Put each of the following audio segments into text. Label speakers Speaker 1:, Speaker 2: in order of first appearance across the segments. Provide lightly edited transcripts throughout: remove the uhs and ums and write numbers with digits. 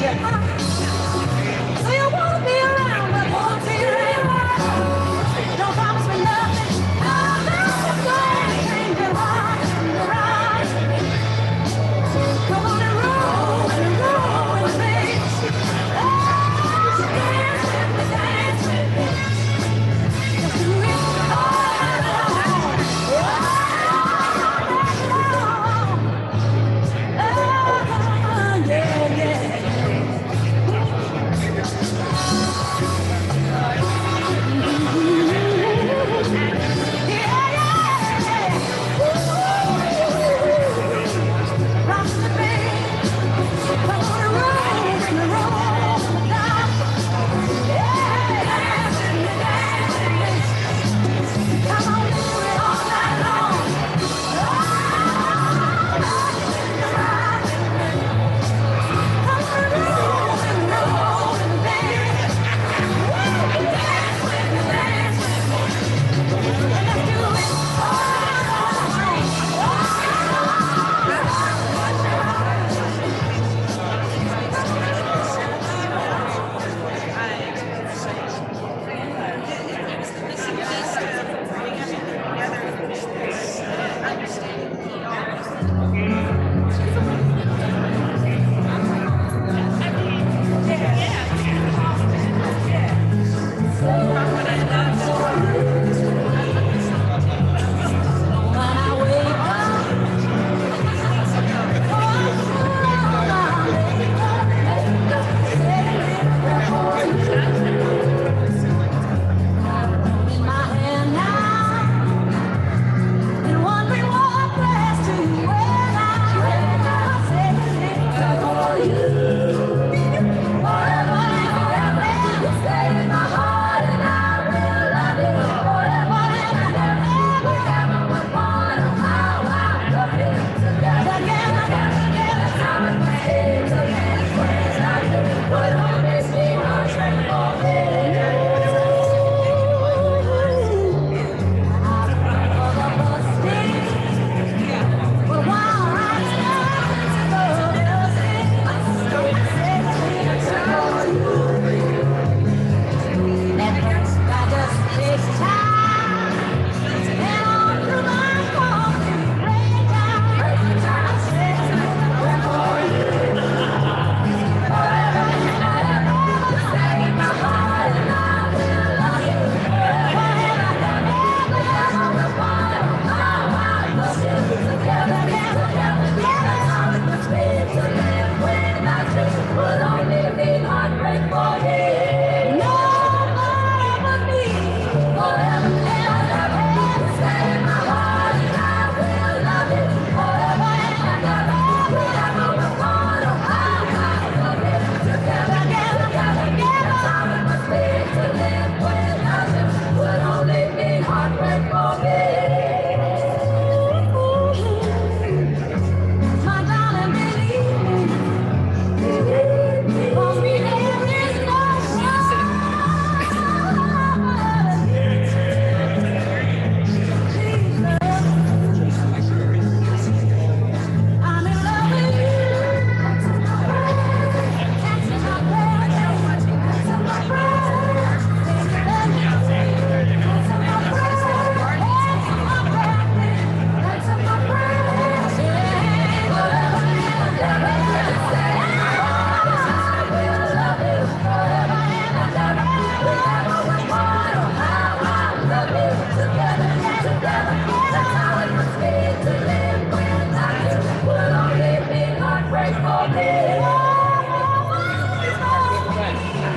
Speaker 1: So you wanna be around, but won't be around. Don't promise me nothing. I'm not going to change your heart around. Come on and roll with me. Oh, dance with me, dance with me. Just do it all alone. Oh, yeah, yeah.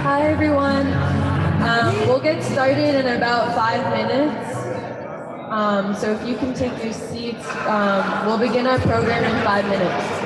Speaker 2: Hi everyone. We'll get started in about 5 minutes. So if you can take your seats, we'll begin our program in 5 minutes.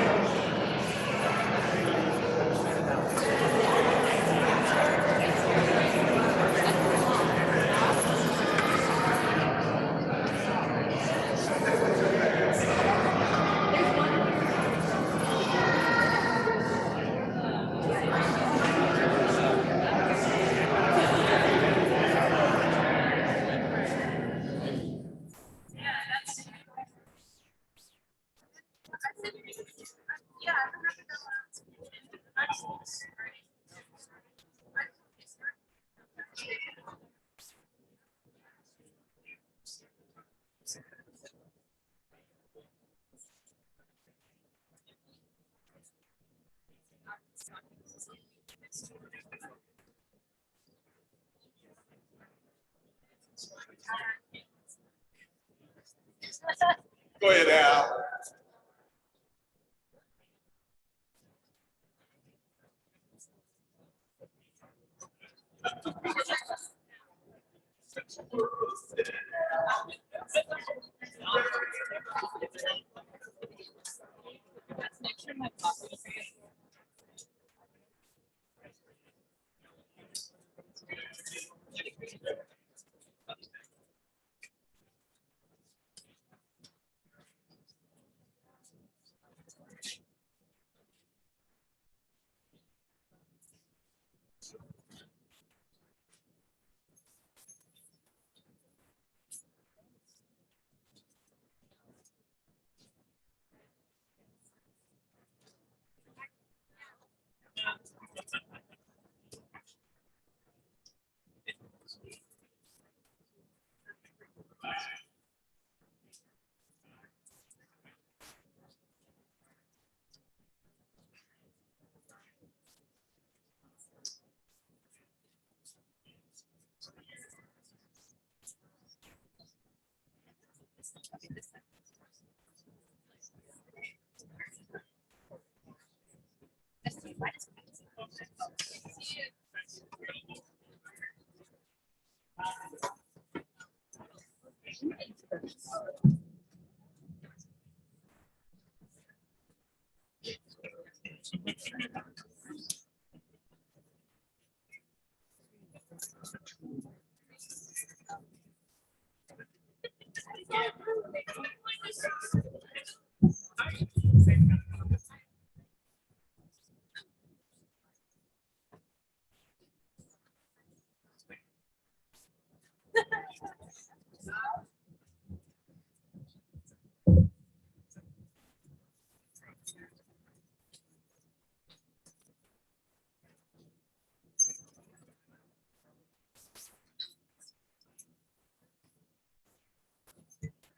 Speaker 3: Go ahead, Al.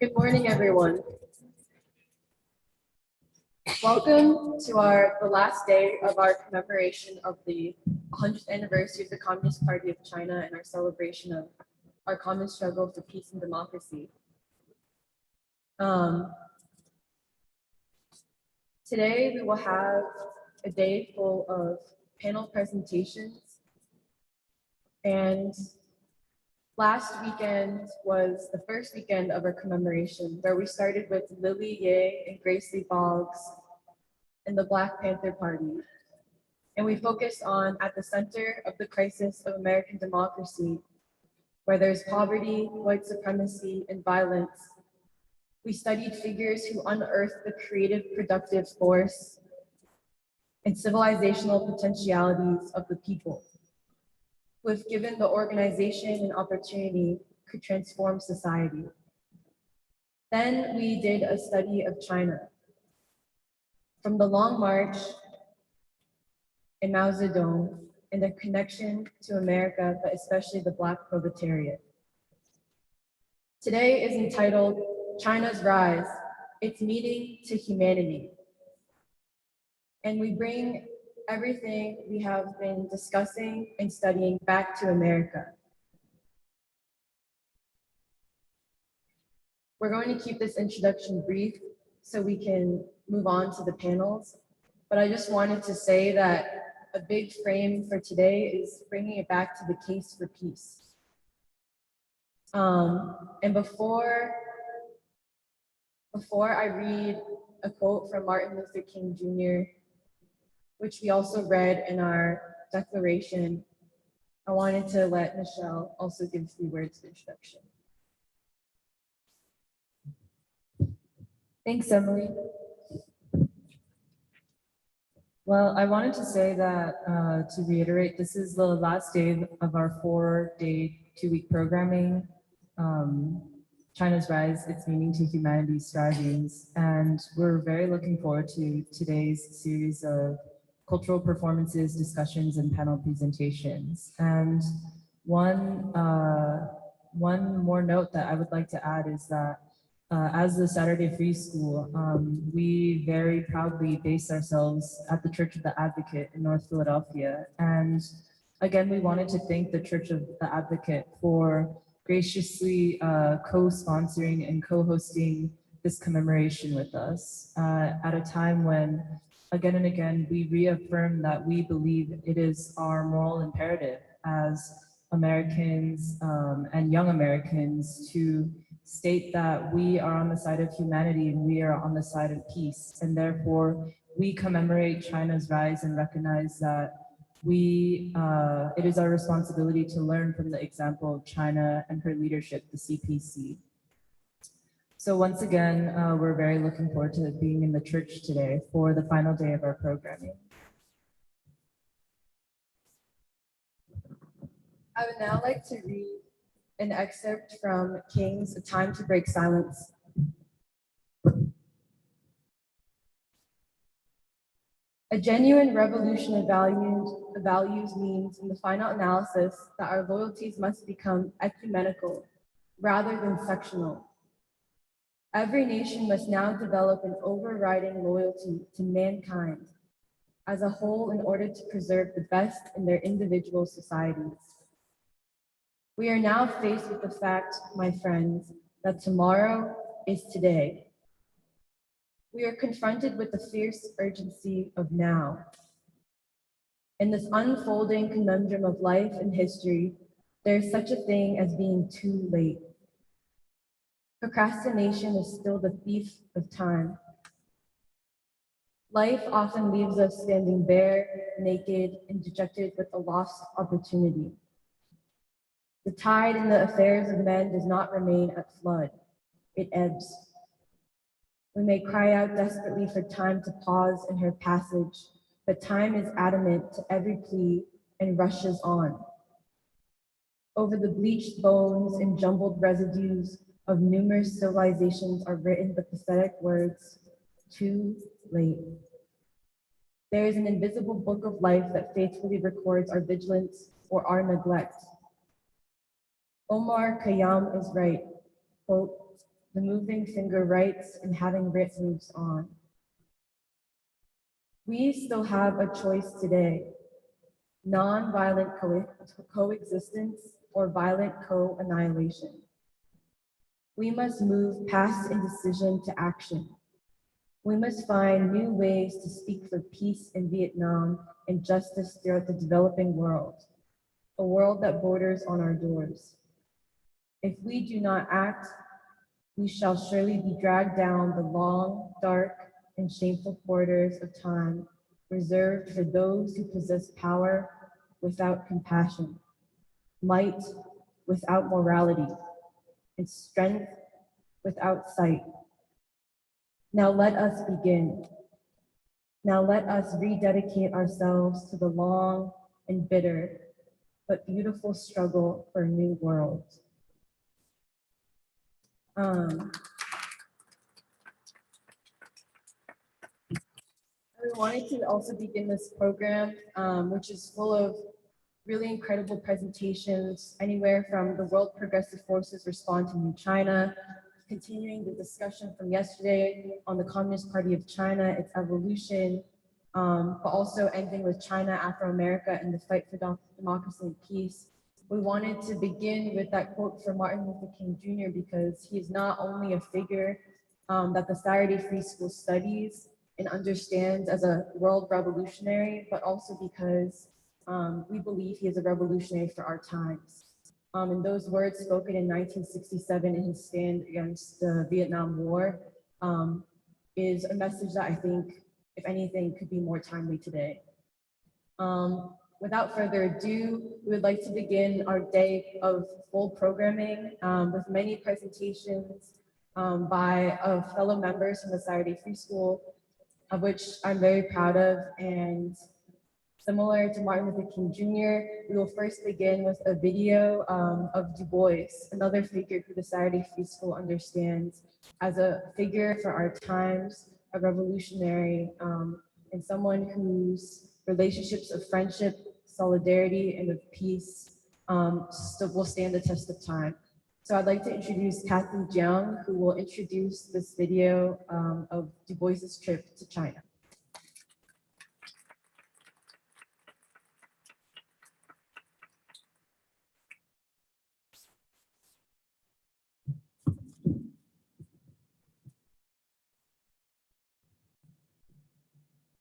Speaker 2: Good morning, everyone. Welcome to the last day of our commemoration of the 100th anniversary of the Communist Party of China and our celebration of our common struggle for peace and democracy. Today, we will have a day full of panel presentations, and last weekend was the first weekend of our commemoration, where we started with Lily Ye and Grace Lee Boggs and the Black Panther Party. And we focused on at the center of the crisis of American democracy, where there's poverty, white supremacy, and violence. We studied figures who unearthed the creative, productive force and civilizational potentialities of the people, who, if given the organization and opportunity, could transform society. Then we did a study of China, from the Long March and Mao Zedong and their connection to America, but especially the Black proletariat. Today is entitled China's Rise, Its Meaning to Humanity. And we bring everything we have been discussing and studying back to America. We're going to keep this introduction brief so we can move on to the panels. But I just wanted to say that a big frame for today is bringing it back to the case for peace. And before I read a quote from Martin Luther King Jr., which we also read in our declaration, I wanted to let Michelle also give a few words of introduction.
Speaker 4: Thanks, Emily. Well, I wanted to say that, to reiterate, this is the last day of our 4-day, 2-week programming, China's Rise, Its Meaning to Humanity, Strivings. And we're very looking forward to today's series of cultural performances, discussions, and panel presentations. And one more note that I would like to add is that As the Saturday Free School, we very proudly base ourselves at the Church of the Advocate in North Philadelphia. And again, we wanted to thank the Church of the Advocate for graciously co-sponsoring and co-hosting this commemoration with us at a time when, again and again, we reaffirm that we believe it is our moral imperative as Americans and young Americans to state that we are on the side of humanity and we are on the side of peace. And therefore, we commemorate China's rise and recognize that it is our responsibility to learn from the example of China and her leadership, the CPC. So once again, we're very looking forward to being in the church today for the final day of our programming.
Speaker 2: I would now like to read an excerpt from King's A Time to Break Silence. A genuine revolution of values means, in the final analysis, that our loyalties must become ecumenical rather than sectional. Every nation must now develop an overriding loyalty to mankind as a whole in order to preserve the best in their individual societies. We are now faced with the fact, my friends, that tomorrow is today. We are confronted with the fierce urgency of now. In this unfolding conundrum of life and history, there is such a thing as being too late. Procrastination is still the thief of time. Life often leaves us standing bare, naked, and dejected with a lost opportunity. The tide in the affairs of men does not remain at flood, it ebbs. We may cry out desperately for time to pause in her passage, but time is adamant to every plea and rushes on. Over the bleached bones and jumbled residues of numerous civilizations are written the pathetic words, too late. There is an invisible book of life that faithfully records our vigilance or our neglect. Omar Khayyam is right, quote, the moving finger writes and having writ moves on. We still have a choice today, non-violent coexistence or violent co-annihilation. We must move past indecision to action. We must find new ways to speak for peace in Vietnam and justice throughout the developing world, a world that borders on our doors. If we do not act, we shall surely be dragged down the long, dark, and shameful corridors of time reserved for those who possess power without compassion, might without morality, and strength without sight. Now let us begin. Now let us rededicate ourselves to the long and bitter, but beautiful struggle for a new world. We wanted to also begin this program, which is full of really incredible presentations, anywhere from the World Progressive Forces Respond to New China, continuing the discussion from yesterday on the Communist Party of China, its evolution, but also ending with China, Afro-America, and the fight for democracy and peace. We wanted to begin with that quote from Martin Luther King Jr. because he is not only a figure that the Saturday Free School studies and understands as a world revolutionary, but also because we believe he is a revolutionary for our times. And those words spoken in 1967 in his stand against the Vietnam War is a message that I think, if anything, could be more timely today. Without further ado, we would like to begin our day of full programming with many presentations by fellow members from the Saturday Free School, of which I'm very proud of. And similar to Martin Luther King Jr., we will first begin with a video of Du Bois, another figure who the Saturday Free School understands as a figure for our times, a revolutionary, and someone whose relationships of friendship, solidarity, and of peace will stand the test of time. So I'd like to introduce Kathy Jiang, who will introduce this video of Du Bois's trip to China.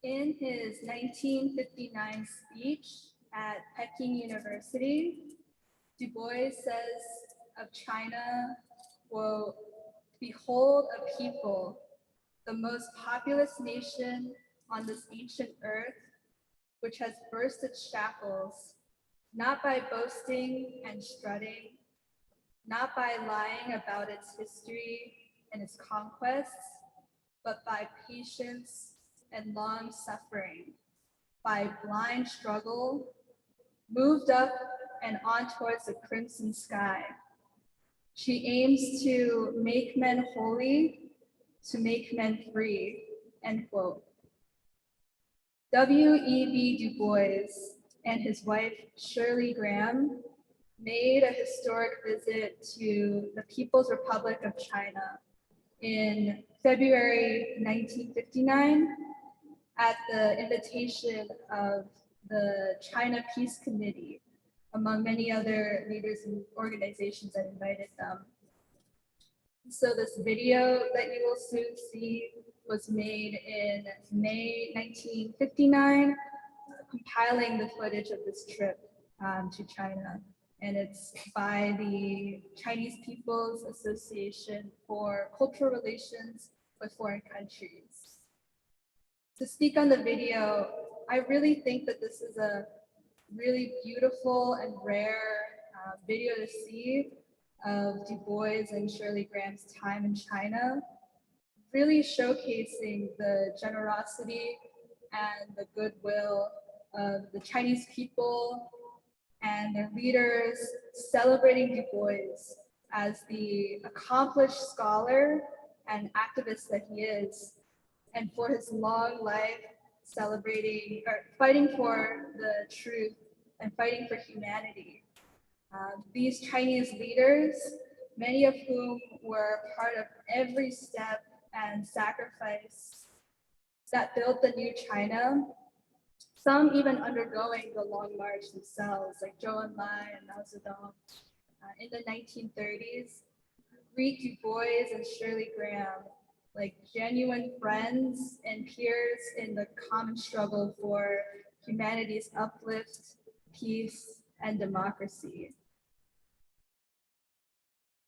Speaker 5: In his 1959 speech at Peking University, Du Bois says of China, quote, "Behold a people, the most populous nation on this ancient earth, which has burst its shackles, not by boasting and strutting, not by lying about its history and its conquests, but by patience and long suffering, by blind struggle, moved up and on towards the crimson sky. She aims to make men holy, to make men free," end quote. W.E.B. Du Bois and his wife, Shirley Graham, made a historic visit to the People's Republic of China in February 1959 at the invitation of the China Peace Committee, among many other leaders and organizations that invited them. So this video that you will soon see was made in May 1959, compiling the footage of this trip to China. And it's by the Chinese People's Association for Cultural Relations with Foreign Countries. To speak on the video, I really think that this is a really beautiful and rare video to see of Du Bois and Shirley Graham's time in China, really showcasing the generosity and the goodwill of the Chinese people and their leaders, celebrating Du Bois as the accomplished scholar and activist that he is, and for his long life celebrating or fighting for the truth and fighting for humanity. These Chinese leaders, many of whom were part of every step and sacrifice that built the new China, some even undergoing the Long March themselves, like Zhou Enlai and Mao Zedong in the 1930s, greet Du Bois and Shirley Graham like genuine friends and peers in the common struggle for humanity's uplift, peace, and democracy.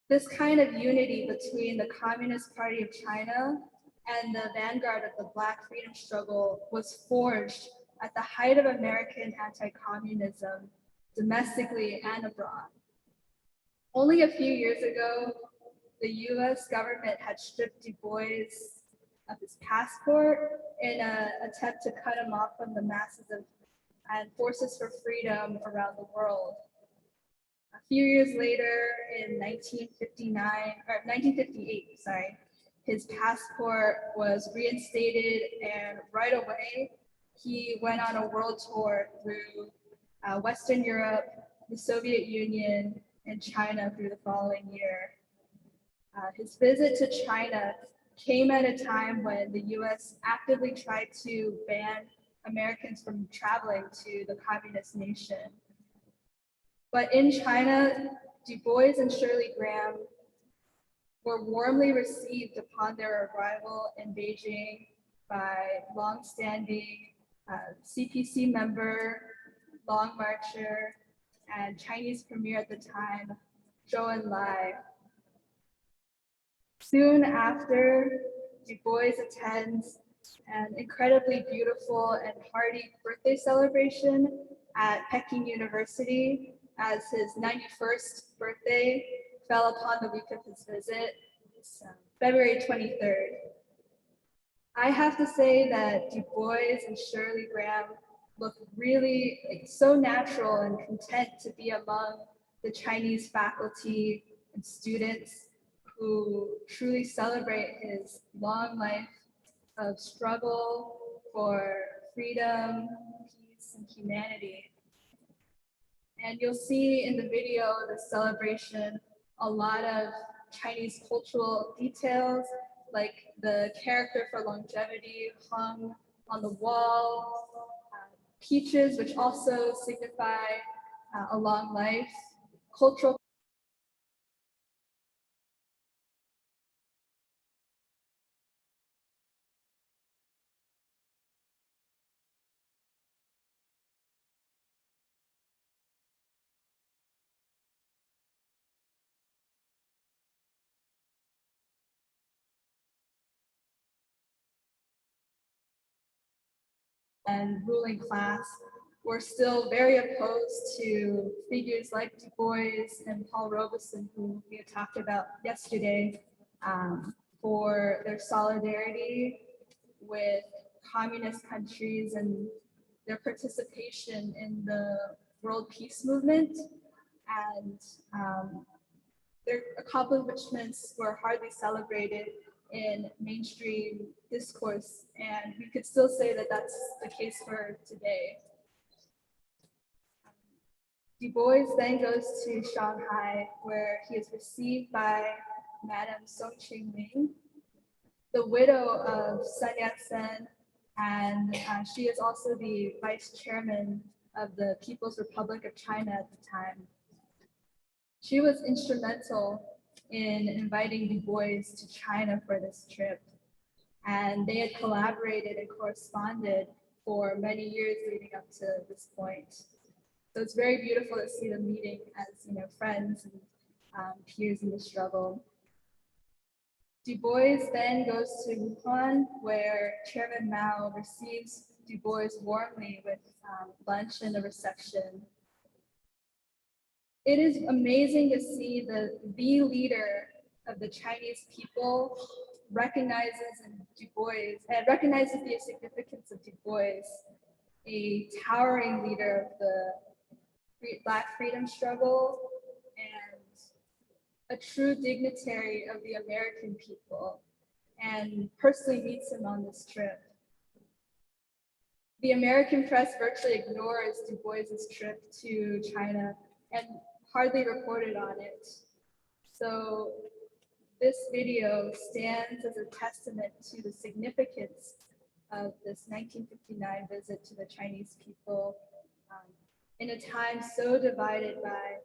Speaker 5: This kind of unity between the Communist Party of China and the vanguard of the Black freedom struggle was forged at the height of American anti-communism, domestically and abroad. Only a few years ago, the US government had stripped Du Bois of his passport in an attempt to cut him off from the masses of and forces for freedom around the world. A few years later, in 1958, his passport was reinstated, and right away, he went on a world tour through Western Europe, the Soviet Union, and China through the following year. His visit to China came at a time when the US actively tried to ban Americans from traveling to the communist nation. But in China, Du Bois and Shirley Graham were warmly received upon their arrival in Beijing by longstanding CPC member, Long Marcher, and Chinese premier at the time, Zhou Enlai. Soon after, Du Bois attends an incredibly beautiful and hearty birthday celebration at Peking University, as his 91st birthday fell upon the week of his visit, February 23rd. I have to say that Du Bois and Shirley Graham look really so natural and content to be among the Chinese faculty and students who truly celebrate his long life of struggle for freedom, peace, and humanity. And you'll see in the video the celebration a lot of Chinese cultural details, like the character for longevity hung on the wall, peaches, which also signify a long life, cultural and ruling class were still very opposed to figures like Du Bois and Paul Robeson, who we had talked about yesterday, for their solidarity with communist countries and their participation in the world peace movement. And their accomplishments were hardly celebrated in mainstream discourse, and we could still say that that's the case for today. Du Bois then goes to Shanghai, where he is received by Madame Song Qingming, the widow of Sun Yat-sen, and she is also the vice chairman of the People's Republic of China at the time. She was instrumental in inviting Du Bois to China for this trip, and they had collaborated and corresponded for many years leading up to this point. So it's very beautiful to see them meeting as friends and peers in the struggle. Du Bois then goes to Wuhan, where Chairman Mao receives Du Bois warmly with lunch and a reception. It is amazing to see the leader of the Chinese people recognizes Du Bois and recognizes the significance of Du Bois, a towering leader of the Black freedom struggle and a true dignitary of the American people, and personally meets him on this trip. The American press virtually ignores Du Bois's trip to China and hardly reported on it. So this video stands as a testament to the significance of this 1959 visit to the Chinese people in a time so divided by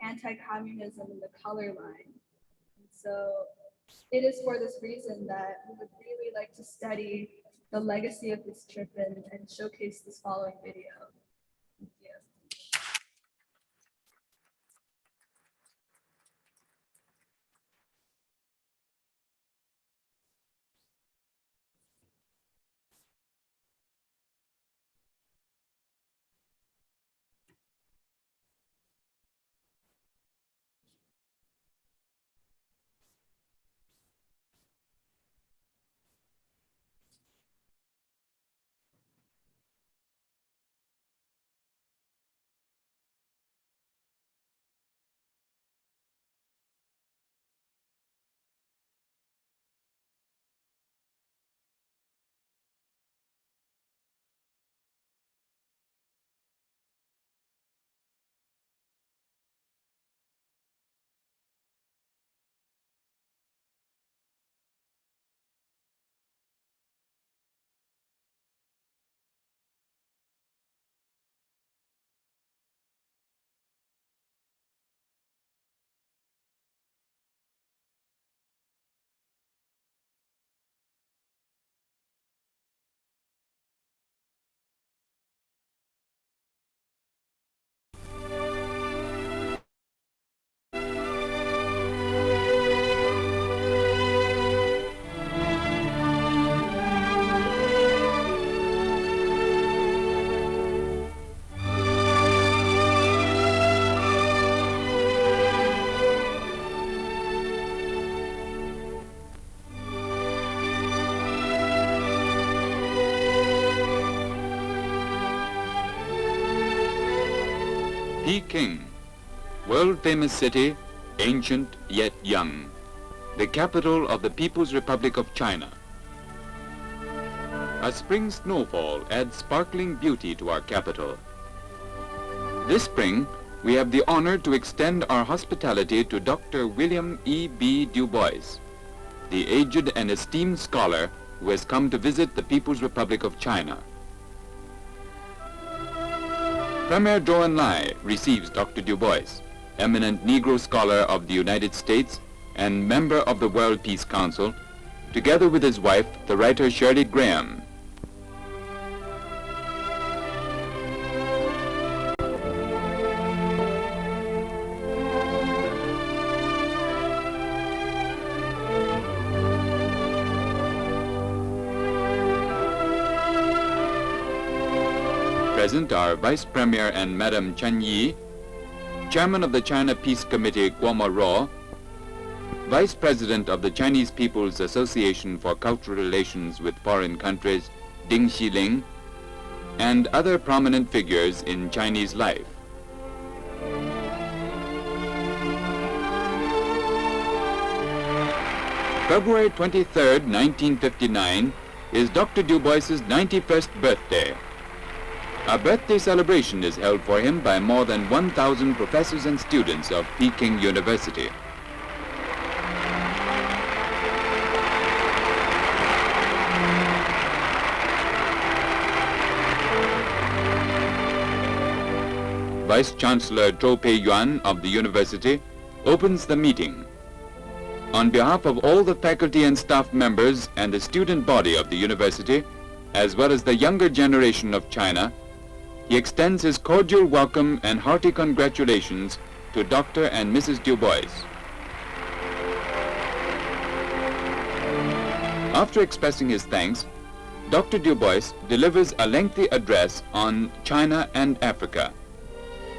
Speaker 5: anti-communism and the color line. And so it is for this reason that we would really like to study the legacy of this trip and showcase this following video. Thank you.
Speaker 6: Peking, world-famous city, ancient yet young, the capital of the People's Republic of China. A spring snowfall adds sparkling beauty to our capital. This spring, we have the honor to extend our hospitality to Dr. William E. B. Du Bois, the aged and esteemed scholar who has come to visit the People's Republic of China. Premier Zhou Enlai receives Dr. Du Bois, eminent Negro scholar of the United States and member of the World Peace Council, together with his wife, the writer Shirley Graham. Present are Vice Premier and Madam Chen Yi, Chairman of the China Peace Committee Guo Ro, Vice President of the Chinese People's Association for Cultural Relations with Foreign Countries Deng Xiling, and other prominent figures in Chinese life. February 23rd, 1959 is Dr. Du Bois's 91st birthday. A birthday celebration is held for him by more than 1,000 professors and students of Peking University. Vice-Chancellor Zhou Peiyuan of the university opens the meeting. On behalf of all the faculty and staff members and the student body of the university, as well as the younger generation of China, he extends his cordial welcome and hearty congratulations to Dr. and Mrs. Du Bois. After expressing his thanks, Dr. Du Bois delivers a lengthy address on China and Africa.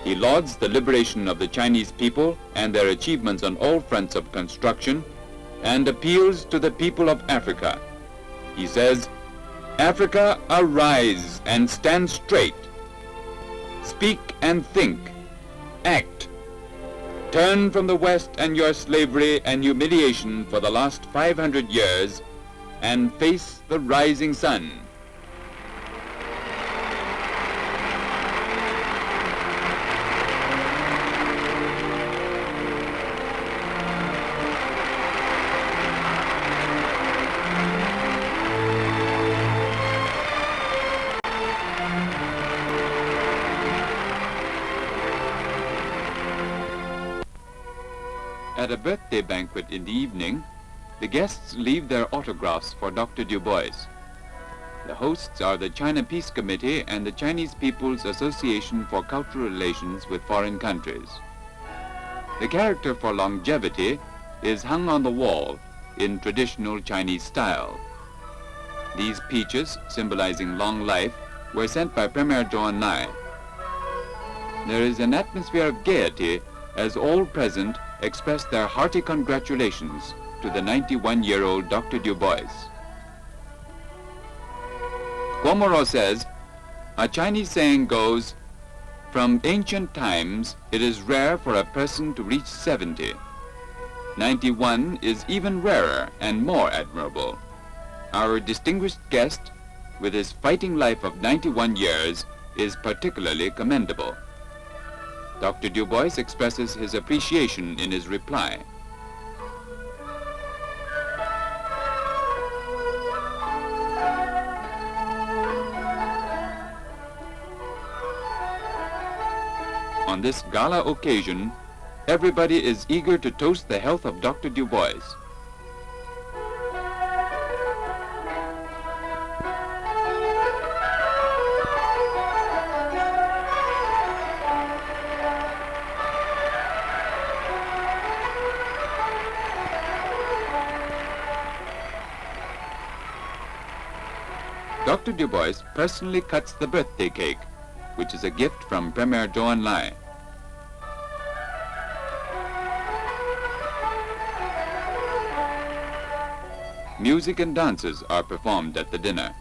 Speaker 6: He lauds the liberation of the Chinese people and their achievements on all fronts of construction and appeals to the people of Africa. He says, "Africa, arise and stand straight. Speak and think. Act. Turn from the West and your slavery and humiliation for the last 500 years and face the rising sun." At a birthday banquet in the evening, the guests leave their autographs for Dr. Du Bois. The hosts are the China Peace Committee and the Chinese People's Association for Cultural Relations with Foreign Countries. The character for longevity is hung on the wall in traditional Chinese style. These peaches, symbolizing long life, were sent by Premier Zhou Enlai. There is an atmosphere of gaiety as all present express their hearty congratulations to the 91-year-old Dr. Du Bois. Guo Ro says, "A Chinese saying goes, from ancient times it is rare for a person to reach 70. 91 is even rarer and more admirable. Our distinguished guest, with his fighting life of 91 years, is particularly commendable." Dr. Du Bois expresses his appreciation in his reply. On this gala occasion, everybody is eager to toast the health of Dr. Du Bois. Dr. Du Bois personally cuts the birthday cake, which is a gift from Premier Zhou Enlai. Music and dances are performed at the dinner.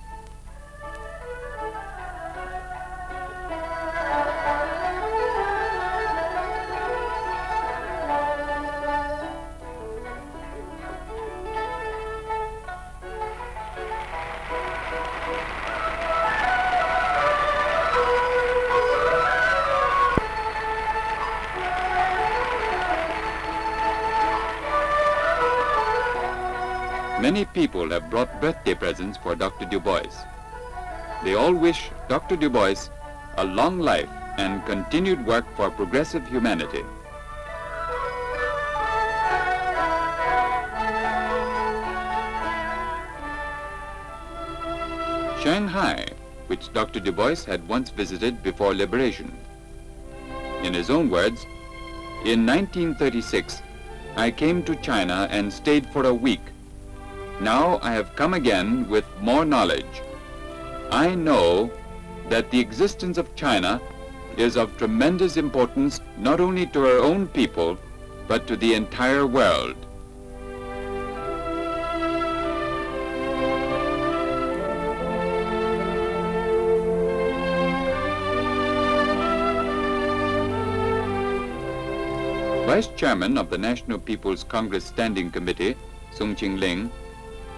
Speaker 6: many people have brought birthday presents for Dr. Du Bois. They all wish Dr. Du Bois a long life and continued work for progressive humanity. Shanghai, which Dr. Du Bois had once visited before liberation. In his own words, in 1936, I came to China and stayed for a week. Now I have come again with more knowledge. I know that the existence of China is of tremendous importance not only to our own people, but to the entire world. Vice Chairman of the National People's Congress Standing Committee, Sung Ching-ling,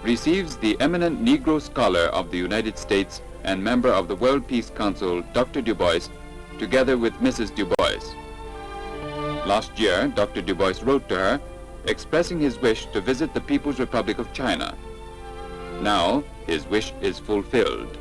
Speaker 6: receives the eminent Negro scholar of the United States and member of the World Peace Council, Dr. Du Bois, together with Mrs. Du Bois. Last year, Dr. Du Bois wrote to her, expressing his wish to visit the People's Republic of China. Now, his wish is fulfilled.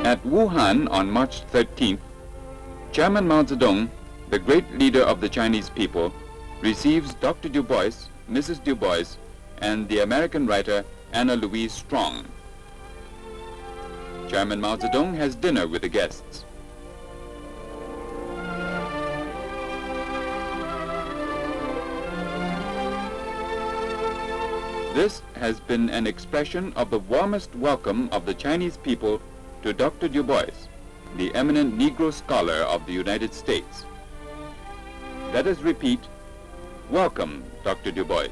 Speaker 6: At Wuhan on March 13th, Chairman Mao Zedong, the great leader of the Chinese people, receives Dr. Du Bois, Mrs. Du Bois, and the American writer Anna Louise Strong. Chairman Mao Zedong has dinner with the guests. This has been an expression of the warmest welcome of the Chinese people to Dr. Du Bois, the eminent Negro scholar of the United States. Let us repeat, welcome, Dr. Du Bois.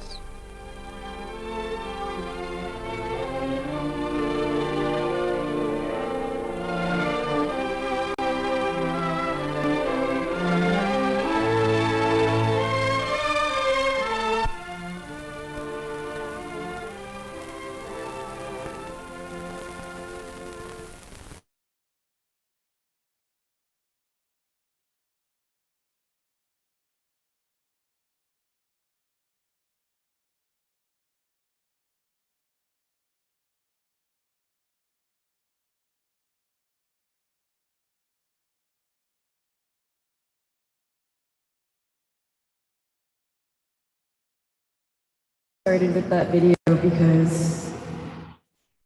Speaker 2: Started with that video because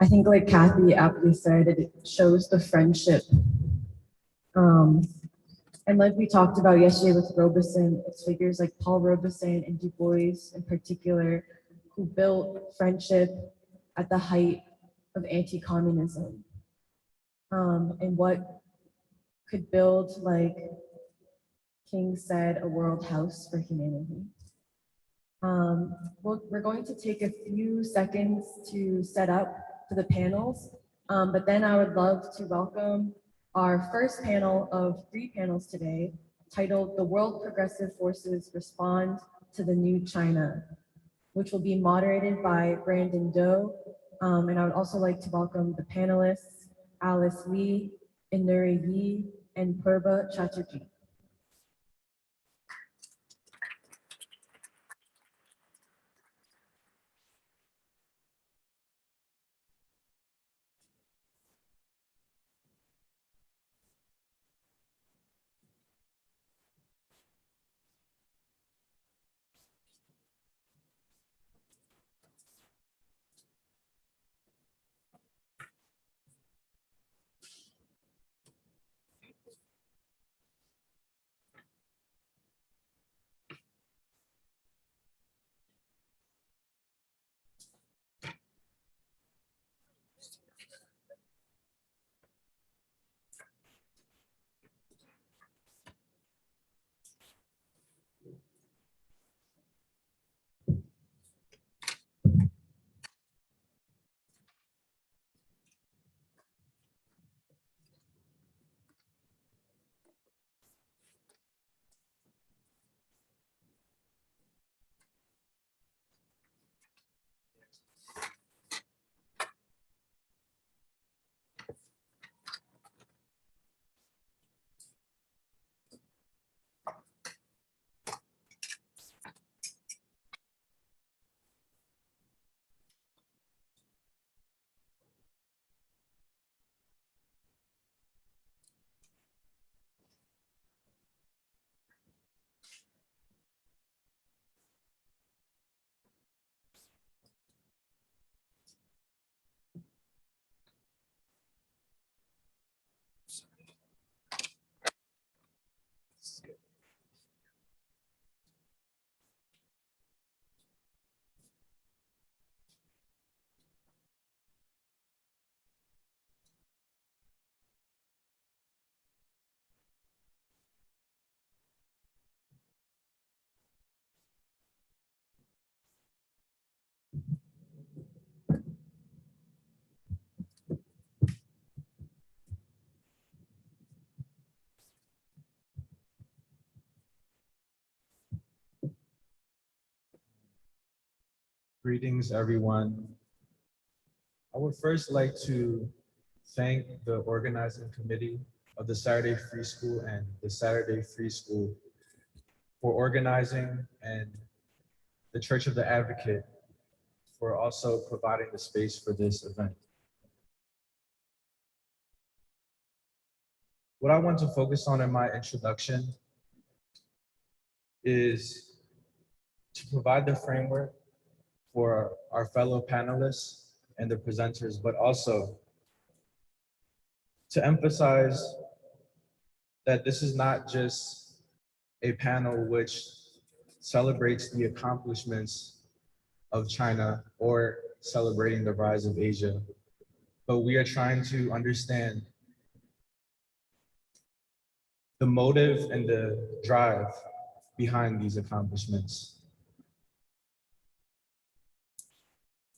Speaker 2: I think, like Kathy aptly said, it shows the friendship. And like we talked about yesterday with Robeson, it's figures like Paul Robeson and Du Bois in particular who built friendship at the height of anti-communism. And what could build, like King said, a world house for humanity. We're going to take a few seconds to set up for the panels, but then I would love to welcome our first panel of 3 panels today, titled "The World Progressive Forces Respond to the New China," which will be moderated by Brandon Doe. And I would also like to welcome the panelists, Alice Lee, Inuri Yi, and Purba Chatterjee.
Speaker 7: Greetings, everyone. I would first like to thank the organizing committee of the Saturday Free School and the Saturday Free School for organizing, and the Church of the Advocate for also providing the space for this event. What I want to focus on in my introduction is to provide the framework for our fellow panelists and the presenters, but also to emphasize that this is not just a panel which celebrates the accomplishments of China or celebrating the rise of Asia, but we are trying to understand the motive and the drive behind these accomplishments.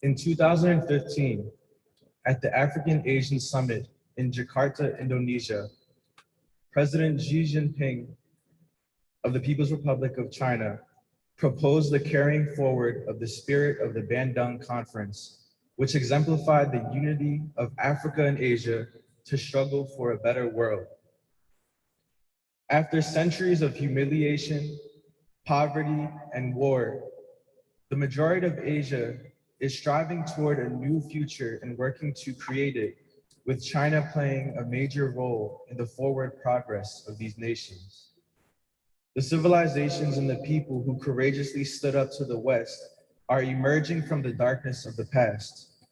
Speaker 7: In 2015, at the African Asian Summit in Jakarta, Indonesia, President Xi Jinping of the People's Republic of China proposed the carrying forward of the spirit of the Bandung Conference, which exemplified the unity of Africa and Asia to struggle for a better world. After centuries of humiliation, poverty, and war, the majority of Asia is striving toward a new future and working to create it, with China playing a major role in the forward progress of these nations. The civilizations and the people who courageously stood up to the West are emerging from the darkness of the past.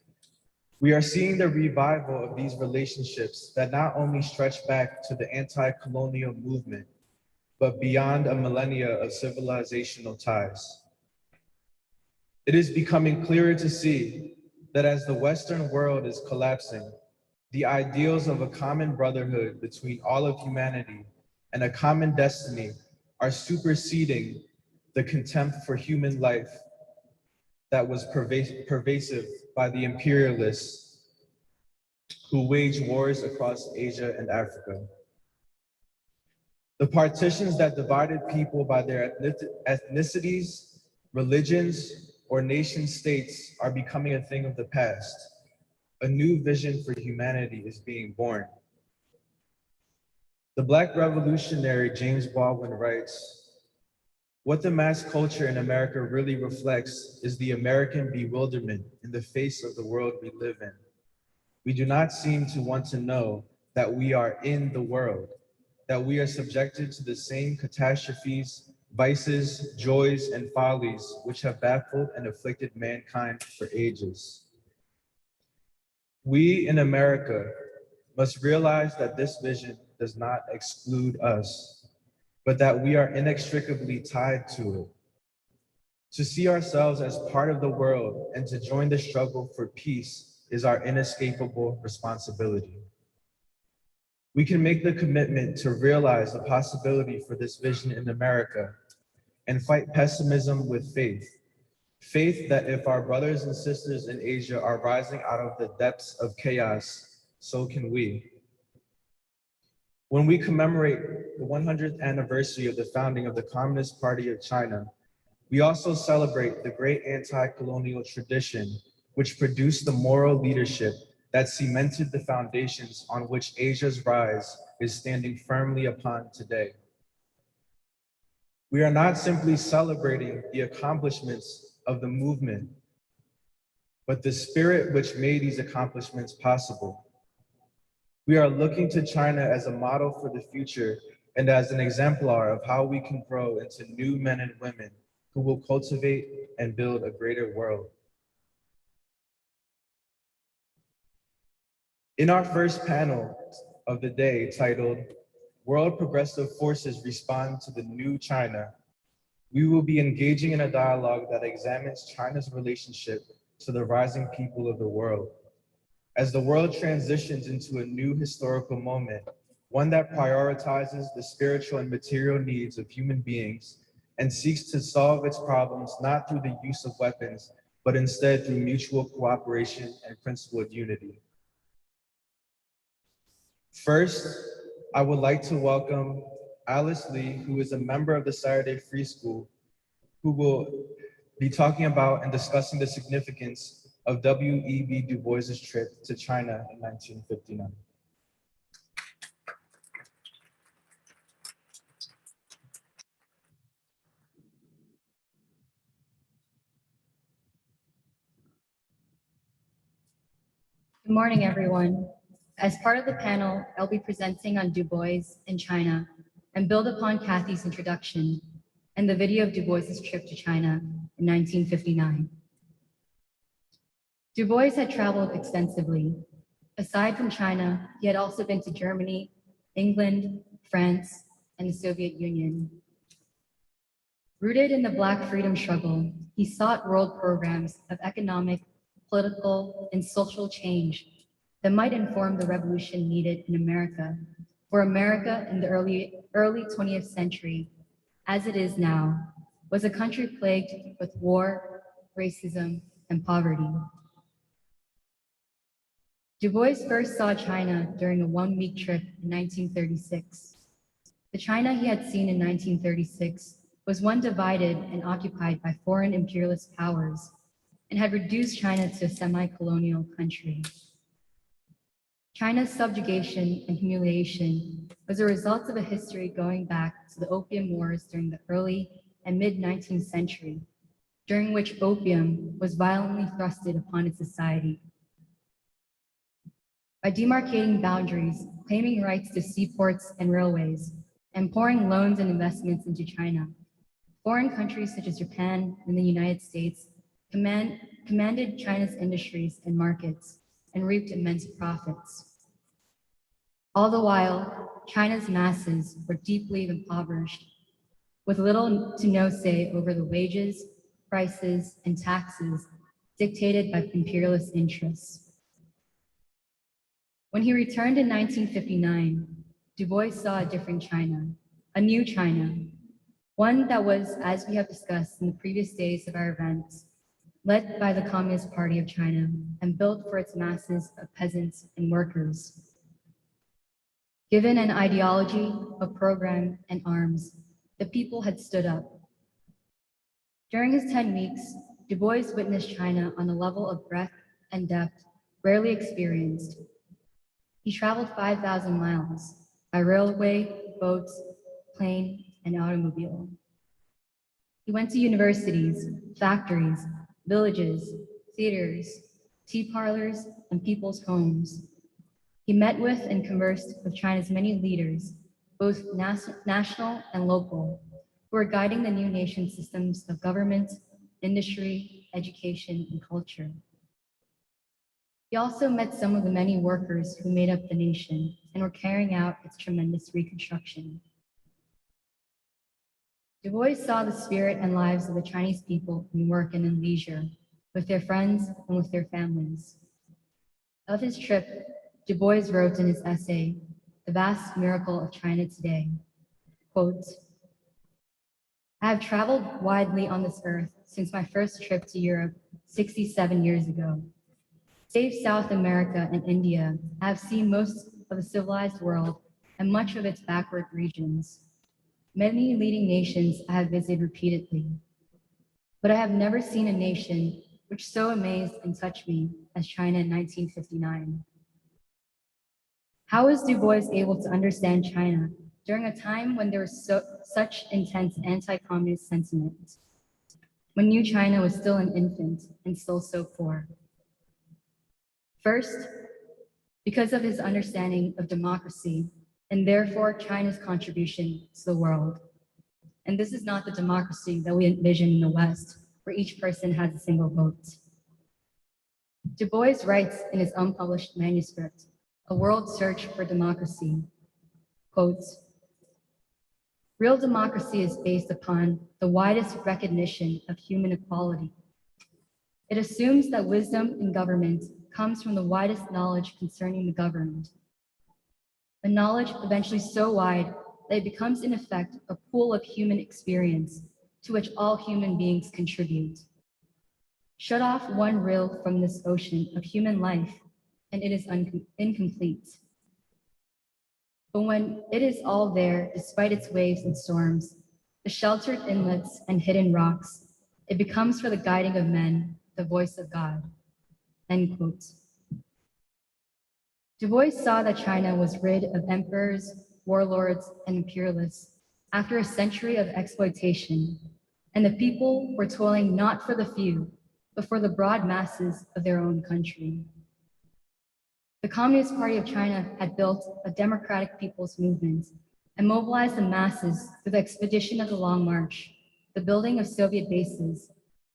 Speaker 7: We are seeing the revival of these relationships that not only stretch back to the anti-colonial movement, but beyond a millennia of civilizational ties. It is becoming clearer to see that as the Western world is collapsing, the ideals of a common brotherhood between all of humanity and a common destiny are superseding the contempt for human life that was pervasive by the imperialists who wage wars across Asia and Africa. The partitions that divided people by their ethnicities, religions, or nation states are becoming a thing of the past. A new vision for humanity is being born. The Black revolutionary James Baldwin writes, "What the mass culture in America really reflects is the American bewilderment in the face of the world we live in. We do not seem to want to know that we are in the world, that we are subjected to the same catastrophes, vices, joys, and follies which have baffled and afflicted mankind for ages. We in America must realize that this vision does not exclude us, but that we are inextricably tied to it. To see ourselves as part of the world and to join the struggle for peace is our inescapable responsibility. We can make the commitment to realize the possibility for this vision in America and fight pessimism with faith. Faith that if our brothers and sisters in Asia are rising out of the depths of chaos, so can we. When we commemorate the 100th anniversary of the founding of the Communist Party of China, we also celebrate the great anti-colonial tradition which produced the moral leadership that cemented the foundations on which Asia's rise is standing firmly upon today. We are not simply celebrating the accomplishments of the movement, but the spirit which made these accomplishments possible. We are looking to China as a model for the future and as an exemplar of how we can grow into new men and women who will cultivate and build a greater world. In our first panel of the day, titled World Progressive Forces Respond to the New China, we will be engaging in a dialogue that examines China's relationship to the rising people of the world. As the world transitions into a new historical moment, one that prioritizes the spiritual and material needs of human beings and seeks to solve its problems not through the use of weapons, but instead through mutual cooperation and principled unity. First, I would like to welcome Alice Lee, who is a member of the Saturday Free School, who will be talking about and discussing the significance of W.E.B. Du Bois's trip to China in 1959.
Speaker 8: Good morning, everyone. As part of the panel, I'll be presenting on Du Bois in China and build upon Kathy's introduction and the video of Du Bois's trip to China in 1959. Du Bois had traveled extensively. Aside from China, he had also been to Germany, England, France, and the Soviet Union. Rooted in the Black freedom struggle, he sought world programs of economic, political, and social change that might inform the revolution needed in America, for America in the early 20th century, as it is now, was a country plagued with war, racism, and poverty. Du Bois first saw China during a one-week trip in 1936. The China he had seen in 1936 was one divided and occupied by foreign imperialist powers and had reduced China to a semi-colonial country. China's subjugation and humiliation was a result of a history going back to the Opium Wars during the early and mid-19th century, during which opium was violently thrusted upon its society. By demarcating boundaries, claiming rights to seaports and railways, and pouring loans and investments into China, foreign countries such as Japan and the United States commanded China's industries and markets and reaped immense profits. All the while, China's masses were deeply impoverished, with little to no say over the wages, prices, and taxes dictated by imperialist interests. When he returned in 1959, Du Bois saw a different China, a new China, one that was, as we have discussed in the previous days of our events, led by the Communist Party of China and built for its masses of peasants and workers. Given an ideology, a program, and arms, the people had stood up. During his 10 weeks, Du Bois witnessed China on a level of breadth and depth rarely experienced. He traveled 5,000 miles by railway, boats, plane, and automobile. He went to universities, factories, villages, theaters, tea parlors, and people's homes. He met with and conversed with China's many leaders, both national and local, who were guiding the new nation systems of government, industry, education, and culture. He also met some of the many workers who made up the nation and were carrying out its tremendous reconstruction. Du Bois saw the spirit and lives of the Chinese people in work and in leisure, with their friends and with their families. Of his trip, Du Bois wrote in his essay, The Vast Miracle of China Today, quote, I have traveled widely on this earth since my first trip to Europe 67 years ago. Save South America and India, I have seen most of the civilized world and much of its backward regions. Many leading nations I have visited repeatedly, but I have never seen a nation which so amazed and touched me as China in 1959. How was Du Bois able to understand China during a time when there was such intense anti-communist sentiment, when New China was still an infant and still so poor? First, because of his understanding of democracy and therefore China's contribution to the world. And this is not the democracy that we envision in the West, where each person has a single vote. Du Bois writes in his unpublished manuscript, A World Search for Democracy, quote, real democracy is based upon the widest recognition of human equality. It assumes that wisdom in government comes from the widest knowledge concerning the governed. A knowledge eventually so wide that it becomes in effect a pool of human experience to which all human beings contribute. Shut off one rill from this ocean of human life, and it is incomplete. But when it is all there, despite its waves and storms, the sheltered inlets and hidden rocks, It becomes for the guiding of men the voice of God. End quote. Du Bois saw that China was rid of emperors, warlords, and imperialists after a century of exploitation, and the people were toiling not for the few, but for the broad masses of their own country. The Communist Party of China had built a democratic people's movement and mobilized the masses through the expedition of the Long March, the building of Soviet bases,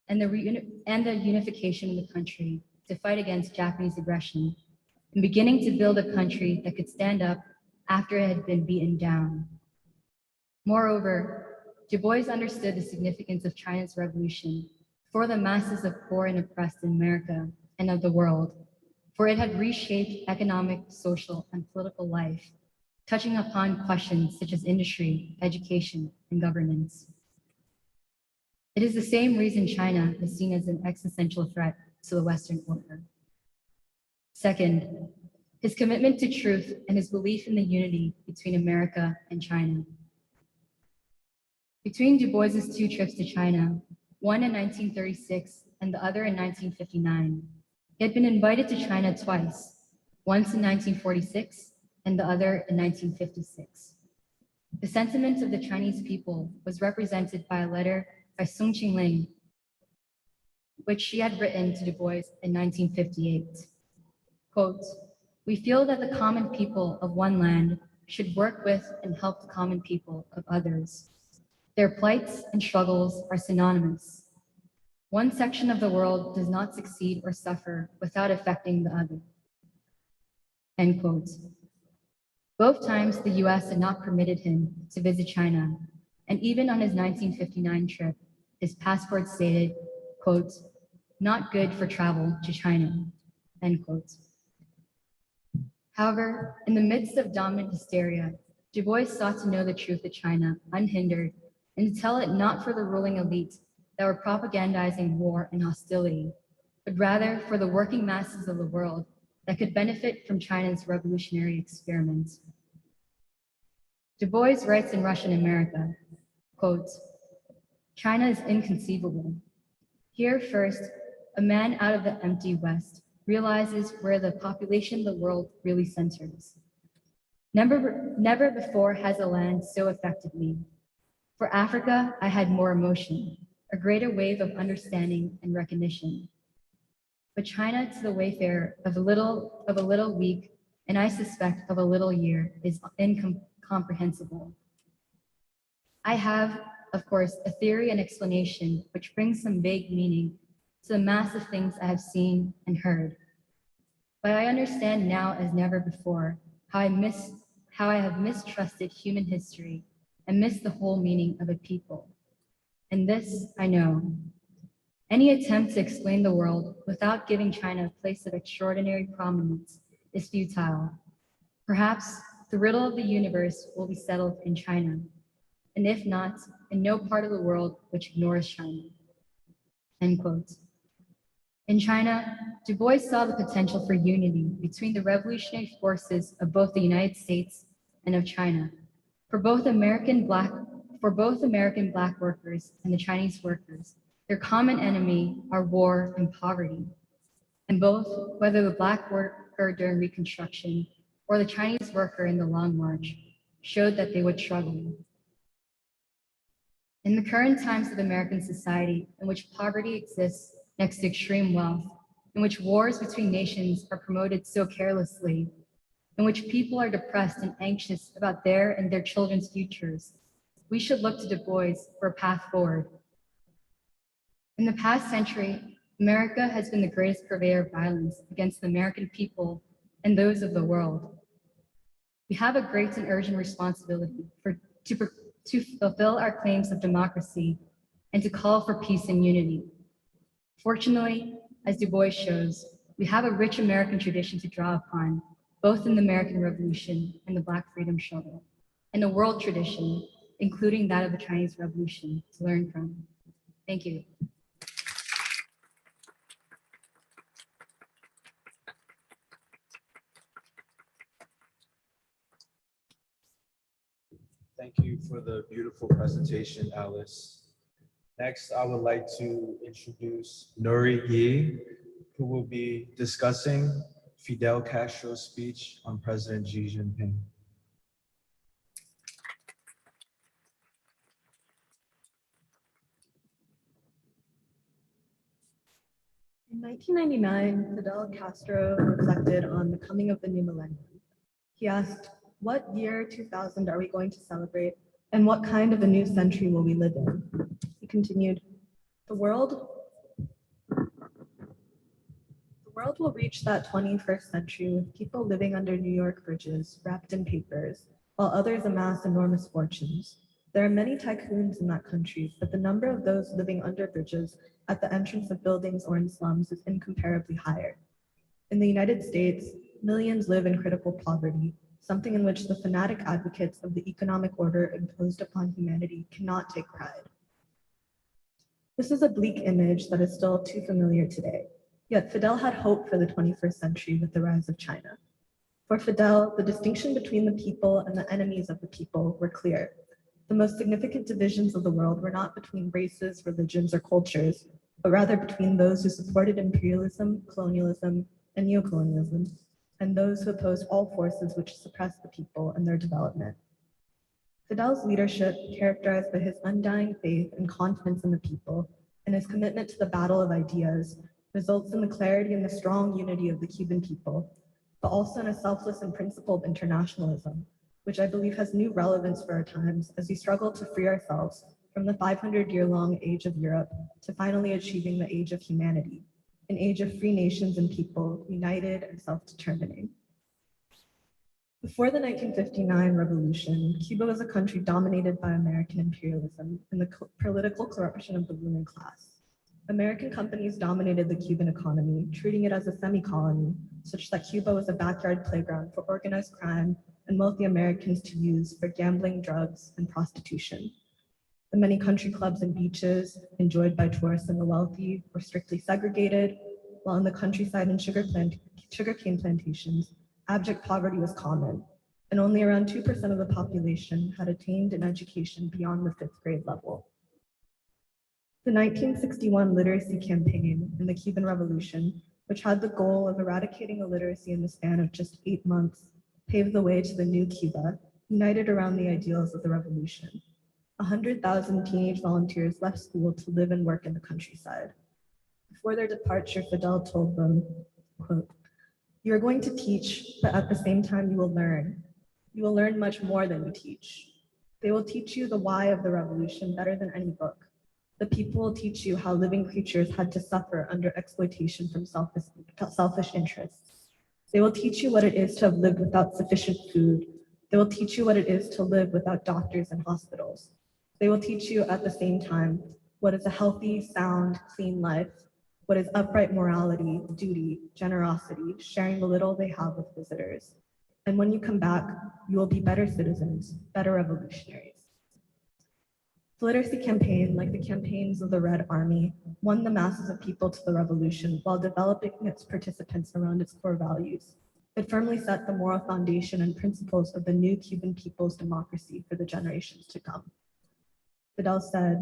Speaker 8: and the unification of the country to fight against Japanese aggression, and beginning to build a country that could stand up after it had been beaten down. Moreover, Du Bois understood the significance of China's revolution for the masses of poor and oppressed in America and of the world, for it had reshaped economic, social, and political life, touching upon questions such as industry, education, and governance. It is the same reason China is seen as an existential threat to the Western order. Second, his commitment to truth and his belief in the unity between America and China. Between Du Bois's two trips to China, one in 1936 and the other in 1959, he had been invited to China twice, once in 1946 and the other in 1956. The sentiment of the Chinese people was represented by a letter by Sun Qingling, which she had written to Du Bois in 1958. Quote, "We feel that the common people of one land should work with and help the common people of others. Their plights and struggles are synonymous. One section of the world does not succeed or suffer without affecting the other." End quote. Both times the US had not permitted him to visit China, and even on his 1959 trip, his passport stated, quote, "Not good for travel to China," end quote. However, in the midst of dominant hysteria, Du Bois sought to know the truth of China unhindered and to tell it not for the ruling elite that were propagandizing war and hostility, but rather for the working masses of the world that could benefit from China's revolutionary experiment. Du Bois writes in Russian America, quote, "China is inconceivable. Here first, a man out of the empty West realizes where the population of the world really centers. Never before has a land so affected me. For Africa, I had more emotion, a greater wave of understanding and recognition. But China to the wayfarer of a little week, and I suspect of a little year, is incomprehensible. I have, of course, a theory and explanation which brings some vague meaning to the mass of things I have seen and heard. But I understand now as never before how I have mistrusted human history and missed the whole meaning of a people. And this I know. Any attempt to explain the world without giving China a place of extraordinary prominence is futile. Perhaps the riddle of the universe will be settled in China, and if not, in no part of the world which ignores China." End quote. In China, Du Bois saw the potential for unity between the revolutionary forces of both the United States and of China, for both American black workers and the Chinese workers. Their common enemy are war and poverty, and both, whether the black worker during Reconstruction or the Chinese worker in the Long March, showed that they would struggle. In the current times of American society, in which poverty exists next to extreme wealth, in which wars between nations are promoted so carelessly, in which people are depressed and anxious about their and their children's futures, we should look to Du Bois for a path forward. In the past century, America has been the greatest purveyor of violence against the American people and those of the world. We have a great and urgent responsibility to fulfill our claims of democracy and to call for peace and unity. Fortunately, as Du Bois shows, we have a rich American tradition to draw upon, both in the American Revolution and the Black Freedom Struggle, and a world tradition, including that of the Chinese Revolution, to learn from. Thank you.
Speaker 7: Thank you for the beautiful presentation, Alice. Next, I would like to introduce Nuri Yi, who will be discussing Fidel Castro's speech on President Xi Jinping.
Speaker 9: In 1999, Fidel Castro reflected on the coming of the new millennium. He asked, "What year 2000 are we going to celebrate, and what kind of a new century will we live in?" He continued, The world will reach that 21st century with people living under New York bridges, wrapped in papers, while others amass enormous fortunes. There are many tycoons in that country, but the number of those living under bridges at the entrance of buildings or in slums is incomparably higher. In the United States, millions live in critical poverty, something in which the fanatic advocates of the economic order imposed upon humanity cannot take pride. This is a bleak image that is still too familiar today. Yet Fidel had hope for the 21st century with the rise of China. For Fidel, the distinction between the people and the enemies of the people were clear. The most significant divisions of the world were not between races, religions, or cultures, but rather between those who supported imperialism, colonialism, and neocolonialism, and those who opposed all forces which suppressed the people and their development. Fidel's leadership, characterized by his undying faith and confidence in the people, and his commitment to the battle of ideas, results in the clarity and the strong unity of the Cuban people, but also in a selfless and principled internationalism, which I believe has new relevance for our times as we struggle to free ourselves from the 500-year-long age of Europe to finally achieving the age of humanity, an age of free nations and people united and self-determining. Before the 1959 revolution, Cuba was a country dominated by American imperialism and the political corruption of the ruling class. American companies dominated the Cuban economy, treating it as a semi-colony, such that Cuba was a backyard playground for organized crime and wealthy Americans to use for gambling, drugs, and prostitution. The many country clubs and beaches enjoyed by tourists and the wealthy were strictly segregated, while in the countryside and sugarcane plantations, abject poverty was common, and only around 2% of the population had attained an education beyond the 5th grade level. The 1961 literacy campaign in the Cuban Revolution, which had the goal of eradicating illiteracy in the span of just 8 months, paved the way to the new Cuba, united around the ideals of the revolution. 100,000 teenage volunteers left school to live and work in the countryside. Before their departure, Fidel told them, quote, "You are going to teach, but at the same time you will learn. You will learn much more than you teach. They will teach you the why of the revolution better than any book. The people will teach you how living creatures had to suffer under exploitation from selfish interests. They will teach you what it is to have lived without sufficient food. They will teach you what it is to live without doctors and hospitals. They will teach you at the same time what is a healthy, sound, clean life, what is upright morality, duty, generosity, sharing the little they have with visitors. And when you come back, you will be better citizens, better revolutionaries." The literacy campaign, like the campaigns of the Red Army, won the masses of people to the revolution while developing its participants around its core values. It firmly set the moral foundation and principles of the new Cuban people's democracy for the generations to come. Fidel said,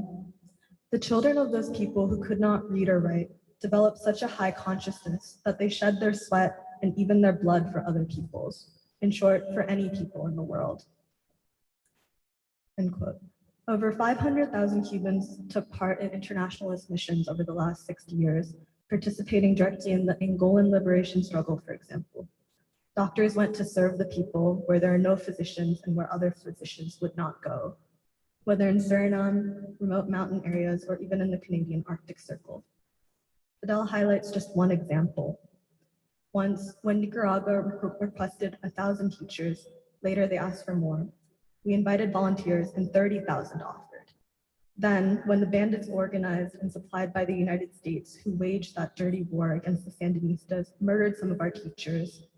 Speaker 9: "The children of those people who could not read or write developed such a high consciousness that they shed their sweat and even their blood for other peoples, in short, for any people in the world." End quote. Over 500,000 Cubans took part in internationalist missions over the last 60 years, participating directly in the Angolan liberation struggle, for example. Doctors went to serve the people where there are no physicians and where other physicians would not go, whether in Suriname, remote mountain areas, or even in the Canadian Arctic Circle. Fidel highlights just one example. Once, when Nicaragua requested 1,000 teachers, later they asked for more. We invited volunteers and 30,000 offered. Then, when the bandits organized and supplied by the United States, who waged that dirty war against the Sandinistas, murdered some of our teachers,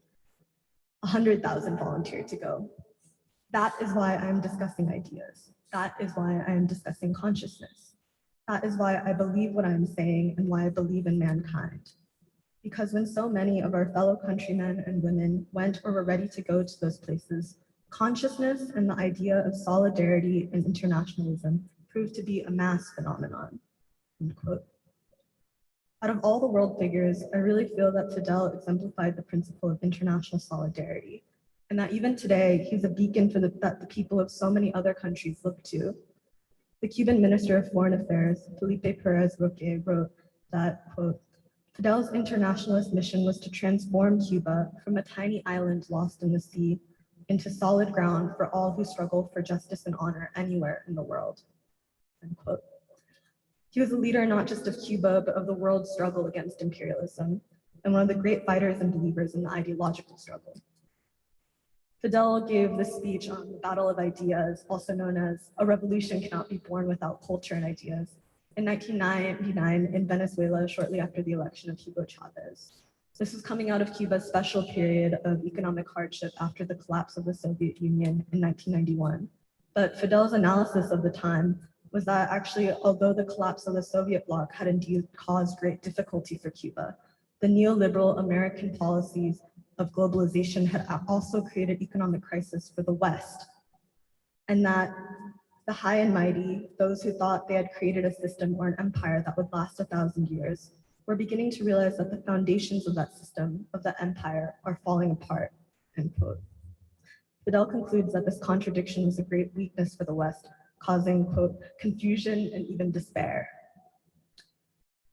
Speaker 9: 100,000 volunteered to go. That is why I am discussing ideas. That is why I am discussing consciousness. That is why I believe what I am saying and why I believe in mankind. Because when so many of our fellow countrymen and women went or were ready to go to those places, consciousness and the idea of solidarity and internationalism proved to be a mass phenomenon, end quote. Out of all the world figures, I really feel that Fidel exemplified the principle of international solidarity, and that even today, he's a beacon that the people of so many other countries look to. The Cuban Minister of Foreign Affairs, Felipe Perez Roque, wrote that, quote, Fidel's internationalist mission was to transform Cuba from a tiny island lost in the sea into solid ground for all who struggle for justice and honor anywhere in the world, end quote. He was a leader not just of Cuba, but of the world's struggle against imperialism, and one of the great fighters and believers in the ideological struggle. Fidel gave this speech on the Battle of Ideas, also known as A Revolution Cannot Be Born Without Culture and Ideas, in 1999 in Venezuela, shortly after the election of Hugo Chavez. This was coming out of Cuba's special period of economic hardship after the collapse of the Soviet Union in 1991. But Fidel's analysis of the time was that actually, although the collapse of the Soviet bloc had indeed caused great difficulty for Cuba, the neoliberal American policies of globalization had also created economic crisis for the West, and that the high and mighty, those who thought they had created a system or an empire that would last 1,000 years, were beginning to realize that the foundations of that system, of that empire, are falling apart, end quote. Fidel concludes that this contradiction was a great weakness for the West, causing, quote, confusion and even despair.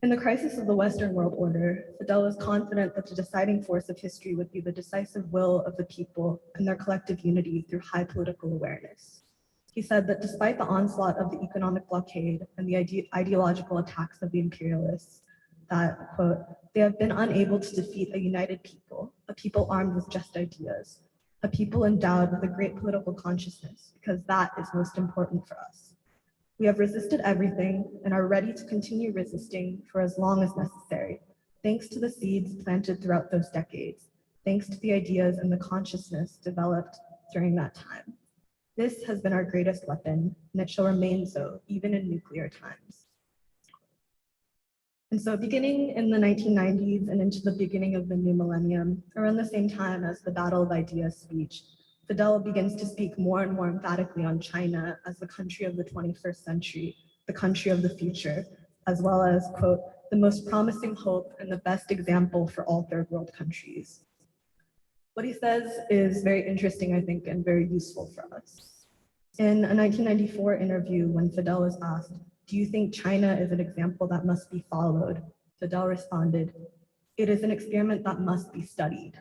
Speaker 9: In the crisis of the Western world order, Fidel was confident that the deciding force of history would be the decisive will of the people and their collective unity through high political awareness. He said that despite the onslaught of the economic blockade and the ideological attacks of the imperialists, that, quote, they have been unable to defeat a united people, a people armed with just ideas, a people endowed with a great political consciousness, because that is most important for us. We have resisted everything and are ready to continue resisting for as long as necessary, thanks to the seeds planted throughout those decades, thanks to the ideas and the consciousness developed during that time. This has been our greatest weapon, and it shall remain so, even in nuclear times. And so beginning in the 1990s and into the beginning of the new millennium, around the same time as the Battle of Ideas speech, Fidel begins to speak more and more emphatically on China as the country of the 21st century, the country of the future, as well as, quote, the most promising hope and the best example for all third world countries. What he says is very interesting, I think, and very useful for us. In a 1994 interview, when Fidel was asked, do you think China is an example that must be followed? Fidel responded, it is an experiment that must be studied.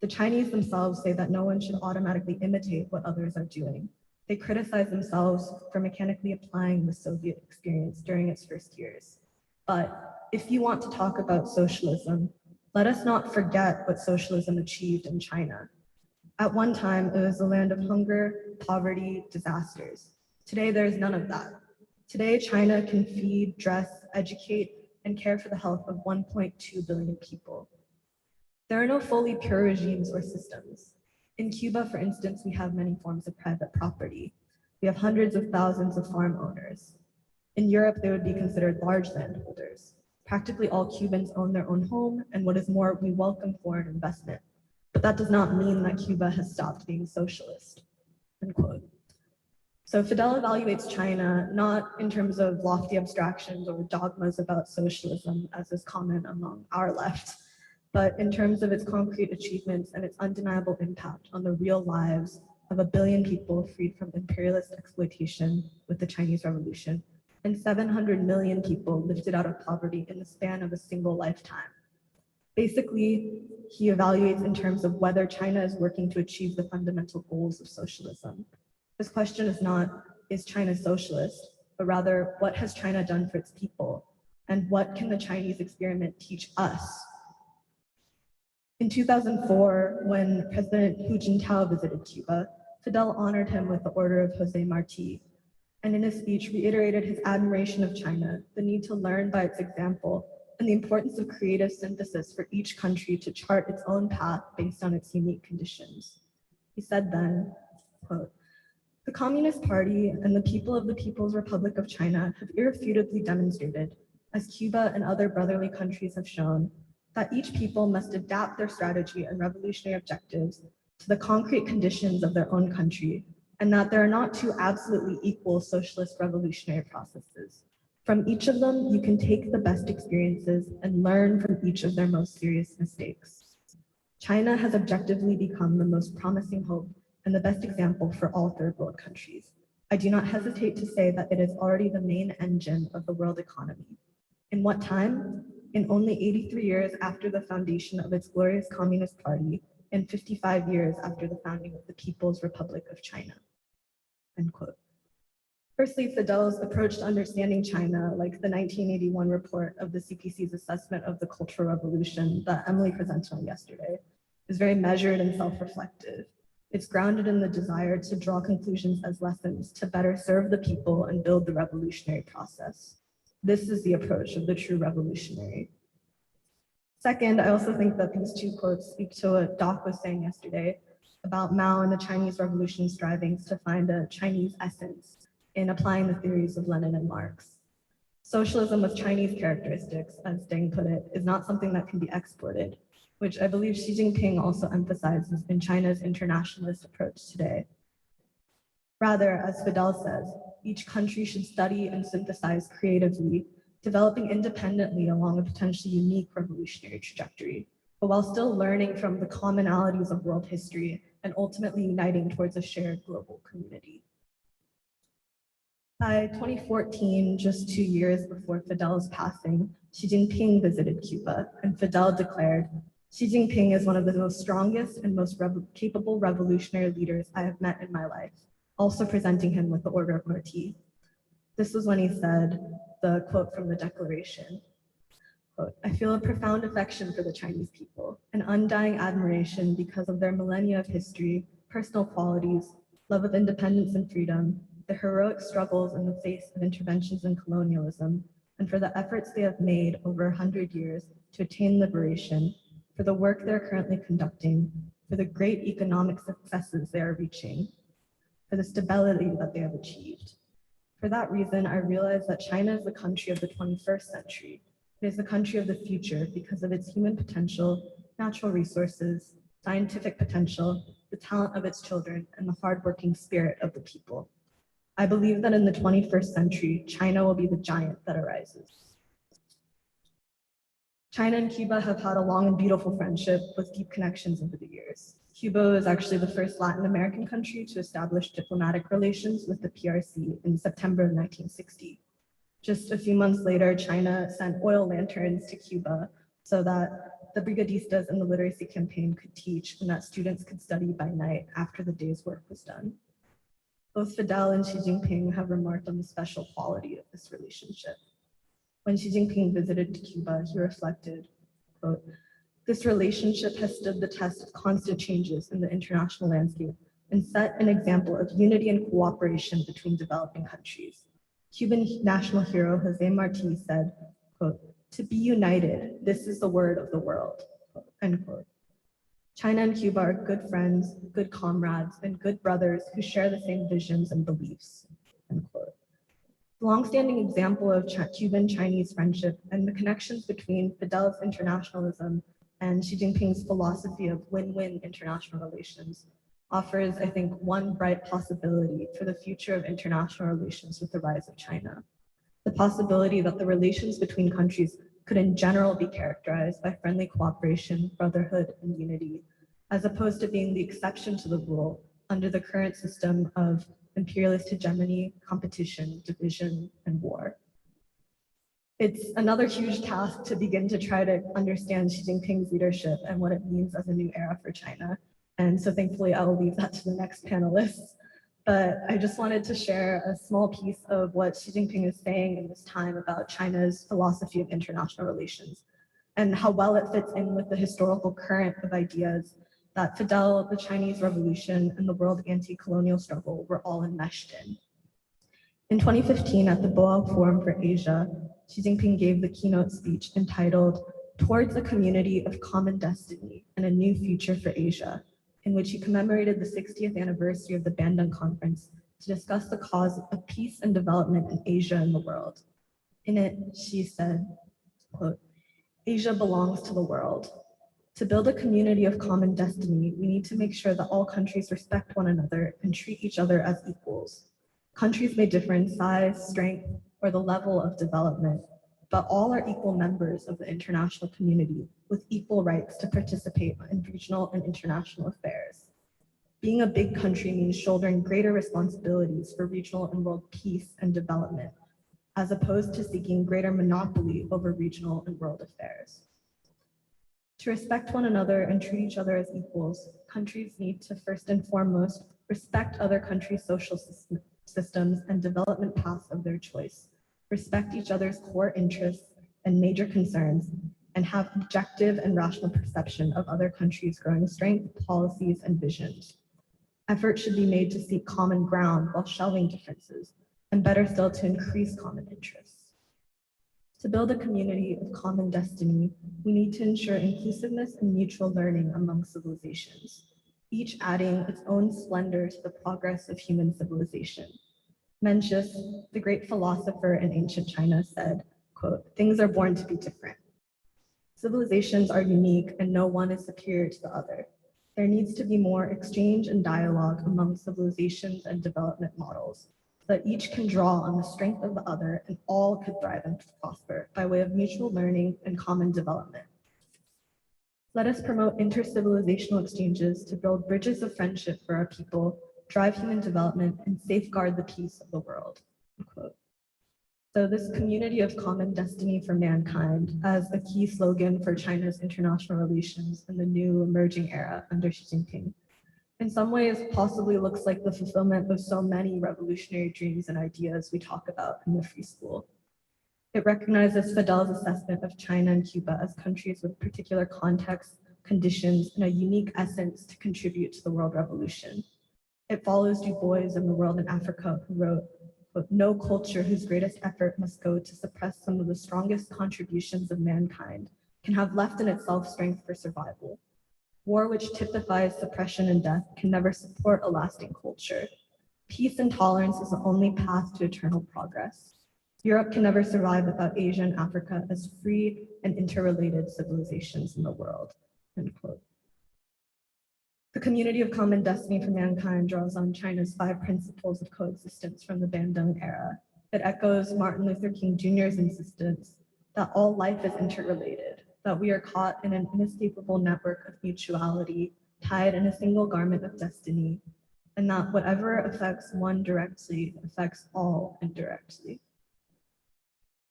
Speaker 9: The Chinese themselves say that no one should automatically imitate what others are doing. They criticize themselves for mechanically applying the Soviet experience during its first years. But if you want to talk about socialism, let us not forget what socialism achieved in China. At one time, it was a land of hunger, poverty, disasters. Today, there is none of that. Today, China can feed, dress, educate, and care for the health of 1.2 billion people. There are no fully pure regimes or systems. In Cuba, for instance, we have many forms of private property. We have hundreds of thousands of farm owners. In Europe, they would be considered large landholders. Practically all Cubans own their own home, and what is more, we welcome foreign investment. But that does not mean that Cuba has stopped being socialist, end quote. So Fidel evaluates China not in terms of lofty abstractions or dogmas about socialism, as is common among our left, but in terms of its concrete achievements and its undeniable impact on the real lives of 1 billion people freed from imperialist exploitation with the Chinese Revolution, and 700 million people lifted out of poverty in the span of a single lifetime. Basically, he evaluates in terms of whether China is working to achieve the fundamental goals of socialism. This question is not, is China socialist, but rather, what has China done for its people? And what can the Chinese experiment teach us? In 2004, when President Hu Jintao visited Cuba, Fidel honored him with the Order of Jose Marti, and in his speech reiterated his admiration of China, the need to learn by its example, and the importance of creative synthesis for each country to chart its own path based on its unique conditions. He said then, quote, the Communist Party and the people of the People's Republic of China have irrefutably demonstrated, as Cuba and other brotherly countries have shown, that each people must adapt their strategy and revolutionary objectives to the concrete conditions of their own country, and that there are not two absolutely equal socialist revolutionary processes. From each of them, you can take the best experiences and learn from each of their most serious mistakes. China has objectively become the most promising hope and the best example for all third world countries. I do not hesitate to say that it is already the main engine of the world economy. In what time? In only 83 years after the foundation of its glorious Communist Party and 55 years after the founding of the People's Republic of China. End quote. Firstly, Fidel's approach to understanding China, like the 1981 report of the CPC's assessment of the Cultural Revolution that Emily presented on yesterday, is very measured and self-reflective. It's grounded in the desire to draw conclusions as lessons to better serve the people and build the revolutionary process. This is the approach of the true revolutionary. Second, I also think that these two quotes speak to what Doc was saying yesterday about Mao and the Chinese Revolution's strivings to find a Chinese essence in applying the theories of Lenin and Marx. Socialism with Chinese characteristics, as Deng put it, is not something that can be exported, which I believe Xi Jinping also emphasizes in China's internationalist approach today. Rather, as Fidel says, each country should study and synthesize creatively, developing independently along a potentially unique revolutionary trajectory, but while still learning from the commonalities of world history and ultimately uniting towards a shared global community. By 2014, just 2 years before Fidel's passing, Xi Jinping visited Cuba, and Fidel declared, "Xi Jinping is one of the most strongest and most capable revolutionary leaders I have met in my life," also presenting him with the Order of Merit. This was when he said, the quote from the Declaration, quote, "I feel a profound affection for the Chinese people, an undying admiration because of their millennia of history, personal qualities, love of independence and freedom, the heroic struggles in the face of interventions and colonialism, and for the efforts they have made over 100 years to attain liberation, for the work they're currently conducting, for the great economic successes they are reaching, for the stability that they have achieved. For that reason, I realize that China is the country of the 21st century. It is the country of the future because of its human potential, natural resources, scientific potential, the talent of its children, and the hardworking spirit of the people. I believe that in the 21st century, China will be the giant that arises." China and Cuba have had a long and beautiful friendship with deep connections over the years. Cuba is actually the first Latin American country to establish diplomatic relations with the PRC in September of 1960. Just a few months later, China sent oil lanterns to Cuba so that the brigadistas in the literacy campaign could teach and that students could study by night after the day's work was done. Both Fidel and Xi Jinping have remarked on the special quality of this relationship. When Xi Jinping visited Cuba, he reflected, quote, "This relationship has stood the test of constant changes in the international landscape and set an example of unity and cooperation between developing countries." Cuban national hero Jose Marti said, quote, "To be united, this is the word of the world," end quote. China and Cuba are good friends, good comrades, and good brothers who share the same visions and beliefs, end quote. The longstanding example of Cuban-Chinese friendship and the connections between Fidel's internationalism and Xi Jinping's philosophy of win-win international relations offers, I think, one bright possibility for the future of international relations with the rise of China. The possibility that the relations between countries could in general be characterized by friendly cooperation, brotherhood, and unity, as opposed to being the exception to the rule under the current system of imperialist hegemony, competition, division, and war. It's another huge task to begin to try to understand Xi Jinping's leadership and what it means as a new era for China. And so thankfully, I will leave that to the next panelists. But I just wanted to share a small piece of what Xi Jinping is saying in this time about China's philosophy of international relations and how well it fits in with the historical current of ideas that Fidel, the Chinese Revolution, and the world anti-colonial struggle were all enmeshed in. In 2015, at the Boao Forum for Asia, Xi Jinping gave the keynote speech entitled "Towards a Community of Common Destiny and a New Future for Asia," in which he commemorated the 60th anniversary of the Bandung Conference to discuss the cause of peace and development in Asia and the world. In it, Xi said, quote, "Asia belongs to the world. To build a community of common destiny, we need to make sure that all countries respect one another and treat each other as equals. Countries may differ in size, strength, or the level of development, but all are equal members of the international community with equal rights to participate in regional and international affairs. Being a big country means shouldering greater responsibilities for regional and world peace and development, as opposed to seeking greater monopoly over regional and world affairs. To respect one another and treat each other as equals, countries need to first and foremost respect other countries' social systems and development paths of their choice, respect each other's core interests and major concerns, and have objective and rational perception of other countries' growing strength, policies, and visions. Effort should be made to seek common ground while shelving differences, and better still, to increase common interests. To build a community of common destiny, we need to ensure inclusiveness and mutual learning among civilizations, each adding its own splendor to the progress of human civilization. Mencius, the great philosopher in ancient China, said, quote, "Things are born to be different. Civilizations are unique and no one is superior to the other. There needs to be more exchange and dialogue among civilizations and development models, so that each can draw on the strength of the other and all could thrive and prosper by way of mutual learning and common development. Let us promote intercivilizational exchanges to build bridges of friendship for our people, drive human development, and safeguard the peace of the world." Unquote. So this community of common destiny for mankind as a key slogan for China's international relations in the new emerging era under Xi Jinping, in some ways possibly looks like the fulfillment of so many revolutionary dreams and ideas we talk about in the Free School. It recognizes Fidel's assessment of China and Cuba as countries with particular contexts, conditions, and a unique essence to contribute to the world revolution. It follows Du Bois and The World in Africa, who wrote, quote, "No culture whose greatest effort must go to suppress some of the strongest contributions of mankind can have left in itself strength for survival. War, which typifies suppression and death, can never support a lasting culture. Peace and tolerance is the only path to eternal progress. Europe can never survive without Asia and Africa as free and interrelated civilizations in the world." End quote. The community of common destiny for mankind draws on China's 5 principles of coexistence from the Bandung era. It echoes Martin Luther King Jr.'s insistence that all life is interrelated, that we are caught in an inescapable network of mutuality, tied in a single garment of destiny, and that whatever affects one directly affects all indirectly.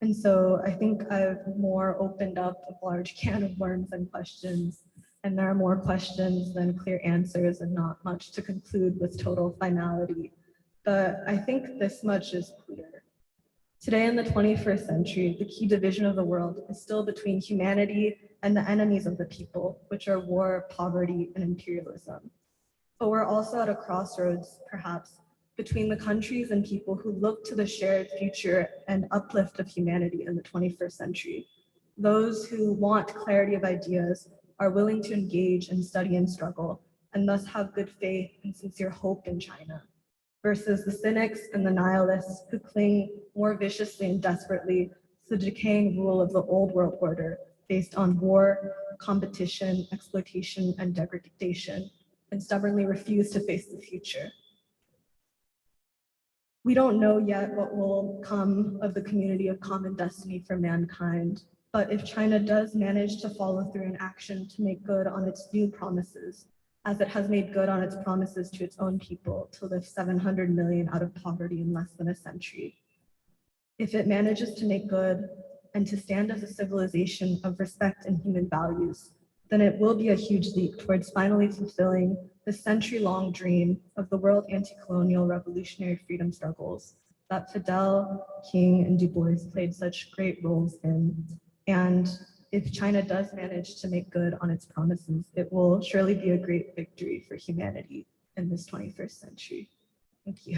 Speaker 9: And so I think I've more opened up a large can of worms and questions, and there are more questions than clear answers and not much to conclude with total finality. But I think this much is clear. Today in the 21st century, the key division of the world is still between humanity and the enemies of the people, which are war, poverty, and imperialism. But we're also at a crossroads, perhaps, between the countries and people who look to the shared future and uplift of humanity in the 21st century. Those who want clarity of ideas, are willing to engage and study and struggle, and thus have good faith and sincere hope in China, versus the cynics and the nihilists who cling more viciously and desperately to the decaying rule of the old world order based on war, competition, exploitation, and degradation, and stubbornly refuse to face the future. We don't know yet what will come of the community of common destiny for mankind, but if China does manage to follow through in action to make good on its new promises, as it has made good on its promises to its own people to lift 700 million out of poverty in less than a century, if it manages to make good and to stand as a civilization of respect and human values, then it will be a huge leap towards finally fulfilling the century-long dream of the world anti-colonial revolutionary freedom struggles that Fidel, King, and Du Bois played such great roles in. And if China does manage to make good on its promises, it will surely be a great victory for humanity in this 21st century. Thank you.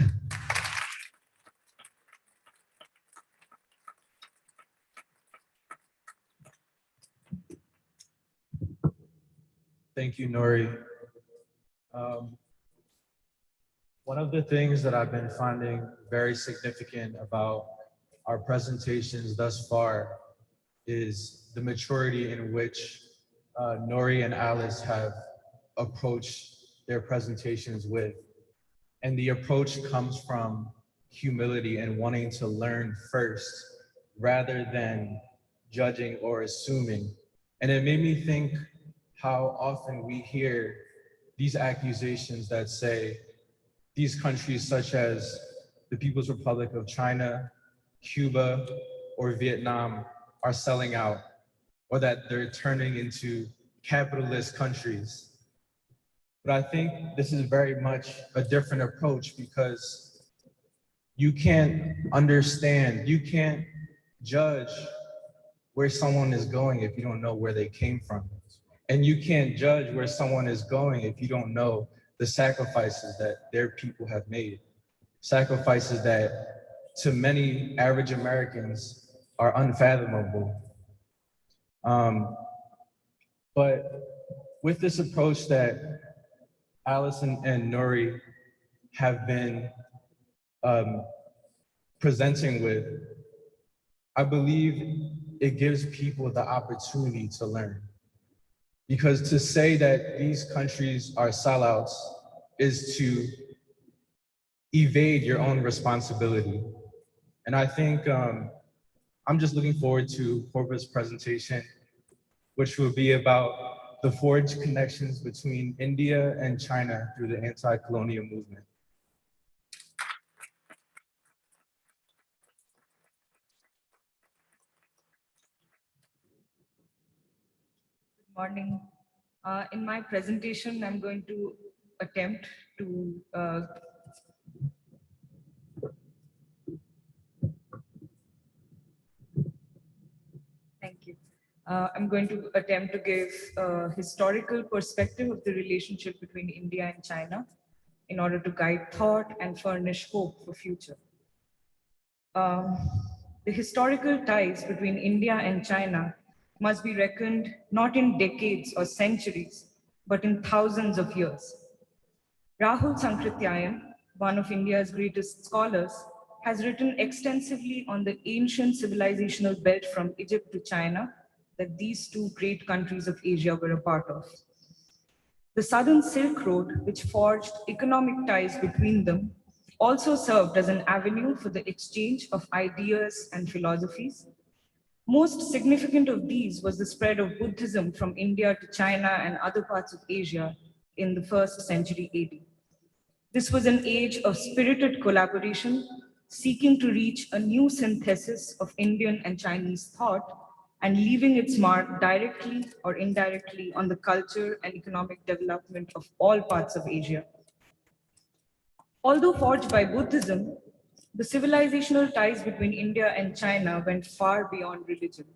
Speaker 7: Thank you, Nori. One of the things that I've been finding very significant about our presentations thus far is the maturity in which Nori and Alice have approached their presentations with. And the approach comes from humility and wanting to learn first rather than judging or assuming. And it made me think how often we hear these accusations that say these countries such as the People's Republic of China, Cuba, or Vietnam are selling out, or that they're turning into capitalist countries. But I think this is very much a different approach because you can't understand, you can't judge where someone is going if you don't know where they came from. And you can't judge where someone is going if you don't know the sacrifices that their people have made. Sacrifices that to many average Americans are unfathomable. But with this approach that Alice and Nuri have been presenting with, I believe it gives people the opportunity to learn. Because to say that these countries are sellouts is to evade your own responsibility. And I think I'm just looking forward to Corba's presentation, which will be about the forged connections between India and China through the anti-colonial movement.
Speaker 10: Good morning. In my presentation, I'm going to attempt to thank you. I'm going to attempt to give a historical perspective of the relationship between India and China in order to guide thought and furnish hope for future. The historical ties between India and China must be reckoned not in decades or centuries, but in thousands of years. Rahul Sankrityayan, one of India's greatest scholars, has written extensively on the ancient civilizational belt from Egypt to China that these two great countries of Asia were a part of. The Southern Silk Road, which forged economic ties between them, also served as an avenue for the exchange of ideas and philosophies. Most significant of these was the spread of Buddhism from India to China and other parts of Asia in the 1st century AD. This was an age of spirited collaboration, seeking to reach a new synthesis of Indian and Chinese thought and leaving its mark directly or indirectly on the culture and economic development of all parts of Asia. Although forged by Buddhism, the civilizational ties between India and China went far beyond religion.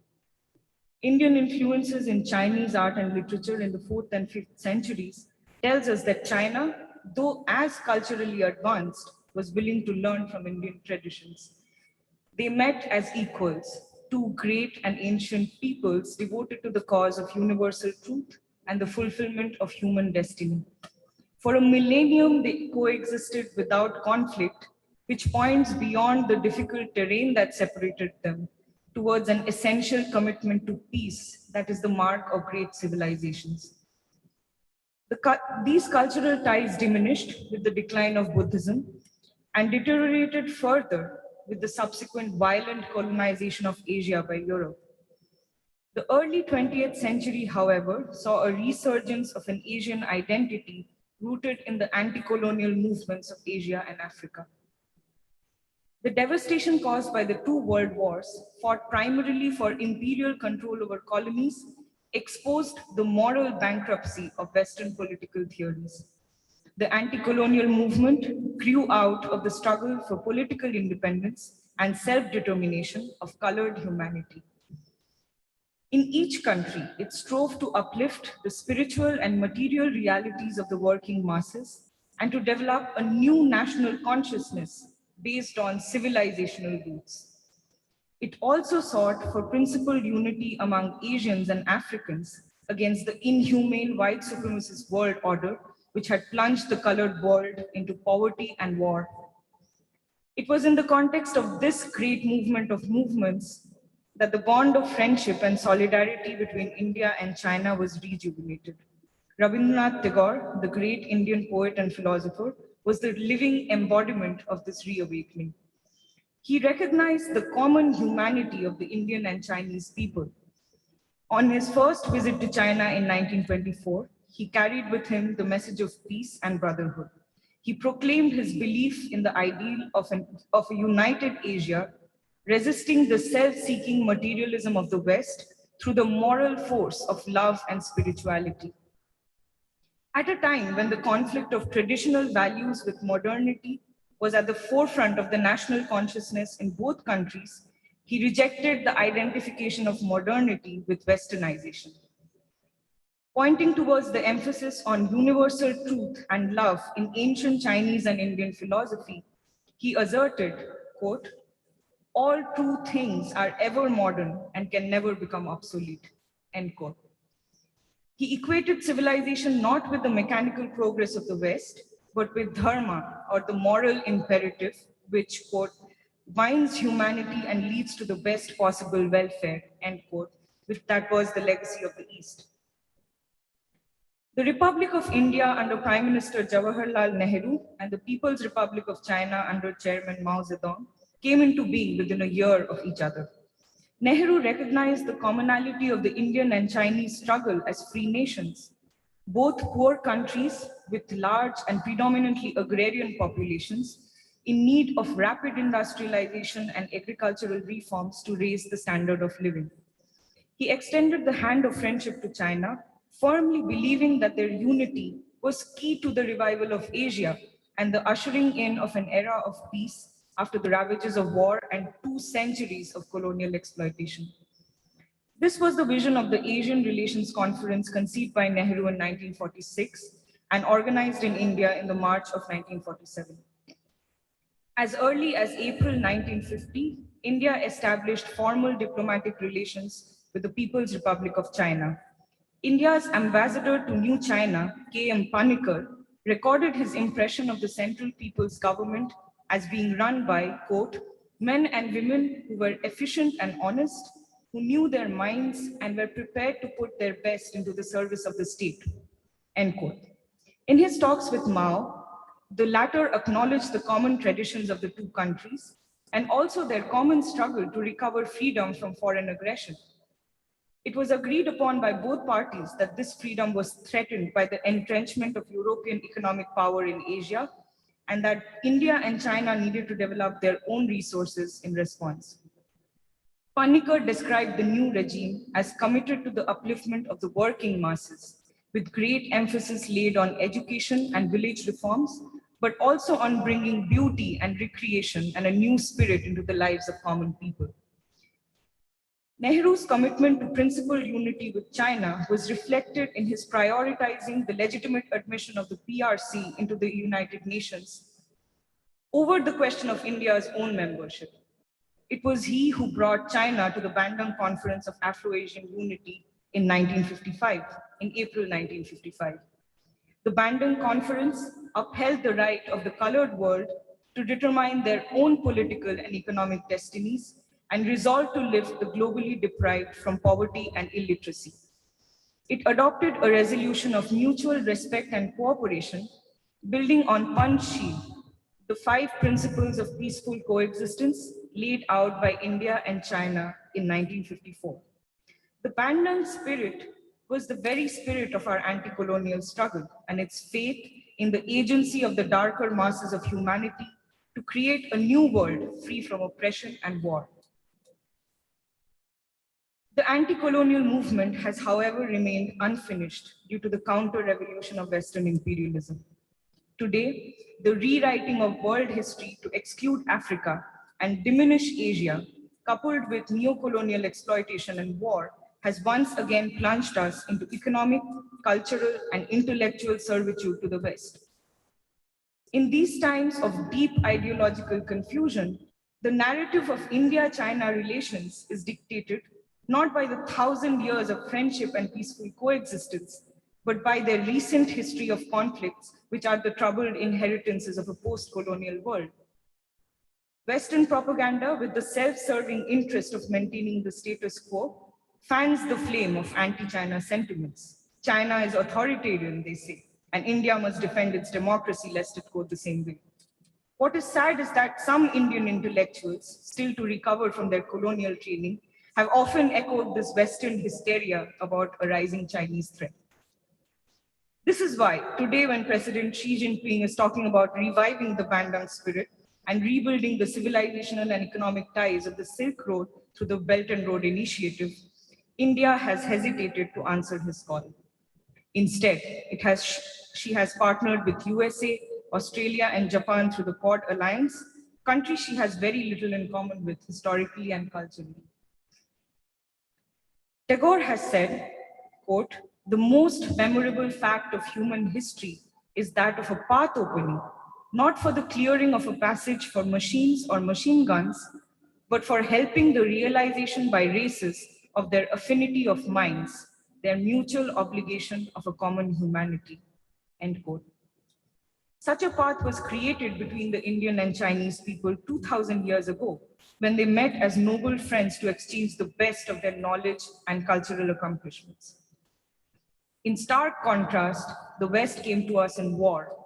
Speaker 10: Indian influences in Chinese art and literature in the 4th and 5th centuries tells us that China, though as culturally advanced, was willing to learn from Indian traditions. They met as equals, two great and ancient peoples devoted to the cause of universal truth and the fulfillment of human destiny. For a millennium, they coexisted without conflict, which points beyond the difficult terrain that separated them towards an essential commitment to peace that is the mark of great civilizations. These cultural ties diminished with the decline of Buddhism and deteriorated further with the subsequent violent colonization of Asia by Europe. The early 20th century, however, saw a resurgence of an Asian identity rooted in the anti-colonial movements of Asia and Africa. The devastation caused by the two world wars, fought primarily for imperial control over colonies, exposed the moral bankruptcy of Western political theories. The anti-colonial movement grew out of the struggle for political independence and self-determination of colored humanity. In each country, it strove to uplift the spiritual and material realities of the working masses and to develop a new national consciousness based on civilizational roots. It also sought for principled unity among Asians and Africans against the inhumane white supremacist world order, which had plunged the colored world into poverty and war. It was in the context of this great movement of movements that the bond of friendship and solidarity between India and China was rejuvenated. Rabindranath Tagore, the great Indian poet and philosopher, was the living embodiment of this reawakening. He recognized the common humanity of the Indian and Chinese people. On his first visit to China in 1924, he carried with him the message of peace and brotherhood. He proclaimed his belief in the ideal of a united Asia, resisting the self-seeking materialism of the West through the moral force of love and spirituality. At a time when the conflict of traditional values with modernity was at the forefront of the national consciousness in both countries, he rejected the identification of modernity with westernization. Pointing towards the emphasis on universal truth and love in ancient Chinese and Indian philosophy, he asserted, quote, "All true things are ever modern and can never become obsolete," end quote. He equated civilization not with the mechanical progress of the West, but with dharma, or the moral imperative, which, quote, binds humanity and leads to the best possible welfare, end quote, which that was the legacy of the East. The Republic of India under Prime Minister Jawaharlal Nehru and the People's Republic of China under Chairman Mao Zedong came into being within a year of each other. Nehru recognized the commonality of the Indian and Chinese struggle as free nations, both poor countries with large and predominantly agrarian populations in need of rapid industrialization and agricultural reforms to raise the standard of living. He extended the hand of friendship to China, firmly believing that their unity was key to the revival of Asia and the ushering in of an era of peace after the ravages of war and 2 centuries of colonial exploitation. This was the vision of the Asian Relations Conference conceived by Nehru in 1946 and organized in India in the March of 1947. As early as April 1950, India established formal diplomatic relations with the People's Republic of China. India's ambassador to New China, K.M. Panikkar, recorded his impression of the Central People's Government as being run by, quote, men and women who were efficient and honest, who knew their minds and were prepared to put their best into the service of the state, end quote. In his talks with Mao, the latter acknowledged the common traditions of the two countries and also their common struggle to recover freedom from foreign aggression. It was agreed upon by both parties that this freedom was threatened by the entrenchment of European economic power in Asia and that India and China needed to develop their own resources in response. Panikkar described the new regime as committed to the upliftment of the working masses, with great emphasis laid on education and village reforms, but also on bringing beauty and recreation and a new spirit into the lives of common people. Nehru's commitment to principal unity with China was reflected in his prioritizing the legitimate admission of the PRC into the United Nations over the question of India's own membership. It was he who brought China to the Bandung Conference of Afro-Asian Unity in 1955, in April 1955. The Bandung Conference upheld the right of the colored world to determine their own political and economic destinies and resolved to lift the globally deprived from poverty and illiteracy. It adopted a resolution of mutual respect and cooperation, building on Panchsheel, the 5 principles of peaceful coexistence laid out by India and China in 1954. The Bandung spirit was the very spirit of our anti-colonial struggle and its faith in the agency of the darker masses of humanity to create a new world free from oppression and war. The anti-colonial movement has, however, remained unfinished due to the counter-revolution of Western imperialism. Today, the rewriting of world history to exclude Africa and diminish Asia, coupled with neo-colonial exploitation and war, has once again plunged us into economic, cultural, and intellectual servitude to the West. In these times of deep ideological confusion, the narrative of India-China relations is dictated not by the 1,000 years of friendship and peaceful coexistence, but by their recent history of conflicts, which are the troubled inheritances of a post-colonial world. Western propaganda, with the self-serving interest of maintaining the status quo, fans the flame of anti-China sentiments. China is authoritarian, they say, and India must defend its democracy lest it go the same way. What is sad is that some Indian intellectuals, still to recover from their colonial training, have often echoed this Western hysteria about a rising Chinese threat. This is why today, when President Xi Jinping is talking about reviving the Bandung spirit and rebuilding the civilizational and economic ties of the Silk Road through the Belt and Road Initiative, India has hesitated to answer his call. Instead, she has partnered with USA, Australia, and Japan through the Quad Alliance, countries she has very little in common with historically and culturally. Tagore has said, quote, "The most memorable fact of human history is that of a path opening, not for the clearing of a passage for machines or machine guns, but for helping the realization by races of their affinity of minds, their mutual obligation of a common humanity," end quote. Such a path was created between the Indian and Chinese people 2000 years ago, when they met as noble friends to exchange the best of their knowledge and cultural accomplishments. In stark contrast, the West came to us in war,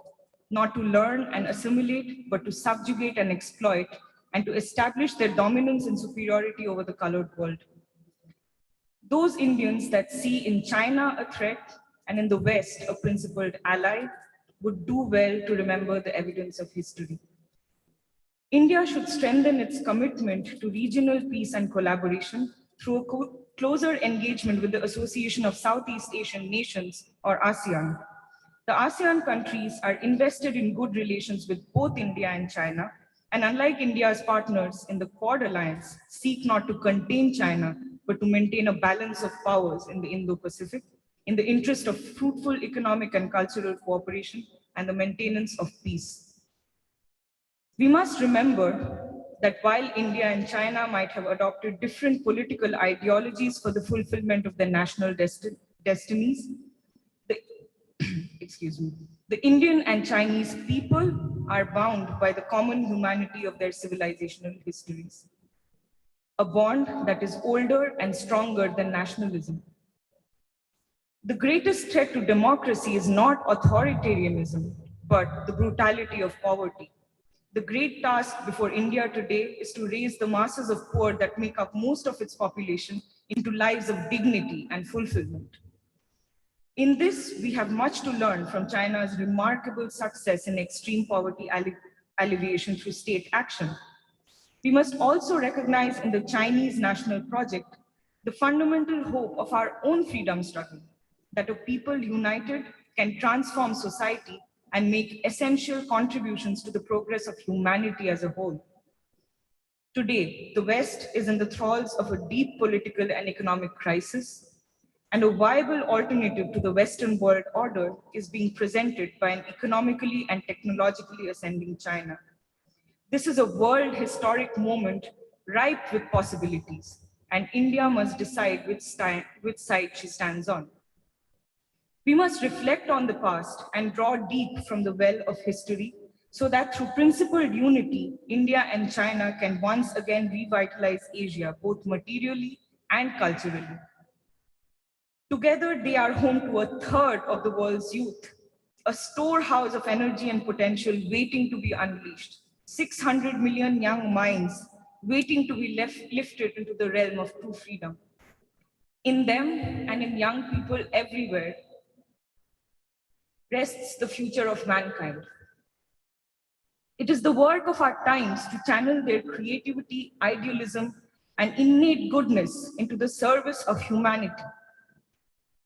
Speaker 10: not to learn and assimilate, but to subjugate and exploit, and to establish their dominance and superiority over the colored world. Those Indians that see in China a threat and in the West a principled ally would do well to remember the evidence of history. India should strengthen its commitment to regional peace and collaboration through a closer engagement with the Association of Southeast Asian Nations, or ASEAN. The ASEAN countries are invested in good relations with both India and China, and unlike India's partners in the Quad Alliance, seek not to contain China, but to maintain a balance of powers in the Indo-Pacific, in the interest of fruitful economic and cultural cooperation and the maintenance of peace. We must remember that while India and China might have adopted different political ideologies for the fulfillment of their national destinies, the Indian and Chinese people are bound by the common humanity of their civilizational histories, a bond that is older and stronger than nationalism. The greatest threat to democracy is not authoritarianism, but the brutality of poverty. The great task before India today is to raise the masses of poor that make up most of its population into lives of dignity and fulfillment. In this, we have much to learn from China's remarkable success in extreme poverty alleviation through state action. We must also recognize in the Chinese national project the fundamental hope of our own freedom struggle, that a people united can transform society and make essential contributions to the progress of humanity as a whole. Today, the West is in the thralls of a deep political and economic crisis, and a viable alternative to the Western world order is being presented by an economically and technologically ascending China. This is a world historic moment ripe with possibilities, and India must decide which side she stands on. We must reflect on the past and draw deep from the well of history so that through principled unity, India and China can once again revitalize Asia, both materially and culturally. Together, they are home to a third of the world's youth, a storehouse of energy and potential waiting to be unleashed, 600 million young minds waiting to be lifted into the realm of true freedom. In them and in young people everywhere rests the future of mankind. It is the work of our times to channel their creativity, idealism, and innate goodness into the service of humanity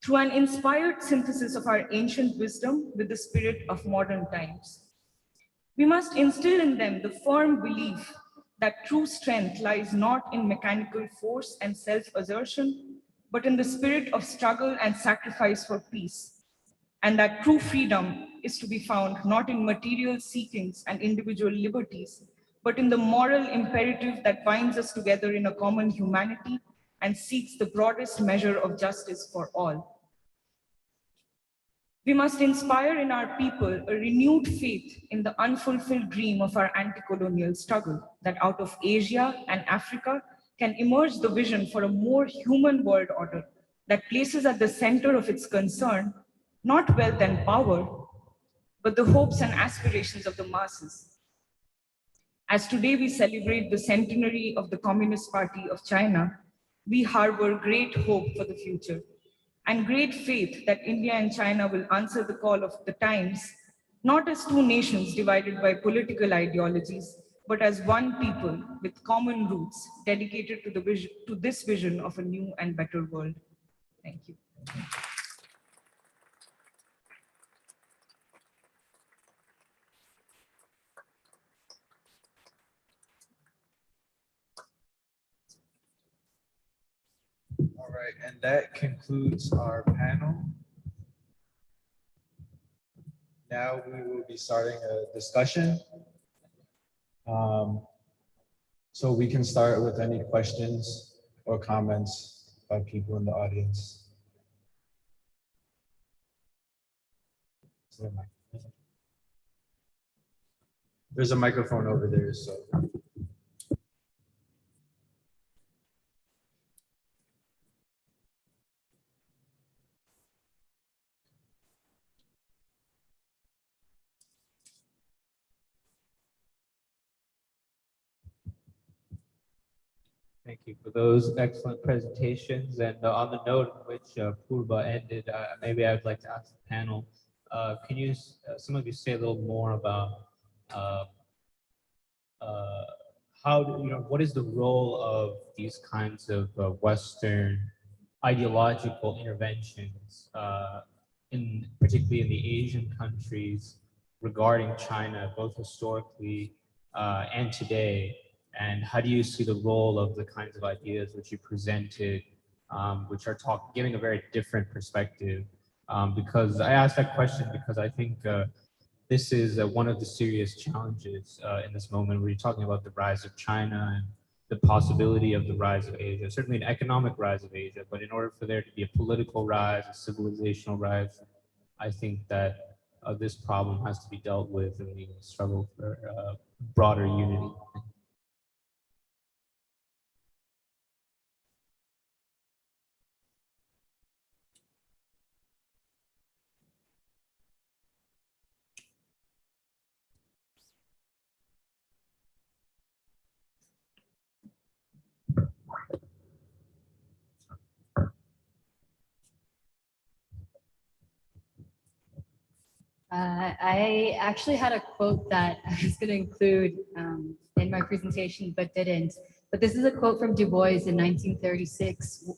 Speaker 10: through an inspired synthesis of our ancient wisdom with the spirit of modern times. We must instill in them the firm belief that true strength lies not in mechanical force and self-assertion, but in the spirit of struggle and sacrifice for peace, and that true freedom is to be found not in material seekings and individual liberties, but in the moral imperative that binds us together in a common humanity and seeks the broadest measure of justice for all. We must inspire in our people a renewed faith in the unfulfilled dream of our anti-colonial struggle, that out of Asia and Africa can emerge the vision for a more human world order that places at the center of its concern not wealth and power, but the hopes and aspirations of the masses. As today we celebrate the centenary of the Communist Party of China, we harbor great hope for the future and great faith that India and China will answer the call of the times, not as two nations divided by political ideologies, but as one people with common roots dedicated to, to this vision of a new and better world. Thank you.
Speaker 7: All right, and that concludes our panel. Now we will be starting a discussion. So we can start with any questions or comments by people in the audience. There's a microphone over there, so.
Speaker 11: Thank you for those excellent presentations. And on the note in which Purba ended, maybe I would like to ask the panel, can you, some of you say a little more about what is the role of these kinds of Western ideological interventions, particularly in the Asian countries regarding China, both historically and today? And how do you see the role of the kinds of ideas which you presented, which are giving a very different perspective? Because I asked that question because I think this is one of the serious challenges in this moment where you're talking about the rise of China and the possibility of the rise of Asia, certainly an economic rise of Asia, but in order for there to be a political rise, a civilizational rise, I think that this problem has to be dealt with in the struggle for broader unity.
Speaker 8: I actually had a quote that I was going to include in my presentation, but didn't. But this is a quote from Du Bois in 1936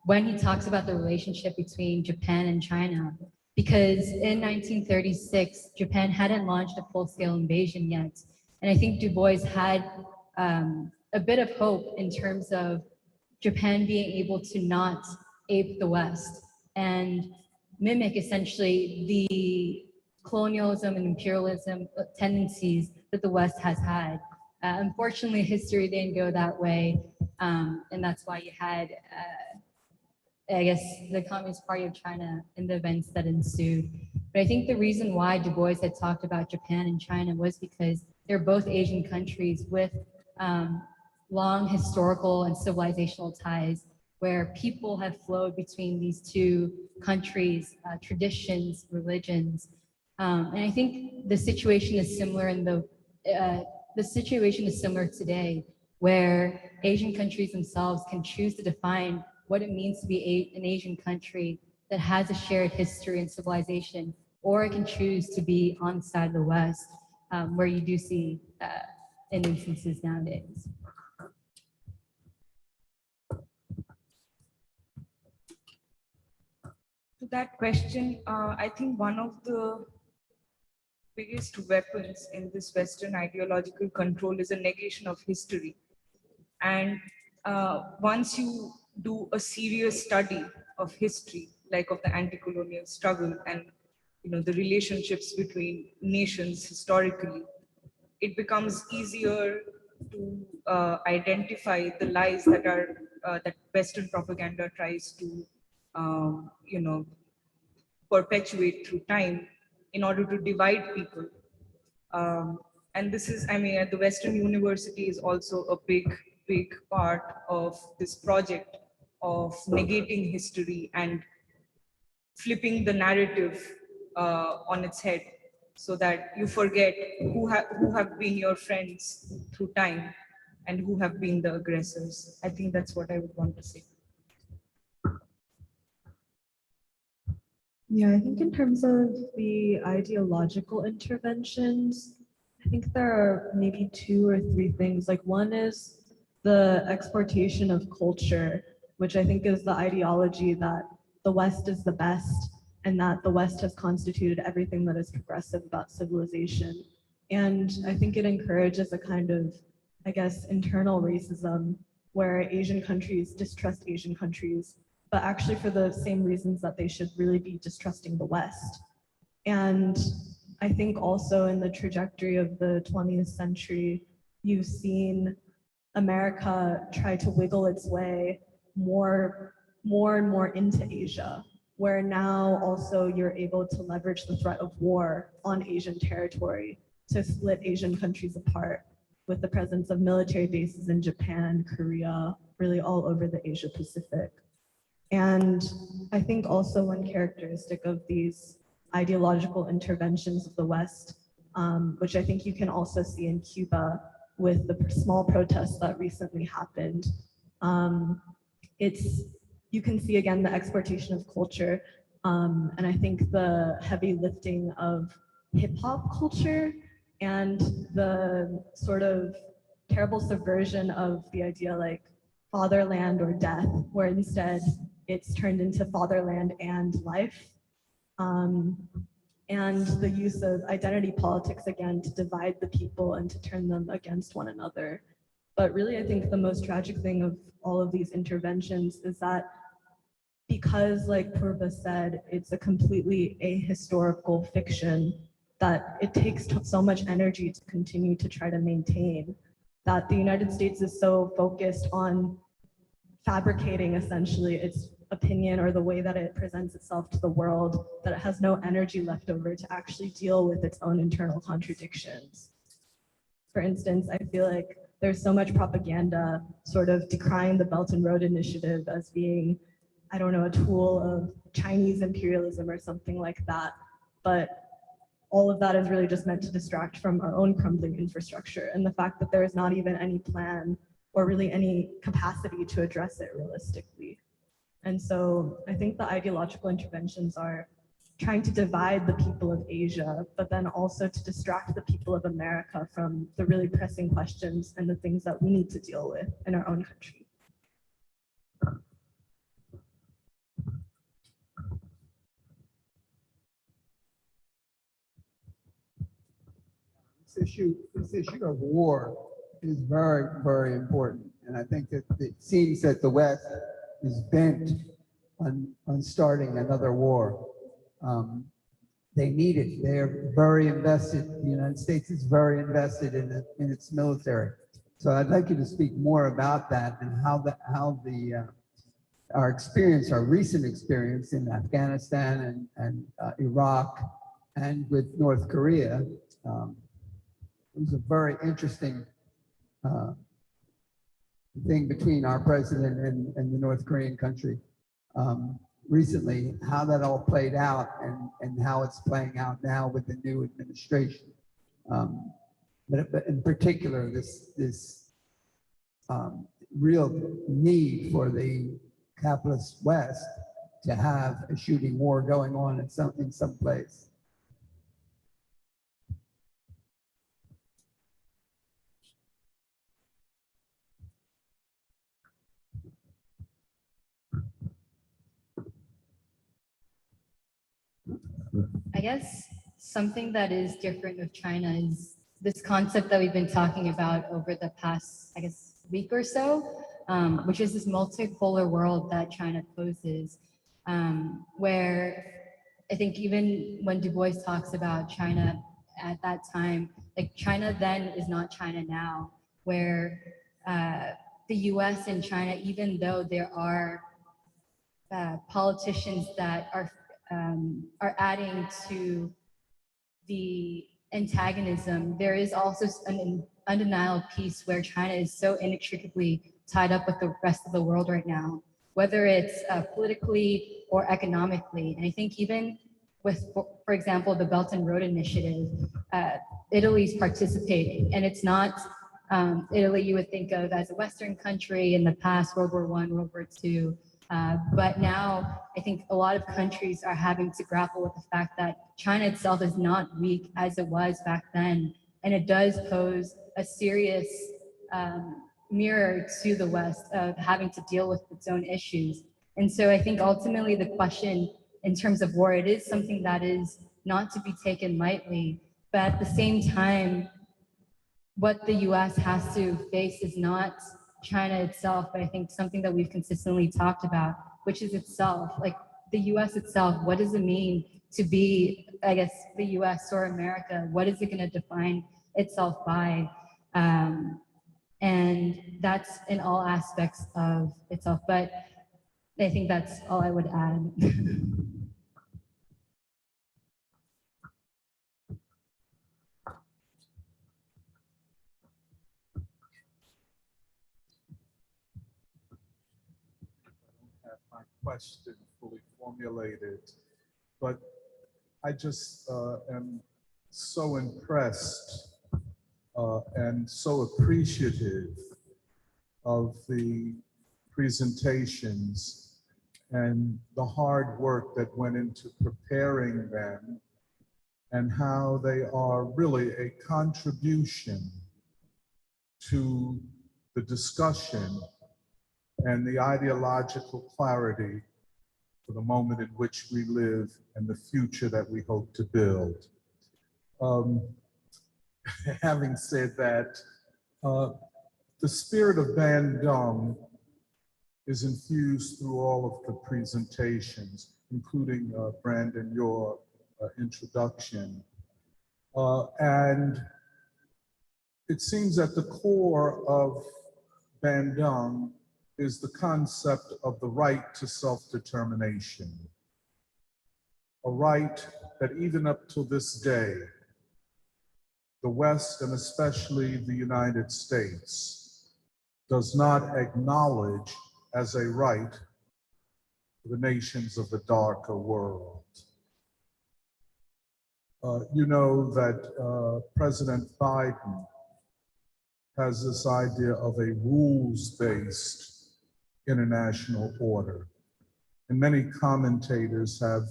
Speaker 8: when he talks about the relationship between Japan and China. Because in 1936, Japan hadn't launched a full-scale invasion yet. And I think Du Bois had a bit of hope in terms of Japan being able to not ape the West and mimic essentially the colonialism and imperialism tendencies that the West has had. Unfortunately, history didn't go that way, and that's why you had, I guess, the Communist Party of China and the events that ensued. But I think the reason why Du Bois had talked about Japan and China was because they're both Asian countries with long historical and civilizational ties where people have flowed between these two countries, traditions, religions. And I think the situation is similar in the situation is similar today, where Asian countries themselves can choose to define what it means to be an Asian country that has a shared history and civilization, or it can choose to be on the side of the West, where you do see in instances nowadays.
Speaker 10: To that question, I think one of the biggest weapons in this Western ideological control is a negation of history. And once you do a serious study of history, like of the anti-colonial struggle and the relationships between nations historically, it becomes easier to identify the lies that are that Western propaganda tries to perpetuate through time in order to divide people. And this is, I mean, at the Western University is also a big part of this project of negating history and flipping the narrative on its head. so that you forget who have been your friends through time and who have been the aggressors. I think that's what I would want to say.
Speaker 9: Yeah, I think in terms of the ideological interventions, I think there are maybe two or three things. Like one is the exportation of culture, which I think is the ideology that the West is the best and that the West has constituted everything that is progressive about civilization. And I think it encourages a kind of, I guess, internal racism where Asian countries distrust Asian countries, but actually for the same reasons that they should really be distrusting the West. And I think also in the trajectory of the 20th century, you've seen America try to wiggle its way more and more into Asia, where now also you're able to leverage the threat of war on Asian territory to split Asian countries apart with the presence of military bases in Japan, Korea, really all over the Asia Pacific. And I think also one characteristic of these ideological interventions of the West, which I think you can also see in Cuba with the small protests that recently happened, you can see again the exportation of culture, and I think the heavy lifting of hip hop culture and the sort of terrible subversion of the idea like fatherland or death, where instead it's turned into fatherland and life. And the use of identity politics again to divide the people and to turn them against one another. But really, I think the most tragic thing of all of these interventions is that because, like Purva said, it's a completely ahistorical fiction that it takes so much energy to continue to try to maintain, that the United States is so focused on fabricating essentially its opinion or the way that it presents itself to the world, that it has no energy left over to actually deal with its own internal contradictions. For instance, I feel like there's so much propaganda sort of decrying the Belt and Road Initiative as being, I don't know, a tool of Chinese imperialism or something like that. But all of that is really just meant to distract from our own crumbling infrastructure and the fact that there is not even any plan or really any capacity to address it realistically. And so I think the ideological interventions are trying to divide the people of Asia, but then also to distract the people of America from the really pressing questions and the things that we need to deal with in our own country.
Speaker 12: This issue of war is very, very important. And I think that it seems that the West is bent on starting another war. They need it. They're very invested. The United States is very invested in its military. So I'd like you to speak more about that and our experience, our recent experience in Afghanistan and Iraq and with North Korea. It was a very interesting thing between our president and the North Korean country recently, how that all played out and how it's playing out now with the new administration. But in particular, this real need for the capitalist West to have a shooting war going on in some place.
Speaker 8: I guess something that is different with China is this concept that we've been talking about over the past, I guess, week or so, which is this multipolar world that China poses, where I think even when Du Bois talks about China at that time, like China then is not China now, where the US and China, even though there are politicians that are adding to the antagonism, there is also an undeniable piece where China is so inextricably tied up with the rest of the world right now, whether it's politically or economically. And I think even with, for example, the Belt and Road Initiative, Italy's participating, and it's not Italy you would think of as a Western country in the past, World War I, World War II. But now I think a lot of countries are having to grapple with the fact that China itself is not weak as it was back then. And it does pose a serious mirror to the West of having to deal with its own issues. And so I think ultimately the question in terms of war, it is something that is not to be taken lightly. But at the same time, what the US has to face is not China itself, but I think something that we've consistently talked about, which is itself. Like the US itself, what does it mean to be, I guess, the US or America? What is it going to define itself by? And that's in all aspects of itself. But I think that's all I would add.
Speaker 3: Have my question fully formulated, but I just am so impressed and so appreciative of the presentations and the hard work that went into preparing them, and how they are really a contribution to the discussion and the ideological clarity for the moment in which we live and the future that we hope to build. Having said that, the spirit of Bandung is infused through all of the presentations, including Brandon, your introduction. And it seems at the core of Bandung is the concept of the right to self-determination, a right that even up to this day, the West, and especially the United States, does not acknowledge as a right for the nations of the darker world. You know that President Biden has this idea of a rules-based international order, and many commentators have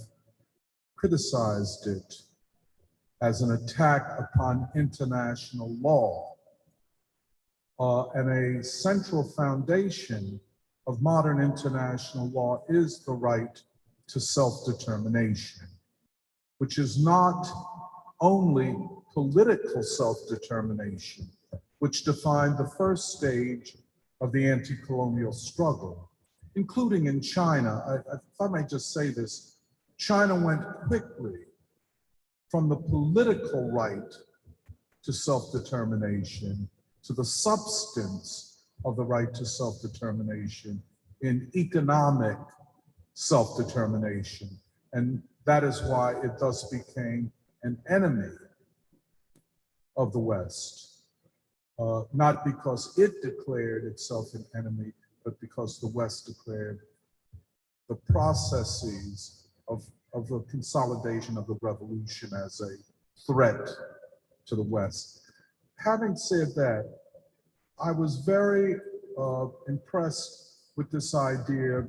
Speaker 3: criticized it as an attack upon international law. And a central foundation of modern international law is the right to self-determination, which is not only political self-determination, which defined the first stage of the anti-colonial struggle, including in China. If I might just say this, China went quickly from the political right to self-determination to the substance of the right to self-determination in economic self-determination. And that is why it thus became an enemy of the West. Not because it declared itself an enemy, but because the West declared the processes of the consolidation of the revolution as a threat to the West. Having said that, I was very impressed with this idea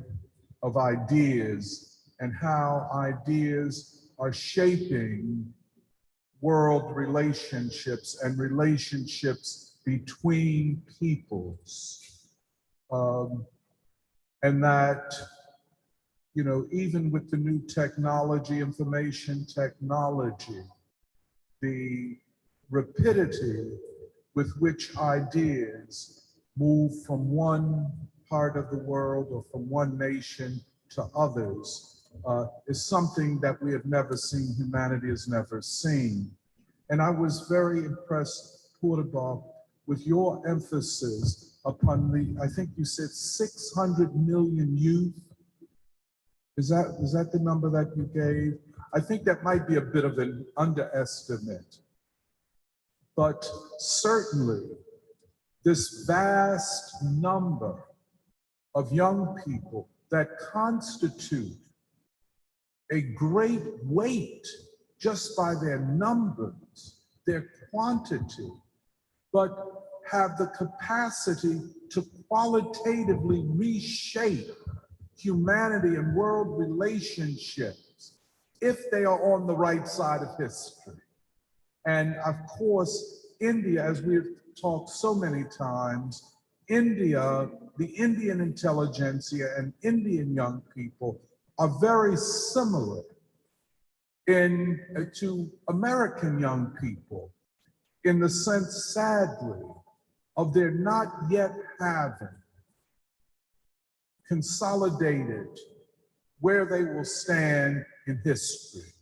Speaker 3: of ideas and how ideas are shaping world relationships and relationships between peoples. And that, you know, even with the new technology, information technology, the rapidity with which ideas move from one part of the world or from one nation to others is something that we have never seen, humanity has never seen. And I was very impressed, Portable, with your emphasis upon the, I think you said 600 million youth. Is that the number that you gave? I think that might be a bit of an underestimate. But certainly, this vast number of young people that constitute a great weight just by their numbers, their quantity, but have the capacity to qualitatively reshape humanity and world relationships if they are on the right side of history. And of course, India, as we've talked so many times, India, the Indian intelligentsia and Indian young people are very similar to American young people in the sense, sadly, of their not yet having consolidated where they will stand in history,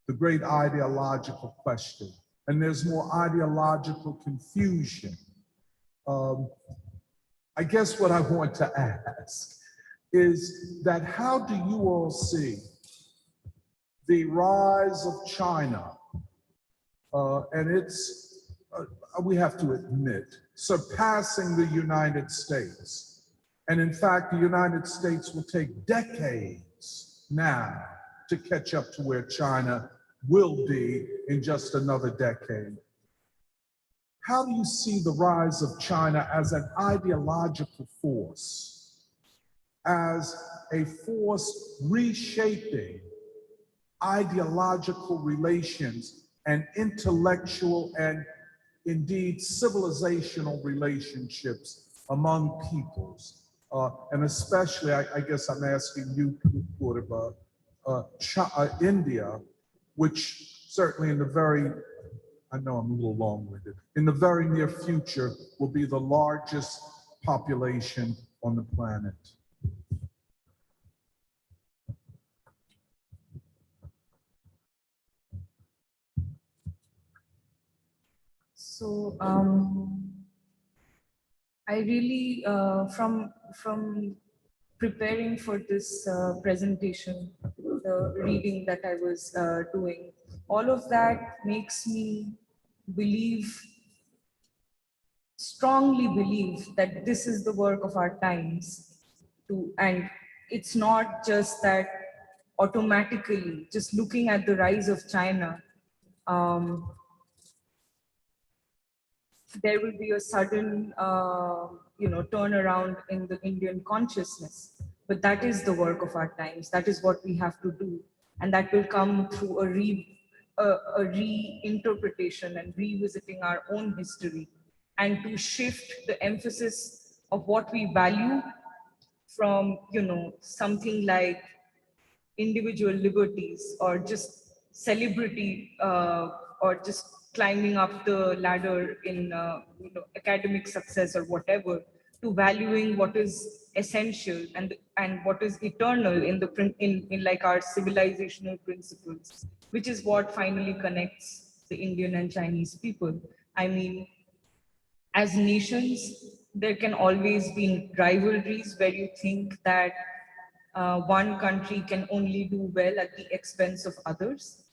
Speaker 3: the great ideological question. And there's more ideological confusion. I guess what I want to ask is that how do you all see the rise of China and its, we have to admit, surpassing the United States? And in fact, the United States will take decades now to catch up to where China will be in just another decade. How do you see the rise of China as an ideological force, as a force reshaping ideological relations and intellectual and indeed civilizational relationships among peoples? And especially, I guess I'm asking you, Purba, India, which certainly in the very, I know I'm a little long-winded, in the very near future will be the largest population on the planet.
Speaker 10: So I really, from preparing for this presentation, the reading that I was doing, all of that makes me strongly believe that this is the work of our times. And it's not just that automatically, just looking at the rise of China, there will be a sudden, turnaround in the Indian consciousness. But that is the work of our times. That is what we have to do, and that will come through a reinterpretation and revisiting our own history, and to shift the emphasis of what we value from, something like individual liberties or just celebrity or just climbing up the ladder in academic success or whatever, to valuing what is essential and what is eternal in like our civilizational principles, which is what finally connects the Indian and Chinese people. I mean, as nations, there can always be rivalries where you think that one country can only do well at the expense of others.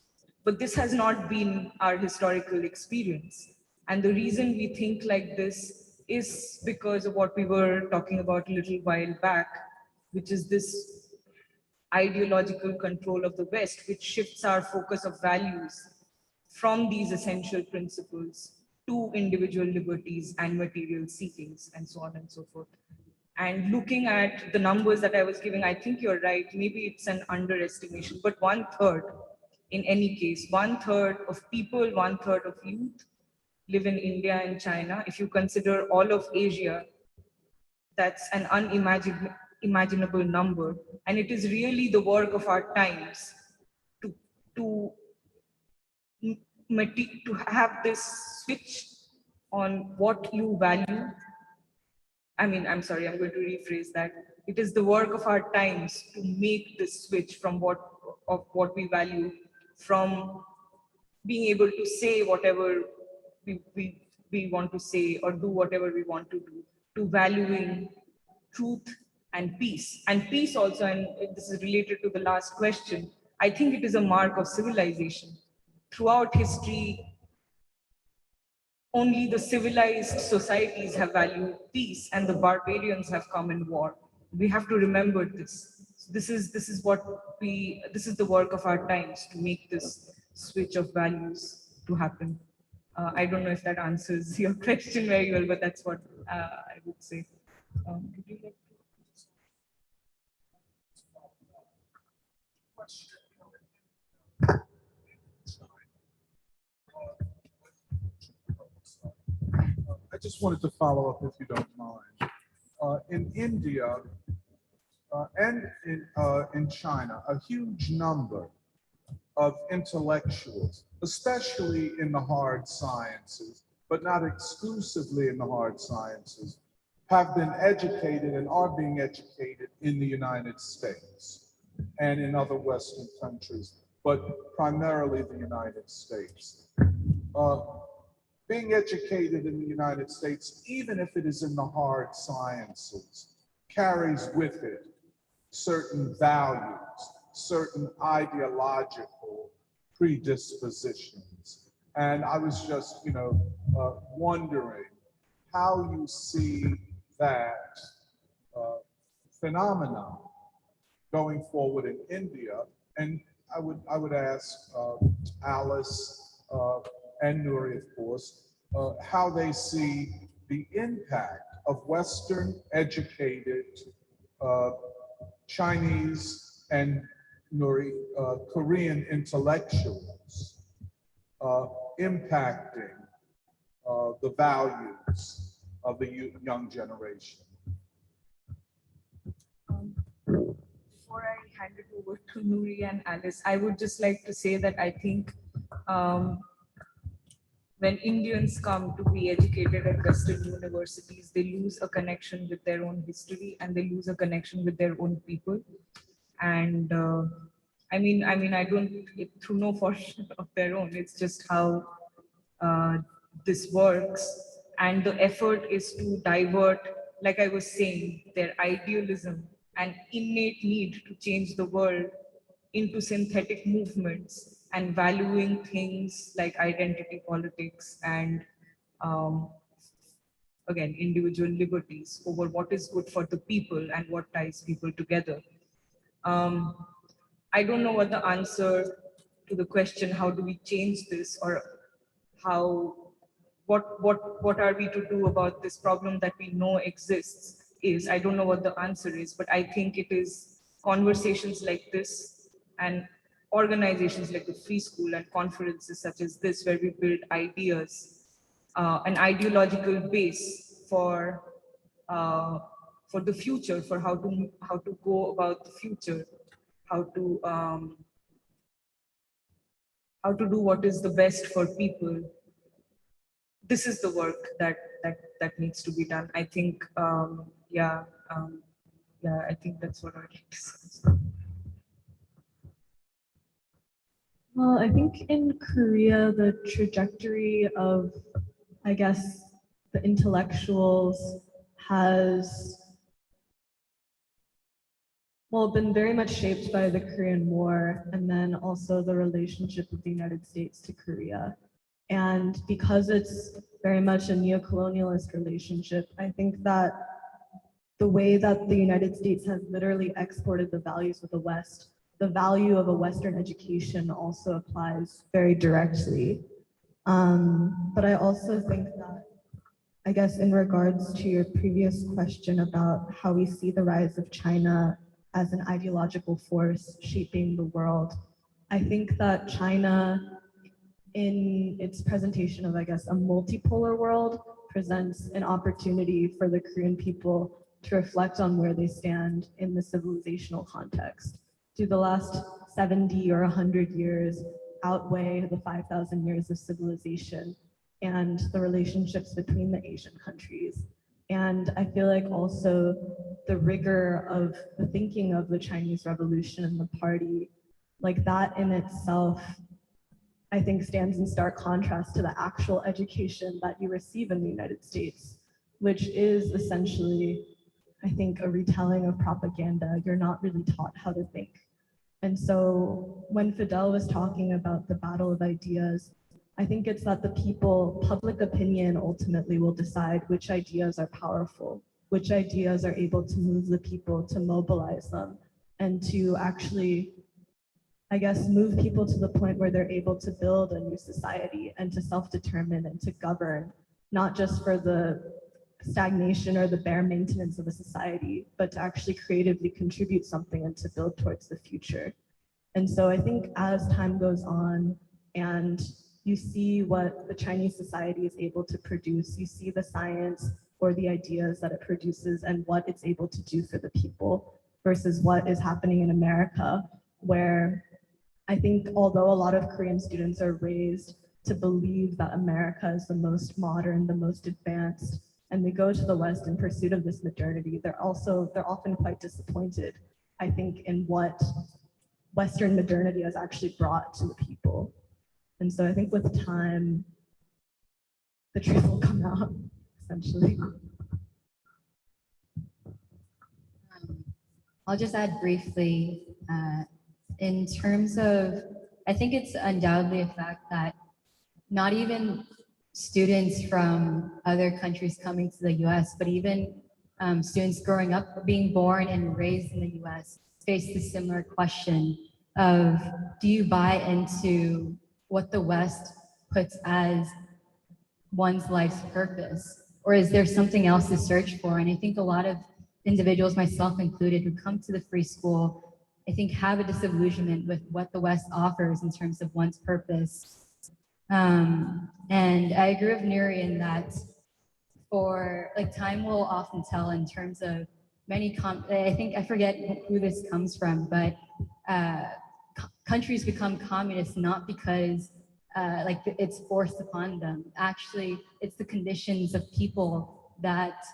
Speaker 10: But this has not been our historical experience. And the reason we think like this is because of what we were talking about a little while back, which is this ideological control of the West, which shifts our focus of values from these essential principles to individual liberties and material seekings and so on and so forth. And looking at the numbers that I was giving, I think you're right, maybe it's an underestimation, but 1/3, in any case, 1/3 of people, 1/3 of youth live in India and China. If you consider all of Asia, that's an unimaginable number. And it is really the work of our times to have this switch on what you value. I mean, I'm sorry, I'm going to rephrase that. It is the work of our times to make this switch from what we value, from being able to say whatever we want to say or do whatever we want to do, to valuing truth and peace. And peace also, and this is related to the last question, I think it is a mark of civilization. Throughout history, only the civilized societies have valued peace and the barbarians have come in war. We have to remember this. So this is what this is the work of our times to make this switch of values to happen. I don't know if that answers your question very well, but that's what I would say. Would you like
Speaker 3: I just wanted to follow up, if you don't mind. In India and in China, a huge number of intellectuals, especially in the hard sciences, but not exclusively in the hard sciences, have been educated and are being educated in the United States and in other Western countries, but primarily the United States. Being educated in the United States, even if it is in the hard sciences, carries with it certain values, certain ideological predispositions. And I was just, wondering how you see that phenomenon going forward in India. And I would ask Alice and Nuri, of course, how they see the impact of Western educated Chinese and Nuri, Korean intellectuals impacting the values of the young generation.
Speaker 10: Before I hand it over to Nuri and Alice, I would just like to say that I think when Indians come to be educated at Western universities, they lose a connection with their own history and they lose a connection with their own people. And I mean, I don't, through no fault of their own, it's just how this works. And the effort is to divert, like I was saying, their idealism and innate need to change the world into synthetic movements and valuing things like identity politics and again, individual liberties over what is good for the people and what ties people together. I don't know what the answer to the question, how do we change this, or what are we to do about this problem that we know exists is. I don't know what the answer is, but I think it is conversations like this and organizations like the Free School and conferences such as this, where we build ideas, an ideological base for the future, for how to go about the future, how to do what is the best for people. This is the work that needs to be done. I think, yeah, I think that's what I'd like to say.
Speaker 9: Well, I think in Korea, the trajectory of, I guess, the intellectuals has, well, been very much shaped by the Korean War and then also the relationship of the United States to Korea. And because it's very much a neo-colonialist relationship, I think that the way that the United States has literally exported the values of the West, the value of a Western education also applies very directly. But I also think that, I guess in regards to your previous question about how we see the rise of China as an ideological force shaping the world, I think that China, in its presentation of, I guess, a multipolar world, presents an opportunity for the Korean people to reflect on where they stand in the civilizational context. Do the last 70 or 100 years outweigh the 5,000 years of civilization and the relationships between the Asian countries? And I feel like also the rigor of the thinking of the Chinese Revolution and the party, like that in itself, I think stands in stark contrast to the actual education that you receive in the United States, which is essentially, I think, a retelling of propaganda. You're not really taught how to think. And so when Fidel was talking about the battle of ideas, I think it's that the people, public opinion ultimately will decide which ideas are powerful, which ideas are able to move the people, to mobilize them. and to actually, I guess, move people to the point where they're able to build a new society and to self-determine and to govern, not just for the stagnation or the bare maintenance of a society, but to actually creatively contribute something and to build towards the future. And so I think as time goes on and you see what the Chinese society is able to produce, you see the science or the ideas that it produces and what it's able to do for the people versus what is happening in America, where I think although a lot of Korean students are raised to believe that America is the most modern, the most advanced, and they go to the West in pursuit of this modernity, they're often quite disappointed, I think, in what Western modernity has actually brought to the people. And so I think with time, the truth will come out, essentially.
Speaker 8: I'll just add briefly, in terms of, I think it's undoubtedly a fact that not even students from other countries coming to the US, but even students growing up, being born and raised in the US, face the similar question of, do you buy into what the West puts as one's life's purpose? Or is there something else to search for? And I think a lot of individuals, myself included, who come to the free school, I think have a disillusionment with what the West offers in terms of one's purpose. And I agree with Nuri in that for, like, time will often tell in terms of many, I think, I forget who this comes from, but countries become communist not because like it's forced upon them. Actually, it's the conditions of people that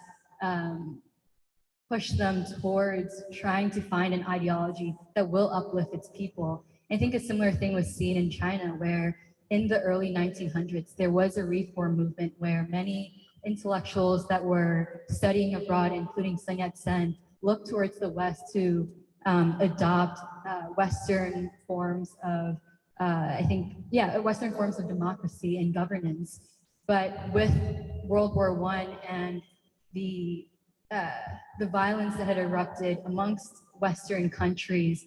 Speaker 8: push them towards trying to find an ideology that will uplift its people. I think a similar thing was seen in China, where in the early 1900s, there was a reform movement where many intellectuals that were studying abroad, including Sun Yat-sen, looked towards the West to adopt Western forms of, Western forms of democracy and governance. But with World War I and the violence that had erupted amongst Western countries,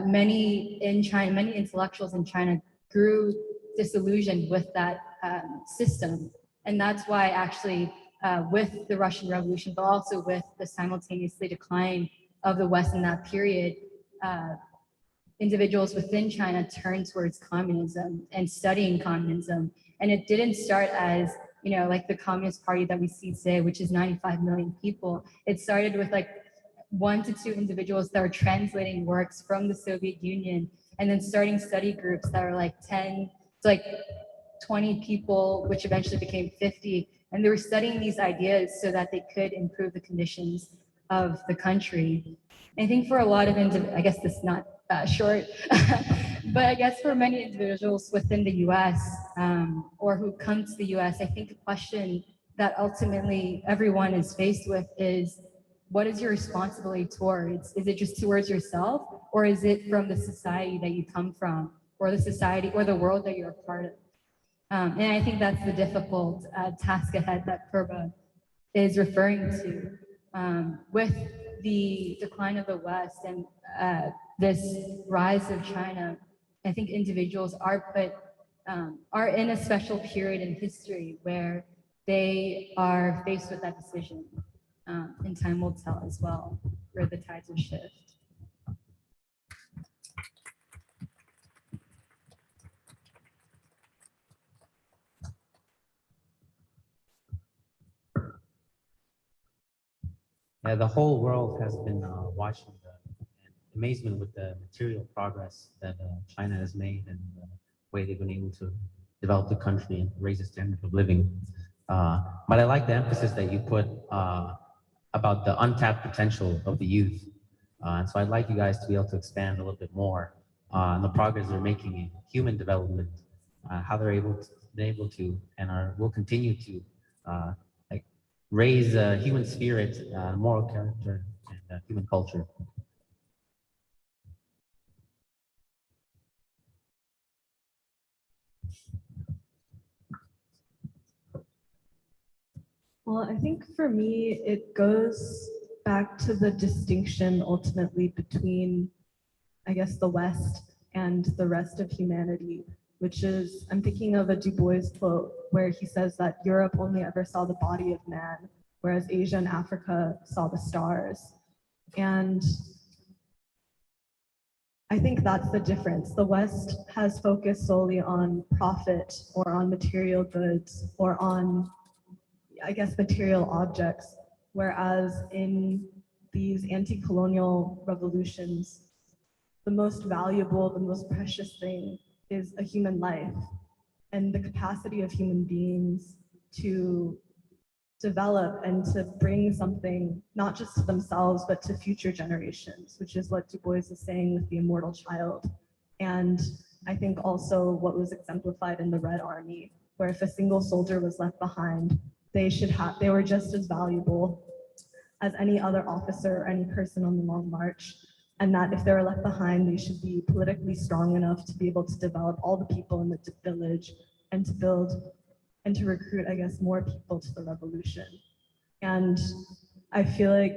Speaker 8: many intellectuals in China grew disillusioned with that system. And that's why actually with the Russian Revolution, but also with the simultaneously decline of the West in that period, individuals within China turned towards communism and studying communism. And it didn't start as, like the Communist Party that we see today, which is 95 million people. It started with like 1 to 2 individuals that were translating works from the Soviet Union and then starting study groups that were like 10 to like 20 people, which eventually became 50. And they were studying these ideas so that they could improve the conditions of the country. And I think for a lot of I guess this is not short, but I guess for many individuals within the US or who come to the US, I think a question that ultimately everyone is faced with is, what is your responsibility towards? Is it just towards yourself, or is it from the society that you come from, or the society or the world that you're a part of? And I think that's the difficult task ahead that Purba is referring to. With the decline of the West and this rise of China, I think individuals are in a special period in history where they are faced with that decision. And time will tell as well where the tides will shift.
Speaker 11: Yeah, the whole world has been watching in amazement with the material progress that China has made and the way they've been able to develop the country and raise the standard of living. But I like the emphasis that you put about the untapped potential of the youth. And so I'd like you guys to be able to expand a little bit more on the progress they're making in human development, how they're able to and will continue to raise human spirit, moral character, and human culture.
Speaker 9: Well, I think for me, it goes back to the distinction ultimately between I guess, the West and the rest of humanity, which is, I'm thinking of a Du Bois quote where he says that Europe only ever saw the body of man, whereas Asia and Africa saw the stars. And I think that's the difference. The West has focused solely on profit or on material goods or on, I guess, material objects, whereas in these anti-colonial revolutions, the most valuable, the most precious thing is a human life and the capacity of human beings to develop and to bring something not just to themselves, but to future generations, which is what Du Bois is saying with the immortal child. And I think also what was exemplified in the Red Army, where if a single soldier was left behind, they were just as valuable as any other officer or any person on the Long March. And that if they were left behind, they should be politically strong enough to be able to develop all the people in the village and to build and to recruit, I guess, more people to the revolution. And I feel like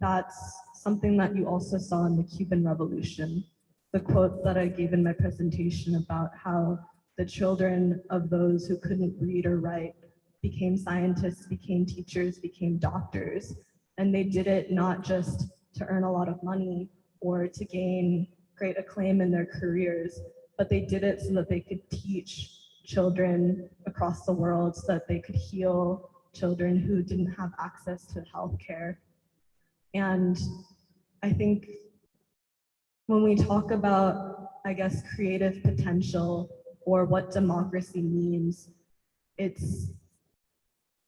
Speaker 9: that's something that you also saw in the Cuban Revolution. The quote that I gave in my presentation about how the children of those who couldn't read or write became scientists, became teachers, became doctors. And they did it not just to earn a lot of money or to gain great acclaim in their careers, but they did it so that they could teach children across the world, so that they could heal children who didn't have access to healthcare. And I think when we talk about, I guess, creative potential or what democracy means, it's,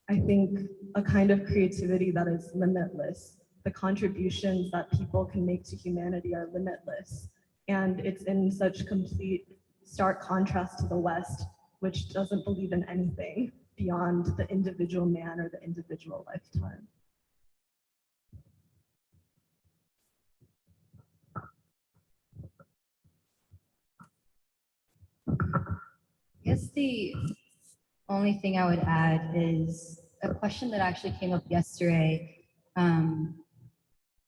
Speaker 9: I think, a kind of creativity that is limitless. The contributions that people can make to humanity are limitless. And it's in such complete, stark contrast to the West, which doesn't believe in anything beyond the individual man or the individual lifetime.
Speaker 8: I guess the only thing I would add is a question that actually came up yesterday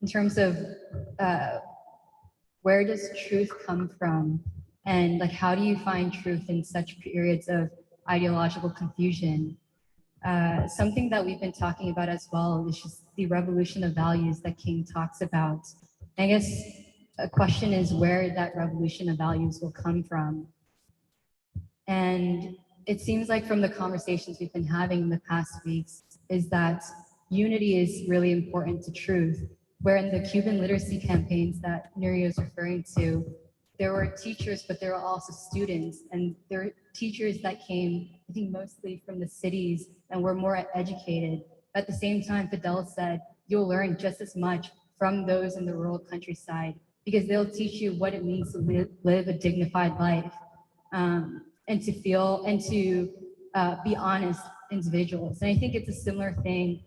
Speaker 8: in terms of where does truth come from, and like how do you find truth in such periods of ideological confusion? Something that we've been talking about as well is just the revolution of values that King talks about. I guess a question is where that revolution of values will come from. And it seems like from the conversations we've been having in the past weeks is that unity is really important to truth. Where in the Cuban literacy campaigns that Nuri is referring to, there were teachers, but there were also students, and there were teachers that came, I think, mostly from the cities and were more educated. At the same time, Fidel said, you'll learn just as much from those in the rural countryside because they'll teach you what it means to live a dignified life. And to feel and to be honest individuals. And I think it's a similar thing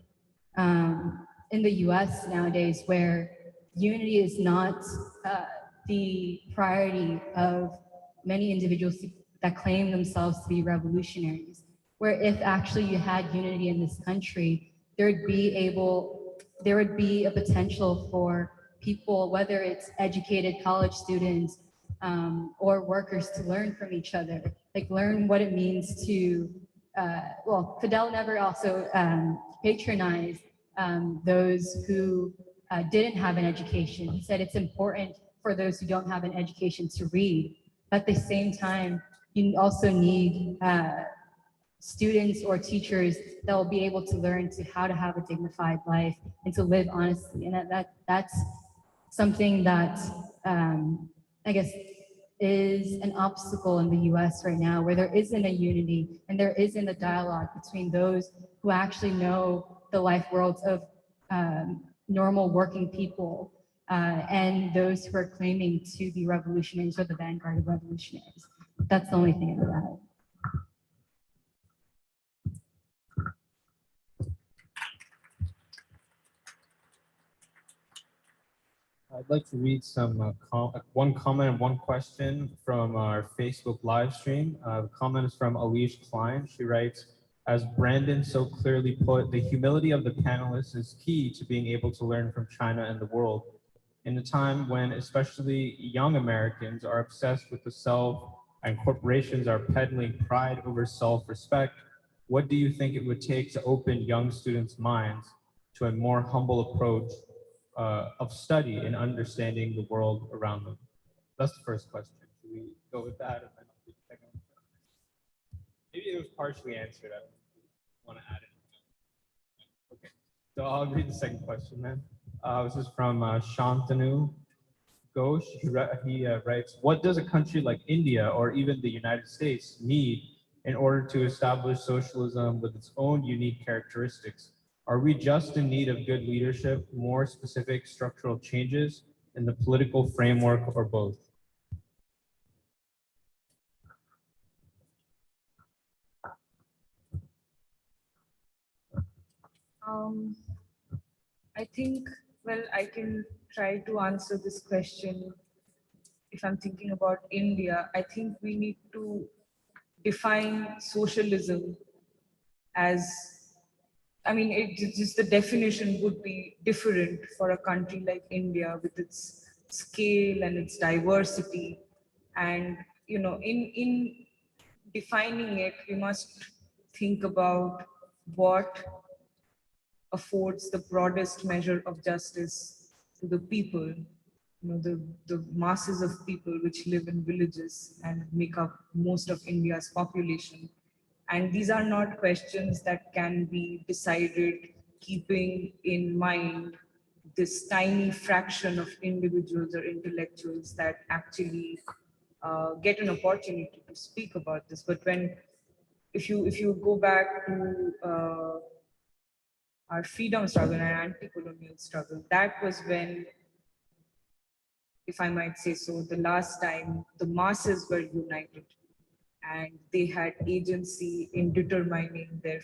Speaker 8: in the US nowadays, where unity is not the priority of many individuals that claim themselves to be revolutionaries, where if actually you had unity in this country, there would be a potential for people, whether it's educated college students or workers, to learn from each other, like learn what it means to, well, Fidel never also patronized those who didn't have an education. He said it's important for those who don't have an education to read. At the same time, you also need students or teachers that will be able to learn to how to have a dignified life and to live honestly. And that's something that I guess is an obstacle in the US right now, where there isn't a unity and there isn't a dialogue between those who actually know the life worlds of normal working people and those who are claiming to be revolutionaries or the vanguard of revolutionaries. That's the only thing I would add.
Speaker 11: I'd like to read some one comment and one question from our Facebook live stream. The comment is from Alish Klein. She writes, as Brandon so clearly put, the humility of the panelists is key to being able to learn from China and the world. in a time when especially young Americans are obsessed with the self and corporations are peddling pride over self-respect, what do you think it would take to open young students' minds to a more humble approach of study and understanding the world around them? That's the first question. Should we go with that? And then I'll do the second one? Maybe it was partially answered. I want to add it. Okay, so I'll read the second question then. This is from Shantanu Ghosh. He writes, what does a country like India or even the United States need in order to establish socialism with its own unique characteristics? Are we just in need of good leadership, more specific structural changes in the political framework, or both?
Speaker 10: I think, well, I can try to answer this question. If I'm thinking about India, I think we need to define socialism as, I mean, just the definition would be different for a country like India with its scale and its diversity. And, you know, in defining it, we must think about what affords the broadest measure of justice to the people, you know, the masses of people which live in villages and make up most of India's population. And these are not questions that can be decided keeping in mind this tiny fraction of individuals or intellectuals that actually get an opportunity to speak about this. But if you go back to our freedom struggle and anti-colonial struggle, that was when, if I might say so, the last time the masses were united and they had agency in determining their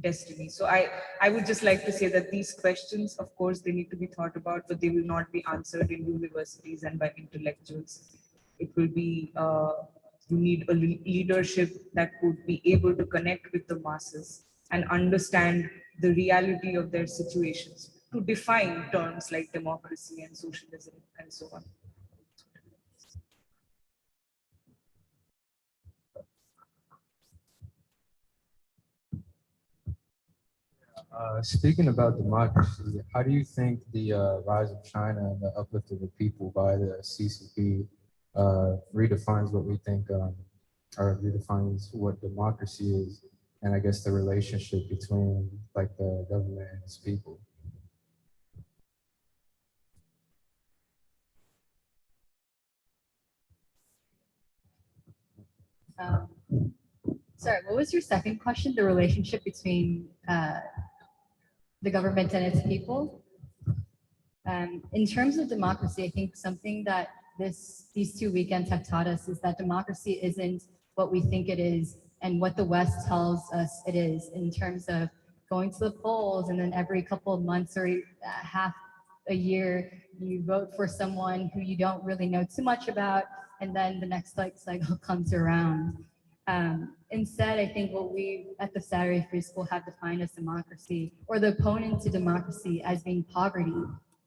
Speaker 10: destiny. So I would just like to say that these questions, of course, they need to be thought about, but they will not be answered in universities and by intellectuals. It will be, you need a leadership that would be able to connect with the masses and understand the reality of their situations, to define terms like democracy and socialism and so on.
Speaker 13: Speaking about democracy, how do you think the rise of China and the uplift of the people by the CCP redefines what we think, or redefines what democracy is, and I guess the relationship between like the government and its people?
Speaker 8: Sorry, what was your second question? The relationship between the government and its people? In terms of democracy, I think something that these 2 weekends have taught us is that democracy isn't what we think it is and what the West tells us it is, in terms of going to the polls and then every couple of months or half a year, you vote for someone who you don't really know too much about, and then the next cycle comes around. Instead, I think what we at the Saturday Free School have defined as democracy, or the opponent to democracy, as being poverty.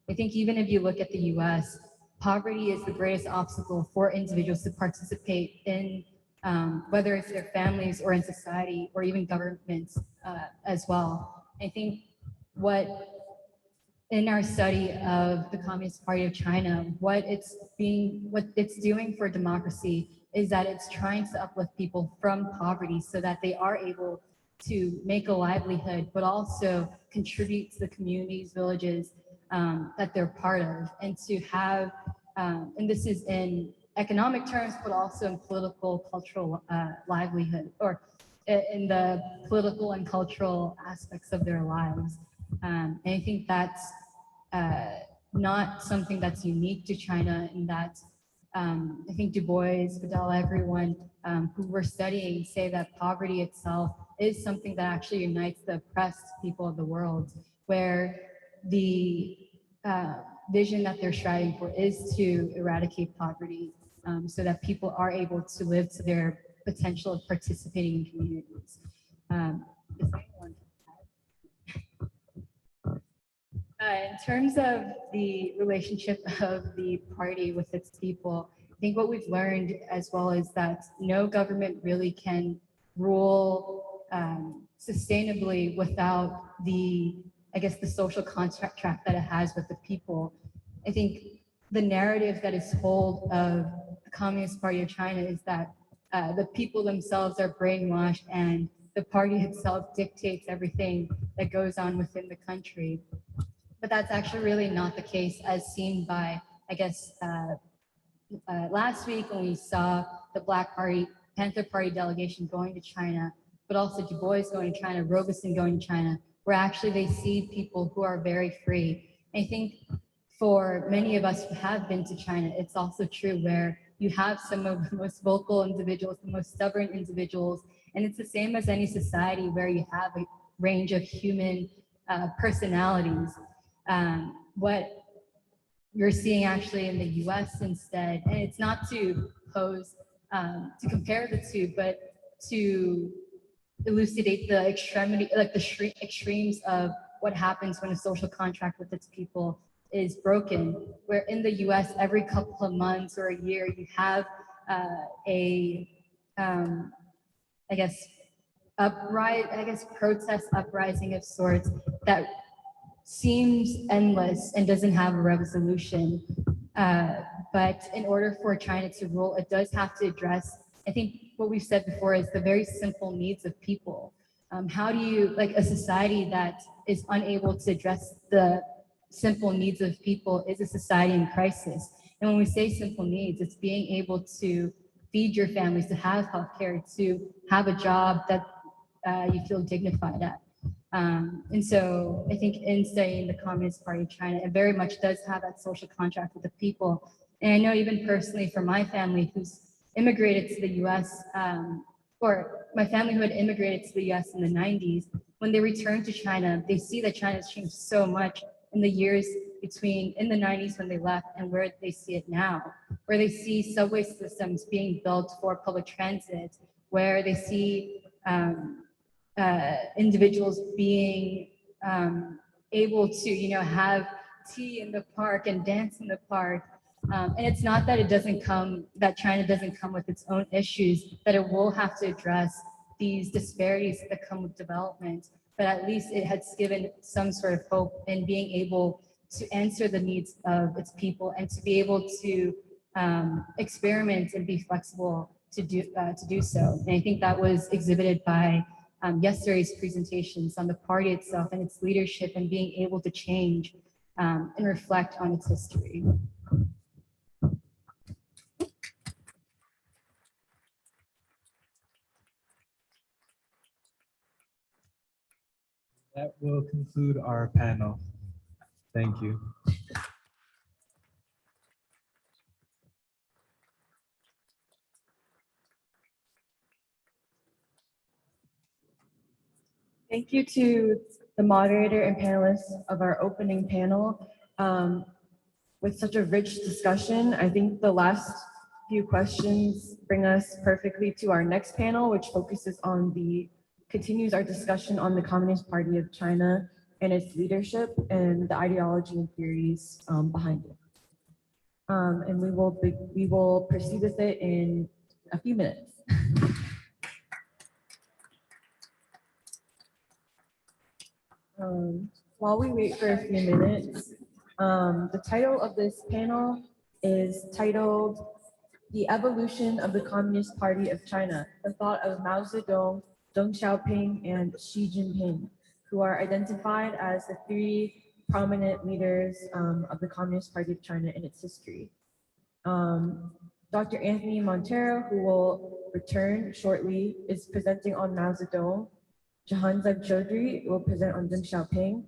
Speaker 8: I think even if you look at the US, poverty is the greatest obstacle for individuals to participate in, whether it's their families or in society or even governments as well. I think in our study of the Communist Party of China, what it's doing for democracy is that it's trying to uplift people from poverty so that they are able to make a livelihood, but also contribute to the communities, villages that they're part of, and to have, and this is in economic terms, but also in political, cultural livelihood, or in the political and cultural aspects of their lives. And I think that's not something that's unique to China, in that I think Du Bois, Vidal, everyone who we're studying say that poverty itself is something that actually unites the oppressed people of the world, where the vision that they're striving for is to eradicate poverty so that people are able to live to their potential of participating in communities. In terms of the relationship of the party with its people, I think what we've learned as well is that no government really can rule sustainably without I guess, the social contract that it has with the people. I think the narrative that is told of the Communist Party of China is that the people themselves are brainwashed and the party itself dictates everything that goes on within the country. But that's actually really not the case, as seen by, I guess, last week when we saw the Panther Party delegation going to China, but also Du Bois going to China, Robeson going to China, where actually they see people who are very free. I think for many of us who have been to China, it's also true where you have some of the most vocal individuals, the most stubborn individuals, and it's the same as any society where you have a range of human personalities. What you're seeing actually in the US instead, and it's not to pose, to compare the two, but to elucidate the extremity, like the extremes of what happens when a social contract with its people is broken. Where in the US, every couple of months or a year, you have I guess, protest uprising of sorts that seems endless and doesn't have a resolution. But in order for China to rule, it does have to address, I think what we've said before is the very simple needs of people. How do you, like a society that is unable to address the simple needs of people is a society in crisis. And when we say simple needs, it's being able to feed your families, to have healthcare, to have a job that you feel dignified at. And so I think in studying the Communist Party of China, it very much does have that social contract with the people. And I know even personally for my family who's immigrated to the US, or my family who had immigrated to the US in the 90s, when they returned to China, they see that China has changed so much in the years between in the 90s when they left and where they see it now, where they see subway systems being built for public transit, where they see individuals being able to, have tea in the park and dance in the park. And it's not that that China doesn't come with its own issues, that it will have to address these disparities that come with development, but at least it has given some sort of hope in being able to answer the needs of its people and to be able to experiment and be flexible to do so. And I think that was exhibited by yesterday's presentations on the party itself and its leadership and being able to change and reflect on its history.
Speaker 7: That will conclude our panel. Thank you.
Speaker 9: Thank you to the moderator and panelists of our opening panel. With such a rich discussion, I think the last few questions bring us perfectly to our next panel, which continues our discussion on the Communist Party of China and its leadership and the ideology and theories behind it. And we will proceed with it in a few minutes. While we wait for a few minutes, the title of this panel is titled The Evolution of the Communist Party of China, the thought of Mao Zedong, Deng Xiaoping, and Xi Jinping, who are identified as the three prominent leaders of the Communist Party of China in its history. Dr. Anthony Montero, who will return shortly, is presenting on Mao Zedong. Jahanzeb Chaudhry will present on Deng Xiaoping,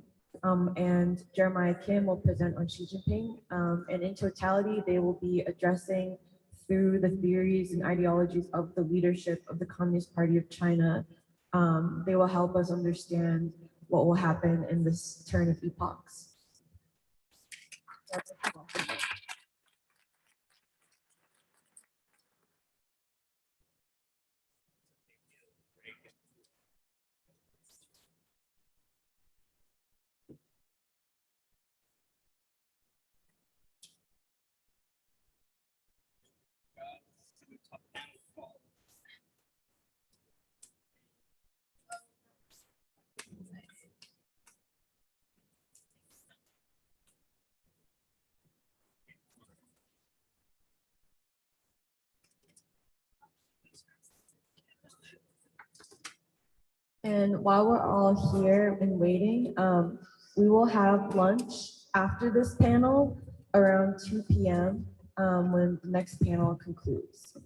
Speaker 9: and Jeremiah Kim will present on Xi Jinping. And in totality, they will be addressing through the theories and ideologies of the leadership of the Communist Party of China. They will help us understand what will happen in this turn of epochs.
Speaker 2: And while we're all here and waiting, we will have lunch after this panel around 2 p.m. When the next panel concludes.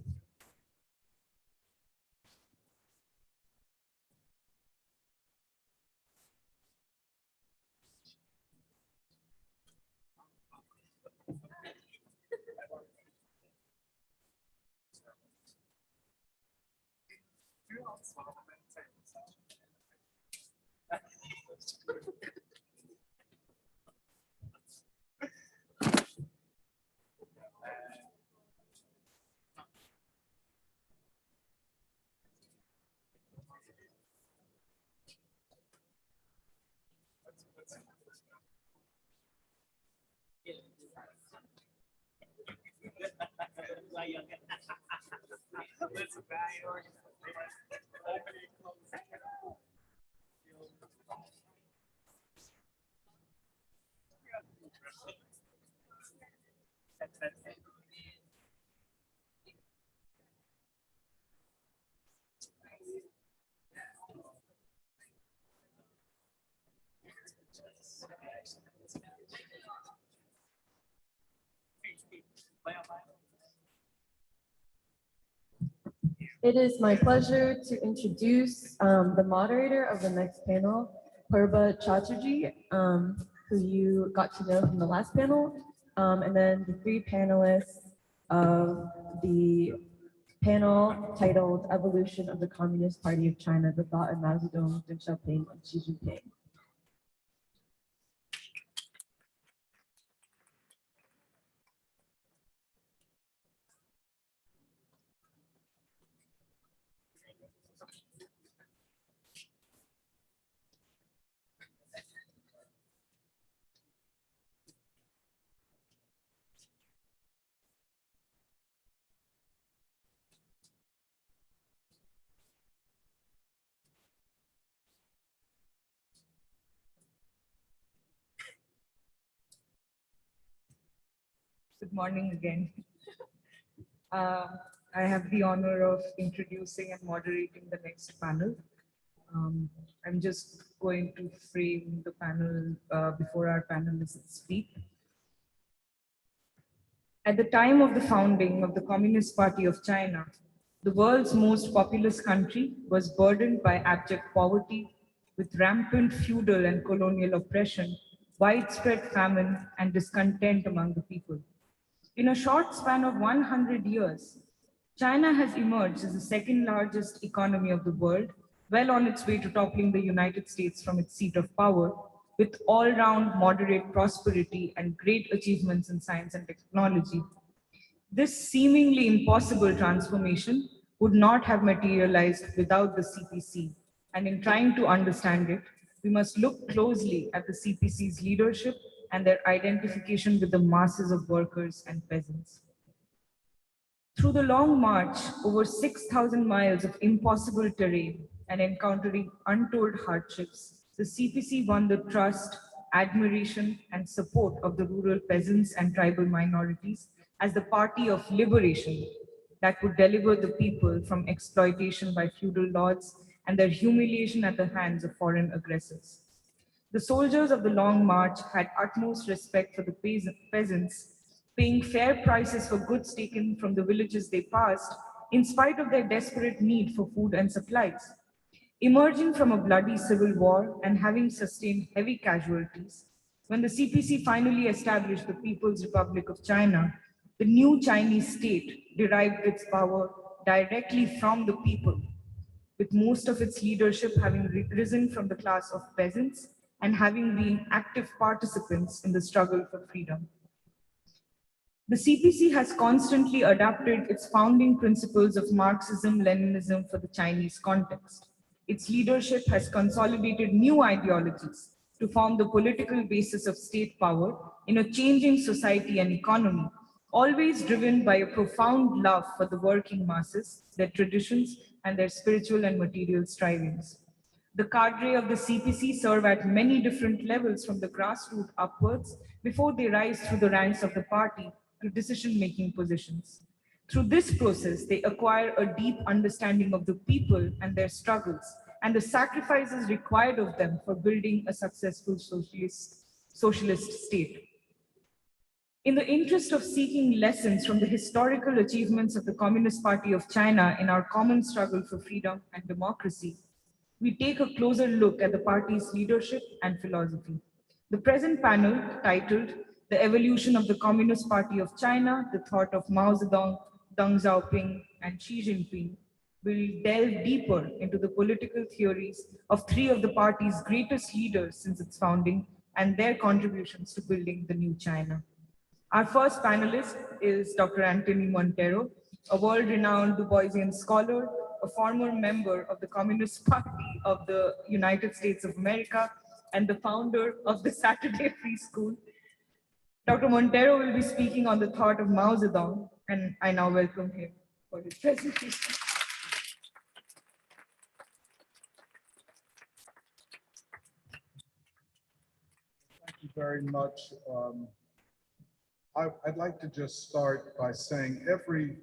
Speaker 2: It is my pleasure to introduce the moderator of the next panel, Purba Chatterjee, who you got to know from the last panel, and then the three panelists of the panel titled Evolution of the Communist Party of China, the Thought of Mao Zedong, Deng Xiaoping, and Xi Jinping.
Speaker 10: Good morning again. I have the honor of introducing and moderating the next panel. I'm just going to frame the panel before our panelists speak. At the time of the founding of the Communist Party of China, the world's most populous country was burdened by abject poverty, with rampant feudal and colonial oppression, widespread famine, and discontent among the people. In a short span of 100 years, China has emerged as the second largest economy of the world, well on its way to toppling the United States from its seat of power, with all-round moderate prosperity and great achievements in science and technology. This seemingly impossible transformation would not have materialized without the CPC, and in trying to understand it, we must look closely at the CPC's leadership and their identification with the masses of workers and peasants. Through the long march, over 6,000 miles of impossible terrain and encountering untold hardships, the CPC won the trust, admiration, and support of the rural peasants and tribal minorities as the party of liberation that would deliver the people from exploitation by feudal lords and their humiliation at the hands of foreign aggressors. The soldiers of the Long March had utmost respect for the peasants, paying fair prices for goods taken from the villages they passed, in spite of their desperate need for food and supplies. Emerging from a bloody civil war and having sustained heavy casualties, when the CPC finally established the People's Republic of China, the new Chinese state derived its power directly from the people, with most of its leadership having risen from the class of peasants and having been active participants in the struggle for freedom. The CPC has constantly adapted its founding principles of Marxism-Leninism for the Chinese context. Its leadership has consolidated new ideologies to form the political basis of state power in a changing society and economy, always driven by a profound love for the working masses, their traditions, and their spiritual and material strivings. The cadre of the CPC serve at many different levels from the grassroots upwards before they rise through the ranks of the party to decision-making positions. Through this process, they acquire a deep understanding of the people and their struggles, and the sacrifices required of them for building a successful socialist state. In the interest of seeking lessons from the historical achievements of the Communist Party of China in our common struggle for freedom and democracy, we take a closer look at the party's leadership and philosophy. The present panel, titled The Evolution of the Communist Party of China, the Thought of Mao Zedong, Deng Xiaoping, and Xi Jinping, will delve deeper into the political theories of three of the party's greatest leaders since its founding and their contributions to building the new China. Our first panelist is Dr. Anthony Montero, a world-renowned Du Boisian scholar, a former member of the Communist Party of the United States of America, and the founder of the Saturday Free School. Dr. Montero will be speaking on the thought of Mao Zedong, and I now welcome him for his presentation.
Speaker 3: Thank you very much. I'd like to just start by saying every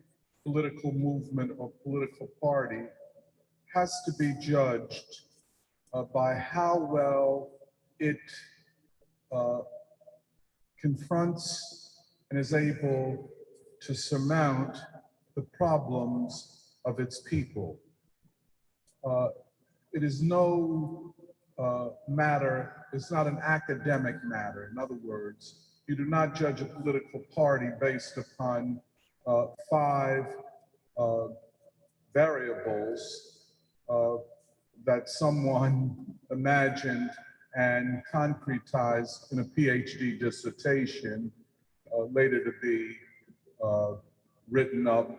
Speaker 3: political movement or political party has to be judged by how well it confronts and is able to surmount the problems of its people. It is no matter, it's not an academic matter. In other words, you do not judge a political party based upon 5 variables that someone imagined and concretized in a PhD dissertation, later to be written up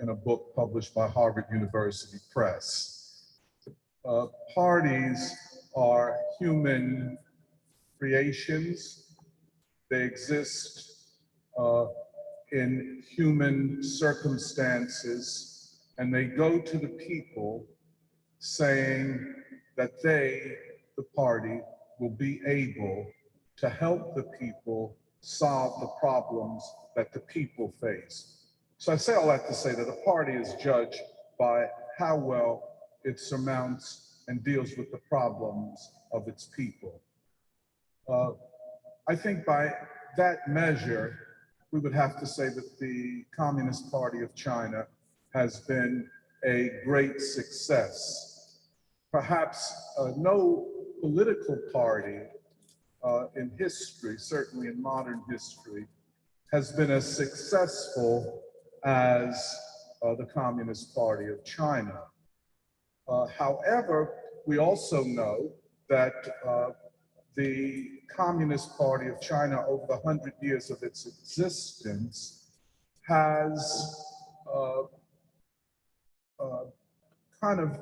Speaker 3: in a book published by Harvard University Press. Parties are human creations. They exist in human circumstances, and they go to the people saying that they, the party, will be able to help the people solve the problems that the people face. So I say all that to say that a party is judged by how well it surmounts and deals with the problems of its people. I think by that measure, we would have to say that the Communist Party of China has been a great success. Perhaps no political party in history, certainly in modern history, has been as successful as the Communist Party of China. However, we also know that the Communist Party of China, over the 100 years of its existence, has kind of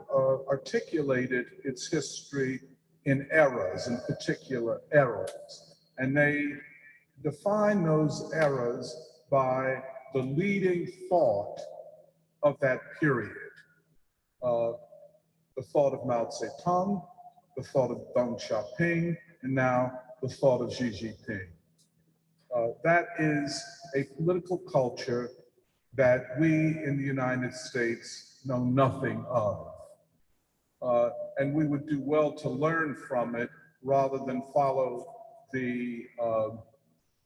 Speaker 3: articulated its history in eras, in particular eras. And they define those eras by the leading thought of that period. The thought of Mao Zedong, the thought of Deng Xiaoping, and now the thought of Xi Jinping. That is a political culture that we in the United States know nothing of. And we would do well to learn from it rather than follow the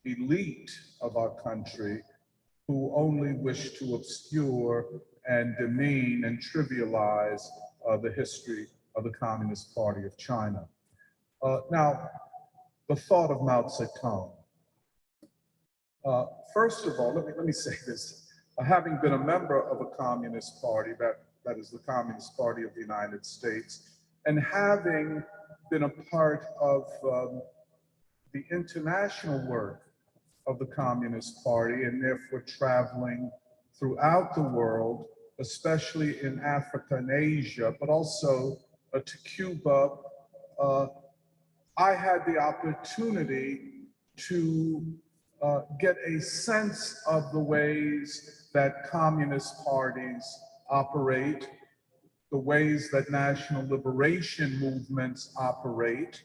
Speaker 3: elite of our country who only wish to obscure and demean and trivialize the history of the Communist Party of China. Now, the thought of Mao Zedong. First of all, let me say this. Having been a member of a communist party, that is the Communist Party of the United States, and having been a part of the international work of the Communist Party, and therefore traveling throughout the world, especially in Africa and Asia, but also to Cuba, I had the opportunity to get a sense of the ways that communist parties operate, the ways that national liberation movements operate,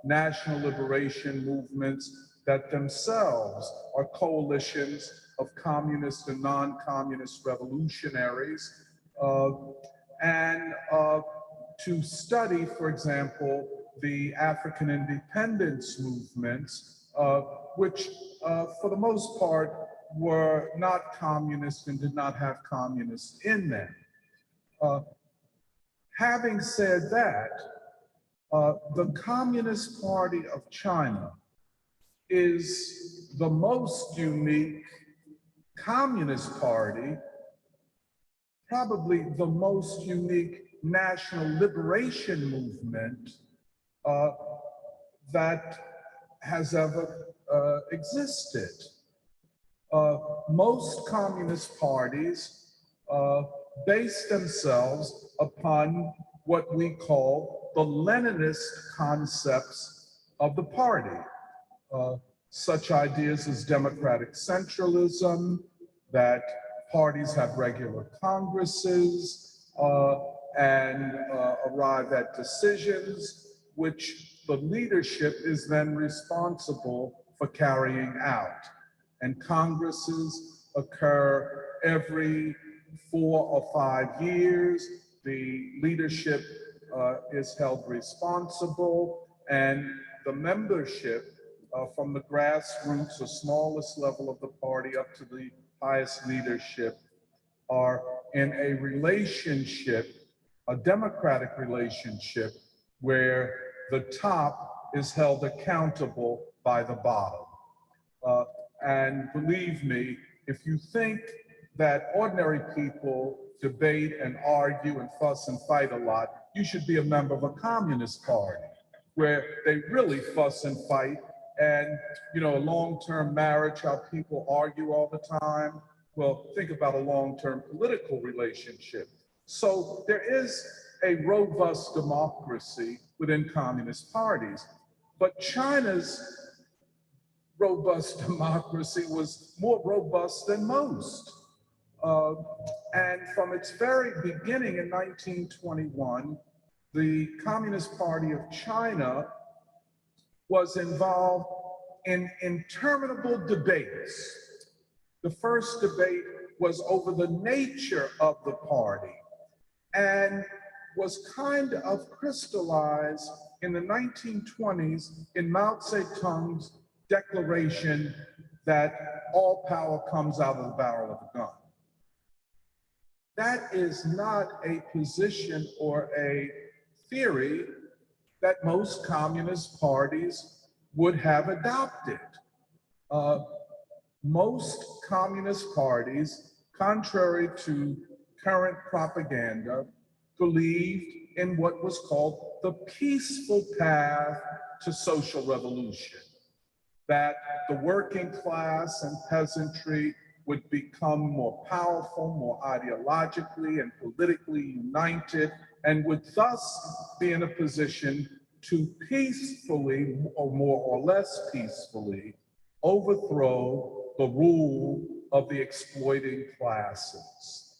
Speaker 3: national liberation movements that themselves are coalitions of communist and non-communist revolutionaries, and to study, for example, the African independence movements, which for the most part were not communist and did not have communists in them. Having said that, the Communist Party of China is the most unique communist party, probably the most unique national liberation movement that has ever existed. Most communist parties base themselves upon what we call the Leninist concepts of the party. Such ideas as democratic centralism, that parties have regular congresses and arrive at decisions which the leadership is then responsible for carrying out. And congresses occur every 4 or 5 years. The leadership is held responsible, and the membership from the grassroots, the smallest level of the party, up to the highest leadership, are in a relationship, a democratic relationship, where the top is held accountable by the bottom. And believe me, if you think that ordinary people debate and argue and fuss and fight a lot, you should be a member of a communist party where they really fuss and fight. And, you know, a long-term marriage, how people argue all the time. Well, think about a long-term political relationship. So there is a robust democracy within communist parties, but China's robust democracy was more robust than most. And from its very beginning in 1921, the Communist Party of China was involved in interminable debates. The first debate was over the nature of the party and was kind of crystallized in the 1920s in Mao Zedong's declaration that all power comes out of the barrel of a gun. That is not a position or a theory that most communist parties would have adopted. Most communist parties, contrary to current propaganda, believed in what was called the peaceful path to social revolution, that the working class and peasantry would become more powerful, more ideologically and politically united, and would thus be in a position to peacefully, or more or less peacefully, overthrow the rule of the exploiting classes.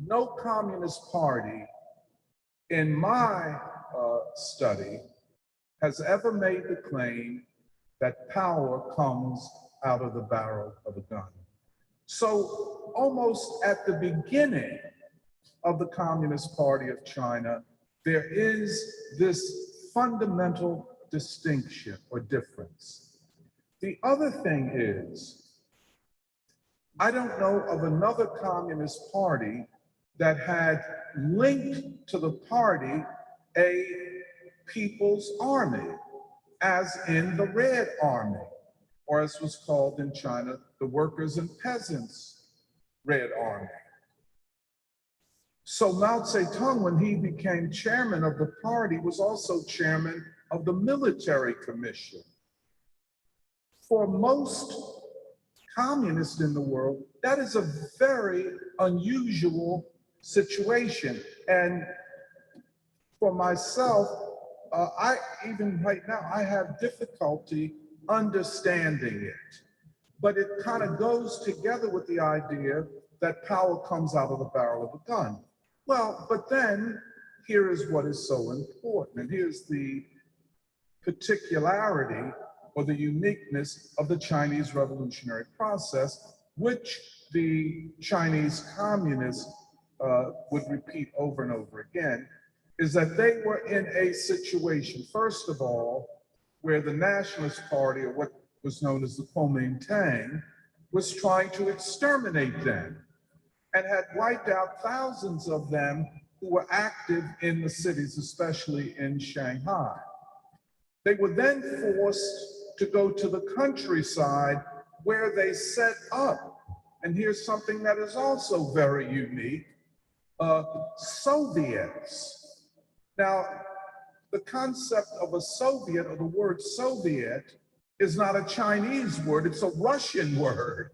Speaker 3: No communist party in my study has ever made the claim that power comes out of the barrel of a gun. So almost at the beginning of the Communist Party of China, there is this fundamental distinction or difference. The other thing is, I don't know of another communist party that had linked to the party a people's army, as in the Red Army, or as was called in China, the Workers and Peasants Red Army. So Mao Zedong, when he became chairman of the party, was also chairman of the military commission. For most communists in the world, that is a very unusual situation. And for myself, even right now, I have difficulty understanding it. But it kind of goes together with the idea that power comes out of the barrel of a gun. Well, but then here is what is so important, and here's the particularity or the uniqueness of the Chinese revolutionary process, which the Chinese communists would repeat over and over again. is that they were in a situation, first of all, where the Nationalist Party, or what was known as the Kuomintang, was trying to exterminate them and had wiped out thousands of them who were active in the cities, especially in Shanghai. They were then forced to go to the countryside where they set up, and here's something that is also very unique, Soviets. Now, the concept of a Soviet, or the word Soviet, is not a Chinese word, it's a Russian word.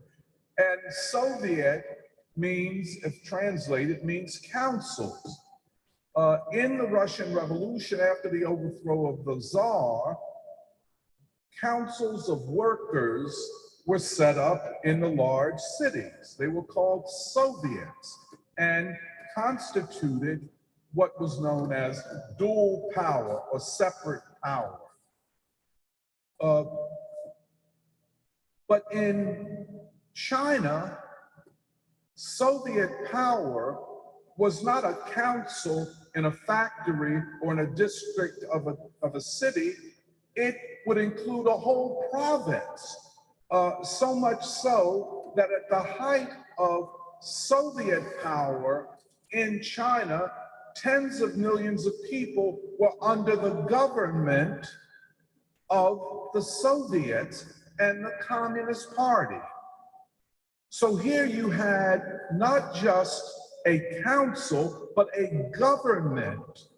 Speaker 3: And Soviet means, if translated, means councils. In the Russian Revolution, after the overthrow of the Tsar, councils of workers were set up in the large cities. They were called Soviets and constituted what was known as dual power or separate power. But in China, Soviet power was not a council in a factory or in a district of a city. It would include a whole province. So much so that at the height of Soviet power in China, tens of millions of people were under the government of the Soviets and the Communist Party. So here you had not just a council, but a government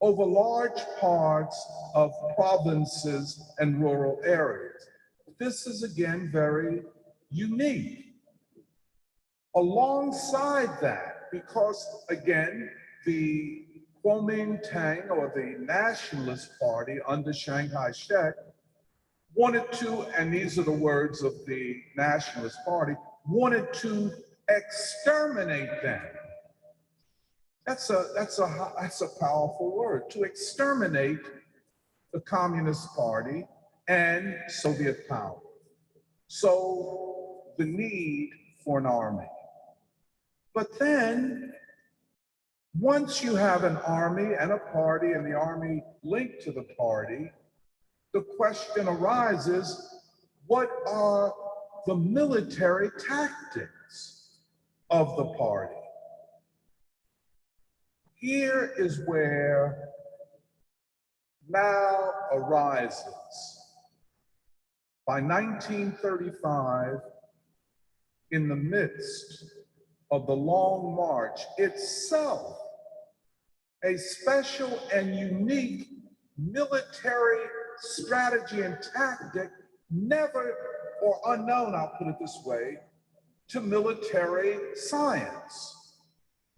Speaker 3: over large parts of provinces and rural areas. This is again very unique. Alongside that, because again, the Kuomintang, or the Nationalist Party under Chiang Kai-shek, wanted to, and these are the words of the Nationalist Party, wanted to exterminate them. That's a powerful word, to exterminate the Communist Party and Soviet power. So the need for an army. But then, once you have an army and a party and the army linked to the party, the question arises, what are the military tactics of the party? Here is where Mao arises. By 1935, in the midst of the Long March, itself a special and unique military strategy and tactic, never, or unknown, I'll put it this way, to military science.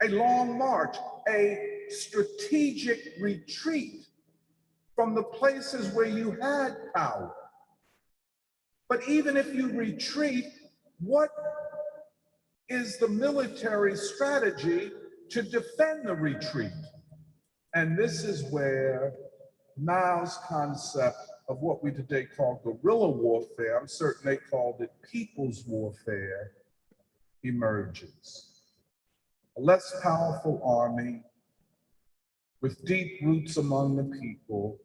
Speaker 3: A long march, a strategic retreat from the places where you had power. But even if you retreat, what is the military strategy to defend the retreat? And this is where Mao's concept of what we today call guerrilla warfare, I'm certain they called it people's warfare, emerges. A less powerful army with deep roots among the people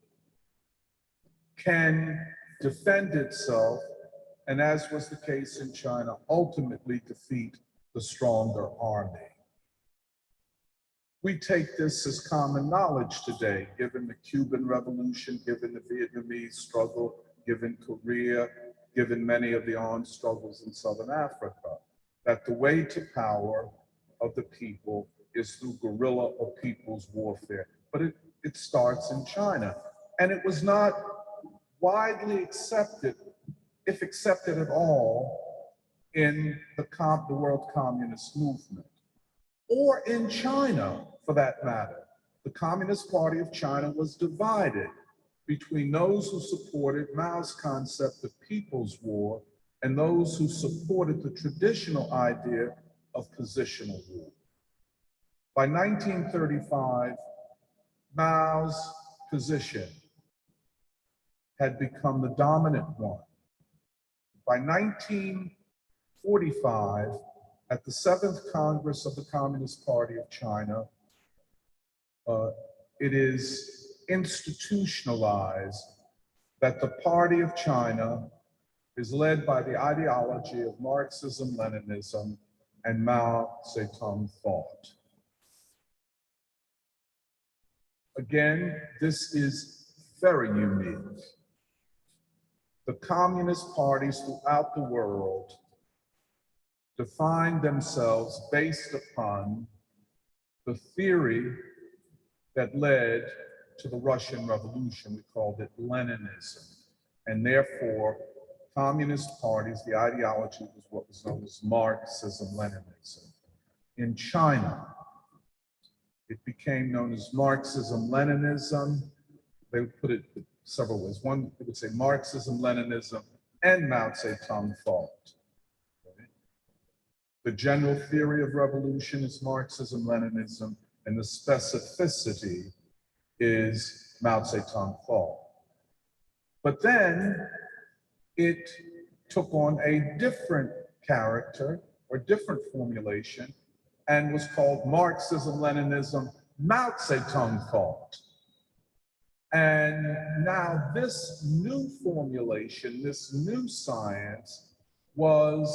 Speaker 3: can defend itself, and as was the case in China, ultimately defeat the stronger army. We take this as common knowledge today, given the Cuban Revolution, given the Vietnamese struggle, given Korea, given many of the armed struggles in Southern Africa, that the way to power of the people is through guerrilla or people's warfare. But it starts in China. And it was not widely accepted, if accepted at all, in the world communist movement, or in China, for that matter. The Communist Party of China was divided between those who supported Mao's concept of people's war and those who supported the traditional idea of positional war. By 1935, Mao's position had become the dominant one. By 1945, at the 7th Congress of the Communist Party of China, it is institutionalized that the Party of China is led by the ideology of Marxism, Leninism, and Mao Zedong thought. Again, this is very unique. The communist parties throughout the world define themselves based upon the theory that led to the Russian Revolution. We called it Leninism. And therefore, communist parties, the ideology was what was known as Marxism-Leninism. In China, it became known as Marxism-Leninism. They would put it several ways. One, they would say Marxism-Leninism and Mao Zedong thought. The general theory of revolution is Marxism-Leninism, and the specificity is Mao Zedong thought. But then it took on a different character or different formulation and was called Marxism-Leninism, Mao Zedong thought. And now this new formulation, this new science, was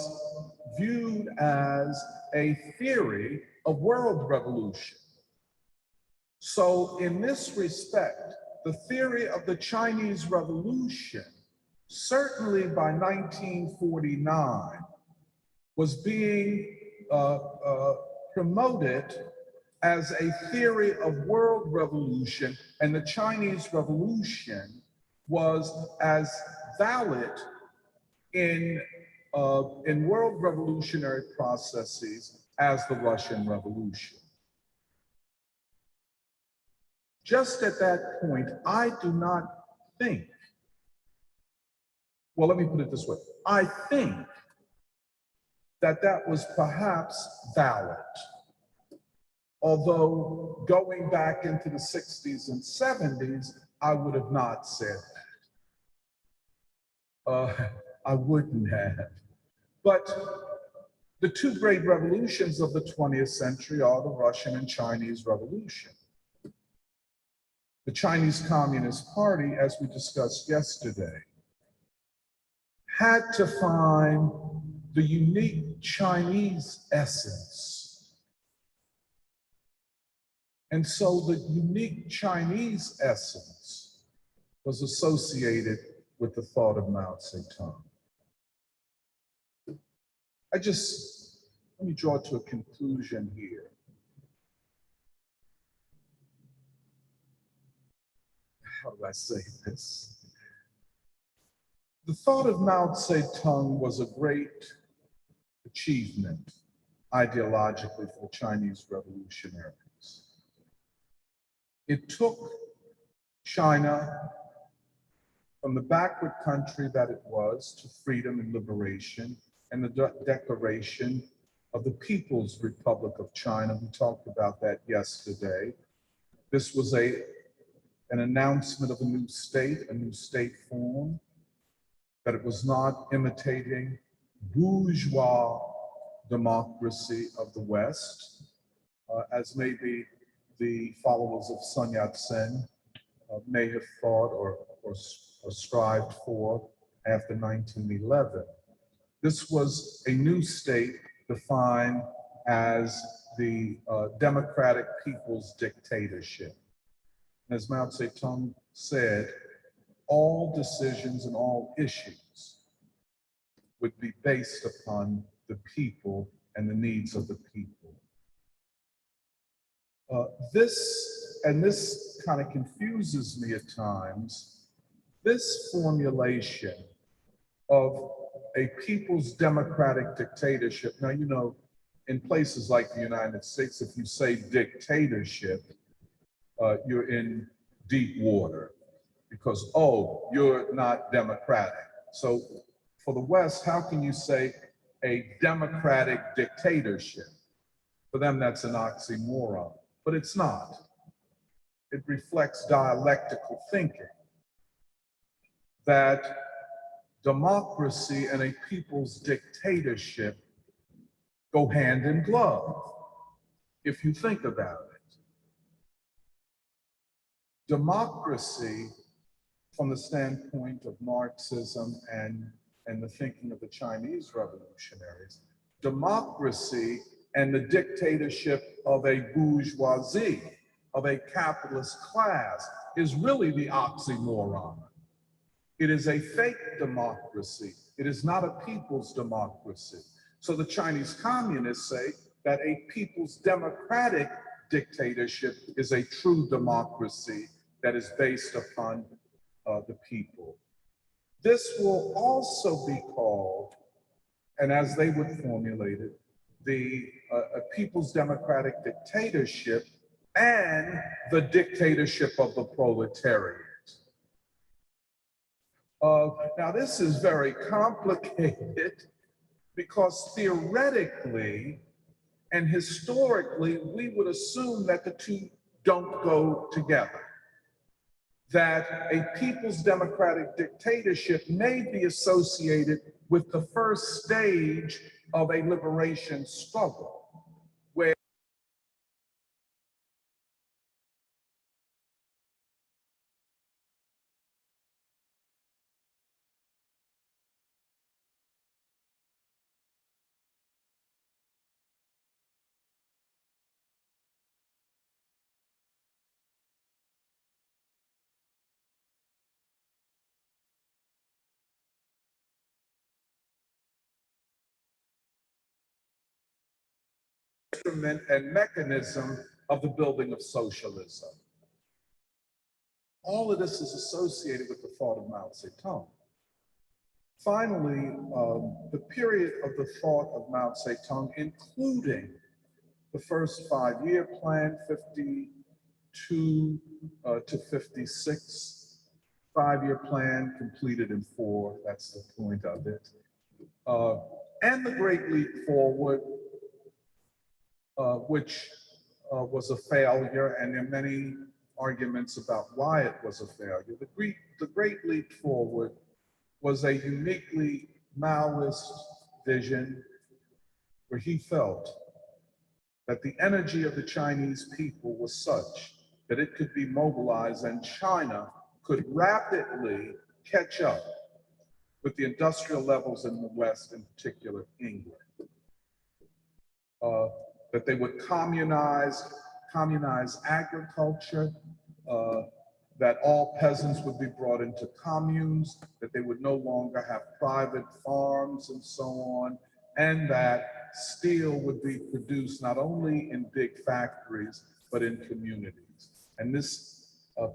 Speaker 3: viewed as a theory of world revolution. So in this respect, the theory of the Chinese Revolution, certainly by 1949, was being promoted as a theory of world revolution, and the Chinese Revolution was as valid in world revolutionary processes as the Russian Revolution. Just at that point, I do not think, well, let me put it this way. I think that that was perhaps valid. Although going back into the 60s and 70s, I would have not said that. I wouldn't have. But the two great revolutions of the 20th century are the Russian and Chinese Revolution. The Chinese Communist Party, as we discussed yesterday, had to find the unique Chinese essence. And so the unique Chinese essence was associated with the thought of Mao Zedong. Let me draw to a conclusion here. How do I say this? The thought of Mao Zedong was a great achievement ideologically for Chinese revolutionaries. It took China from the backward country that it was to freedom and liberation, and the declaration of the People's Republic of China. We talked about that yesterday. This was an announcement of a new state form, that it was not imitating bourgeois democracy of the West, as maybe the followers of Sun Yat-sen may have thought or strived for after 1911. This was a new state defined as the democratic people's dictatorship. As Mao Zedong said, all decisions and all issues would be based upon the people and the needs of the people. This kind of confuses me at times, this formulation of a people's democratic dictatorship. Now, you know, in places like the United States, if you say dictatorship, you're in deep water because, oh, you're not democratic. So for the West, how can you say a democratic dictatorship? For them, that's an oxymoron, but it's not. It reflects dialectical thinking that democracy and a people's dictatorship go hand in glove, if you think about it. democracy, from the standpoint of Marxism and the thinking of the Chinese revolutionaries, democracy and the dictatorship of a bourgeoisie, of a capitalist class, is really the oxymoron. It is a fake democracy. It is not a people's democracy. So the Chinese communists say that a people's democratic dictatorship is a true democracy that is based upon the people. This will also be called, and as they would formulate it, the people's democratic dictatorship and the dictatorship of the proletariat. Now, this is very complicated because theoretically and historically, we would assume that the two don't go together. That a people's democratic dictatorship may be associated with the first stage of a liberation struggle, where instrument and mechanism of the building of socialism. All of this is associated with the thought of Mao Zedong. Finally, the period of the thought of Mao Zedong, including the first 5-year plan, 52 to 56, 5-year plan completed in 4, that's the point of it, and the Great Leap Forward, which was a failure, and there are many arguments about why it was a failure. The Great Leap Forward was a uniquely Maoist vision where he felt that the energy of the Chinese people was such that it could be mobilized and China could rapidly catch up with the industrial levels in the West, in particular England. That they would communize agriculture, that all peasants would be brought into communes, that they would no longer have private farms and so on, and that steel would be produced not only in big factories, but in communities. And this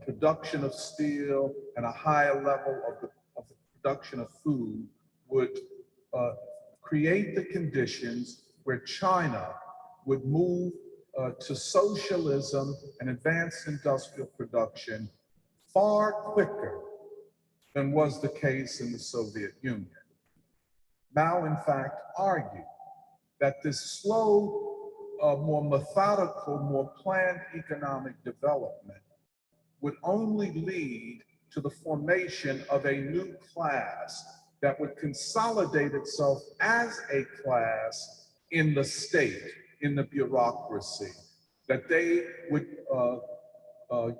Speaker 3: production of steel and a higher level of the production of food would create the conditions where China would move to socialism and advanced industrial production far quicker than was the case in the Soviet Union. Mao, in fact, argued that this slow, more methodical, more planned economic development would only lead to the formation of a new class that would consolidate itself as a class in the state, in the bureaucracy, that they would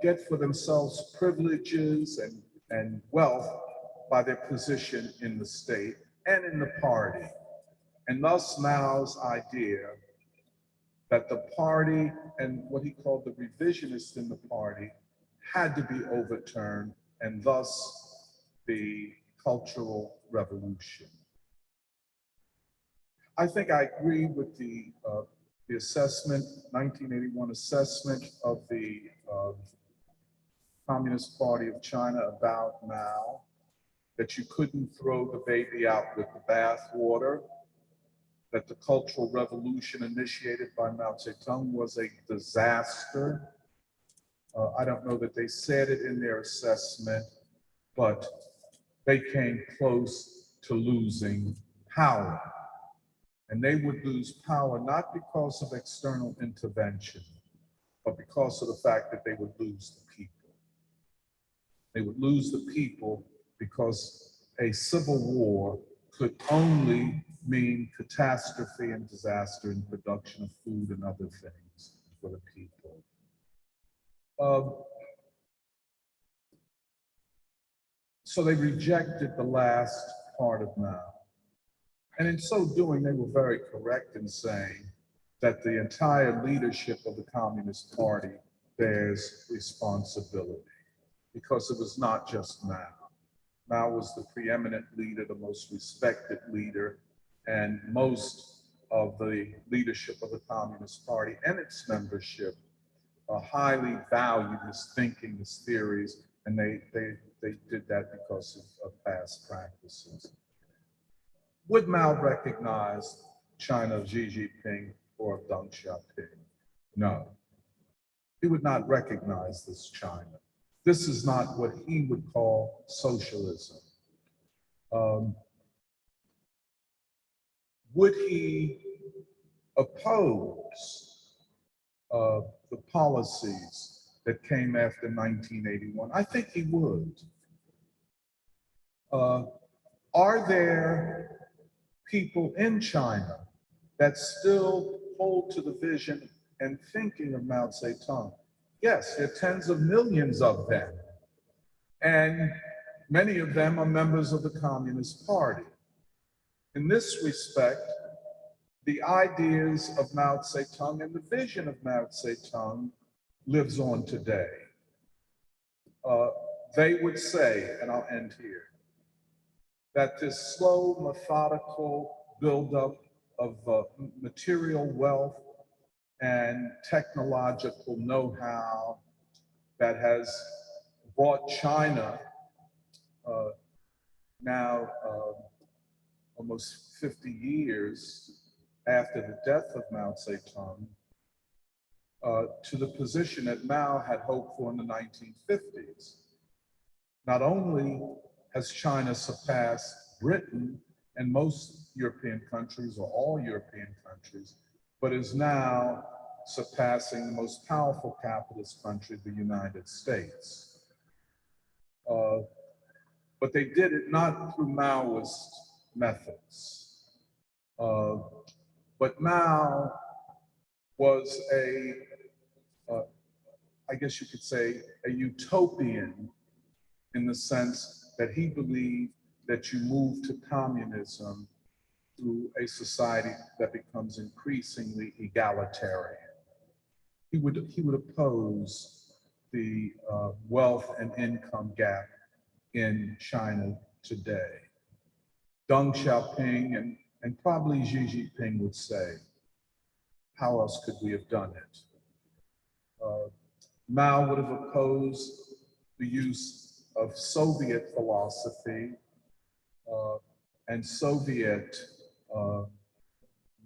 Speaker 3: get for themselves privileges and wealth by their position in the state and in the party. And thus Mao's idea that the party and what he called the revisionists in the party had to be overturned, and thus the Cultural Revolution. I think I agree with the assessment, 1981 assessment of the Communist Party of China about Mao, that you couldn't throw the baby out with the bathwater, that the Cultural Revolution initiated by Mao Zedong was a disaster. I don't know that they said it in their assessment, but they came close to losing power. And they would lose power not because of external intervention, but because of the fact that they would lose the people. They would lose the people because a civil war could only mean catastrophe and disaster in production of food and other things for the people. So they rejected the last part of Mao. And in so doing, they were very correct in saying that the entire leadership of the Communist Party bears responsibility, because it was not just Mao. Mao was the preeminent leader, the most respected leader, and most of the leadership of the Communist Party and its membership highly valued his thinking, his theories, and they did that because of past practices. Would Mao recognize China of Xi Jinping or of Deng Xiaoping? No, he would not recognize this China. This is not what he would call socialism. Would he oppose the policies that came after 1981? I think he would. Are there people in China that still hold to the vision and thinking of Mao Zedong? Yes, there are tens of millions of them. And many of them are members of the Communist Party. In this respect, the ideas of Mao Zedong and the vision of Mao Zedong lives on today. They would say, and I'll end here, that this slow, methodical buildup of material wealth and technological know-how that has brought China now almost 50 years after the death of Mao Zedong to the position that Mao had hoped for in the 1950s. Not only has China surpassed Britain and most European countries, or all European countries, but is now surpassing the most powerful capitalist country, the United States. But they did it not through Maoist methods. But Mao was I guess you could say, a utopian in the sense that he believed that you move to communism through a society that becomes increasingly egalitarian. He would oppose the wealth and income gap in China today. Deng Xiaoping and probably Xi Jinping would say, how else could we have done it? Mao would have opposed the use of Soviet philosophy and Soviet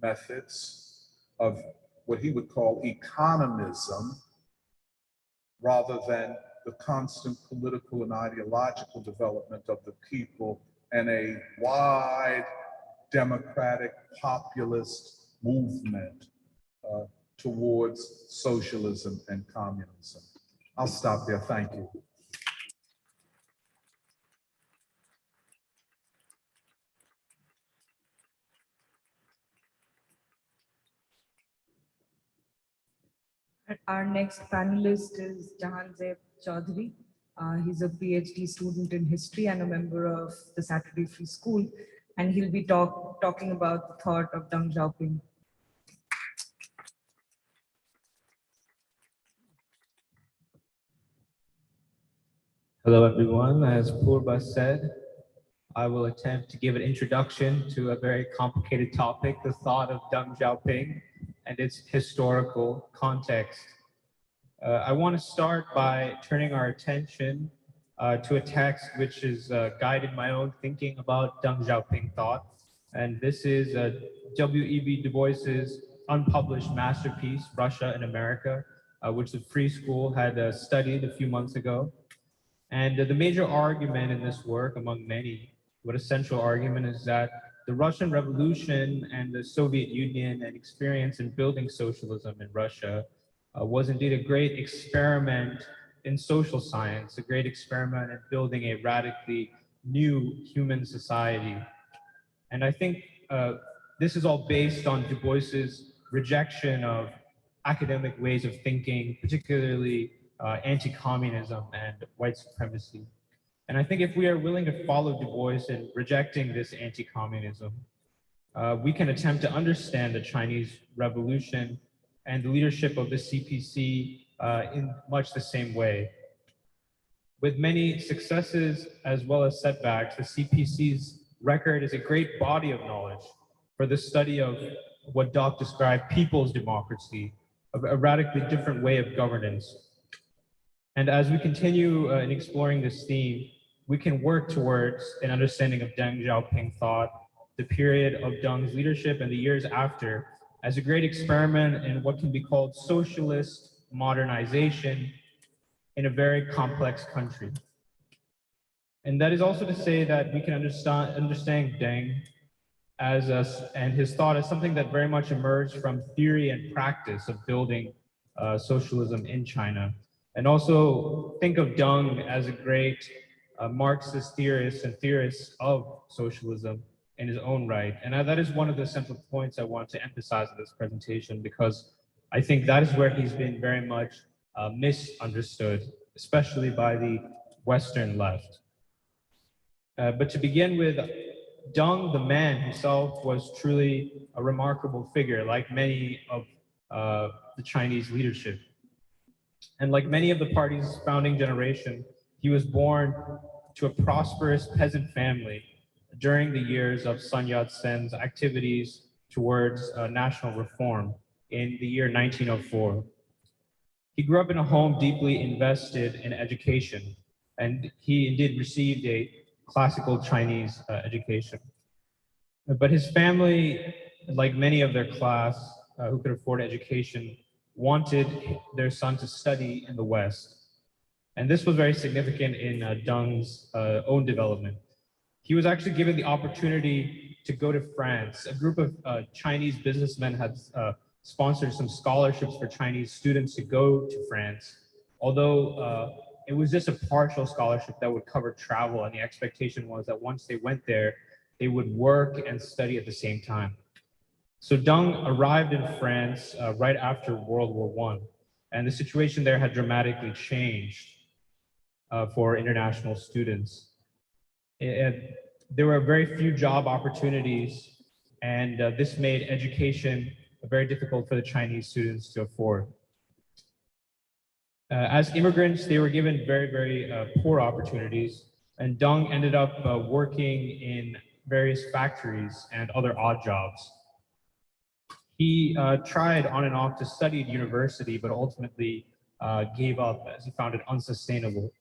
Speaker 3: methods of what he would call economism, rather than the constant political and ideological development of the people and a wide democratic populist movement towards socialism and communism. I'll stop there. Thank you.
Speaker 10: Our next panelist is Jahanzeb Chaudhary. He's a PhD student in history and a member of the Saturday Free School, and he'll be talking about the thought of Deng Xiaoping.
Speaker 11: Hello, everyone. As Purba said, I will attempt to give an introduction to a very complicated topic, the thought of Deng Xiaoping and its historical context. I want to start by turning our attention to a text which has guided my own thinking about Deng Xiaoping thought. And this is W.E.B. Du Bois's unpublished masterpiece, Russia and America, which the Free School had studied a few months ago. And the major argument in this work, among many, what a central argument is that the Russian Revolution and the Soviet Union and experience in building socialism in Russia was indeed a great experiment in social science, a great experiment in building a radically new human society. And I think this is all based on Du Bois's rejection of academic ways of thinking, particularly anti-communism and white supremacy. And I think if we are willing to follow Du Bois in rejecting this anti-communism, we can attempt to understand the Chinese Revolution and the leadership of the CPC in much the same way. With many successes as well as setbacks, the CPC's record is a great body of knowledge for the study of what Doc described people's democracy, a radically different way of governance. And as we continue in exploring this theme, we can work towards an understanding of Deng Xiaoping thought, the period of Deng's leadership and the years after, as a great experiment in what can be called socialist modernization in a very complex country. And that is also to say that we can understand Deng and his thought as something that very much emerged from theory and practice of building socialism in China. And also think of Deng as a great Marxist theorist and theorist of socialism in his own right. And that is one of the central points I want to emphasize in this presentation, because I think that is where he's been very much misunderstood, especially by the Western left. But to begin with, Deng, the man himself, was truly a remarkable figure, like many of the Chinese leadership. And like many of the party's founding generation, he was born to a prosperous peasant family during the years of Sun Yat-sen's activities towards national reform in the year 1904. He grew up in a home deeply invested in education, and he indeed received a classical Chinese education. But his family, like many of their class who could afford education, wanted their son to study in the West. And this was very significant in Deng's own development. He was actually given the opportunity to go to France. A group of Chinese businessmen had sponsored some scholarships for Chinese students to go to France, although it was just a partial scholarship that would cover travel, and the expectation was that once they went there, they would work and study at the same time. So Deng arrived in France right after World War I, and the situation there had dramatically changed for international students. There were very few job opportunities, and this made education very difficult for the Chinese students to afford. As immigrants, they were given very, very poor opportunities, and Deng ended up working in various factories and other odd jobs. He tried on and off to study at university, but ultimately gave up as he found it unsustainable.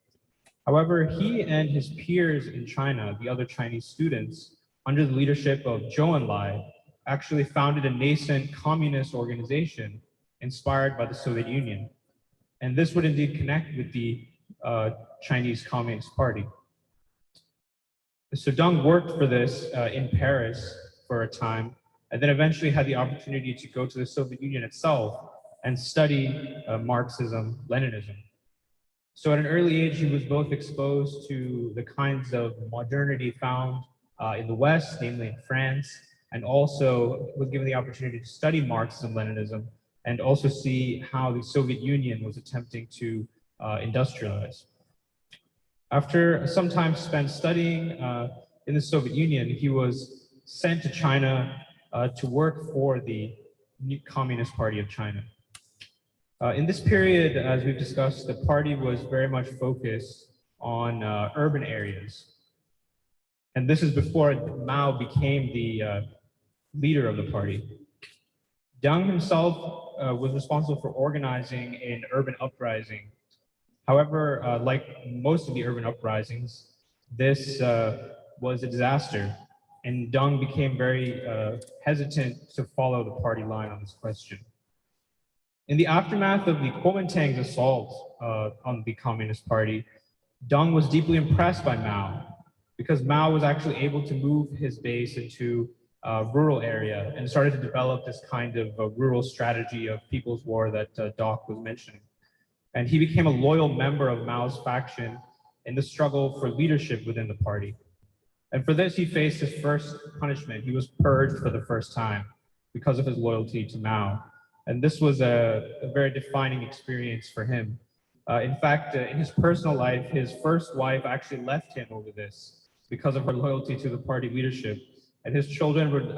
Speaker 11: However, he and his peers in China, the other Chinese students, under the leadership of Zhou Enlai, actually founded a nascent communist organization inspired by the Soviet Union. And this would indeed connect with the Chinese Communist Party. So Deng worked for this in Paris for a time, and then eventually had the opportunity to go to the Soviet Union itself and study Marxism, Leninism. So at an early age, he was both exposed to the kinds of modernity found in the West, namely in France, and also was given the opportunity to study Marxism, Leninism, and also see how the Soviet Union was attempting to industrialize. After some time spent studying in the Soviet Union, he was sent to China to work for the Communist Party of China. In this period, as we've discussed, the party was very much focused on urban areas. And this is before Mao became the leader of the party. Deng himself was responsible for organizing an urban uprising. However, like most of the urban uprisings, this was a disaster, and Deng became very hesitant to follow the party line on this question. In the aftermath of the Kuomintang's assault on the Communist Party, Deng was deeply impressed by Mao, because Mao was actually able to move his base into a rural area and started to develop this kind of rural strategy of people's war that Doc was mentioning. And he became a loyal member of Mao's faction in the struggle for leadership within the party. And for this, he faced his first punishment. He was purged for the first time because of his loyalty to Mao. And this was a very defining experience for him. In fact, in his personal life, his first wife actually left him over this because of her loyalty to the party leadership. And his children would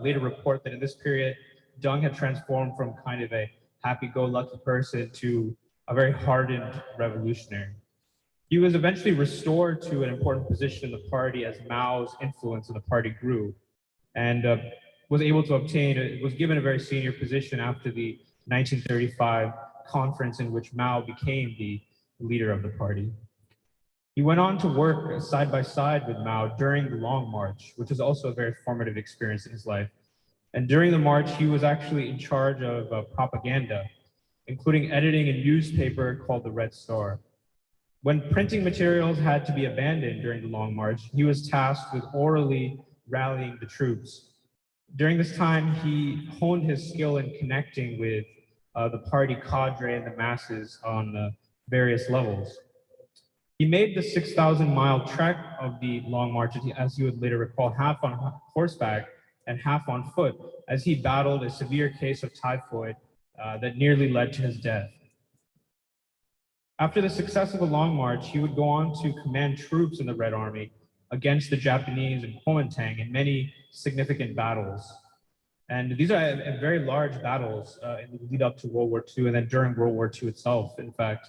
Speaker 11: later report that in this period, Deng had transformed from kind of a happy-go-lucky person to a very hardened revolutionary. He was eventually restored to an important position in the party as Mao's influence in the party grew, and was able to obtain, was given a very senior position after the 1935 conference in which Mao became the leader of the party. He went on to work side by side with Mao during the Long March, which was also a very formative experience in his life. And during the march, he was actually in charge of propaganda, including editing a newspaper called the Red Star. When printing materials had to be abandoned during the Long March, he was tasked with orally rallying the troops. During this time, he honed his skill in connecting with the party cadre and the masses on various levels. He made the 6,000-mile trek of the Long March, as you would later recall, half on horseback and half on foot, as he battled a severe case of typhoid that nearly led to his death. After the success of the Long March, he would go on to command troops in the Red Army against the Japanese in Kuomintang in many significant battles. And these are very large battles in the lead up to World War II and then during World War II itself, in fact.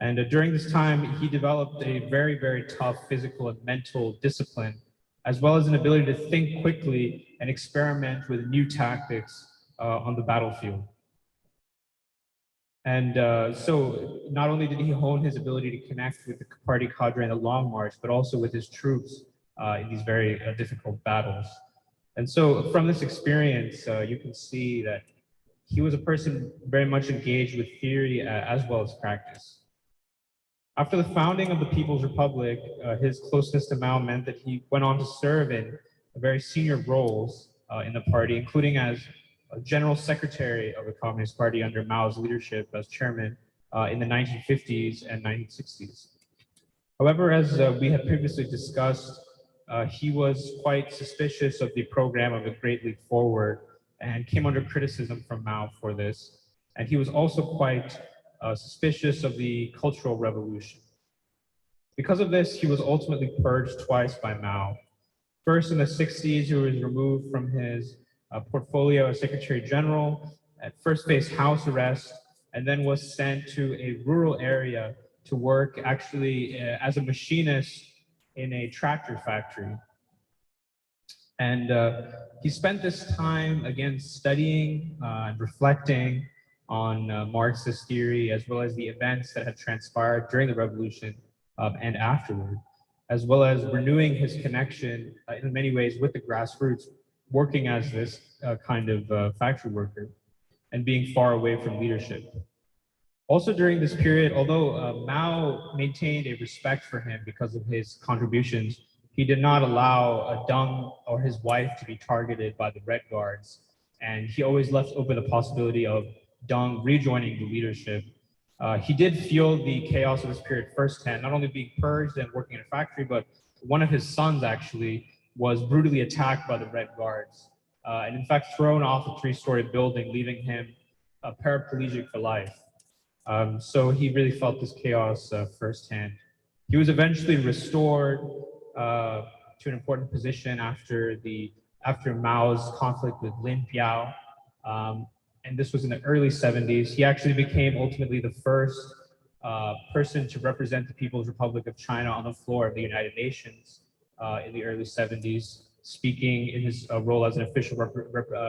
Speaker 11: And during this time, he developed a very, very tough physical and mental discipline, as well as an ability to think quickly and experiment with new tactics on the battlefield. And so not only did he hone his ability to connect with the party cadre in the Long March, but also with his troops in these very difficult battles. And so from this experience, you can see that he was a person very much engaged with theory as well as practice. After the founding of the People's Republic, his closeness to Mao meant that he went on to serve in very senior roles in the party, including as General Secretary of the Communist Party under Mao's leadership as chairman in the 1950s and 1960s. However, as we had previously discussed, he was quite suspicious of the program of the Great Leap Forward and came under criticism from Mao for this. And he was also quite suspicious of the Cultural Revolution. Because of this, he was ultimately purged twice by Mao. First, in the 60s, he was removed from his portfolio as Secretary General, at first faced house arrest, and then was sent to a rural area to work actually as a machinist in a tractor factory. And he spent this time, again, studying and reflecting on Marxist theory, as well as the events that had transpired during the revolution and afterward, as well as renewing his connection in many ways with the grassroots, working as this kind of factory worker and being far away from leadership. Also during this period, although Mao maintained a respect for him because of his contributions, he did not allow Deng or his wife to be targeted by the Red Guards. And he always left open the possibility of Deng rejoining the leadership. He did feel the chaos of this period firsthand, not only being purged and working in a factory, but one of his sons actually was brutally attacked by the Red Guards. And in fact, thrown off a 3-story building, leaving him paraplegic for life. So he really felt this chaos firsthand. He was eventually restored to an important position after Mao's conflict with Lin Biao. And this was in the early 70s. He actually became ultimately the first person to represent the People's Republic of China on the floor of the United Nations in the early 70s, speaking in his role as an official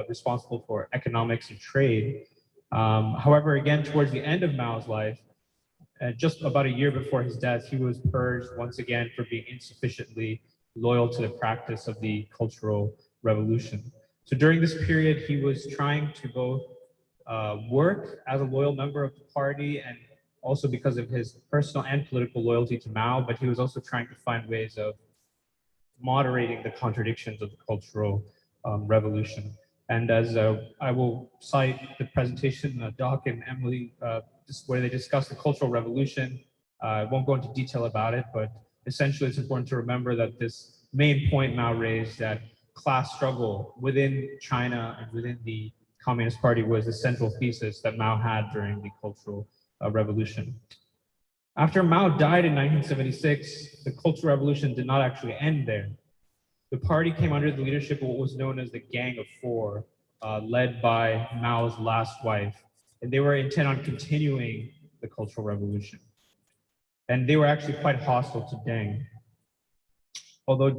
Speaker 11: responsible for economics and trade. However, again, towards the end of Mao's life, just about a year before his death, he was purged once again for being insufficiently loyal to the practice of the Cultural Revolution. So during this period, he was trying to both work as a loyal member of the party and also because of his personal and political loyalty to Mao, but he was also trying to find ways of moderating the contradictions of the Cultural Revolution. And as I will cite the presentation, Doc and Emily, where they discuss the Cultural Revolution. I won't go into detail about it, but essentially it's important to remember that this main point Mao raised, that class struggle within China and within the Communist Party, was the central thesis that Mao had during the Cultural Revolution. After Mao died in 1976, the Cultural Revolution did not actually end there. The party came under the leadership of what was known as the Gang of Four, led by Mao's last wife. And they were intent on continuing the Cultural Revolution. And they were actually quite hostile to Deng. Although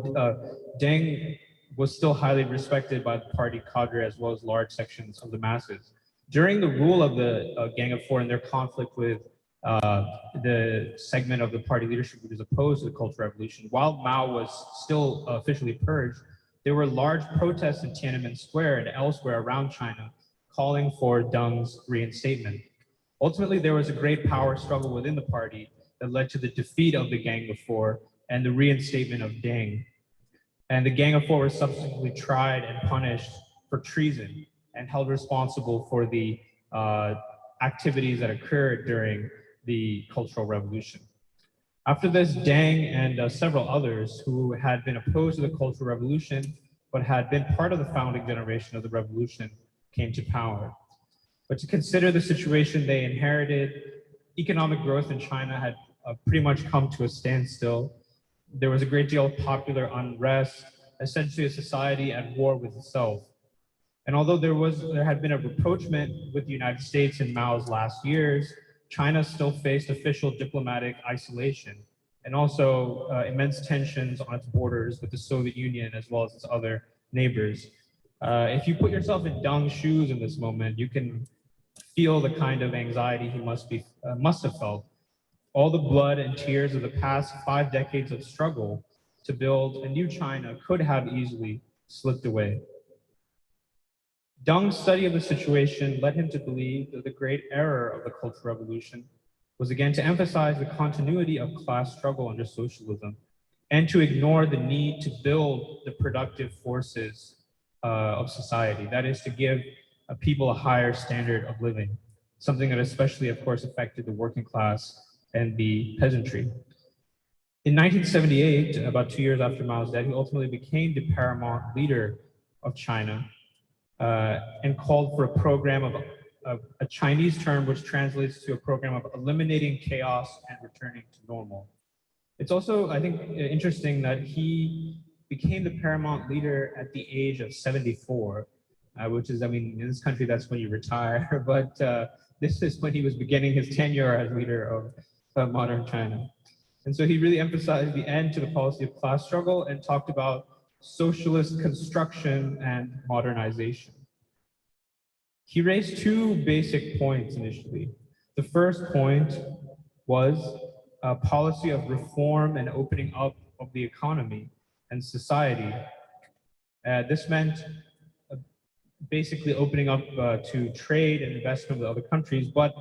Speaker 11: Deng was still highly respected by the party cadre as well as large sections of the masses. During the rule of the Gang of Four and their conflict with the segment of the party leadership which is opposed to the Cultural Revolution, while Mao was still officially purged, there were large protests in Tiananmen Square and elsewhere around China calling for Deng's reinstatement. Ultimately, there was a great power struggle within the party that led to the defeat of the Gang of Four and the reinstatement of Deng. And the Gang of Four was subsequently tried and punished for treason and held responsible for the activities that occurred during the Cultural Revolution. After this, Deng and several others who had been opposed to the Cultural Revolution but had been part of the founding generation of the revolution came to power. But to consider the situation they inherited, economic growth in China had pretty much come to a standstill. There was a great deal of popular unrest, essentially a society at war with itself. And although there had been a rapprochement with the United States in Mao's last years, China still faced official diplomatic isolation and also immense tensions on its borders with the Soviet Union as well as its other neighbors. If you put yourself in Deng's shoes in this moment, you can feel the kind of anxiety he must have felt. All the blood and tears of the past 5 decades of struggle to build a new China could have easily slipped away. Deng's study of the situation led him to believe that the great error of the Cultural Revolution was again to emphasize the continuity of class struggle under socialism and to ignore the need to build the productive forces of society. That is to give people a higher standard of living, something that especially, of course, affected the working class and the peasantry. In 1978, about 2 years after Mao's death, he ultimately became the paramount leader of China and called for a program of a Chinese term which translates to a program of eliminating chaos and returning to normal. It's also, I think, interesting that he became the paramount leader at the age of 74, which is, I mean, in this country, that's when you retire, but this is when he was beginning his tenure as leader of modern China. And so he really emphasized the end to the policy of class struggle and talked about socialist construction and modernization. He raised 2 basic points initially. The first point was a policy of reform and opening up of the economy and society. This meant basically opening up to trade and investment with other countries, but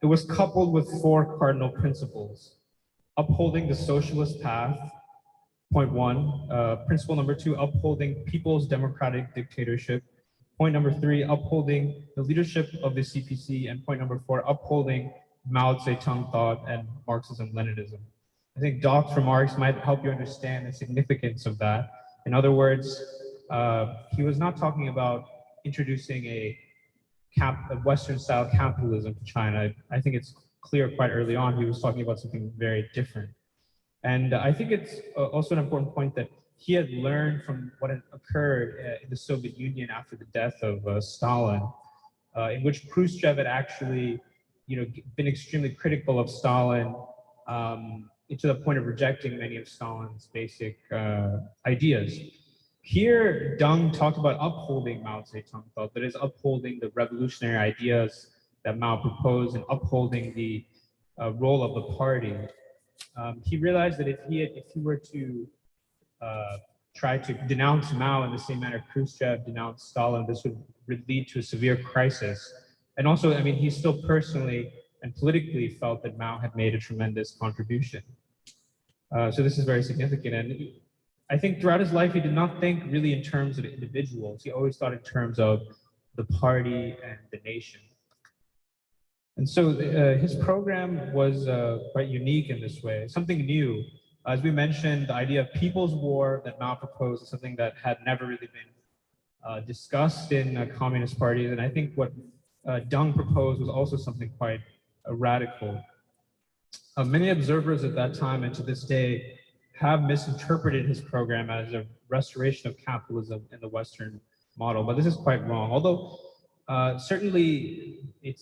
Speaker 11: it was coupled with 4 cardinal principles. Upholding the socialist path, point 1. Principle number 2, upholding people's democratic dictatorship. Point number 3, upholding the leadership of the CPC. And point number 4, upholding Mao Zedong thought and Marxism-Leninism. I think Doc's remarks might help you understand the significance of that. In other words, he was not talking about introducing a Western-style capitalism to China. I think it's clear quite early on he was talking about something very different. And I think it's also an important point that he had learned from what had occurred in the Soviet Union after the death of Stalin, in which Khrushchev had actually, been extremely critical of Stalin to the point of rejecting many of Stalin's basic ideas. Here, Deng talked about upholding Mao Zedong thought, that is, upholding the revolutionary ideas that Mao proposed and upholding the role of the party. He realized that if he were to try to denounce Mao in the same manner Khrushchev denounced Stalin, this would lead to a severe crisis. And also, I mean, he still personally and politically felt that Mao had made a tremendous contribution. So this is very significant. And I think throughout his life, he did not think really in terms of individuals. He always thought in terms of the party and the nation. And so his program was quite unique in this way, something new. As we mentioned, the idea of people's war that Mao proposed is something that had never really been discussed in communist parties. And I think what Deng proposed was also something quite radical. Many observers at that time and to this day have misinterpreted his program as a restoration of capitalism in the Western model, but this is quite wrong. Although certainly it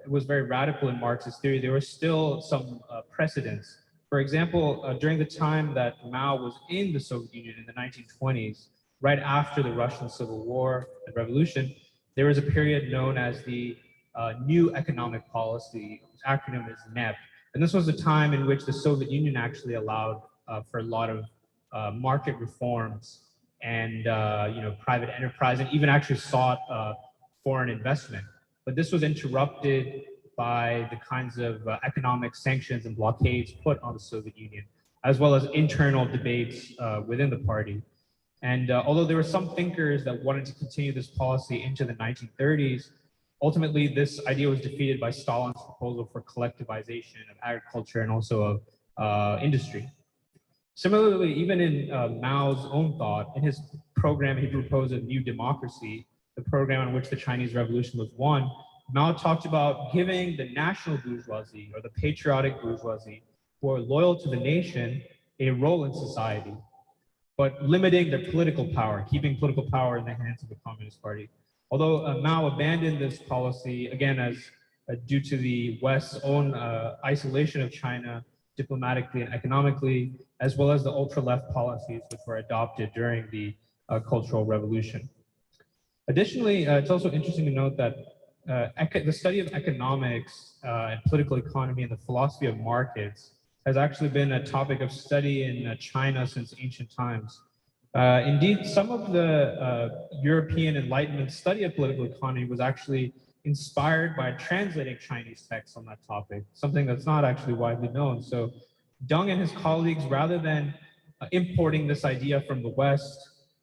Speaker 11: was very radical in Marxist theory, there were still some precedents. For example, during the time that Mao was in the Soviet Union in the 1920s, right after the Russian Civil War and Revolution, there was a period known as the New Economic Policy, whose acronym is NEP. And this was a time in which the Soviet Union actually allowed for a lot of market reforms and private enterprise, and even actually sought foreign investment. But this was interrupted by the kinds of economic sanctions and blockades put on the Soviet Union, as well as internal debates within the party. And although there were some thinkers that wanted to continue this policy into the 1930s, ultimately this idea was defeated by Stalin's proposal for collectivization of agriculture and also of industry. Similarly, even in Mao's own thought, in his program, he proposed a new democracy, the program in which the Chinese Revolution was won. Mao talked about giving the national bourgeoisie or the patriotic bourgeoisie who are loyal to the nation a role in society, but limiting their political power, keeping political power in the hands of the Communist Party. Although Mao abandoned this policy, again, as due to the West's own isolation of China diplomatically and economically, as well as the ultra-left policies which were adopted during the Cultural Revolution. Additionally, it's also interesting to note that the study of economics and political economy and the philosophy of markets has actually been a topic of study in China since ancient times. Indeed, some of the European Enlightenment study of political economy was actually inspired by translating Chinese texts on that topic, something that's not actually widely known. So Deng and his colleagues, rather than importing this idea from the West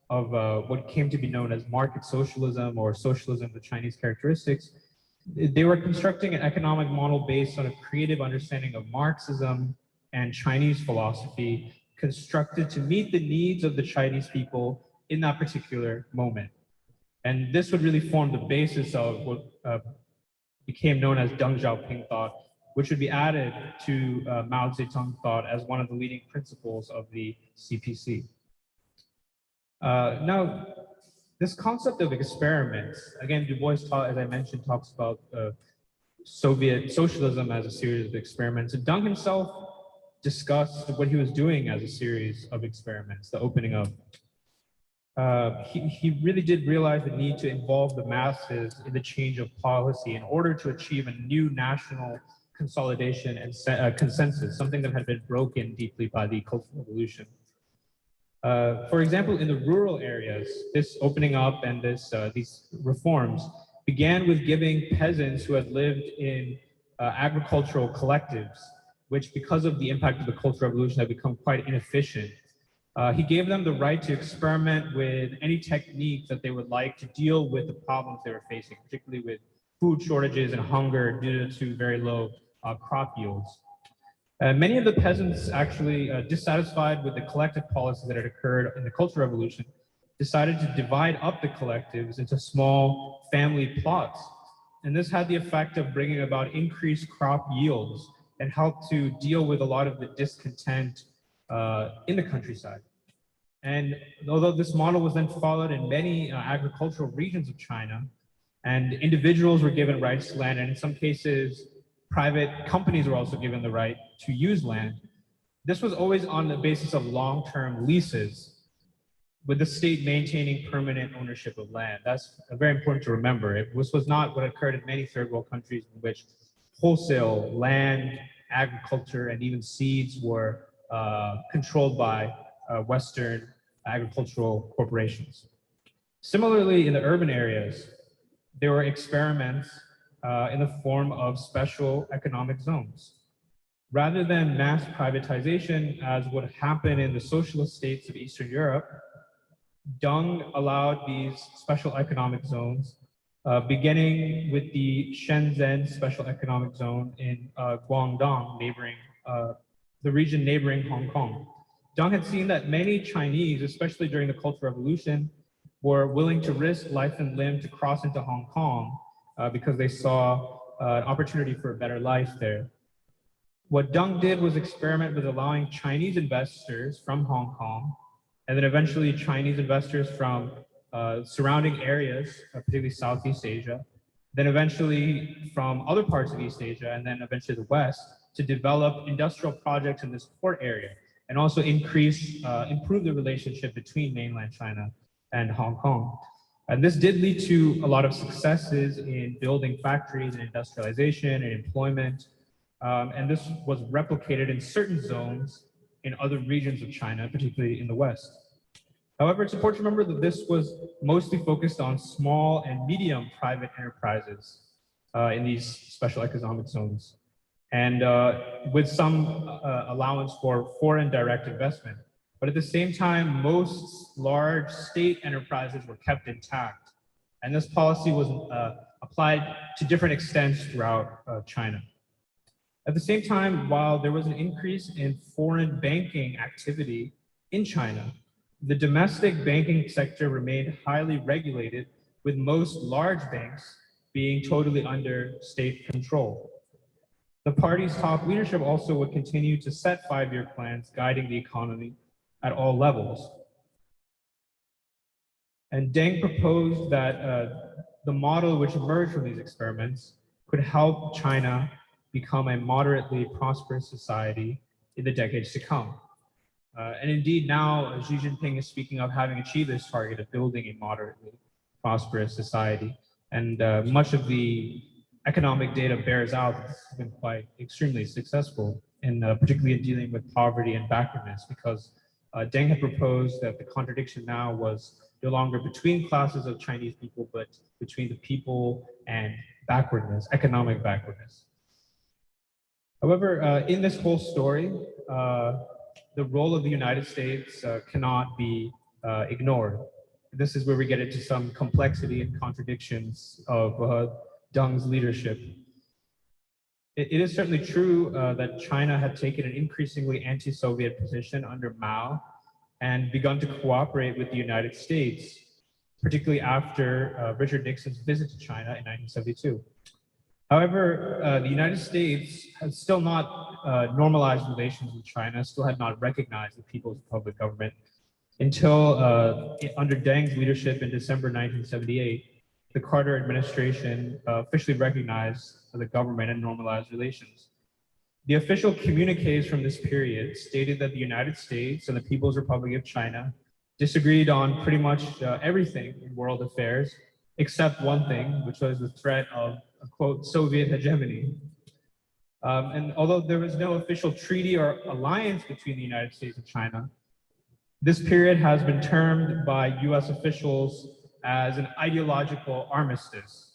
Speaker 11: of what came to be known as market socialism or socialism with Chinese characteristics, they were constructing an economic model based on a creative understanding of Marxism and Chinese philosophy, constructed to meet the needs of the Chinese people in that particular moment. And this would really form the basis of what became known as Deng Xiaoping thought, which would be added to Mao Zedong thought as one of the leading principles of the CPC. Now, this concept of experiments, again, Du Bois, as I mentioned, talks about Soviet socialism as a series of experiments. And Deng himself discussed what he was doing as a series of experiments, the opening of. He really did realize the need to involve the masses in the change of policy in order to achieve a new national consolidation and consensus, something that had been broken deeply by the Cultural Revolution. For example, in the rural areas, this opening up and these reforms began with giving peasants who had lived in agricultural collectives, which because of the impact of the Cultural Revolution had become quite inefficient. He gave them the right to experiment with any technique that they would like to deal with the problems they were facing, particularly with food shortages and hunger due to very low crop yields. Many of the peasants actually dissatisfied with the collective policies that had occurred in the Cultural Revolution, decided to divide up the collectives into small family plots. And this had the effect of bringing about increased crop yields and helped to deal with a lot of the discontent in the countryside. And although this model was then followed in many agricultural regions of China, and individuals were given rights to land, and in some cases, private companies were also given the right to use land, this was always on the basis of long-term leases, with the state maintaining permanent ownership of land. That's very important to remember. This was not what occurred in many third world countries in which wholesale land, agriculture, and even seeds were controlled by Western agricultural corporations. Similarly, in the urban areas, there were experiments in the form of special economic zones. Rather than mass privatization, as would happen in the socialist states of Eastern Europe, Deng allowed these special economic zones, beginning with the Shenzhen Special Economic Zone in Guangdong, the region neighboring Hong Kong. Deng had seen that many Chinese, especially during the Cultural Revolution, were willing to risk life and limb to cross into Hong Kong because they saw an opportunity for a better life there. What Deng did was experiment with allowing Chinese investors from Hong Kong, and then eventually Chinese investors from surrounding areas, particularly Southeast Asia, then eventually from other parts of East Asia, and then eventually the West, to develop industrial projects in this port area, and also improve the relationship between mainland China and Hong Kong. And this did lead to a lot of successes in building factories and industrialization and employment. And this was replicated in certain zones in other regions of China, particularly in the West. However, it's important to remember that this was mostly focused on small and medium private enterprises in these special economic zones, and with some allowance for foreign direct investment. But at the same time, most large state enterprises were kept intact. And this policy was applied to different extents throughout China. At the same time, while there was an increase in foreign banking activity in China, the domestic banking sector remained highly regulated, with most large banks being totally under state control. The party's top leadership also would continue to set five-year plans guiding the economy at all levels. And Deng proposed that the model which emerged from these experiments could help China become a moderately prosperous society in the decades to come. And indeed, now Xi Jinping is speaking of having achieved this target of building a moderately prosperous society. And much of the economic data bears out that this has been quite extremely successful, in particularly in dealing with poverty and backwardness, because Deng had proposed that the contradiction now was no longer between classes of Chinese people, but between the people and backwardness, economic backwardness. However, in this whole story, the role of the United States cannot be ignored. This is where we get into some complexity and contradictions of Deng's leadership. It is certainly true that China had taken an increasingly anti-Soviet position under Mao and begun to cooperate with the United States, particularly after Richard Nixon's visit to China in 1972. However, the United States has still not normalized relations with China, still had not recognized the People's Republic government until under Deng's leadership in December 1978, the Carter administration officially recognized the government and normalized relations. The official communiques from this period stated that the United States and the People's Republic of China disagreed on pretty much everything in world affairs, except one thing, which was the threat of, quote, Soviet hegemony. And although there was no official treaty or alliance between the United States and China, this period has been termed by US officials as an ideological armistice.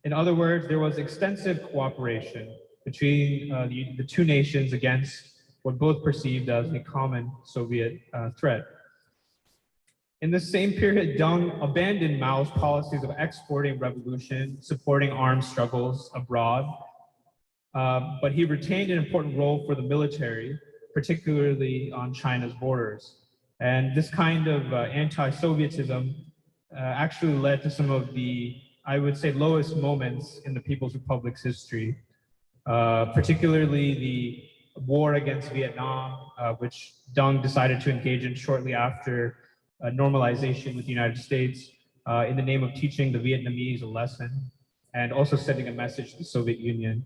Speaker 11: In other words, there was extensive cooperation between the two nations against what both perceived as a common Soviet threat. In the same period, Deng abandoned Mao's policies of exporting revolution, supporting armed struggles abroad, but he retained an important role for the military, particularly on China's borders. And this kind of anti-Sovietism actually led to some of the, I would say, lowest moments in the People's Republic's history, particularly the war against Vietnam, which Deng decided to engage in shortly after normalization with the United States in the name of teaching the Vietnamese a lesson and also sending a message to the Soviet Union.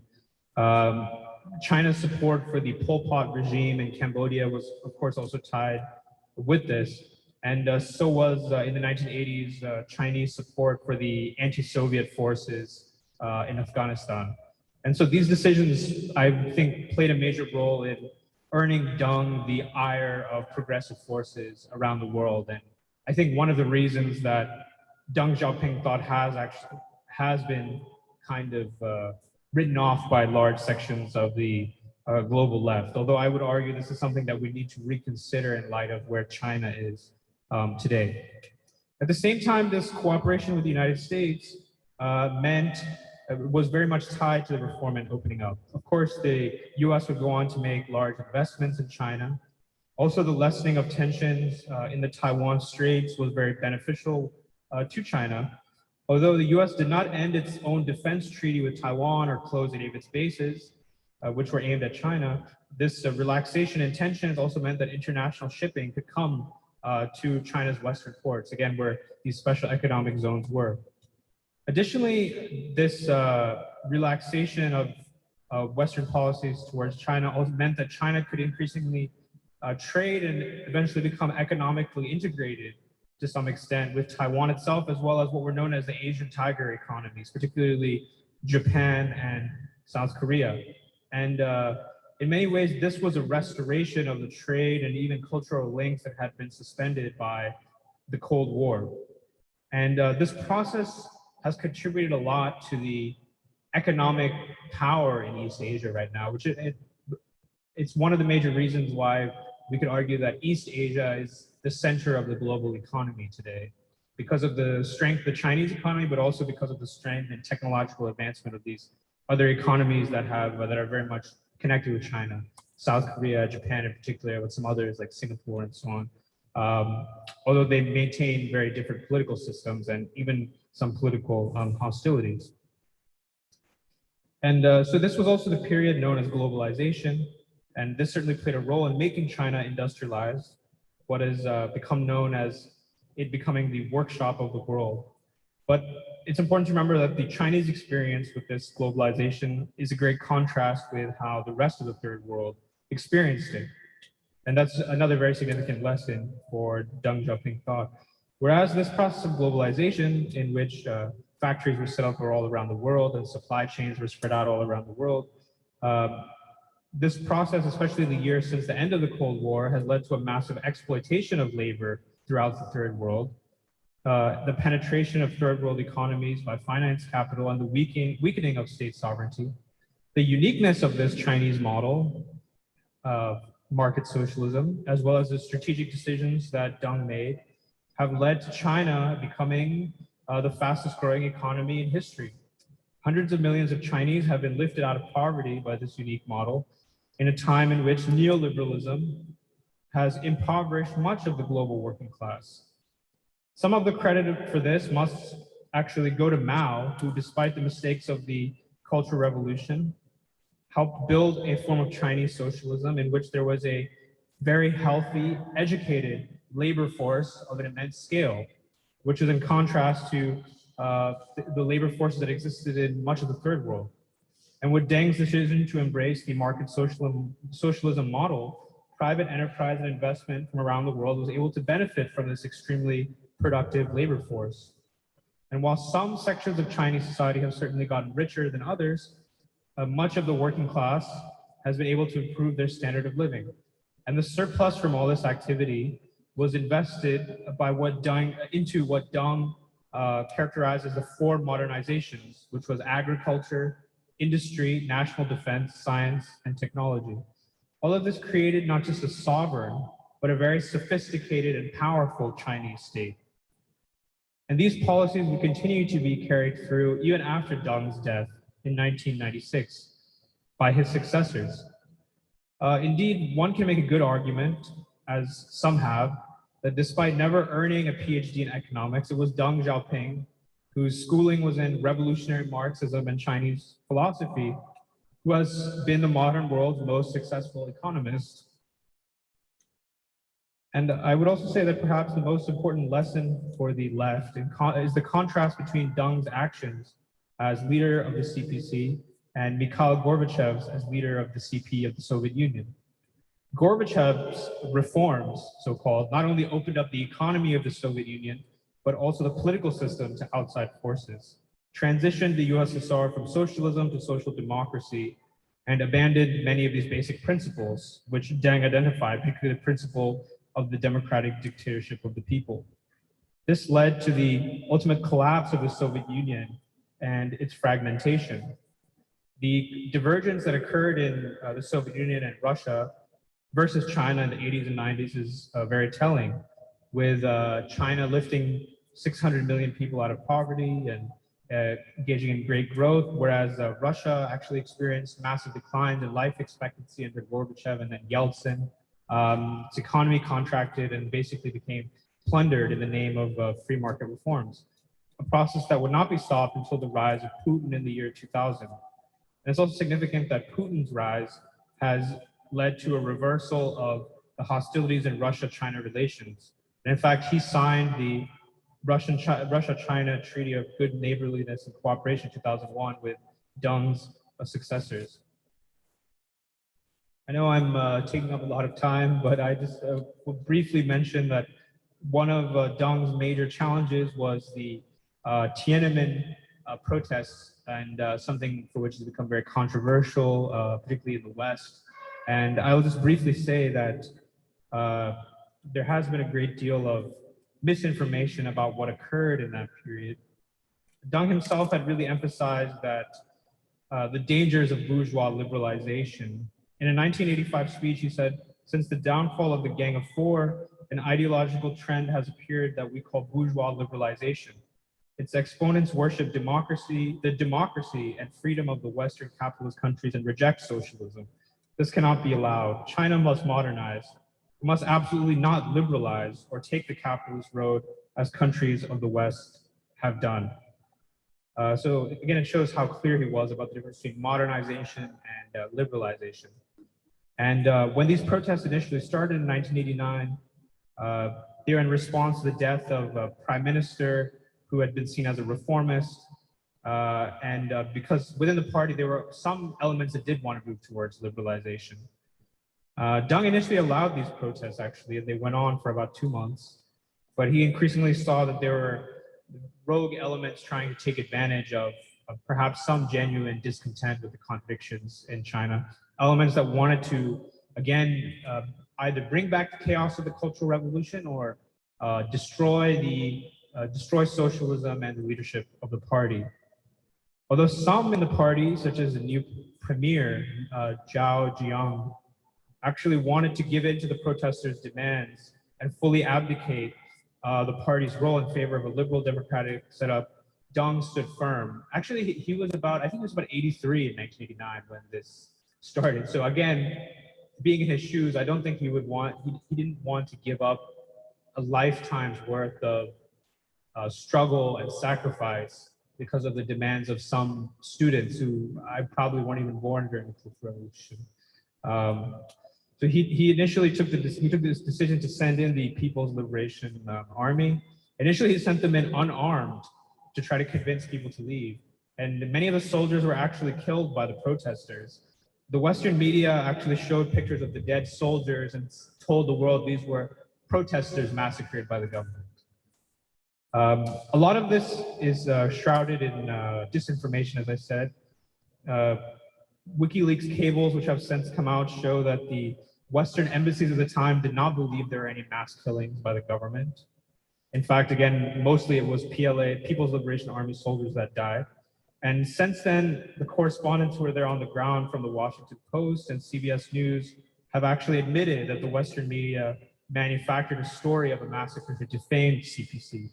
Speaker 11: China's support for the Pol Pot regime in Cambodia was, of course, also tied with this. And so was, in the 1980s, Chinese support for the anti-Soviet forces in Afghanistan. And so these decisions, I think, played a major role in earning Deng the ire of progressive forces around the world. And I think one of the reasons that Deng Xiaoping thought has been kind of written off by large sections of the global left. Although I would argue this is something that we need to reconsider in light of where China is today. At the same time, this cooperation with the United States was very much tied to the reform and opening up. Of course, the US would go on to make large investments in China. Also, the lessening of tensions in the Taiwan Straits was very beneficial to China. Although the US did not end its own defense treaty with Taiwan or close any of its bases, which were aimed at China. This relaxation in tensions also meant that international shipping could come to China's western ports, again, where these special economic zones were. Additionally, this relaxation of Western policies towards China also meant that China could increasingly trade and eventually become economically integrated to some extent with Taiwan itself, as well as what were known as the Asian tiger economies, particularly Japan and South Korea. And in many ways, this was a restoration of the trade and even cultural links that had been suspended by the Cold War. And this process has contributed a lot to the economic power in East Asia right now, which it's one of the major reasons why we could argue that East Asia is the center of the global economy today, because of the strength of the Chinese economy, but also because of the strength and technological advancement of these other economies that are very much connected with China, South Korea, Japan in particular, with some others like Singapore and so on. Although they maintain very different political systems and even some political hostilities. And so this was also the period known as globalization, and this certainly played a role in making China industrialized, what has become known as it becoming the workshop of the world. But it's important to remember that the Chinese experience with this globalization is a great contrast with how the rest of the third world experienced it. And that's another very significant lesson for Deng Xiaoping thought. Whereas this process of globalization, in which factories were set up all around the world and supply chains were spread out all around the world, this process, especially in the years since the end of the Cold War, has led to a massive exploitation of labor throughout the third world. The penetration of third world economies by finance capital and the weakening of state sovereignty. The uniqueness of this Chinese model of market socialism, as well as the strategic decisions that Deng made, have led to China becoming the fastest growing economy in history. Hundreds of millions of Chinese have been lifted out of poverty by this unique model in a time in which neoliberalism has impoverished much of the global working class. Some of the credit for this must actually go to Mao, who, despite the mistakes of the Cultural Revolution, helped build a form of Chinese socialism in which there was a very healthy, educated labor force of an immense scale, which is in contrast to the labor forces that existed in much of the third world. And with Deng's decision to embrace the market socialism model, private enterprise and investment from around the world was able to benefit from this extremely productive labor force. And while some sections of Chinese society have certainly gotten richer than others, much of the working class has been able to improve their standard of living. And the surplus from all this activity was invested into what Deng characterized as the four modernizations, which was agriculture, industry, national defense, science, and technology. All of this created not just a sovereign, but a very sophisticated and powerful Chinese state. And these policies would continue to be carried through even after Deng's death in 1996 by his successors. Indeed, one can make a good argument, as some have, that despite never earning a PhD in economics, it was Deng Xiaoping, whose schooling was in revolutionary Marxism and Chinese philosophy, who has been the modern world's most successful economist. And I would also say that perhaps the most important lesson for the left is the contrast between Deng's actions as leader of the CPC and Mikhail Gorbachev's as leader of the CP of the Soviet Union. Gorbachev's reforms, so-called, not only opened up the economy of the Soviet Union, but also the political system to outside forces, transitioned the USSR from socialism to social democracy, and abandoned many of these basic principles, which Deng identified, particularly the principle of the democratic dictatorship of the people. This led to the ultimate collapse of the Soviet Union and its fragmentation. The divergence that occurred in the Soviet Union and Russia versus China in the 80s and 90s is very telling, with China lifting 600 million people out of poverty and engaging in great growth, whereas Russia actually experienced massive declines in life expectancy under Gorbachev and then Yeltsin. Its economy contracted and basically became plundered in the name of free market reforms, a process that would not be stopped until the rise of Putin in the year 2000. And it's also significant that Putin's rise has led to a reversal of the hostilities in Russia-China relations. And in fact, he signed the Russia-China Treaty of Good Neighborliness and Cooperation in 2001 with Deng's successors. I know I'm taking up a lot of time, but I just will briefly mention that one of Deng's major challenges was the Tiananmen protests, and something for which has become very controversial, particularly in the West. And I will just briefly say that there has been a great deal of misinformation about what occurred in that period. Deng himself had really emphasized that the dangers of bourgeois liberalization. In a 1985 speech, he said, "Since the downfall of the Gang of Four, an ideological trend has appeared that we call bourgeois liberalization. Its exponents worship democracy, the democracy and freedom of the Western capitalist countries and reject socialism. This cannot be allowed. China must modernize. It must absolutely not liberalize or take the capitalist road as countries of the West have done." So again, it shows how clear he was about the difference between modernization and liberalization. And when these protests initially started in 1989, they were in response to the death of a prime minister who had been seen as a reformist. Because within the party, there were some elements that did want to move towards liberalization. Deng initially allowed these protests, actually, and they went on for about 2 months. But he increasingly saw that there were rogue elements trying to take advantage of perhaps some genuine discontent with the contradictions in China, elements that wanted to, again, either bring back the chaos of the Cultural Revolution or destroy socialism and the leadership of the party. Although some in the party, such as the new premier, Zhao Jiang, actually wanted to give in to the protesters' demands and fully abdicate the party's role in favor of a liberal democratic setup, Deng stood firm. Actually, he was about, I think he was about 83 in 1989 when this started. So again, being in his shoes, I don't think he would want, he didn't want to give up a lifetime's worth of struggle and sacrifice because of the demands of some students who I probably weren't even born during the Cultural Revolution. So he initially took this decision to send in the People's Liberation Army. Initially, he sent them in unarmed to try to convince people to leave. And many of the soldiers were actually killed by the protesters. The Western media actually showed pictures of the dead soldiers and told the world these were protesters massacred by the government. A lot of this is shrouded in disinformation, as I said. WikiLeaks cables, which have since come out, show that the Western embassies at the time did not believe there were any mass killings by the government. In fact, again, mostly it was PLA, People's Liberation Army soldiers that died. And since then, the correspondents who were there on the ground from the Washington Post and CBS News have actually admitted that the Western media manufactured a story of a massacre to defame CPC.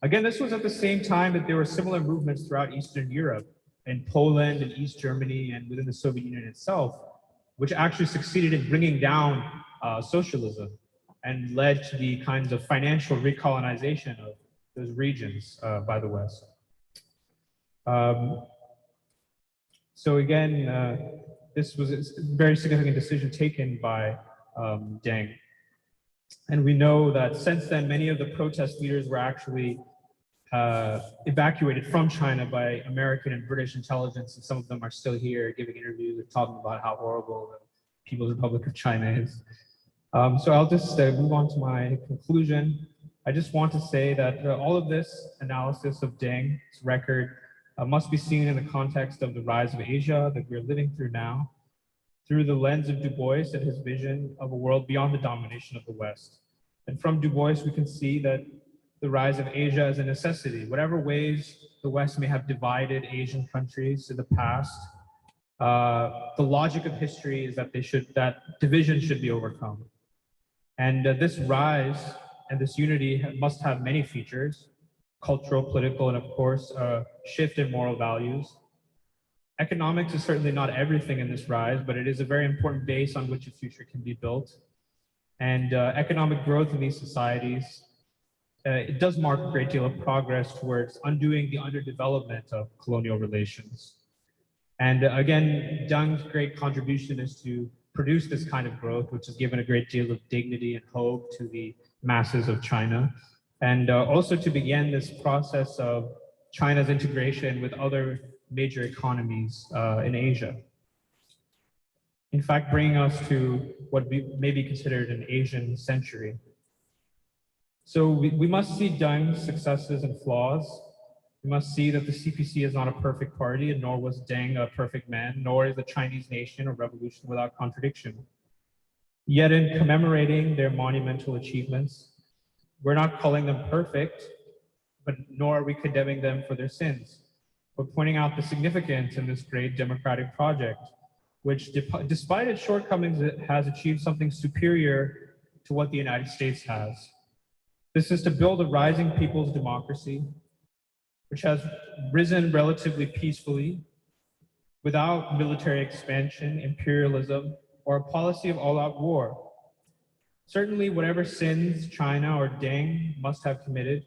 Speaker 11: Again, this was at the same time that there were similar movements throughout Eastern Europe, in Poland and East Germany and within the Soviet Union itself, which actually succeeded in bringing down socialism and led to the kinds of financial recolonization of those regions by the West. So again, this was a very significant decision taken by Deng. And we know that since then, many of the protest leaders were actually evacuated from China by American and British intelligence, and some of them are still here giving interviews or talking about how horrible the People's Republic of China is. So I'll just move on to my conclusion. I just want to say that all of this analysis of Deng's record must be seen in the context of the rise of Asia that we're living through now, through the lens of Du Bois and his vision of a world beyond the domination of the West. And from Du Bois, we can see that the rise of Asia is a necessity. Whatever ways the West may have divided Asian countries in the past, the logic of history is that that division should be overcome. And this rise and this unity must have many features: cultural, political, and of course, a shift in moral values. Economics is certainly not everything in this rise, but it is a very important base on which a future can be built. And economic growth in these societies, it does mark a great deal of progress towards undoing the underdevelopment of colonial relations. And again, Deng's great contribution is to produce this kind of growth, which has given a great deal of dignity and hope to the masses of China, and also to begin this process of China's integration with other major economies in Asia. In fact, bringing us to what may be considered an Asian century. So we must see Deng's successes and flaws. We must see that the CPC is not a perfect party, and nor was Deng a perfect man, nor is the Chinese nation a revolution without contradiction. Yet in commemorating their monumental achievements, we're not calling them perfect, but nor are we condemning them for their sins, but pointing out the significance in this great democratic project, which despite its shortcomings, it has achieved something superior to what the United States has. This is to build a rising people's democracy, which has risen relatively peacefully, without military expansion, imperialism, or a policy of all-out war. Certainly, whatever sins China or Deng must have committed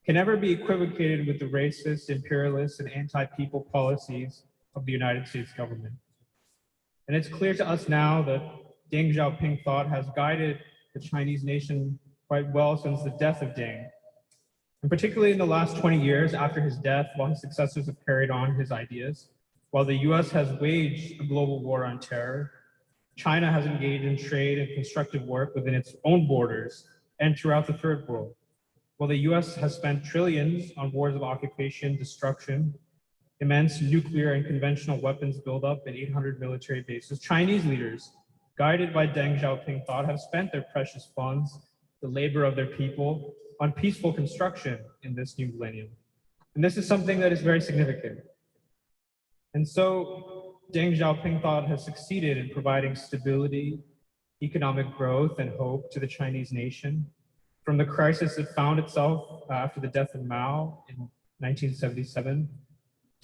Speaker 11: can never be equivocated with the racist, imperialist, and anti-people policies of the United States government. And it's clear to us now that Deng Xiaoping thought has guided the Chinese nation quite well since the death of Deng. And particularly in the last 20 years after his death, while his successors have carried on his ideas, while the US has waged a global war on terror, China has engaged in trade and constructive work within its own borders and throughout the third world. While the US has spent trillions on wars of occupation, destruction, immense nuclear and conventional weapons buildup, and 800 military bases, Chinese leaders, guided by Deng Xiaoping thought, have spent their precious funds, the labor of their people, on peaceful construction in this new millennium. And this is something that is very significant. And so Deng Xiaoping thought has succeeded in providing stability, economic growth, and hope to the Chinese nation. From the crisis it found itself after the death of Mao in 1977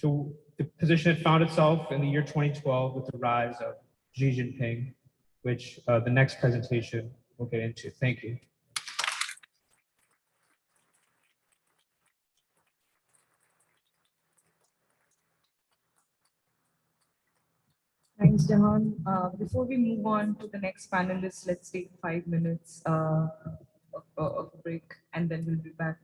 Speaker 11: to the position it found itself in the year 2012 with the rise of Xi Jinping, which the next presentation will get into. Thank you.
Speaker 10: Thanks, Jahan. Before we move on to the next panelist, let's take 5 minutes of a break, and then we'll be back.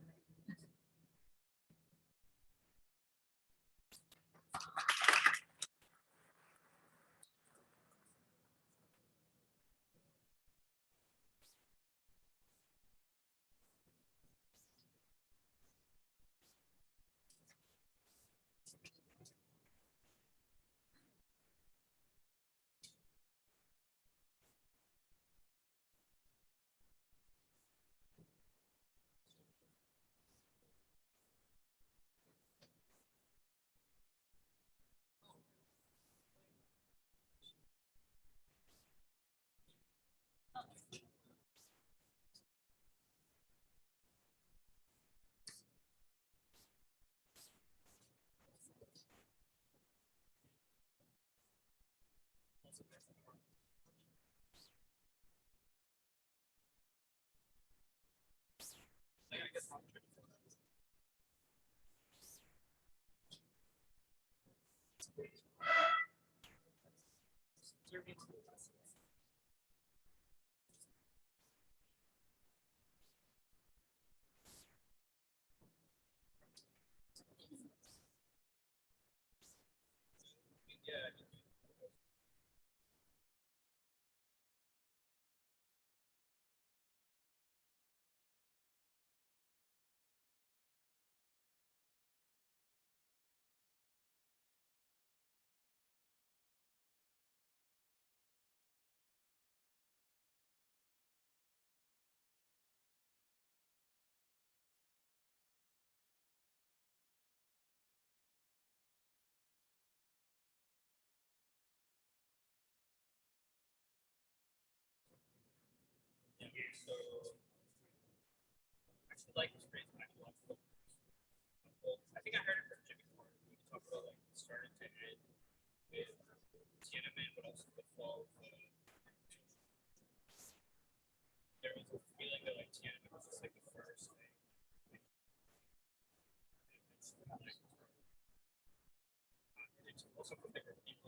Speaker 11: So I actually like this phrase, ideological. I think I heard it from Jim before. We talked about like starting to end with Tiananmen, but also the fall of there was a feeling that like Tiananmen was just like the first thing. It's also from different people.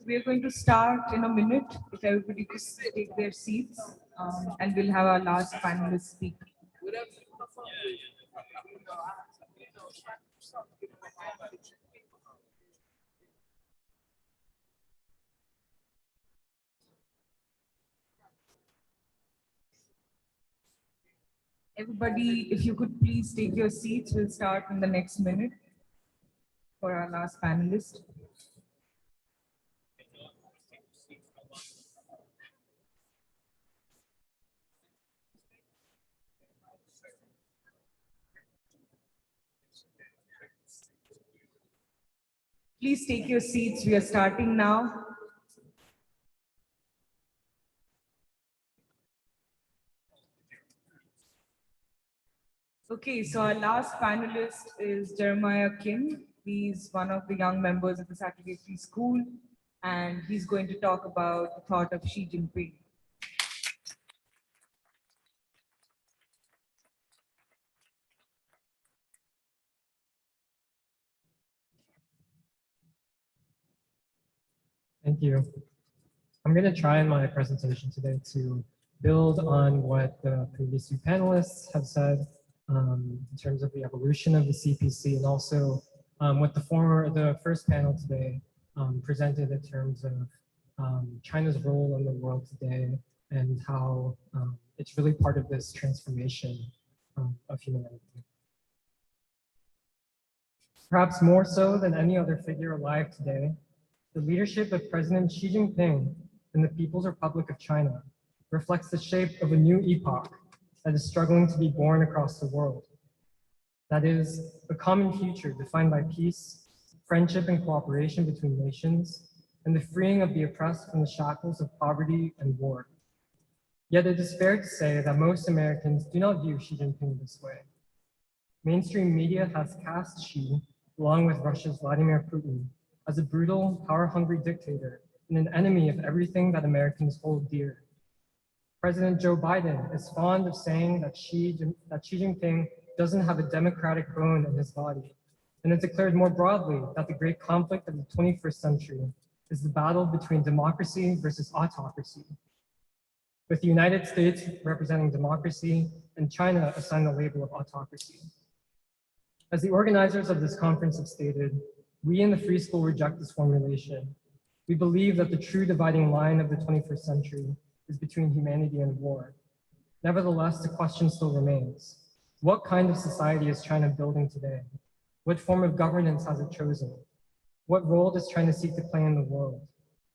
Speaker 10: We are going to start in a minute, if everybody could take their seats, and we'll have our last panelist speak. Everybody, if you could please take your seats, we'll start in the next minute for our last panelist. Please take your seats. We are starting now. Okay, so our last panelist is Jeremiah Kim. He's one of the young members of the Saturday Free School, and he's going to talk about the thought of Xi Jinping.
Speaker 14: Thank you. I'm going to try in my presentation today to build on what the previous two panelists have said in terms of the evolution of the CPC, and also what the first panel today presented in terms of China's role in the world today and how it's really part of this transformation of humanity. Perhaps more so than any other figure alive today, the leadership of President Xi Jinping in the People's Republic of China reflects the shape of a new epoch that is struggling to be born across the world. That is, a common future defined by peace, friendship, and cooperation between nations, and the freeing of the oppressed from the shackles of poverty and war. Yet it is fair to say that most Americans do not view Xi Jinping this way. Mainstream media has cast Xi, along with Russia's Vladimir Putin, as a brutal, power-hungry dictator and an enemy of everything that Americans hold dear. President Joe Biden is fond of saying that Xi Jinping doesn't have a democratic bone in his body, and has declared more broadly that the great conflict of the 21st century is the battle between democracy versus autocracy, with the United States representing democracy and China assigned the label of autocracy. As the organizers of this conference have stated, we in the Free School reject this formulation. We believe that the true dividing line of the 21st century is between humanity and war. Nevertheless, the question still remains. What kind of society is China building today? What form of governance has it chosen? What role does China seek to play in the world?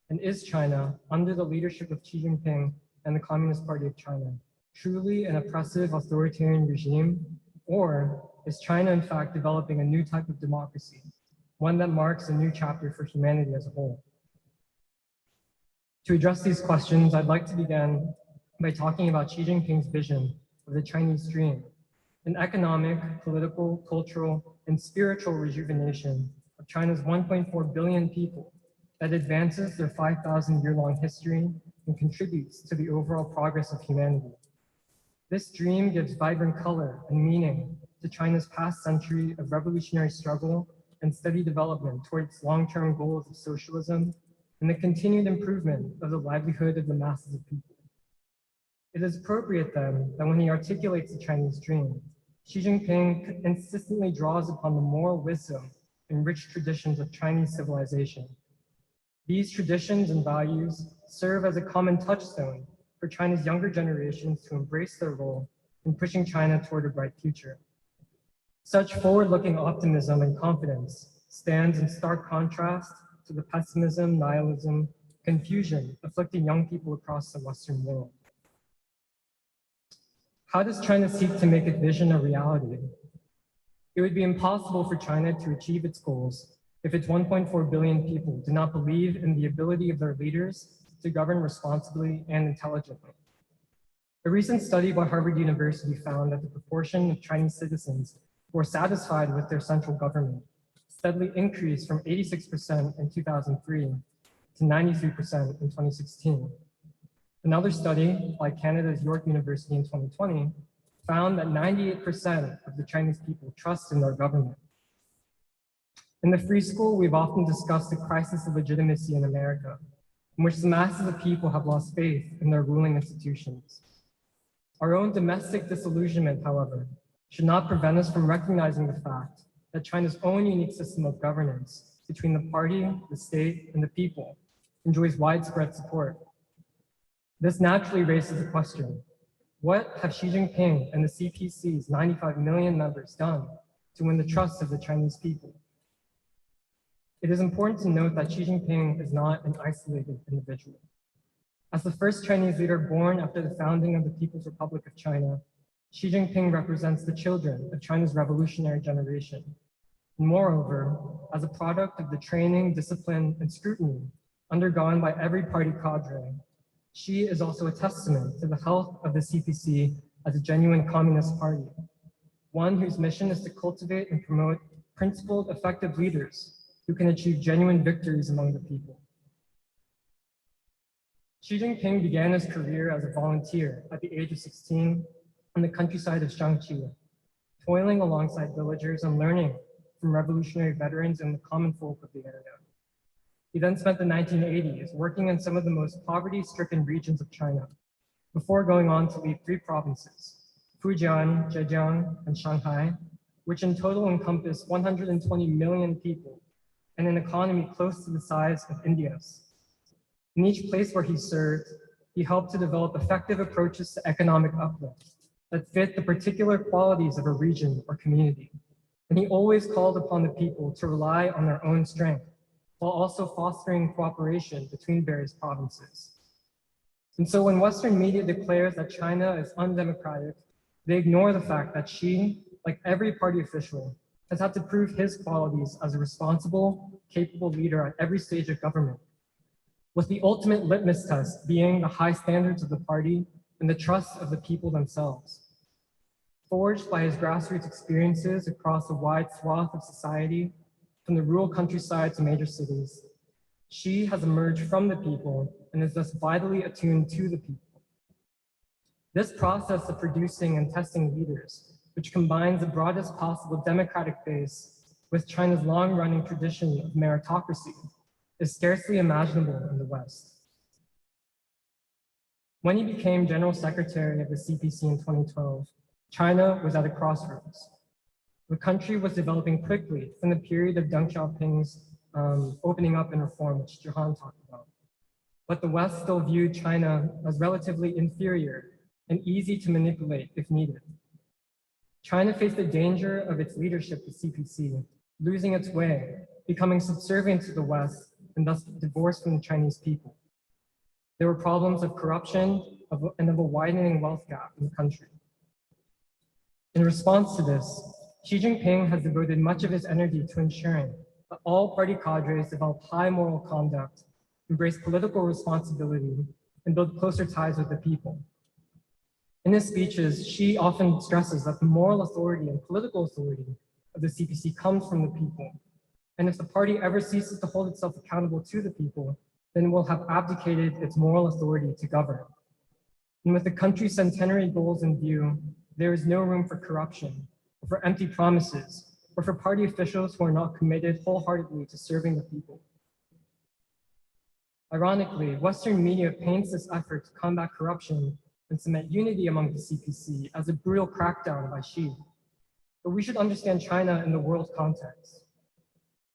Speaker 14: And is China, under the leadership of Xi Jinping and the Communist Party of China, truly an oppressive authoritarian regime? Or is China in fact developing a new type of democracy, one that marks a new chapter for humanity as a whole? To address these questions, I'd like to begin by talking about Xi Jinping's vision of the Chinese dream, an economic, political, cultural, and spiritual rejuvenation of China's 1.4 billion people that advances their 5,000-year-long history and contributes to the overall progress of humanity. This dream gives vibrant color and meaning to China's past century of revolutionary struggle and steady development towards long-term goals of socialism and the continued improvement of the livelihood of the masses of people. It is appropriate then that when he articulates the Chinese dream, Xi Jinping consistently draws upon the moral wisdom and rich traditions of Chinese civilization. These traditions and values serve as a common touchstone for China's younger generations to embrace their role in pushing China toward a bright future. Such forward-looking optimism and confidence stands in stark contrast to the pessimism, nihilism, confusion afflicting young people across the Western world. How does China seek to make its vision a reality? It would be impossible for China to achieve its goals if its 1.4 billion people do not believe in the ability of their leaders to govern responsibly and intelligently. A recent study by Harvard University found that the proportion of Chinese citizens who are satisfied with their central government steadily increased from 86% in 2003 to 93% in 2016. Another study by Canada's York University in 2020 found that 98% of the Chinese people trust in their government. In the free school, we've often discussed the crisis of legitimacy in America, in which the masses of people have lost faith in their ruling institutions. Our own domestic disillusionment, however, should not prevent us from recognizing the fact that China's own unique system of governance between the party, the state, and the people enjoys widespread support. This naturally raises the question, what have Xi Jinping and the CPC's 95 million members done to win the trust of the Chinese people? It is important to note that Xi Jinping is not an isolated individual. As the first Chinese leader born after the founding of the People's Republic of China, Xi Jinping represents the children of China's revolutionary generation. And moreover, as a product of the training, discipline, and scrutiny undergone by every party cadre, Xi is also a testament to the health of the CPC as a genuine communist party, one whose mission is to cultivate and promote principled, effective leaders who can achieve genuine victories among the people. Xi Jinping began his career as a volunteer at the age of 16 in the countryside of Shaanxi, toiling alongside villagers and learning from revolutionary veterans and the common folk of the area. He then spent the 1980s working in some of the most poverty-stricken regions of China, before going on to lead 3 provinces, Fujian, Zhejiang, and Shanghai, which in total encompass 120 million people and an economy close to the size of India's. In each place where he served, he helped to develop effective approaches to economic uplift that fit the particular qualities of a region or community. And he always called upon the people to rely on their own strength, while also fostering cooperation between various provinces. And so when Western media declares that China is undemocratic, they ignore the fact that Xi, like every party official, has had to prove his qualities as a responsible, capable leader at every stage of government, with the ultimate litmus test being the high standards of the party and the trust of the people themselves. Forged by his grassroots experiences across a wide swath of society, from the rural countryside to major cities, Xi has emerged from the people and is thus vitally attuned to the people. This process of producing and testing leaders, which combines the broadest possible democratic base with China's long-running tradition of meritocracy, is scarcely imaginable in the West. When he became General Secretary of the CPC in 2012, China was at a crossroads. The country was developing quickly from the period of Deng Xiaoping's opening up and reform, which Johan talked about. But the West still viewed China as relatively inferior and easy to manipulate if needed. China faced the danger of its leadership, the CPC, losing its way, becoming subservient to the West, and thus divorced from the Chinese people. There were problems of corruption and of a widening wealth gap in the country. In response to this, Xi Jinping has devoted much of his energy to ensuring that all party cadres develop high moral conduct, embrace political responsibility, and build closer ties with the people. In his speeches, Xi often stresses that the moral authority and political authority of the CPC comes from the people. And if the party ever ceases to hold itself accountable to the people, then it will have abdicated its moral authority to govern. And with the country's centenary goals in view, there is no room for corruption, or for empty promises, or for party officials who are not committed wholeheartedly to serving the people. Ironically, Western media paints this effort to combat corruption and cement unity among the CPC as a brutal crackdown by Xi. But we should understand China in the world context.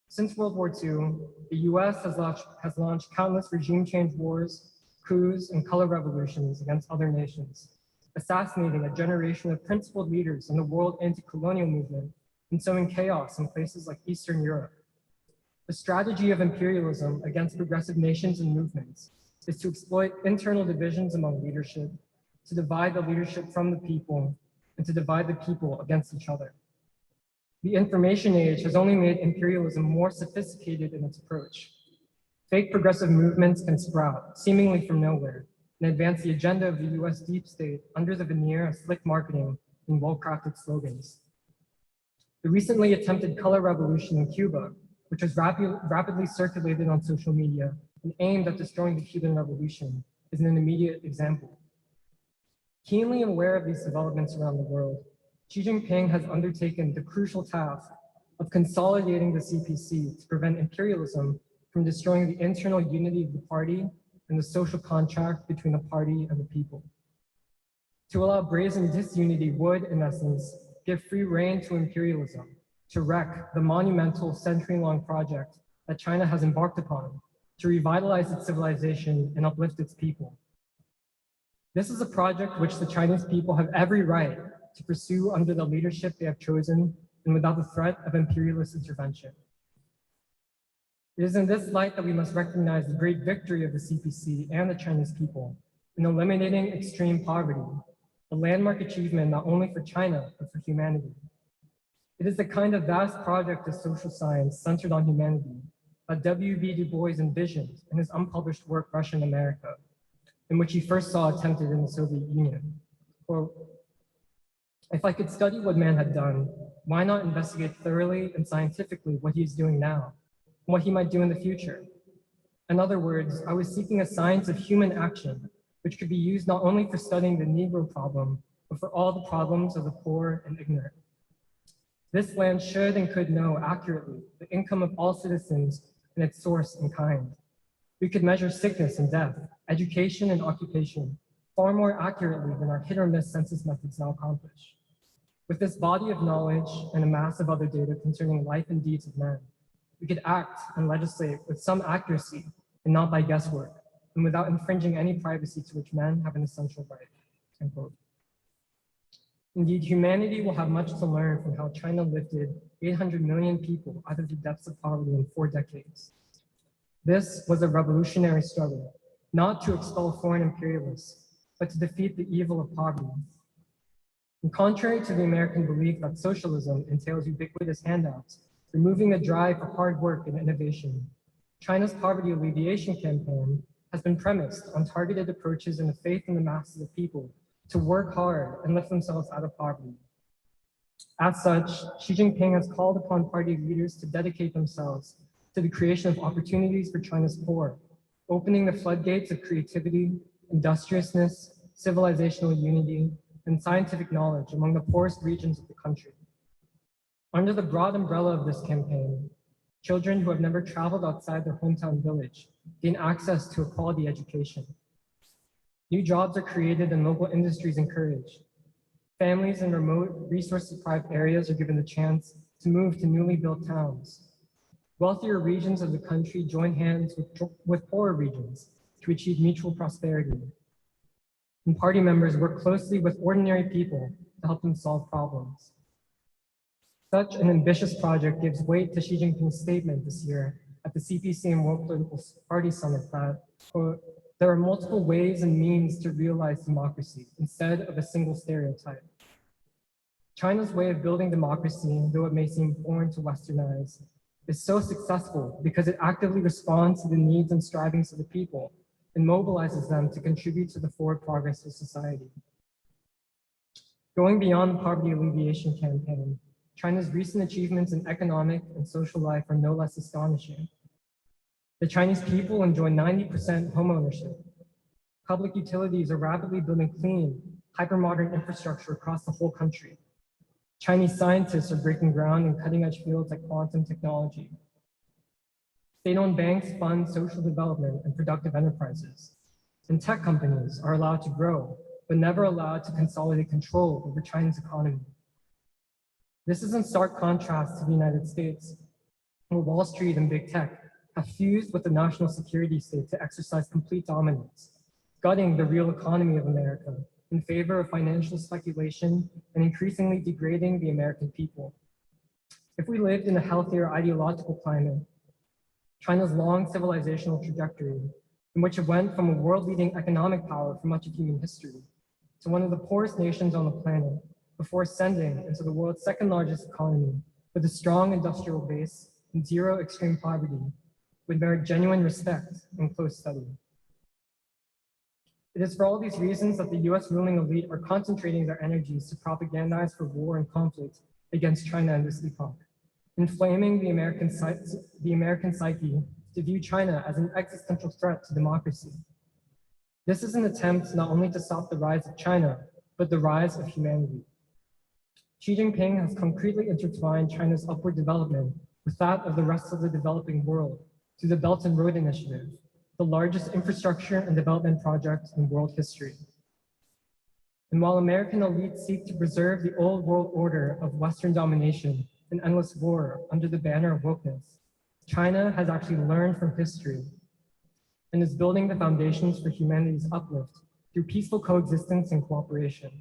Speaker 14: Since World War II, the US has launched countless regime change wars, coups, and color revolutions against other nations, assassinating a generation of principled leaders in the world anti-colonial movement and sowing chaos in places like Eastern Europe. The strategy of imperialism against progressive nations and movements is to exploit internal divisions among leadership, to divide the leadership from the people, and to divide the people against each other. The information age has only made imperialism more sophisticated in its approach. Fake progressive movements can sprout, seemingly from nowhere, and advance the agenda of the US deep state under the veneer of slick marketing and well-crafted slogans. The recently attempted color revolution in Cuba, which was rapidly circulated on social media and aimed at destroying the Cuban Revolution, is an immediate example. Keenly aware of these developments around the world, Xi Jinping has undertaken the crucial task of consolidating the CPC to prevent imperialism from destroying the internal unity of the party and the social contract between the party and the people. To allow brazen disunity would, in essence, give free rein to imperialism, to wreck the monumental century-long project that China has embarked upon to revitalize its civilization and uplift its people. This is a project which the Chinese people have every right to pursue under the leadership they have chosen and without the threat of imperialist intervention. It is in this light that we must recognize the great victory of the CPC and the Chinese people in eliminating extreme poverty, a landmark achievement not only for China, but for humanity. It is the kind of vast project of social science centered on humanity that W.B. Du Bois envisioned in his unpublished work, Russian America, in which he first saw attempted in the Soviet Union. Quote, "If I could study what man had done, why not investigate thoroughly and scientifically what he is doing now, and what he might do in the future? In other words, I was seeking a science of human action, which could be used not only for studying the Negro problem, but for all the problems of the poor and ignorant. This land should and could know accurately the income of all citizens and its source and kind. We could measure sickness and death, education and occupation, far more accurately than our hit or miss census methods now accomplish. With this body of knowledge and a mass of other data concerning life and deeds of men, we could act and legislate with some accuracy and not by guesswork, and without infringing any privacy to which men have an essential right." End quote. Indeed, humanity will have much to learn from how China lifted 800 million people out of the depths of poverty in 4 decades. This was a revolutionary struggle, not to expel foreign imperialists, but to defeat the evil of poverty. And contrary to the American belief that socialism entails ubiquitous handouts, removing the drive for hard work and innovation, China's poverty alleviation campaign has been premised on targeted approaches and a faith in the masses of people to work hard and lift themselves out of poverty. As such, Xi Jinping has called upon party leaders to dedicate themselves to the creation of opportunities for China's poor, opening the floodgates of creativity, industriousness, civilizational unity, and scientific knowledge among the poorest regions of the country. Under the broad umbrella of this campaign, children who have never traveled outside their hometown village gain access to a quality education. New jobs are created and local industries encouraged. Families in remote, resource-deprived areas are given the chance to move to newly built towns. Wealthier regions of the country join hands with poorer regions to achieve mutual prosperity. And party members work closely with ordinary people to help them solve problems. Such an ambitious project gives weight to Xi Jinping's statement this year at the CPC and World Political Party Summit that, quote, "There are multiple ways and means to realize democracy instead of a single stereotype." China's way of building democracy, though it may seem foreign to Western eyes, is so successful because it actively responds to the needs and strivings of the people and mobilizes them to contribute to the forward progress of society. Going beyond the poverty alleviation campaign, China's recent achievements in economic and social life are no less astonishing. The Chinese people enjoy 90% home ownership. Public utilities are rapidly building clean, hypermodern infrastructure across the whole country. Chinese scientists are breaking ground in cutting-edge fields like quantum technology. State-owned banks fund social development and productive enterprises. And tech companies are allowed to grow, but never allowed to consolidate control over China's economy. This is in stark contrast to the United States, where Wall Street and big tech have fused with the national security state to exercise complete dominance, gutting the real economy of America in favor of financial speculation and increasingly degrading the American people. If we lived in a healthier ideological climate, China's long civilizational trajectory, in which it went from a world-leading economic power for much of human history to one of the poorest nations on the planet before ascending into the world's second largest economy with a strong industrial base and zero extreme poverty, would merit genuine respect and close study. It is for all these reasons that the US ruling elite are concentrating their energies to propagandize for war and conflict against China in this epoch, inflaming the American psyche to view China as an existential threat to democracy. This is an attempt not only to stop the rise of China, but the rise of humanity. Xi Jinping has concretely intertwined China's upward development with that of the rest of the developing world through the Belt and Road Initiative, the largest infrastructure and development project in world history. And while American elites seek to preserve the old world order of Western domination and endless war under the banner of wokeness, China has actually learned from history and is building the foundations for humanity's uplift through peaceful coexistence and cooperation.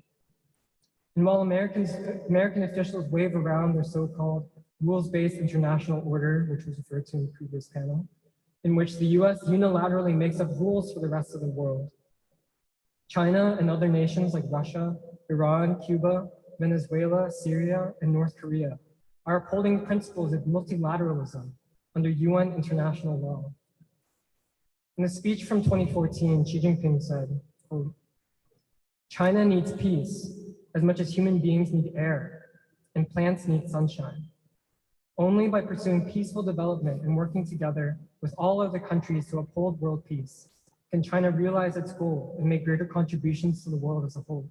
Speaker 14: And while American officials wave around their so-called rules-based international order, which was referred to in the previous panel, in which the US unilaterally makes up rules for the rest of the world, China and other nations like Russia, Iran, Cuba, Venezuela, Syria, and North Korea are upholding the principles of multilateralism under UN international law. In a speech from 2014, Xi Jinping said, quote, "China needs peace as much as human beings need air and plants need sunshine. Only by pursuing peaceful development and working together with all other countries to uphold world peace can China realize its goal and make greater contributions to the world as a whole."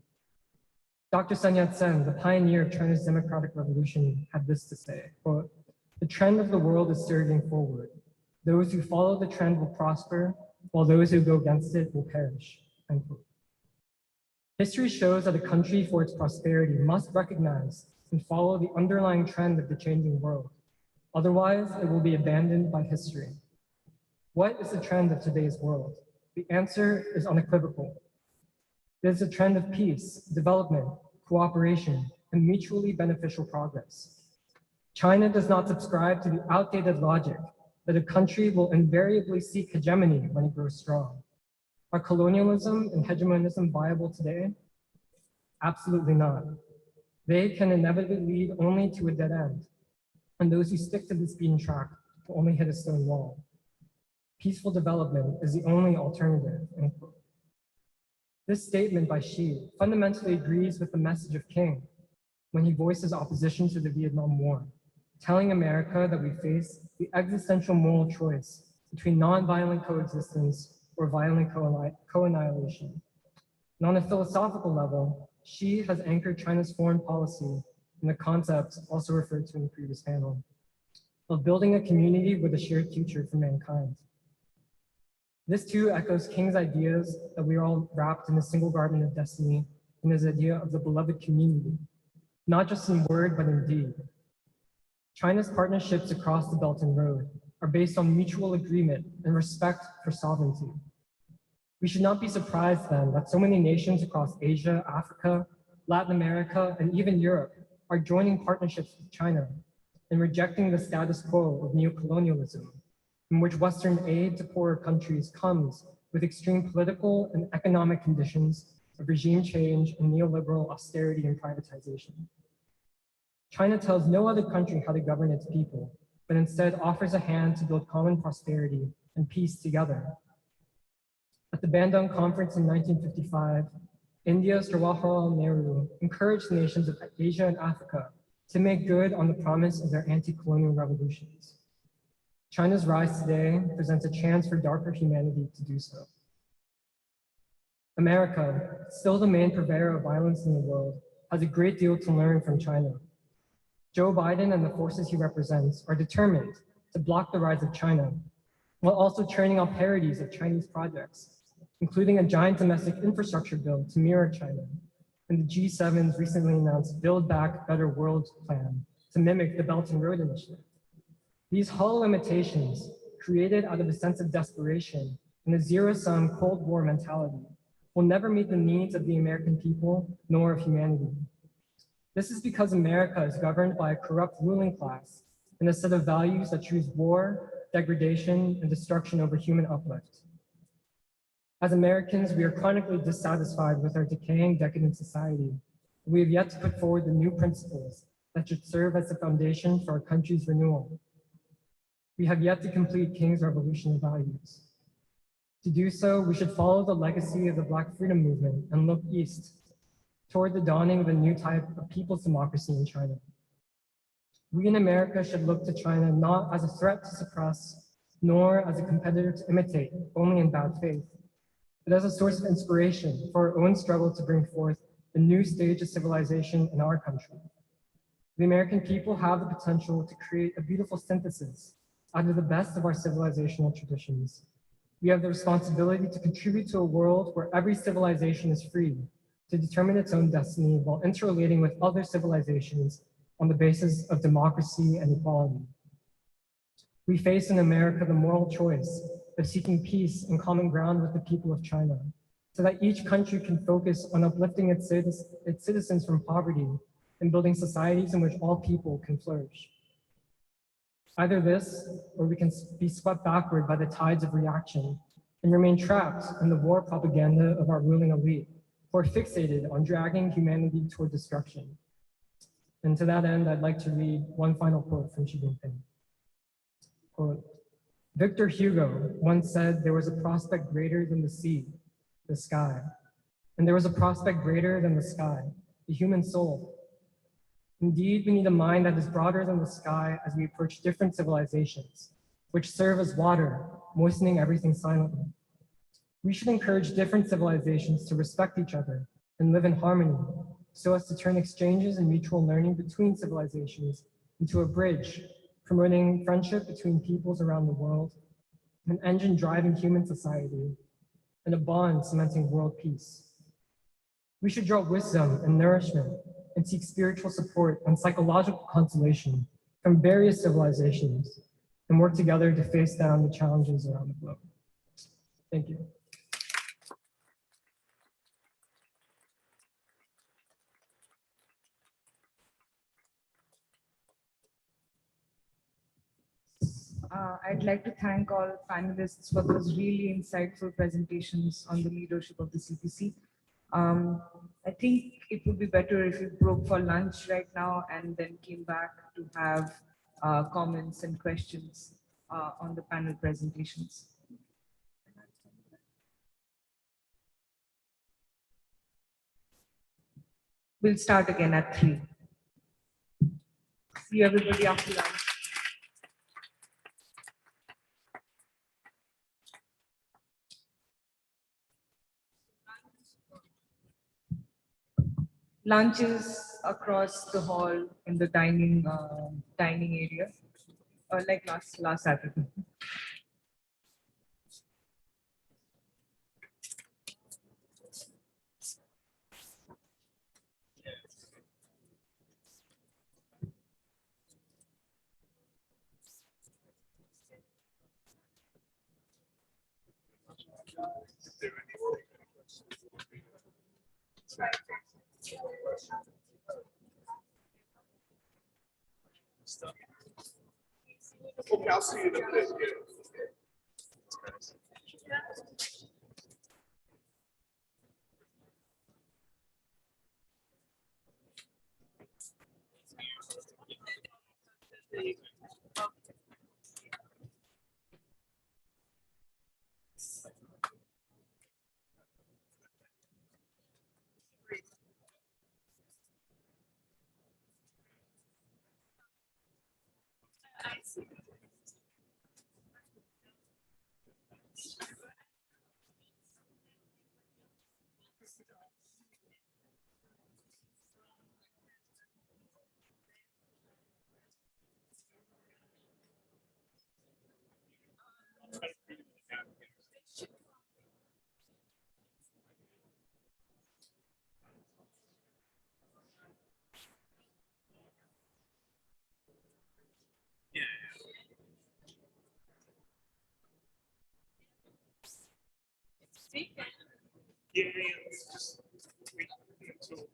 Speaker 14: Dr. Sun Yat-sen, the pioneer of China's democratic revolution, had this to say, quote, "The trend of the world is surging forward. Those who follow the trend will prosper, while those who go against it will perish." End quote. History shows that a country for its prosperity must recognize and follow the underlying trend of the changing world. Otherwise, it will be abandoned by history. What is the trend of today's world? The answer is unequivocal. It is a trend of peace, development, cooperation, and mutually beneficial progress. China does not subscribe to the outdated logic that a country will invariably seek hegemony when it grows strong. Are colonialism and hegemonism viable today? Absolutely not. They can inevitably lead only to a dead end, and those who stick to this beaten track will only hit a stone wall. Peaceful development is the only alternative, end quote. This statement by Xi fundamentally agrees with the message of King when he voices opposition to the Vietnam War, telling America that we face the existential moral choice between nonviolent coexistence or violent co-annihilation. And on a philosophical level, Xi has anchored China's foreign policy in the concept also referred to in the previous panel of building a community with a shared future for mankind. This too echoes King's ideas that we are all wrapped in a single garment of destiny and his idea of the beloved community, not just in word, but in deed. China's partnerships across the Belt and Road are based on mutual agreement and respect for sovereignty. We should not be surprised then that so many nations across Asia, Africa, Latin America, and even Europe are joining partnerships with China and rejecting the status quo of neocolonialism, in which Western aid to poorer countries comes with extreme political and economic conditions of regime change and neoliberal austerity and privatization. China tells no other country how to govern its people, but instead offers a hand to build common prosperity and peace together. At the Bandung Conference in 1955, India's Jawaharlal Nehru encouraged the nations of Asia and Africa to make good on the promise of their anti-colonial revolutions. China's rise today presents a chance for darker humanity to do so. America, still the main purveyor of violence in the world, has a great deal to learn from China. Joe Biden and the forces he represents are determined to block the rise of China, while also churning out parodies of Chinese projects, including a giant domestic infrastructure bill to mirror China, and the G7's recently announced Build Back Better World plan to mimic the Belt and Road Initiative. These hollow limitations, created out of a sense of desperation and a zero-sum Cold War mentality, will never meet the needs of the American people nor of humanity. This is because America is governed by a corrupt ruling class and a set of values that choose war, degradation, and destruction over human uplift. As Americans, we are chronically dissatisfied with our decaying, decadent society. We have yet to put forward the new principles that should serve as the foundation for our country's renewal. We have yet to complete King's revolution of values. To do so, we should follow the legacy of the Black freedom movement and look east toward the dawning of a new type of people's democracy in China. We in America should look to China not as a threat to suppress, nor as a competitor to imitate, only in bad faith, but as a source of inspiration for our own struggle to bring forth a new stage of civilization in our country, The American people have the potential to create a beautiful synthesis out of the best of our civilizational traditions. We have the responsibility to contribute to a world where every civilization is free to determine its own destiny while interrelating with other civilizations on the basis of democracy and equality. We face in America the moral choice of seeking peace and common ground with the people of China, so that each country can focus on uplifting its citizens from poverty and building societies in which all people can flourish. Either this, or we can be swept backward by the tides of reaction and remain trapped in the war propaganda of our ruling elite, who are fixated on dragging humanity toward destruction. And to that end, I'd like to read one final quote from Xi Jinping. Quote, Victor Hugo once said there was a prospect greater than the sea, the sky, and there was a prospect greater than the sky, the human soul. Indeed, we need a mind that is broader than the sky as we approach different civilizations, which serve as water, moistening everything silently. We should encourage different civilizations to respect each other and live in harmony, so as to turn exchanges and mutual learning between civilizations into a bridge, promoting friendship between peoples around the world, an engine driving human society, and a bond cementing world peace. We should draw wisdom and nourishment and seek spiritual support and psychological consolation from various civilizations and work together to face down the challenges around the globe. Thank you.
Speaker 10: I'd like to thank all panelists for those really insightful presentations on the leadership of the CPC. I think it would be better if we broke for lunch right now and then came back to have comments and questions on the panel presentations. We'll start again at 3. See everybody after lunch. Lunches across the hall in the dining area, like last Saturday.
Speaker 3: Okay, I'll see you in a bit. Yeah, it's just wait until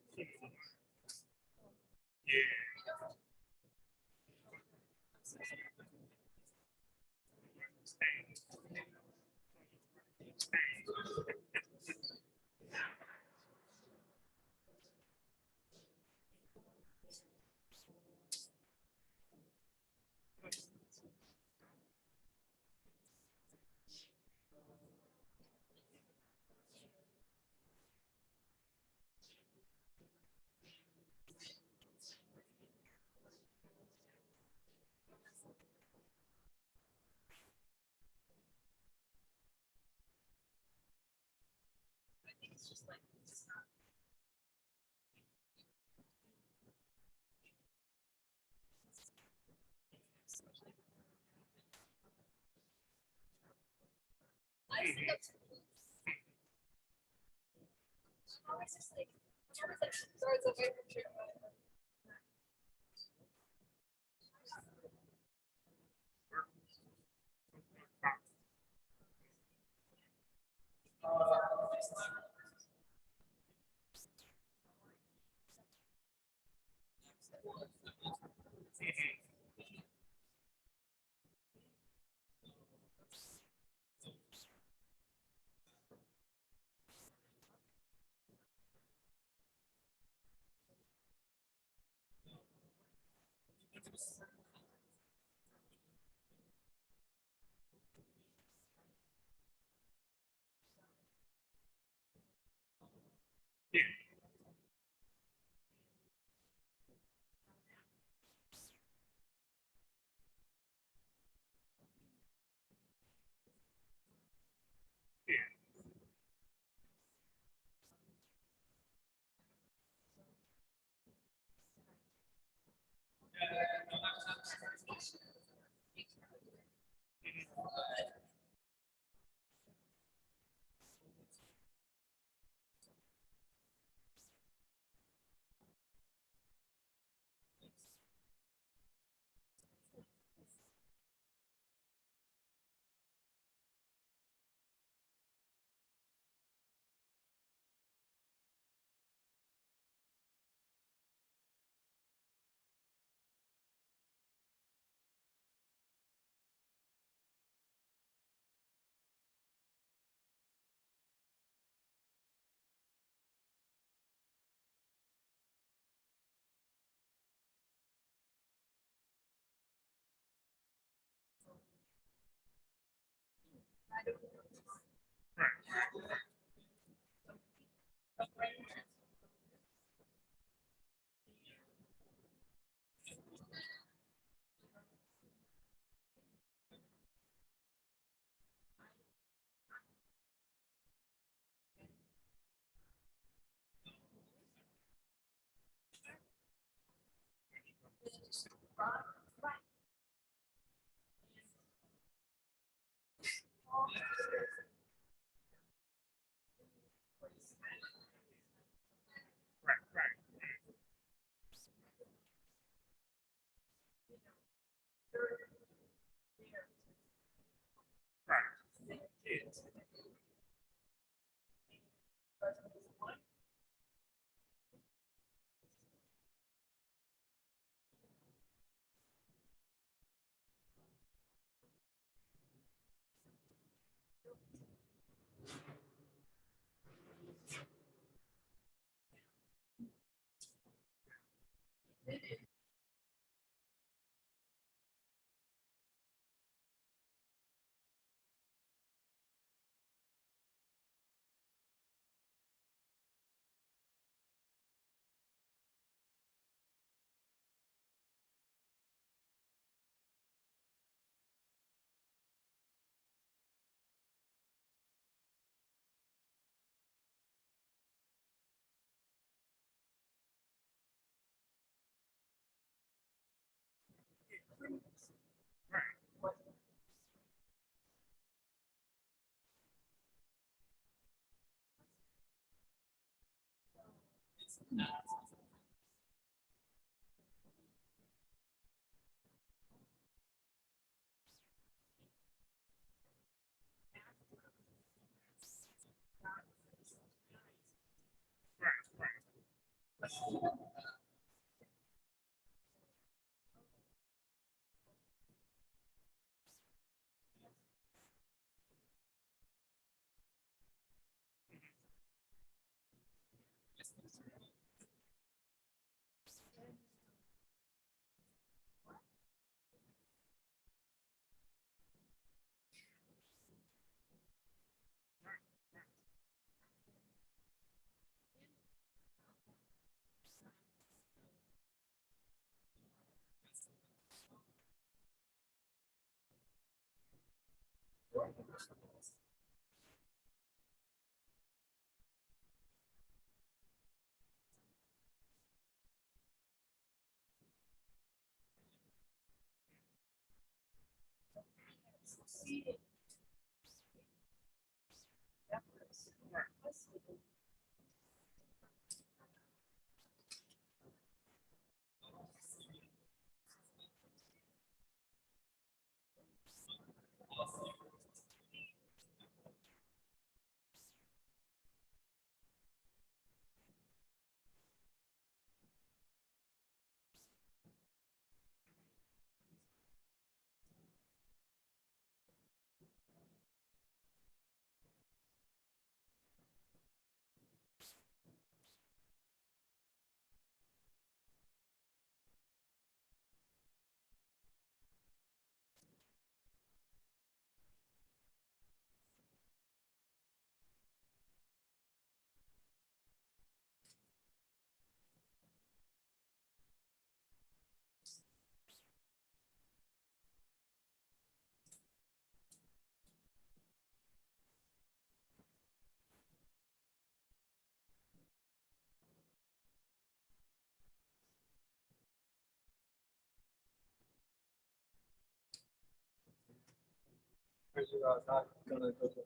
Speaker 14: Are you not gonna go to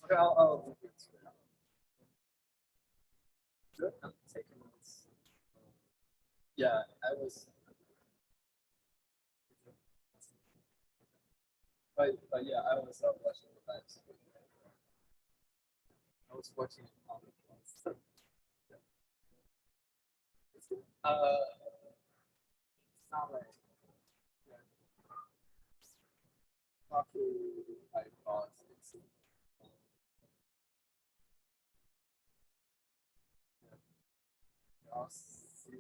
Speaker 14: Okay, I'll leave it for now. Good. I'm taking notes. Yeah, I was. But yeah, I was watching the live stream. I was watching it on the phone. It's not like yeah, not through iPods. It's I'll see.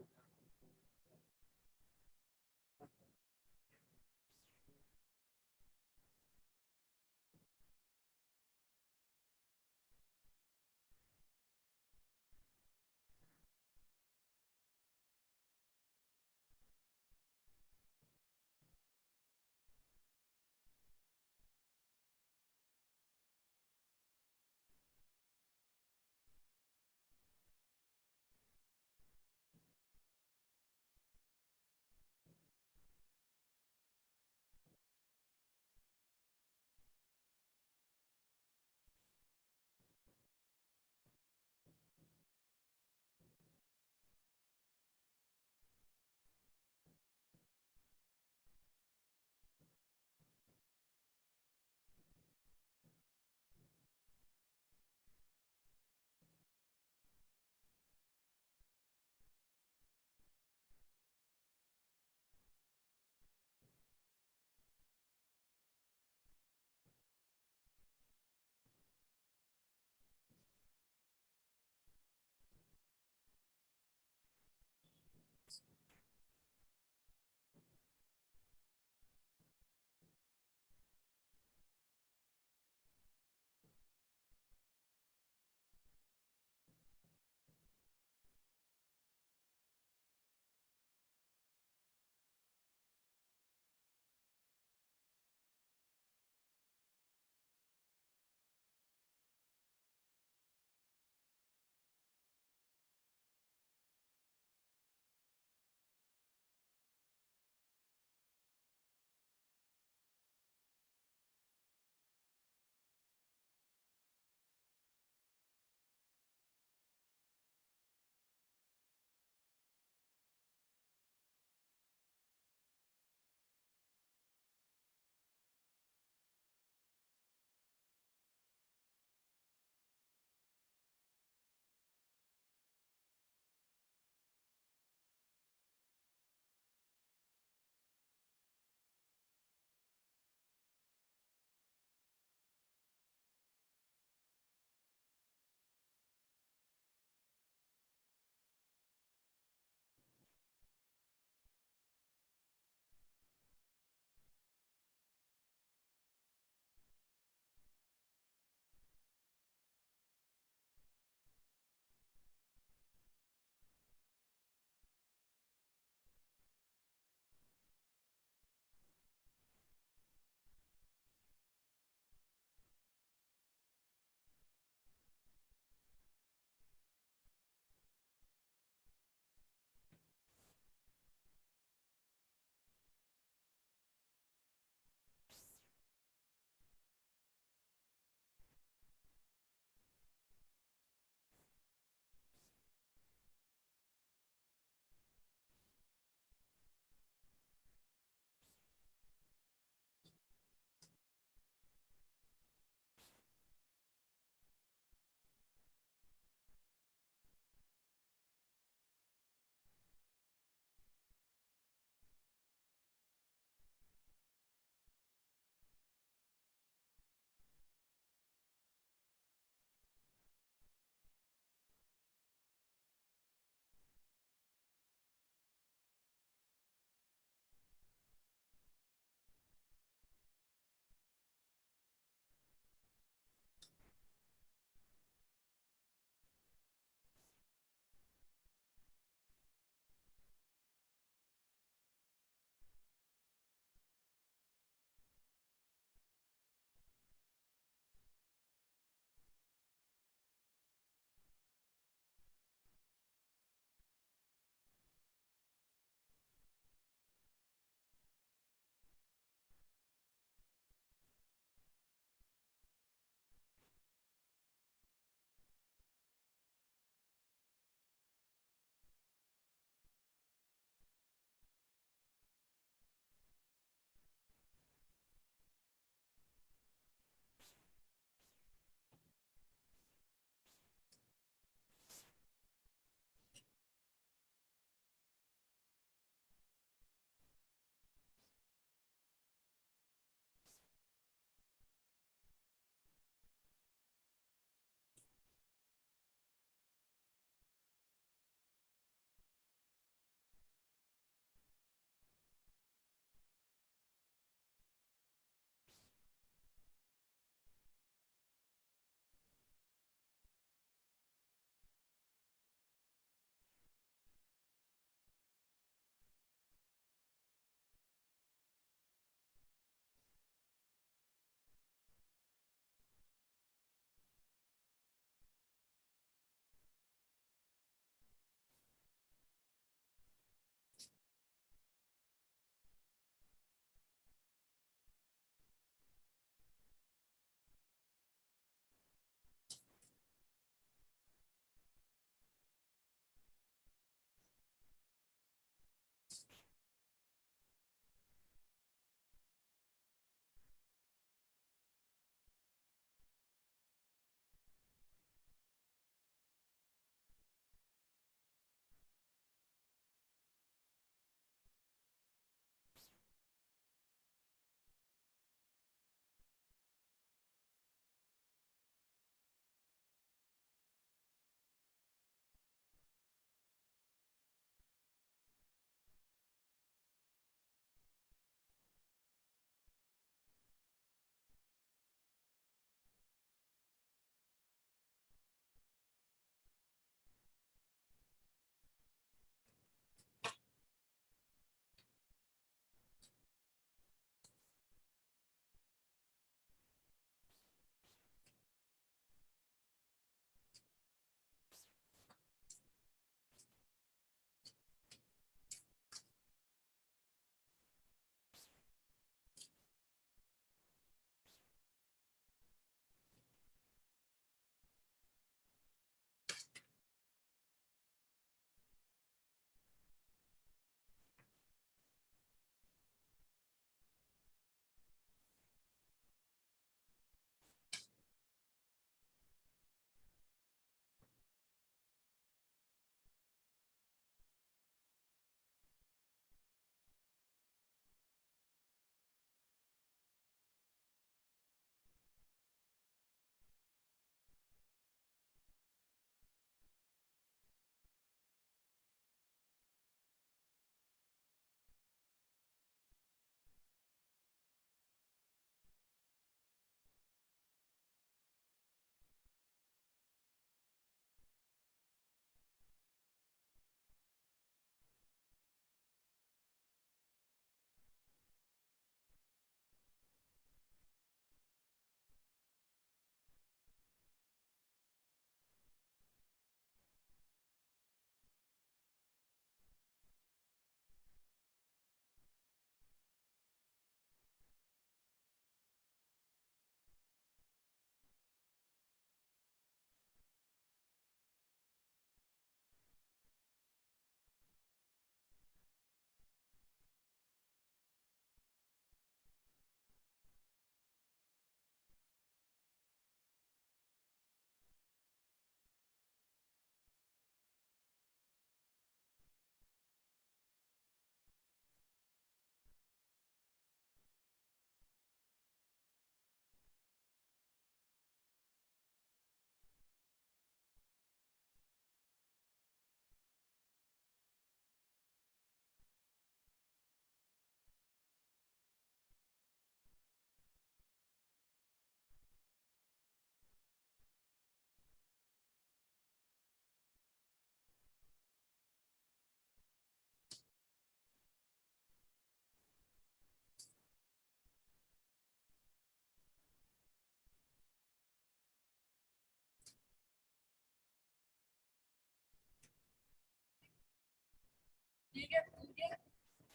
Speaker 5: Do you get food yet?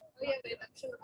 Speaker 5: Oh yeah, wait, I'm sure.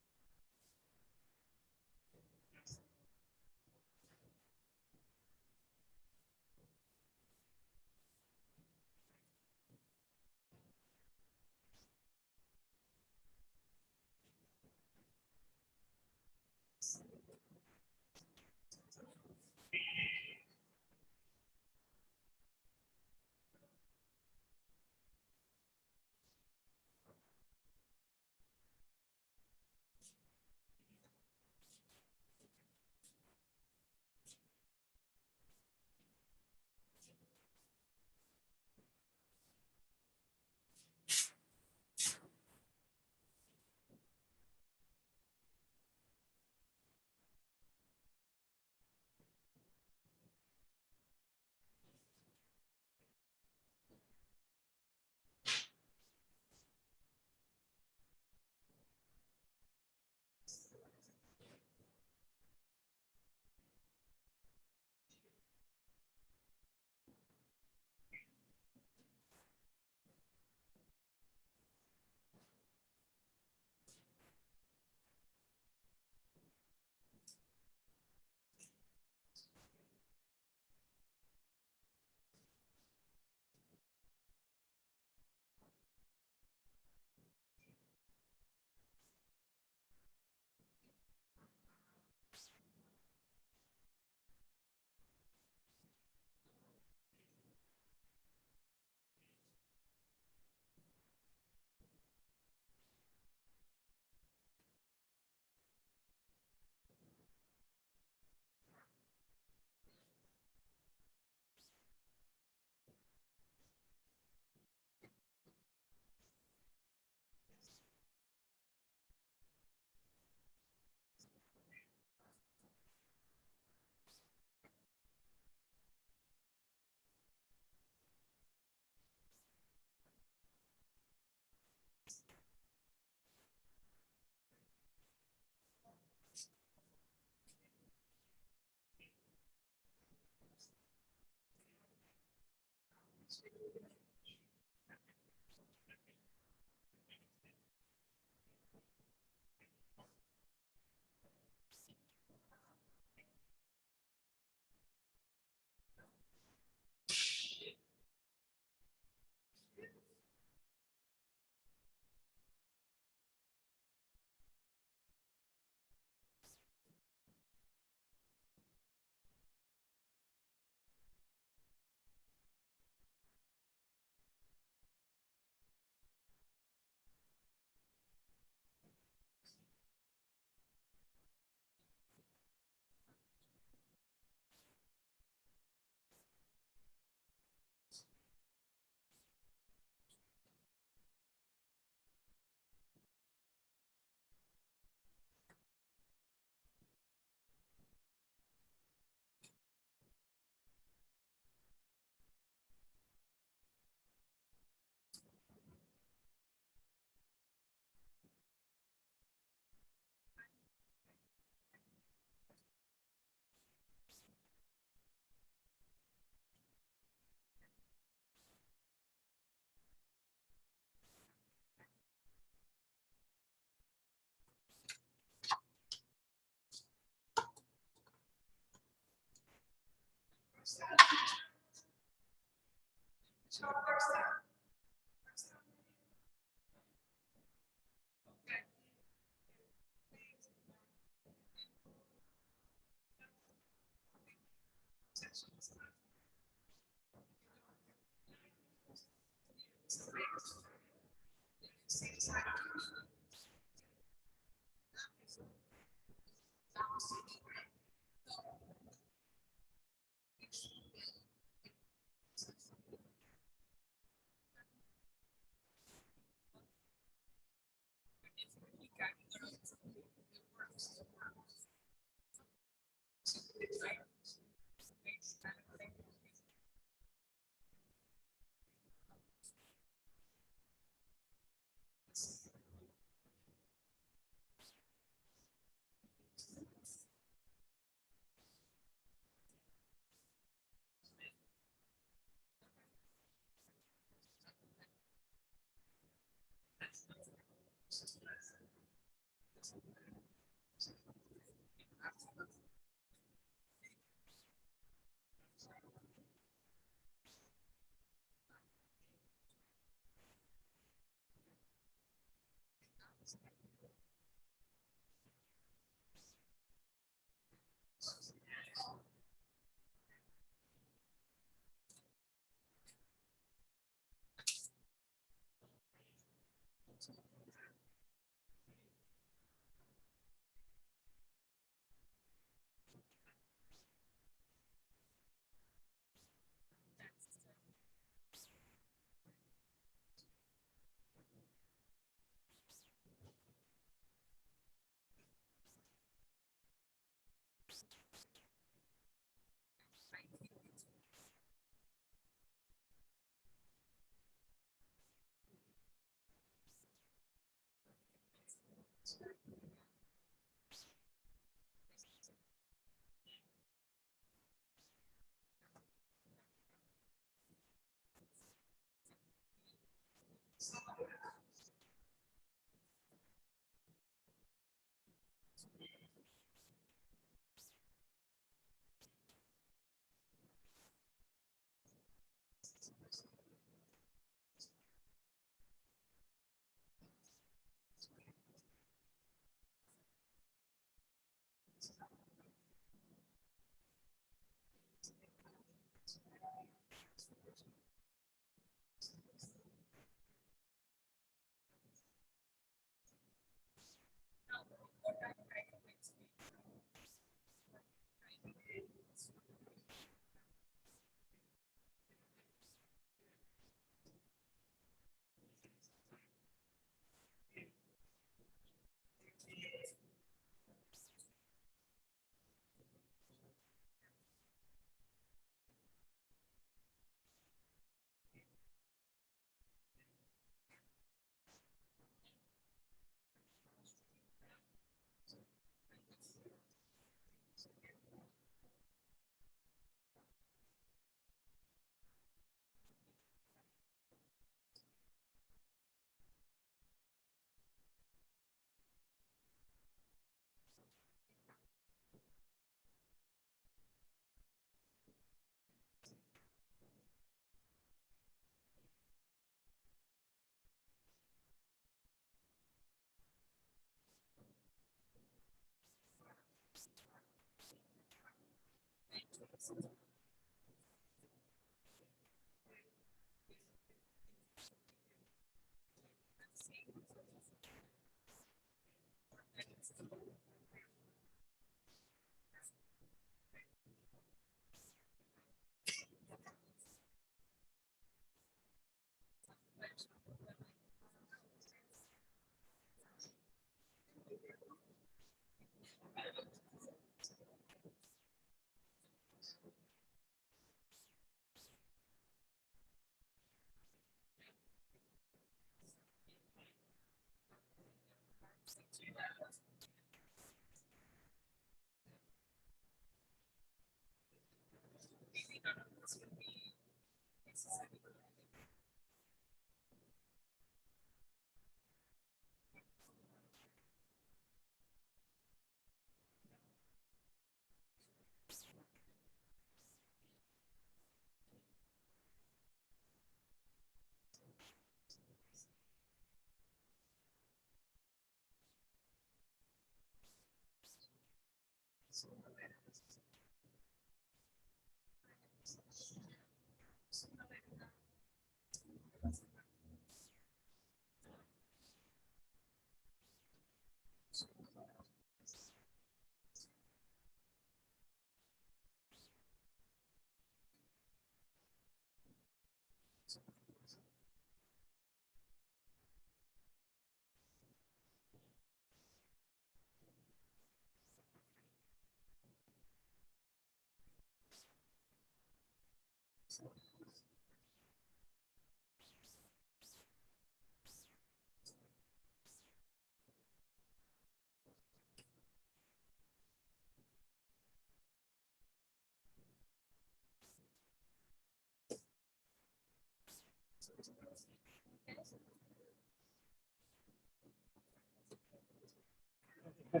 Speaker 1: So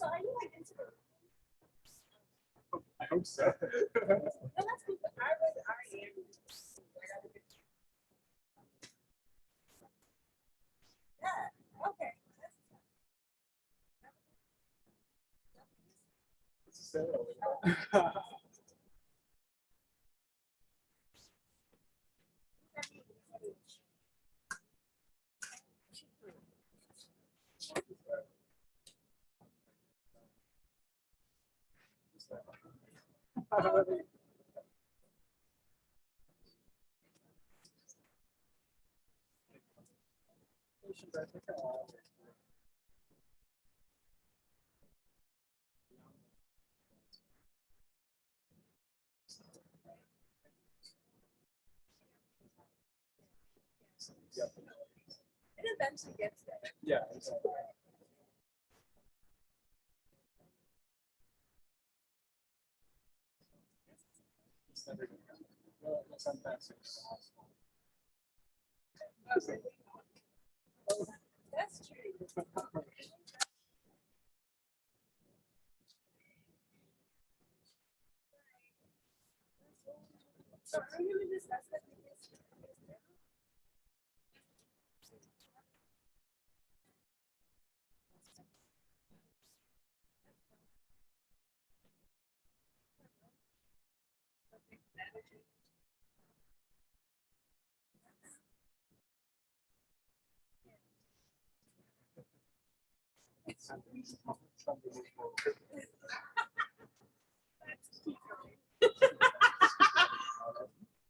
Speaker 1: are you like into I hope so. Well, that's cool. I was already in. Yeah, okay. It eventually gets there. Yeah, exactly. That's true.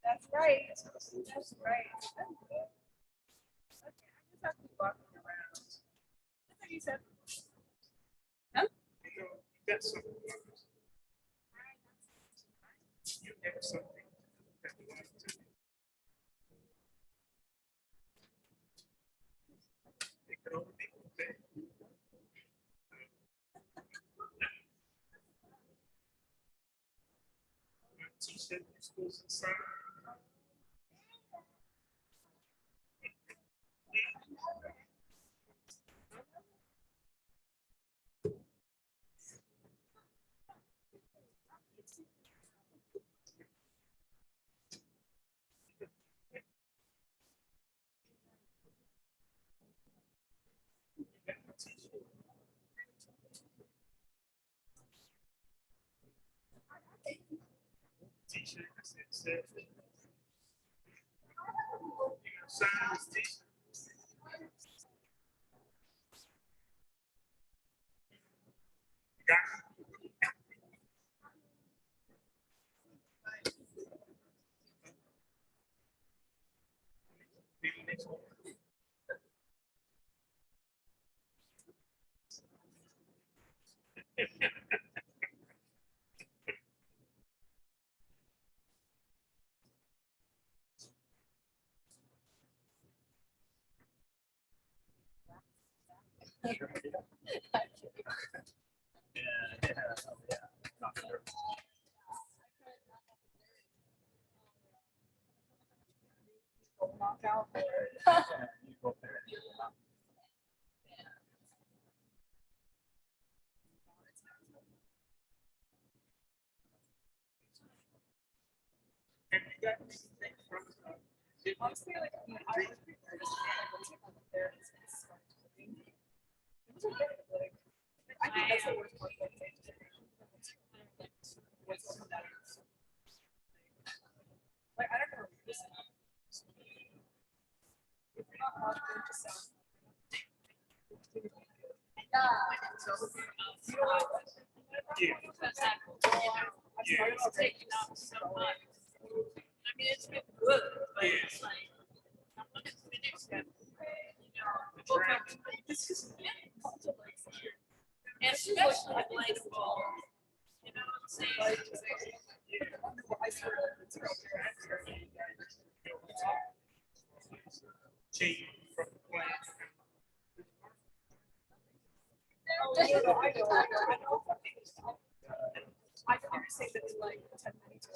Speaker 1: That's right. That's right. Okay, I just have to be walking around. That's what you said. Huh? Honestly, like, I mean, I was pretty there. It was okay, like, I think that's the worst part. Like, I don't know. If you're not positive to sound.
Speaker 15: It's taken up so much. I mean, it's been good, but it's like, I want to finish that, this is and especially like, you know what I'm saying?
Speaker 1: Change from the plan. Oh, no, I know. I can say that in like 10 minutes.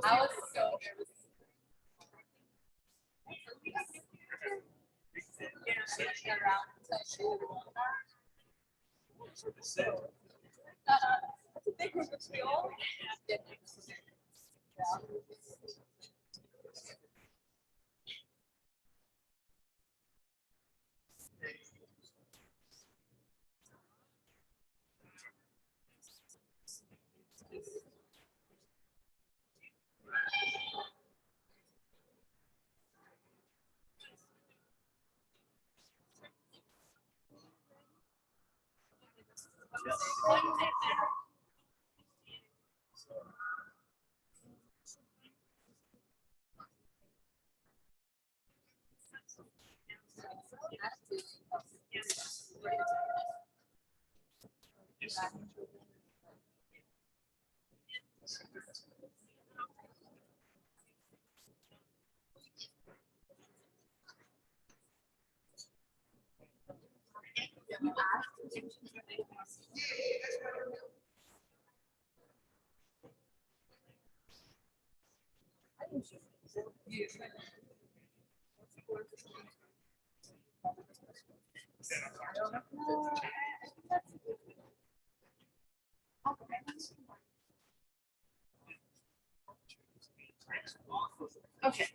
Speaker 1: I was so nervous. That's a big group of people.
Speaker 15: Okay.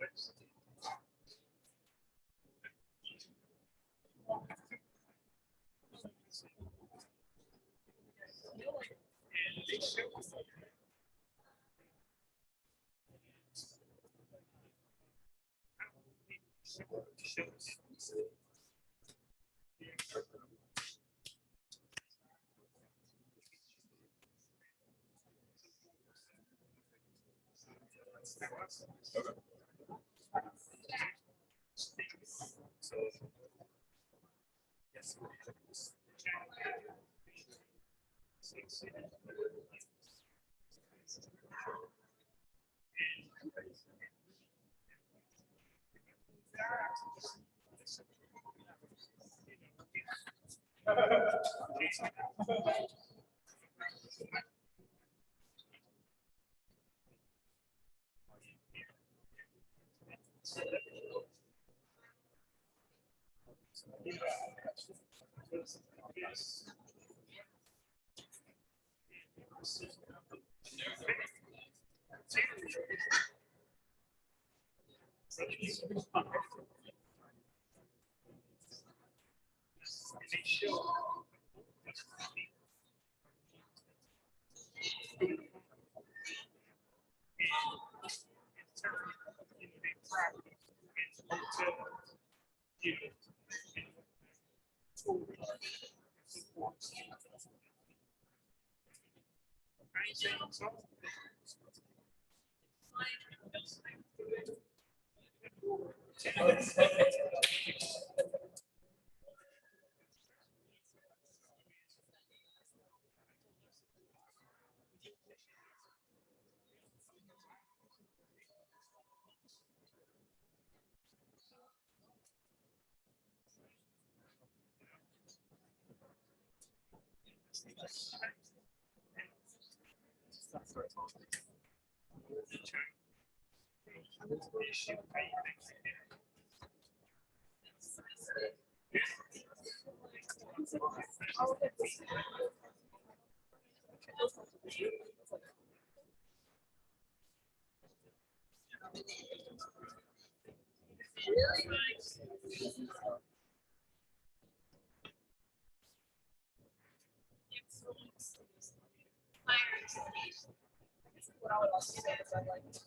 Speaker 15: What I would also say is I'd like to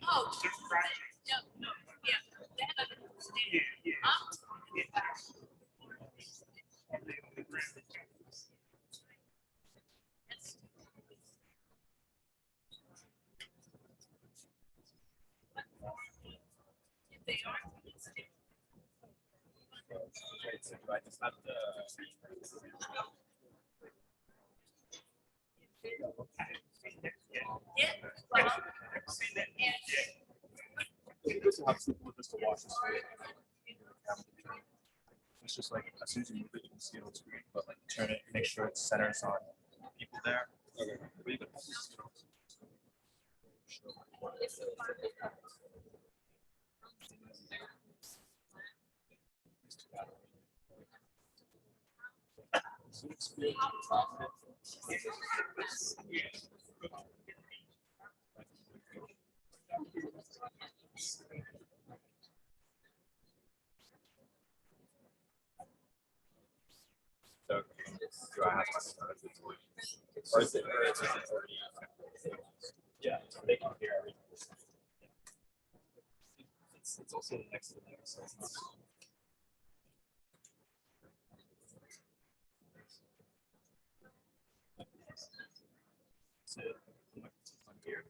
Speaker 15: Oh, right. No, yeah. That I don't understand. If they are.
Speaker 16: I just have to.
Speaker 15: Yeah. Well,
Speaker 16: This will have people just to watch the screen. It's just like as soon as you move it, you can see it on the screen, but like turn it, make sure it centers on people there. Okay. So, do I have to start it? Or is it already? Yeah, they can hear everything. It's also next to them. So it's not. to here.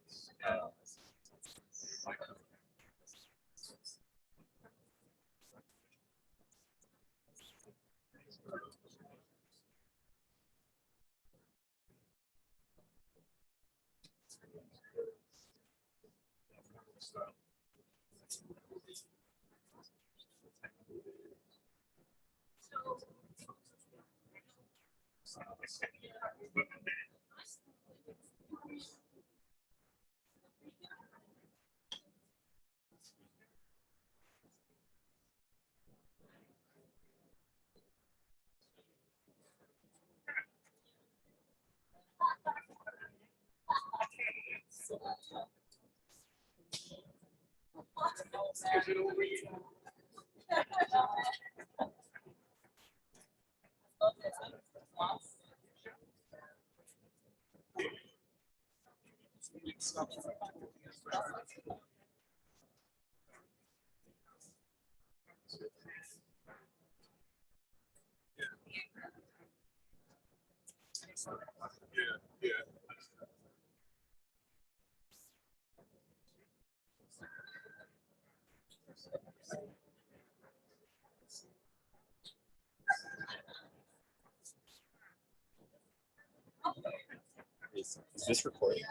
Speaker 16: Is this recording?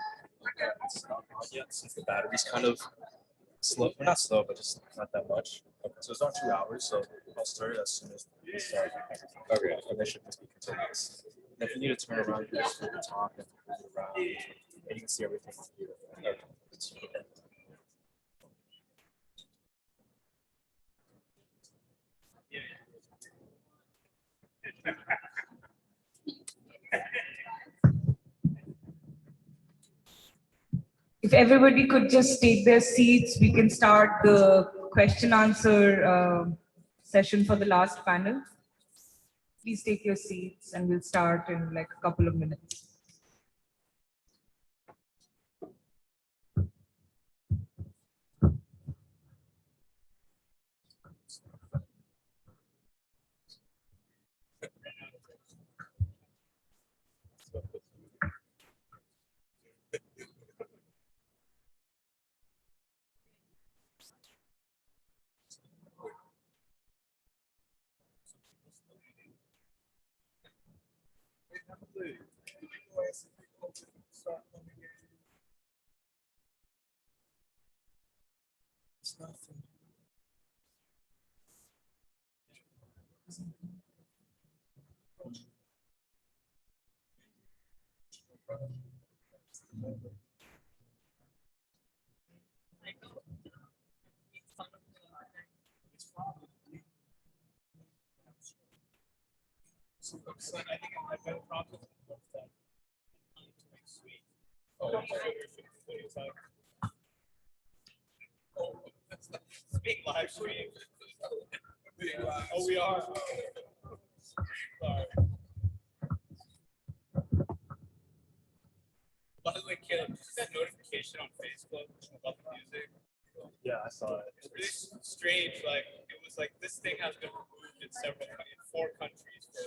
Speaker 16: It's not on yet since the battery's kind of slow. Well, not slow, but just not that much. Okay, so it's not 2 hours, so I'll start it as soon as we start. Okay, and this should just be continuous. And if you need to turn around, you just flip the top and move it around, and you can see everything on here. Okay.
Speaker 10: If everybody could just take their seats, we can start the question answer session for the last panel. Please take your seats and we'll start in like a couple of minutes.
Speaker 16: It's nothing. I think it might be a problem with that. Sweet. Oh, it's being live streamed. Oh, we are. Sorry. By the way, Caleb, did you see that notification on Facebook about the music? Yeah, I saw it. It's really strange. Like, it was like this thing has been removed in 4 countries for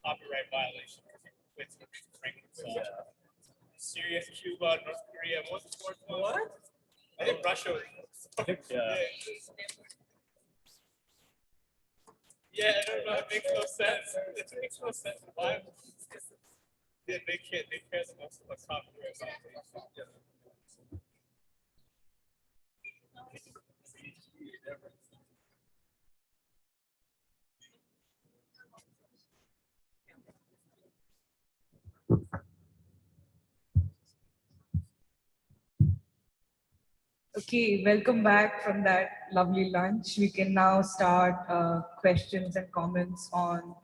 Speaker 16: copyright violation because it quits the ranking song. Yeah. Syria, Cuba, North Korea. What's the fourth one? What? I think Russia was. Yeah. Yeah, I don't know. It makes no sense. It makes no sense. Why? Yeah, they can't. They care so much about copyright violation.
Speaker 10: Okay, welcome back from that lovely lunch. We can now start questions and comments on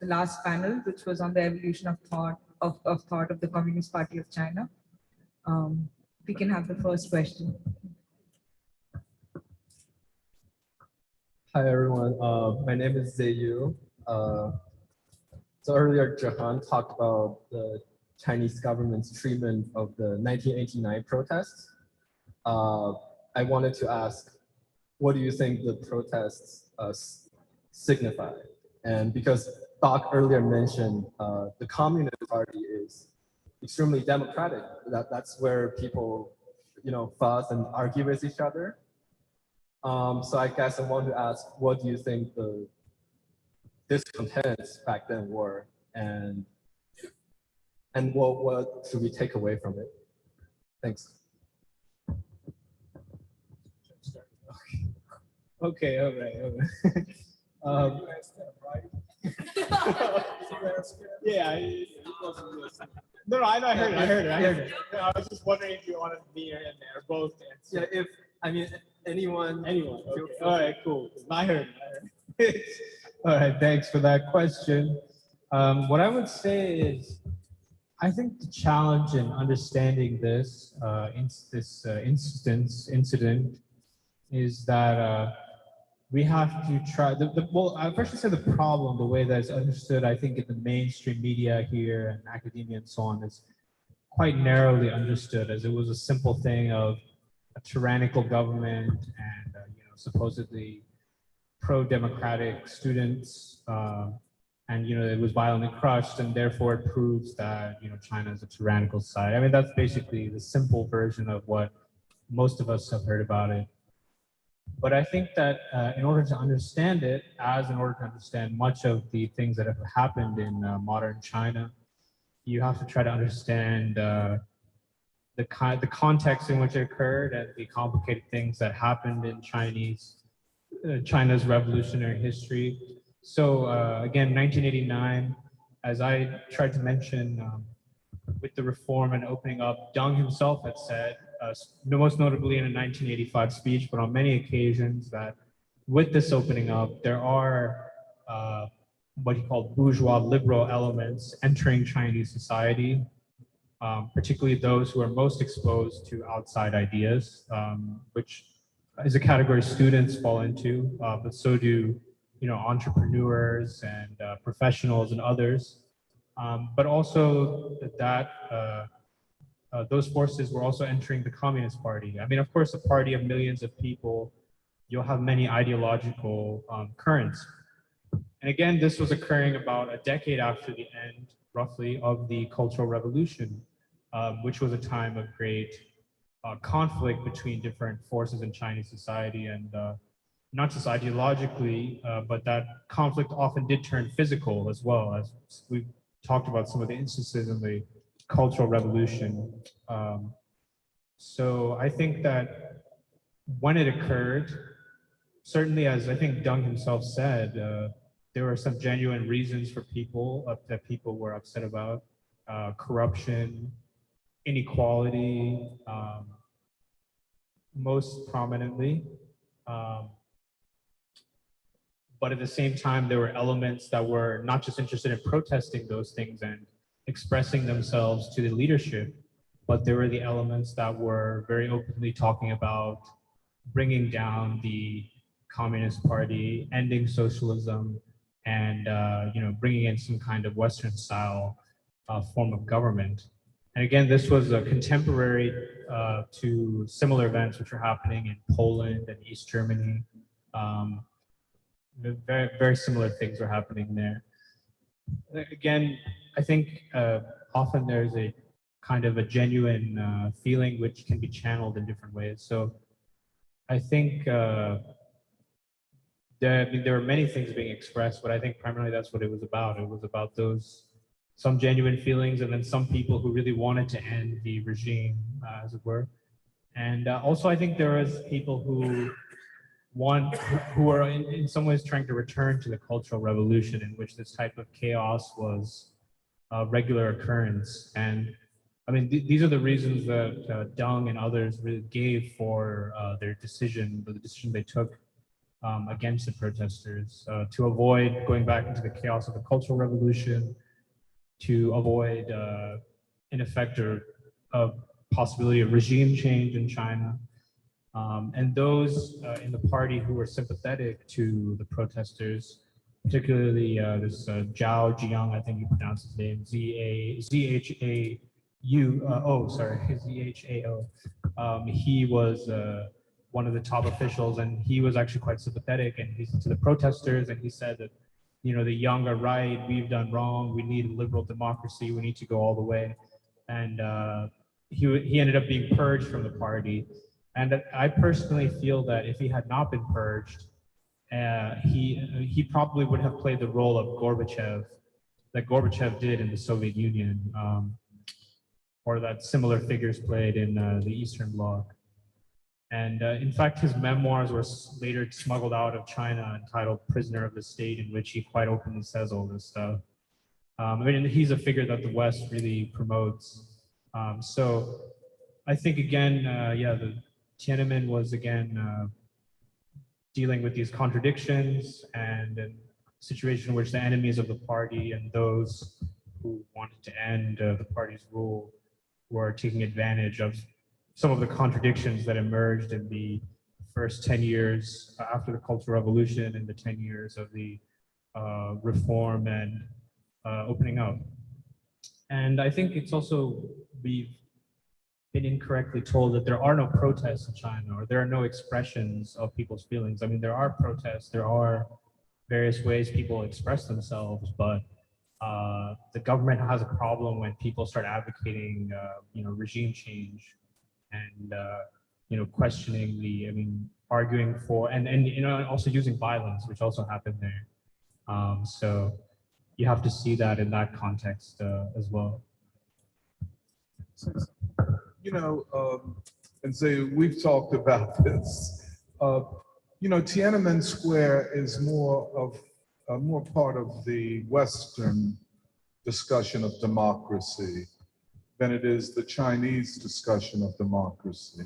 Speaker 10: the last panel, which was on the evolution of thought of the Communist Party of China. We can have the first question.
Speaker 17: Hi everyone, my name is Zayu. So earlier Jahan talked about the Chinese government's treatment of the 1989 protests. I wanted to ask, what do you think the protests signify? And because Doc earlier mentioned the Communist Party is extremely democratic. That's where people, fuss and argue with each other. So I guess I want to ask, what do you think the discontents back then were, and what should we take away from it? Thanks.
Speaker 11: Okay, all right. Yeah, no, I know, I heard it. I was just wondering if you wanted me and or both to answer.
Speaker 17: Yeah, anyone.
Speaker 11: Okay. All right, cool. I heard it. All right, thanks for that question. What I would say is, I think the challenge in understanding this incident is that we have to try. Well, I first should say the problem, the way that it's understood, I think in the mainstream media here and academia and so on, is quite narrowly understood, as it was a simple thing of a tyrannical government and supposedly pro-democratic students, and it was violently crushed, and therefore it proves that China is a tyrannical society. I mean, that's basically the simple version of what most of us have heard about it. But I think that in order to understand it, in order to understand much of the things that have happened in modern China, you have to try to understand the context in which it occurred and the complicated things that happened in China's revolutionary history. So again, 1989, as I tried to mention, with the reform and opening up, Deng himself had said, most notably in a 1985 speech, but on many occasions, that with this opening up, there are what he called bourgeois liberal elements entering Chinese society, particularly those who are most exposed to outside ideas, which is a category students fall into, but so do entrepreneurs and professionals and others. But also that those forces were also entering the Communist Party. I mean, of course, a party of millions of people, you'll have many ideological currents. And again, this was occurring about a decade after the end, roughly, of the Cultural Revolution, which was a time of great conflict between different forces in Chinese society, and not just ideologically, but that conflict often did turn physical as well, as we've talked about some of the instances in the Cultural Revolution. So I think that when it occurred, certainly, as I think Deng himself said, there were some genuine reasons for that people were upset about: corruption, inequality, most prominently. But at the same time, there were elements that were not just interested in protesting those things and expressing themselves to the leadership, but there were the elements that were very openly talking about bringing down the Communist Party, ending socialism, and bringing in some kind of Western-style form of government. And again, this was contemporary to similar events which were happening in Poland and East Germany. Very, very similar things were happening there. Again, I think often there's a kind of a genuine feeling which can be channeled in different ways. So I think there are many things being expressed, but I think primarily that's what it was about. It was about some genuine feelings, and then some people who really wanted to end the regime, as it were. And also, I think there was people who are in some ways trying to return to the Cultural Revolution, in which this type of chaos was a regular occurrence. And I mean, these are the reasons that Deng and others really gave for their decision, the decision they took against the protesters, to avoid going back into the chaos of the Cultural Revolution, to avoid, in effect, a possibility of regime change in China. And those in the party who were sympathetic to the protesters, particularly this Zhao Jiang, I think you pronounce his name, Z-H-A-O. He was one of the top officials, and he was actually quite sympathetic, and he's to the protesters, and he said that, the young are right, we've done wrong, we need liberal democracy, we need to go all the way. and he ended up being purged from the party. And I personally feel that if he had not been purged, he probably would have played the role of Gorbachev, that Gorbachev did in the Soviet Union, or that similar figures played in the Eastern Bloc. And in fact, his memoirs were later smuggled out of China, entitled Prisoner of the State, in which he quite openly says all this stuff. I mean, he's a figure that the West really promotes. So I think, again, the Tiananmen was, again, dealing with these contradictions and a situation in which the enemies of the party and those who wanted to end the party's rule were taking advantage of some of the contradictions that emerged in the first 10 years after the Cultural Revolution and the 10 years of the reform and opening up. And I think it's also, we've been incorrectly told that there are no protests in China, or there are no expressions of people's feelings. I mean, there are protests, there are various ways people express themselves, but the government has a problem when people start advocating, regime change and, questioning the, arguing for, and also using violence, which also happened there. So you have to see that in that context as well.
Speaker 3: And so we've talked about this. Tiananmen Square is more part of the Western discussion of democracy than it is the Chinese discussion of democracy.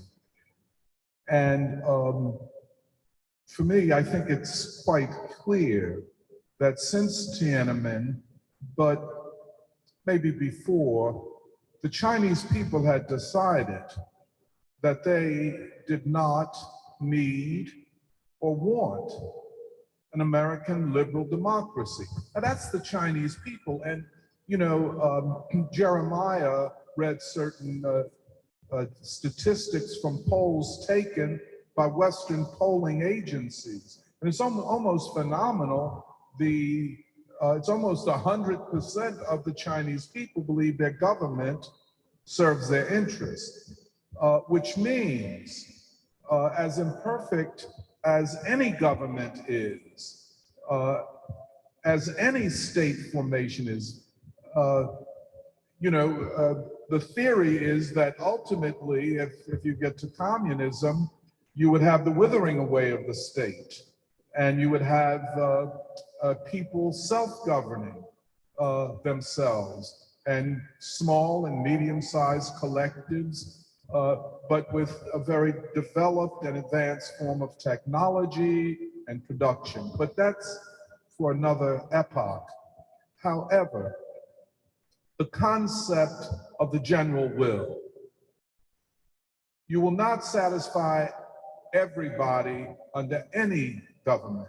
Speaker 3: And for me, I think it's quite clear that since Tiananmen, but maybe before, the Chinese people had decided that they did not need or want an American liberal democracy. Now that's the Chinese people. And, Jeremiah read certain statistics from polls taken by Western polling agencies. And it's almost phenomenal. It's almost 100% of the Chinese people believe their government serves their interests, which means as imperfect as any government is, as any state formation is, the theory is that ultimately, if you get to communism, you would have the withering away of the state, and you would have people self-governing themselves, and small and medium-sized collectives, but with a very developed and advanced form of technology and production. But that's for another epoch. However, the concept of the general will. You will not satisfy everybody under any government.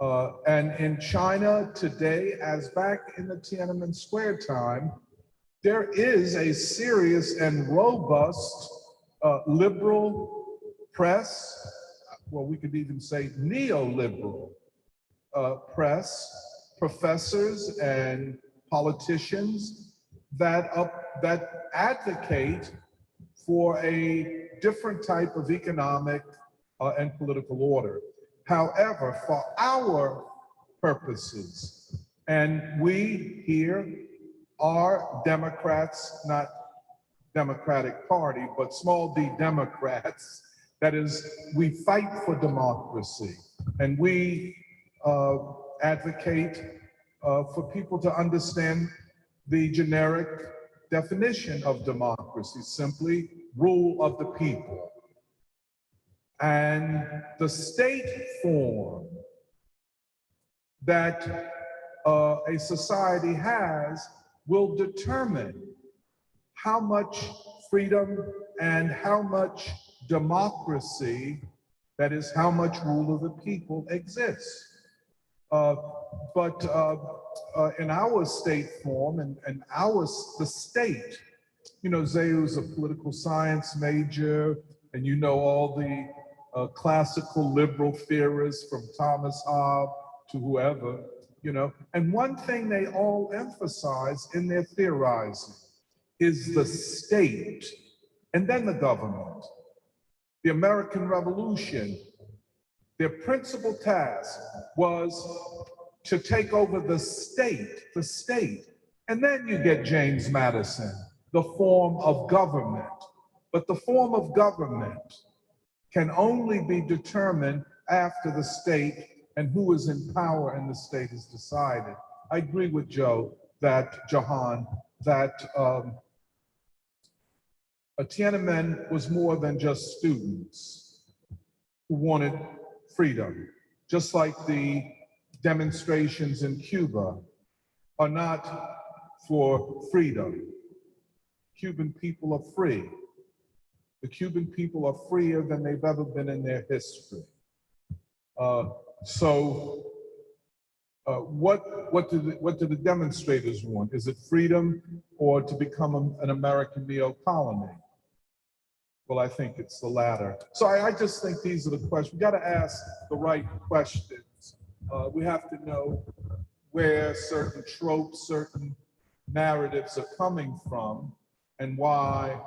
Speaker 3: And in China today, as back in the Tiananmen Square time, there is a serious and robust liberal press, well, we could even say neoliberal press, professors and politicians that advocate for a different type of economic and political order. However, for our purposes, and we here are Democrats, not Democratic Party, but small d Democrats, that is, we fight for democracy, and we advocate for people to understand the generic definition of democracy, simply rule of the people. And the state form that a society has will determine how much freedom and how much democracy, that is, how much rule of the people exists. But in our state form and the state, Zayu's a political science major, and all the classical liberal theorists from Thomas Hobbes to whoever, and one thing they all emphasize in their theorizing is the state and then the government. The American Revolution, their principal task was to take over the state. And then you get James Madison, the form of government. But the form of government can only be determined after the state and who is in power in the state is decided. I agree with Jahan, that Tiananmen was more than just students who wanted freedom, just like the demonstrations in Cuba are not for freedom. Cuban people are free. The Cuban people are freer than they've ever been in their history. What do the demonstrators want? Is it freedom or to become an American neo-colony? Well, I think it's the latter. So I just think these are the questions. We got to ask the right questions. We have to know where certain tropes, certain narratives are coming from and why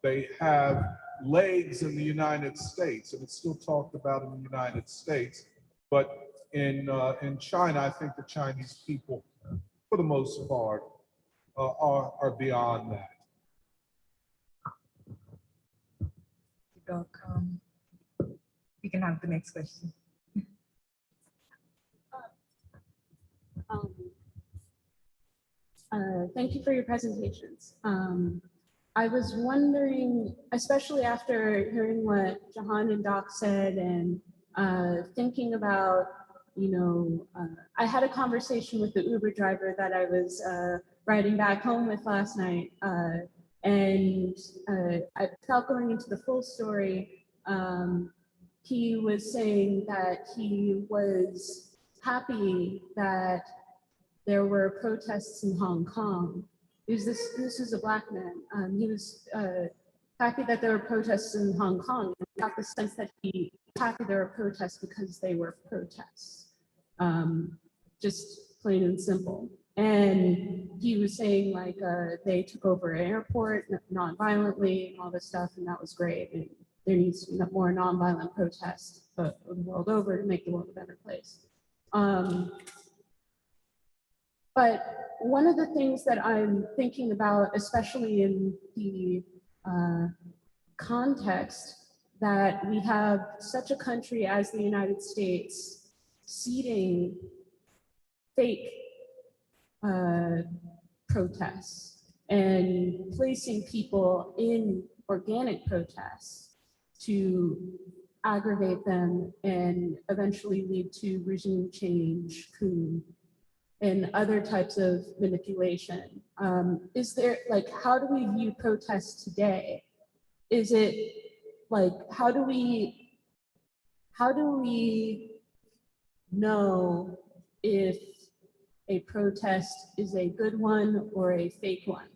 Speaker 3: they have legs in the United States, and it's still talked about in the United States. But in China, I think the Chinese people, for the most part, are beyond that.
Speaker 10: Doc, we can have the next question.
Speaker 18: Thank you for your presentations. I was wondering, especially after hearing what Jahan and Doc said and thinking about, I had a conversation with the Uber driver that I was riding back home with last night. And without going into the full story, he was saying that he was happy that there were protests in Hong Kong. This was a Black man. He was happy that there were protests in Hong Kong. I got the sense that he was happy there were protests because they were protests, just plain and simple. And he was saying like they took over an airport non-violently and all this stuff, and that was great. And there needs to be more non-violent protests the world over to make the world a better place. But one of the things that I'm thinking about, especially in the context that we have such a country as the United States seeding fake protests and placing people in organic protests to aggravate them and eventually lead to regime change, coup, and other types of manipulation. Is there, like, how do we view protests today? Is it like, how do we know if a protest is a good one or a fake one?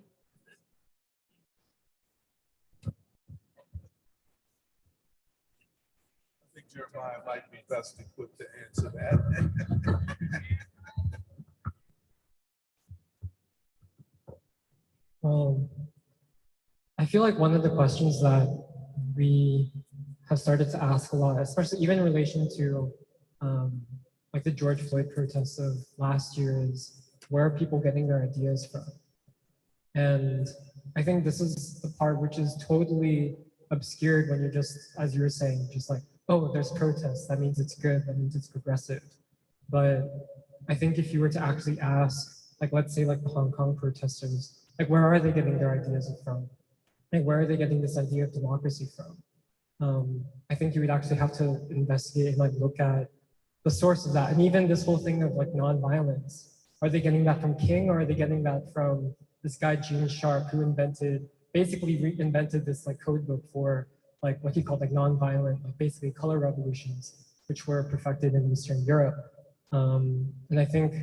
Speaker 3: I think Jeremiah might be best equipped to answer that.
Speaker 14: I feel like one of the questions that we have started to ask a lot, especially even in relation to like the George Floyd protests of last year, is where are people getting their ideas from? And I think this is the part which is totally obscured when you're just, as you were saying, just like, oh, there's protests, that means it's good, that means it's progressive. But I think if you were to actually ask, like, let's say like the Hong Kong protesters, like, where are they getting their ideas from? Like, where are they getting this idea of democracy from? I think you would actually have to investigate and like look at the source of that. And even this whole thing of like nonviolence, are they getting that from King, or are they getting that from this guy, Gene Sharp, who basically reinvented this like code book for like what he called like nonviolent, like basically color revolutions, which were perfected in Eastern Europe. And I think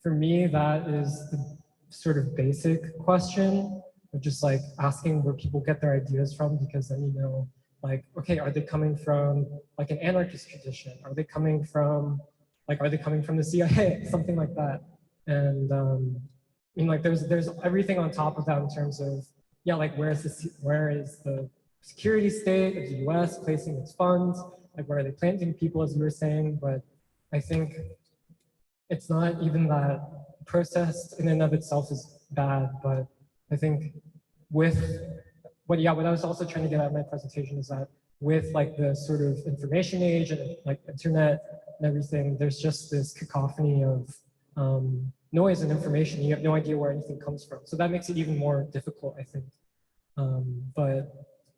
Speaker 14: for me, that is the sort of basic question of just like asking where people get their ideas from, because then, you know, like, okay, are they coming from like an anarchist tradition? Are they coming from the CIA? Something like that. And mean, like there's everything on top of that in terms of, yeah, like where is the security state of the US placing its funds? Like where are they planting people, as you were saying? But I think it's not even that process in and of itself is bad, but I think with what I was also trying to get at in my presentation is that with like the sort of information age and like internet and everything, there's just this cacophony of noise and information. You have no idea where anything comes from. So that makes it even more difficult, I think. But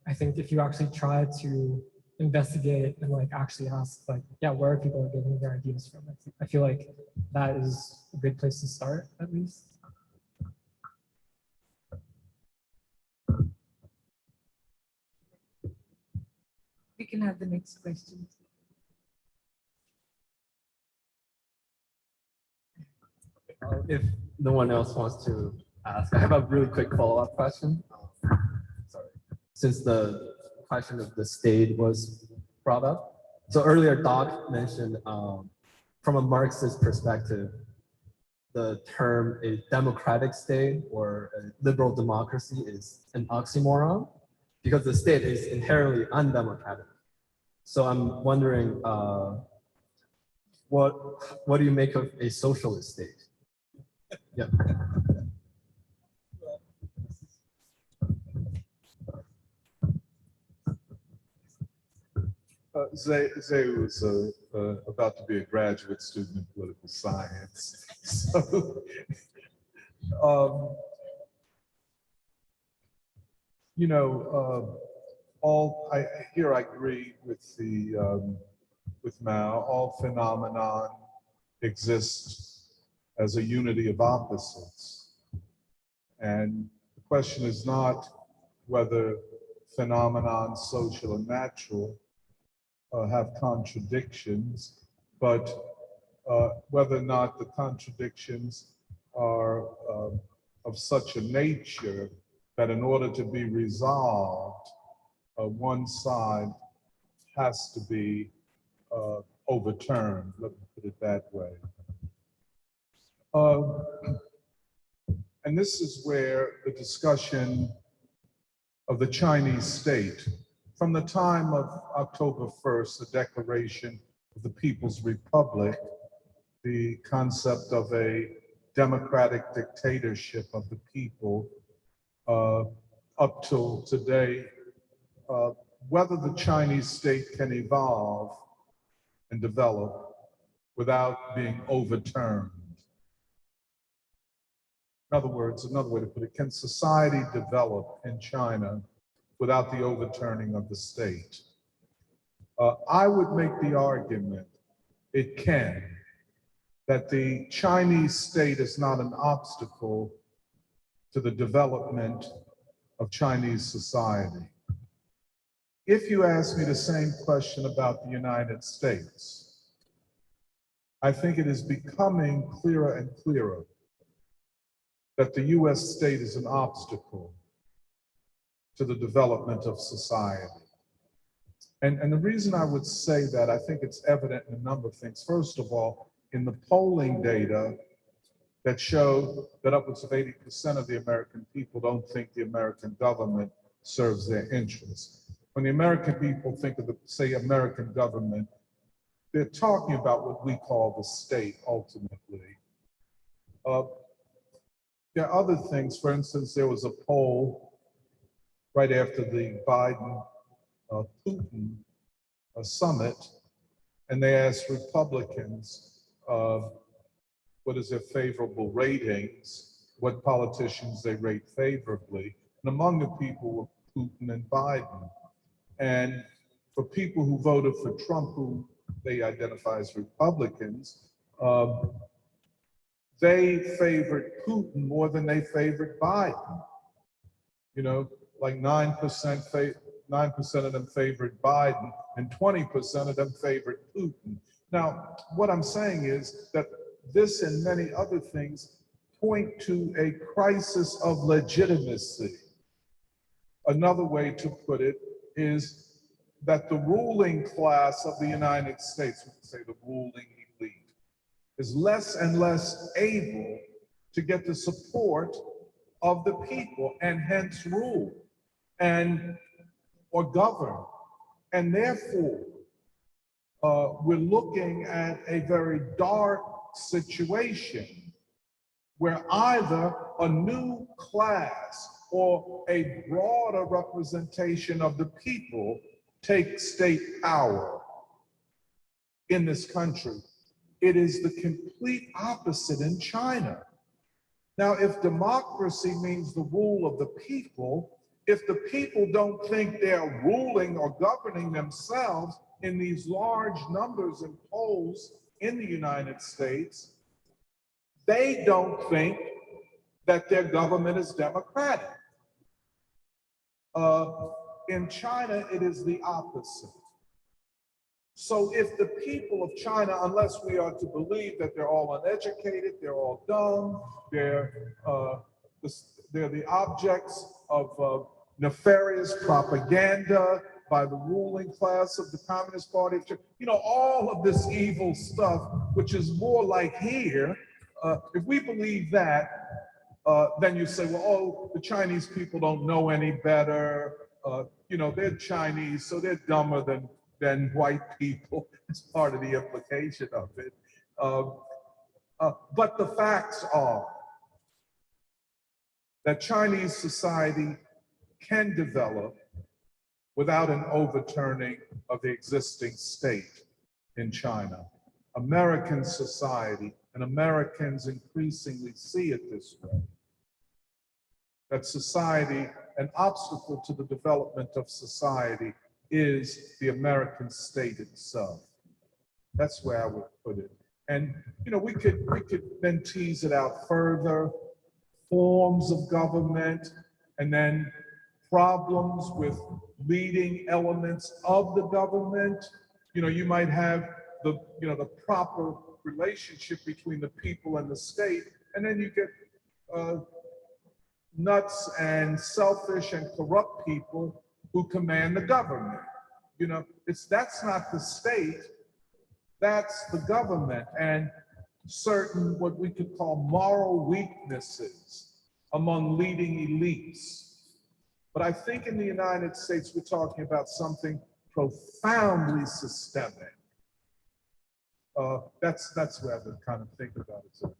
Speaker 14: I think if you actually try to investigate and like actually ask like, yeah, where people are getting their ideas from, I feel like that is a good place to start, at least.
Speaker 10: We can have the next question.
Speaker 17: If no one else wants to ask, I have a really quick follow-up question. Sorry. Since the question of the state was brought up. So earlier Doc mentioned from a Marxist perspective, the term a democratic state or a liberal democracy is an oxymoron because the state is inherently undemocratic. So I'm wondering, what do you make of a socialist state? Yeah.
Speaker 3: Zay was about to be a graduate student in political science. So, you know, here I agree with with Mao. All phenomenon exists as a unity of opposites, and the question is not whether phenomenon, social or natural, have contradictions, but whether or not the contradictions are of such a nature that in order to be resolved, one side has to be overturned, let me put it that way. And this is where the discussion of the Chinese state, from the time of October 1st, the Declaration of the People's Republic, the concept of a democratic dictatorship of the people, up till today, whether the Chinese state can evolve and develop without being overturned. In other words, another way to put it, can society develop in China without the overturning of the state? I would make the argument it can, that the Chinese state is not an obstacle to the development of Chinese society. If you ask me the same question about the United States, I think it is becoming clearer and clearer that the US state is an obstacle to the development of society. And the reason I would say that, I think it's evident in a number of things. First of all, in the polling data that show that upwards of 80% of the American people don't think the American government serves their interests. When the American people think of the, say, American government, they're talking about what we call the state, ultimately. There are other things. For instance, there was a poll right after the Biden-Putin summit, and they asked Republicans what is their favorable ratings, what politicians they rate favorably. And among the people were Putin and Biden. And for people who voted for Trump, who they identify as Republicans, they favored Putin more than they favored Biden. You know, like 9% of them favored Biden and 20% of them favored Putin. Now, what I'm saying is that this and many other things point to a crisis of legitimacy. Another way to put it is that the ruling class of the United States, we can say the ruling elite, is less and less able to get the support of the people and hence rule and or govern. And therefore, we're looking at a very dark situation where either a new class or a broader representation of the people take state power in this country. It is the complete opposite in China. Now, if democracy means the rule of the people, if the people don't think they're ruling or governing themselves in these large numbers in polls in the United States, they don't think that their government is democratic. In China, it is the opposite. So if the people of China, unless we are to believe that they're all uneducated, they're all dumb, they're the objects of nefarious propaganda by the ruling class of the Communist Party of China, you know, all of this evil stuff, which is more like here, if we believe that, then you say, well, oh, the Chinese people don't know any better. You know, they're Chinese, so they're dumber than white people. It's part of the implication of it. But the facts are that Chinese society can develop without an overturning of the existing state in China. American society and Americans increasingly see it this way. That society, an obstacle to the development of society is the American state itself. That's where I would put it. And you know, we could then tease it out further, forms of government, and then problems with leading elements of the government. You know, you might have the proper relationship between the people and the state, and then you get nuts and selfish and corrupt people who command the government. You know, that's not the state, that's the government, and certain what we could call moral weaknesses among leading elites. But I think in the United States, we're talking about something profoundly systemic. That's where I would kind of think about it. So.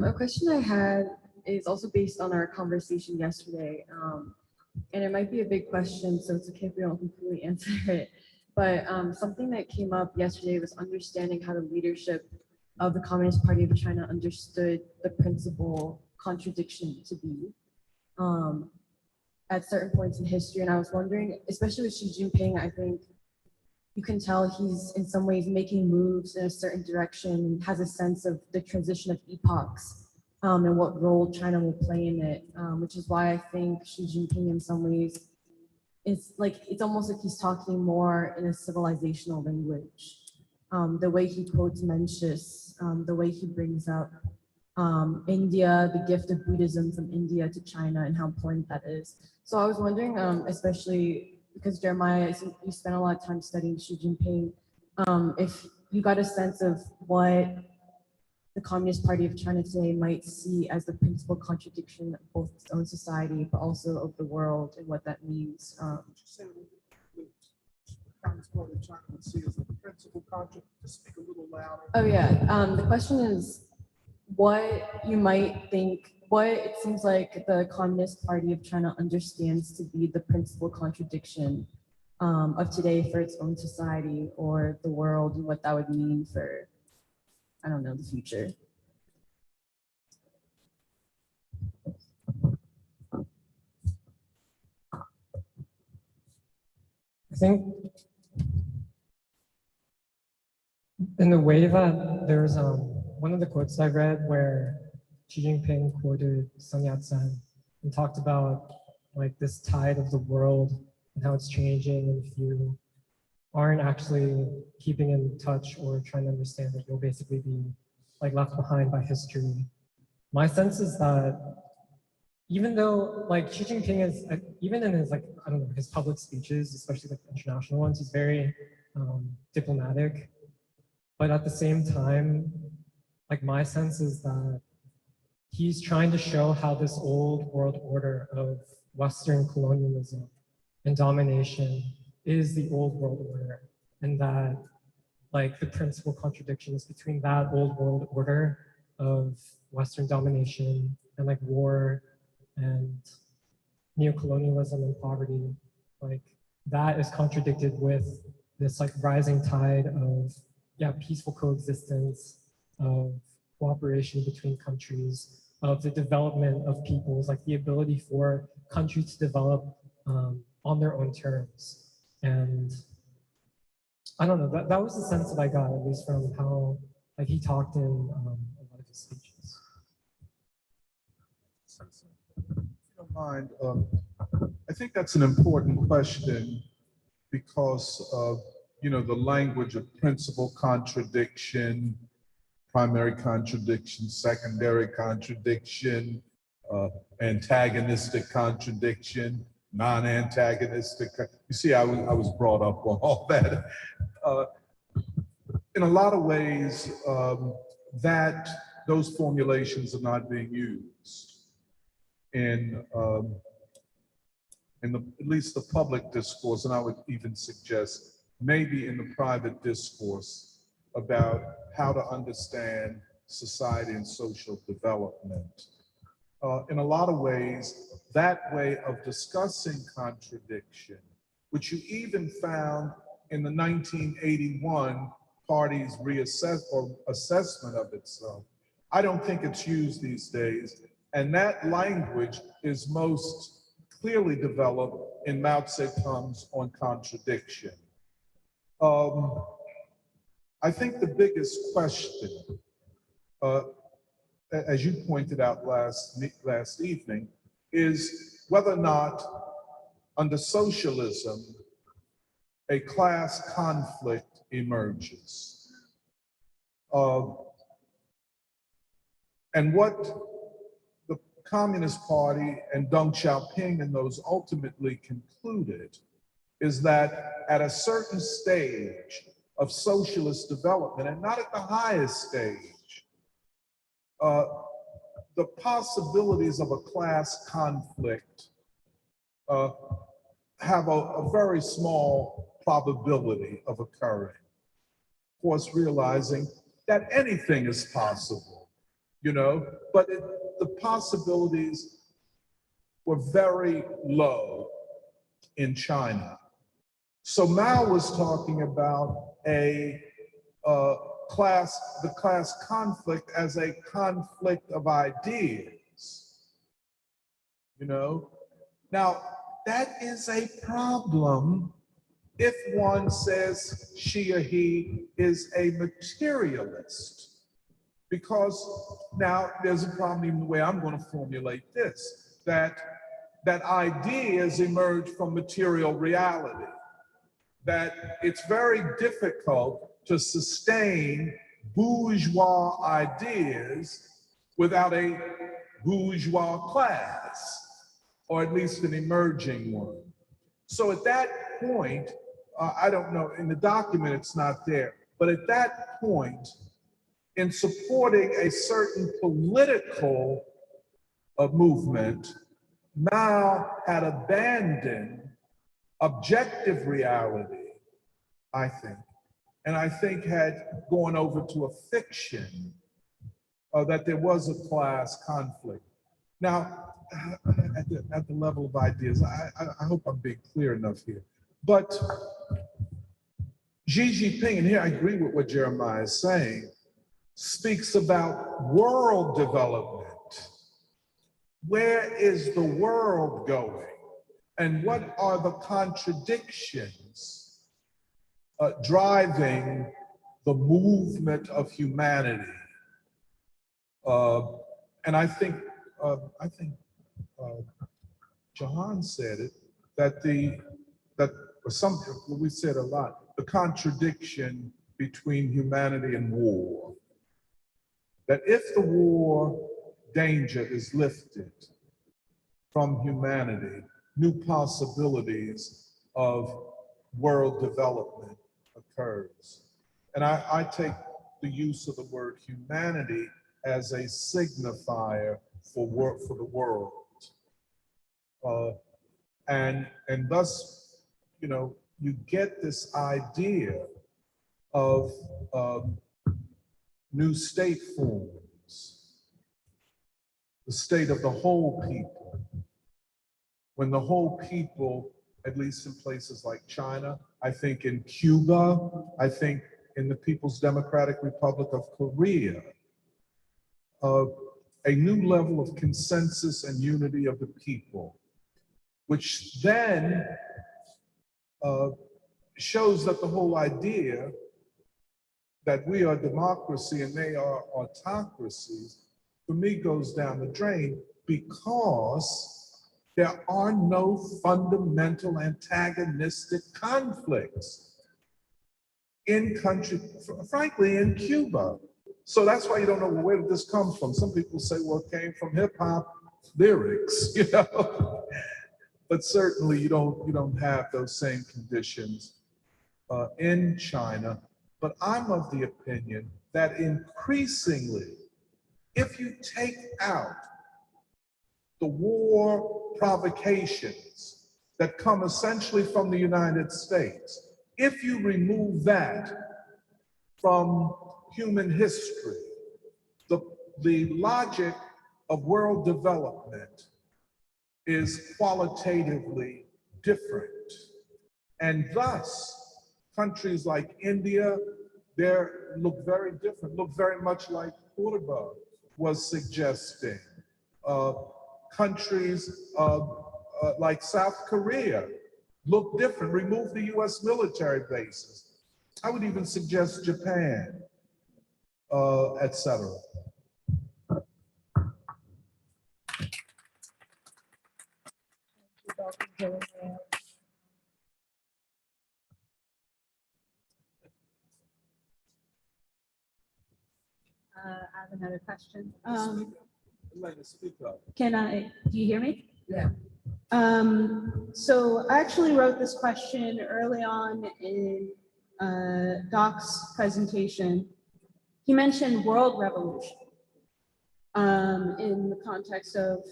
Speaker 2: A question I had is also based on our conversation yesterday, and it might be a big question, so it's okay if we don't completely answer it. But something that came up yesterday was understanding how the leadership of the Communist Party of China understood the principal contradiction to be at certain points in history. And I was wondering, especially with Xi Jinping, I think you can tell he's in some ways making moves in a certain direction and has a sense of the transition of epochs and what role China will play in it, which is why I think Xi Jinping in some ways it's almost like he's talking more in a civilizational language. The way he quotes Mencius, the way he brings up India, the gift of Buddhism from India to China and how important that is. So I was wondering, especially because Jeremiah, you spent a lot of time studying Xi Jinping, if you got a sense of what the Communist Party of China today might see as the principal contradiction of both its own society, but also of the world, and what that means.
Speaker 3: Communist Party of China would see as the principal contradiction. Just speak a little louder.
Speaker 2: Oh yeah, the question is what you might think, what it seems like the Communist Party of China understands to be the principal contradiction of today for its own society or the world, and what that would mean for, I don't know, the future.
Speaker 14: I think in the way that there's one of the quotes I read where Xi Jinping quoted Sun Yat-sen and talked about like this tide of the world and how it's changing, and if you aren't actually keeping in touch or trying to understand it, you'll basically be like left behind by history. my sense is that even though like Xi Jinping is, even in his like, I don't know, his public speeches, especially like international ones, he's very diplomatic. But at the same time, like my sense is that he's trying to show how this old world order of Western colonialism and domination is the old world order, and that like the principal contradictions between that old world order of Western domination and like war and neocolonialism and poverty, like that is contradicted with this like rising tide of peaceful coexistence, of cooperation between countries, of the development of peoples, like the ability for countries to develop on their own terms. And I don't know, that was the sense that I got, at least from how like he talked in a lot of his speeches.
Speaker 3: If you don't mind, I think that's an important question because of, you know, the language of principal contradiction, primary contradiction, secondary contradiction, antagonistic contradiction, non-antagonistic. You see, I was brought up on all that. In a lot of ways, those formulations are not being used in at least the public discourse, and I would even suggest maybe in the private discourse about how to understand society and social development. In a lot of ways, that way of discussing contradiction, which you even found in the 1981 party's assessment of itself, I don't think it's used these days. And that language is most clearly developed in Mao Zedong's On Contradiction. I think the biggest question, as you pointed out last evening, is whether or not under socialism, a class conflict emerges. And what the Communist Party and Deng Xiaoping and those ultimately concluded is that at a certain stage of socialist development, and not at the highest stage, the possibilities of a class conflict have a very small probability of occurring. Of course, realizing that anything is possible, you know, but the possibilities were very low in China. So Mao was talking about the class conflict as a conflict of ideas, you know? Now, that is a problem if one says she or he is a materialist. Because now there's a problem in the way I'm going to formulate this, that ideas emerge from material reality, that it's very difficult to sustain bourgeois ideas without a bourgeois class, or at least an emerging one. So at that point, I don't know, in the document it's not there, but at that point, in supporting a certain political movement, Mao had abandoned objective reality, I think, and I think had gone over to a fiction that there was a class conflict. Now, at the level of ideas, I hope I'm being clear enough here, but Xi Jinping, and here I agree with what Jeremiah is saying, speaks about world development. Where is the world going? And what are the contradictions driving the movement of humanity? And I think Jahan said it, we said a lot, the contradiction between humanity and war. That if the war danger is lifted from humanity, new possibilities of world development occurs. And I take the use of the word humanity as a signifier for the world. And thus, you know, you get this idea of new state forms, the state of the whole people. When the whole people, at least in places like China, I think in Cuba, I think in the People's Democratic Republic of Korea, a new level of consensus and unity of the people, which then shows that the whole idea that we are democracy and they are autocracies, for me goes down the drain, because there are no fundamental antagonistic conflicts in frankly, in Cuba. So that's why you don't know, well, where did this come from? Some people say, well, it came from hip hop lyrics, you know? But certainly you don't have those same conditions in China. But I'm of the opinion that increasingly, if you take out the war provocations that come essentially from the United States, if you remove that from human history, the logic of world development is qualitatively different. And thus, countries like India, they look very different, look very much like Purba was suggesting. Countries like South Korea look different, remove the US military bases. I would even suggest Japan, etc.
Speaker 18: I have another question.
Speaker 3: Speak up.
Speaker 18: Do you hear me?
Speaker 3: Yeah.
Speaker 18: So I actually wrote this question early on in Doc's presentation. He mentioned world revolution in the context of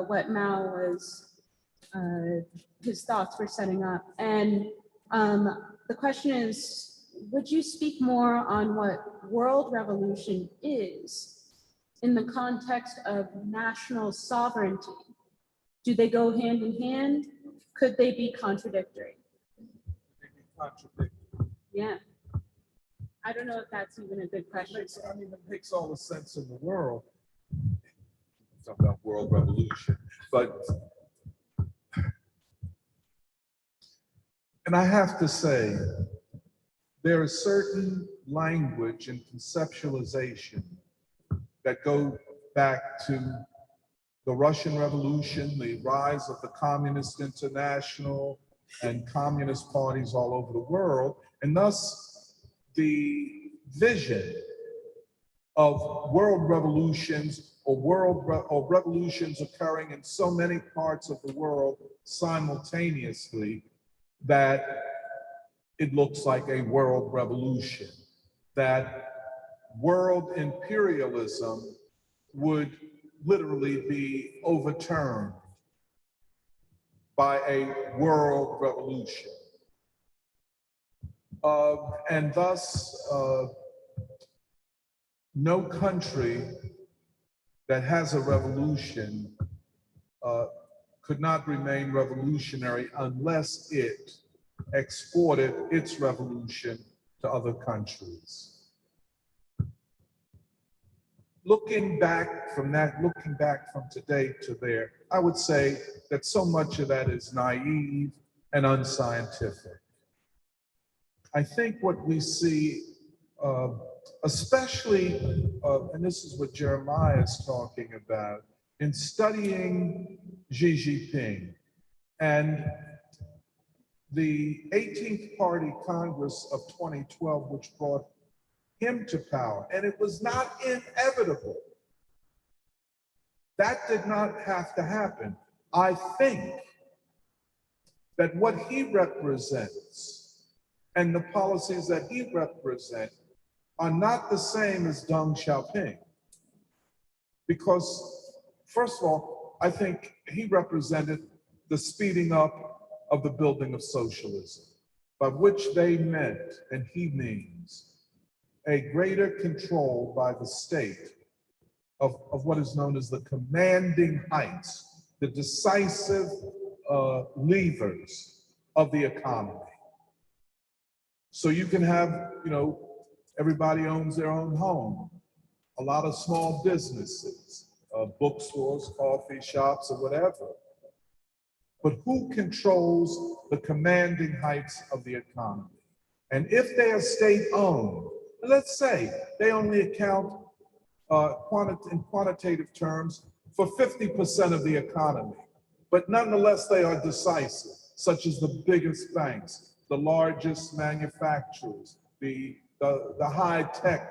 Speaker 18: what Mao was, his thoughts were setting up. And the question is, would you speak more on what world revolution is in the context of national sovereignty? Do they go hand in hand? Could they be contradictory? Yeah. I don't know if that's even a good question.
Speaker 3: It makes all the sense in the world. Talk about world revolution, but, and I have to say, there is certain language and conceptualization that go back to the Russian Revolution, the rise of the Communist International and communist parties all over the world, and thus the vision of world revolutions or revolutions occurring in so many parts of the world simultaneously that it looks like a world revolution, that world imperialism would literally be overturned by a world revolution. And thus, no country that has a revolution could not remain revolutionary unless it exported its revolution to other countries. Looking back from today to there, I would say that so much of that is naive and unscientific. I think what we see, especially, and this is what Jeremiah is talking about, in studying Xi Jinping and the 18th Party Congress of 2012, which brought him to power, and it was not inevitable That did not have to happen. I think that what he represents and the policies that he represents are not the same as Deng Xiaoping. Because, first of all, I think he represented the speeding up of the building of socialism, by which they meant, and he means, a greater control by the state of what is known as the commanding heights, the decisive levers of the economy. So you can have, everybody owns their own home, a lot of small businesses, bookstores, coffee shops, or whatever. But who controls the commanding heights of the economy? And if they are state-owned, let's say they only account in quantitative terms for 50% of the economy, but nonetheless they are decisive, such as the biggest banks, the largest manufacturers, the high-tech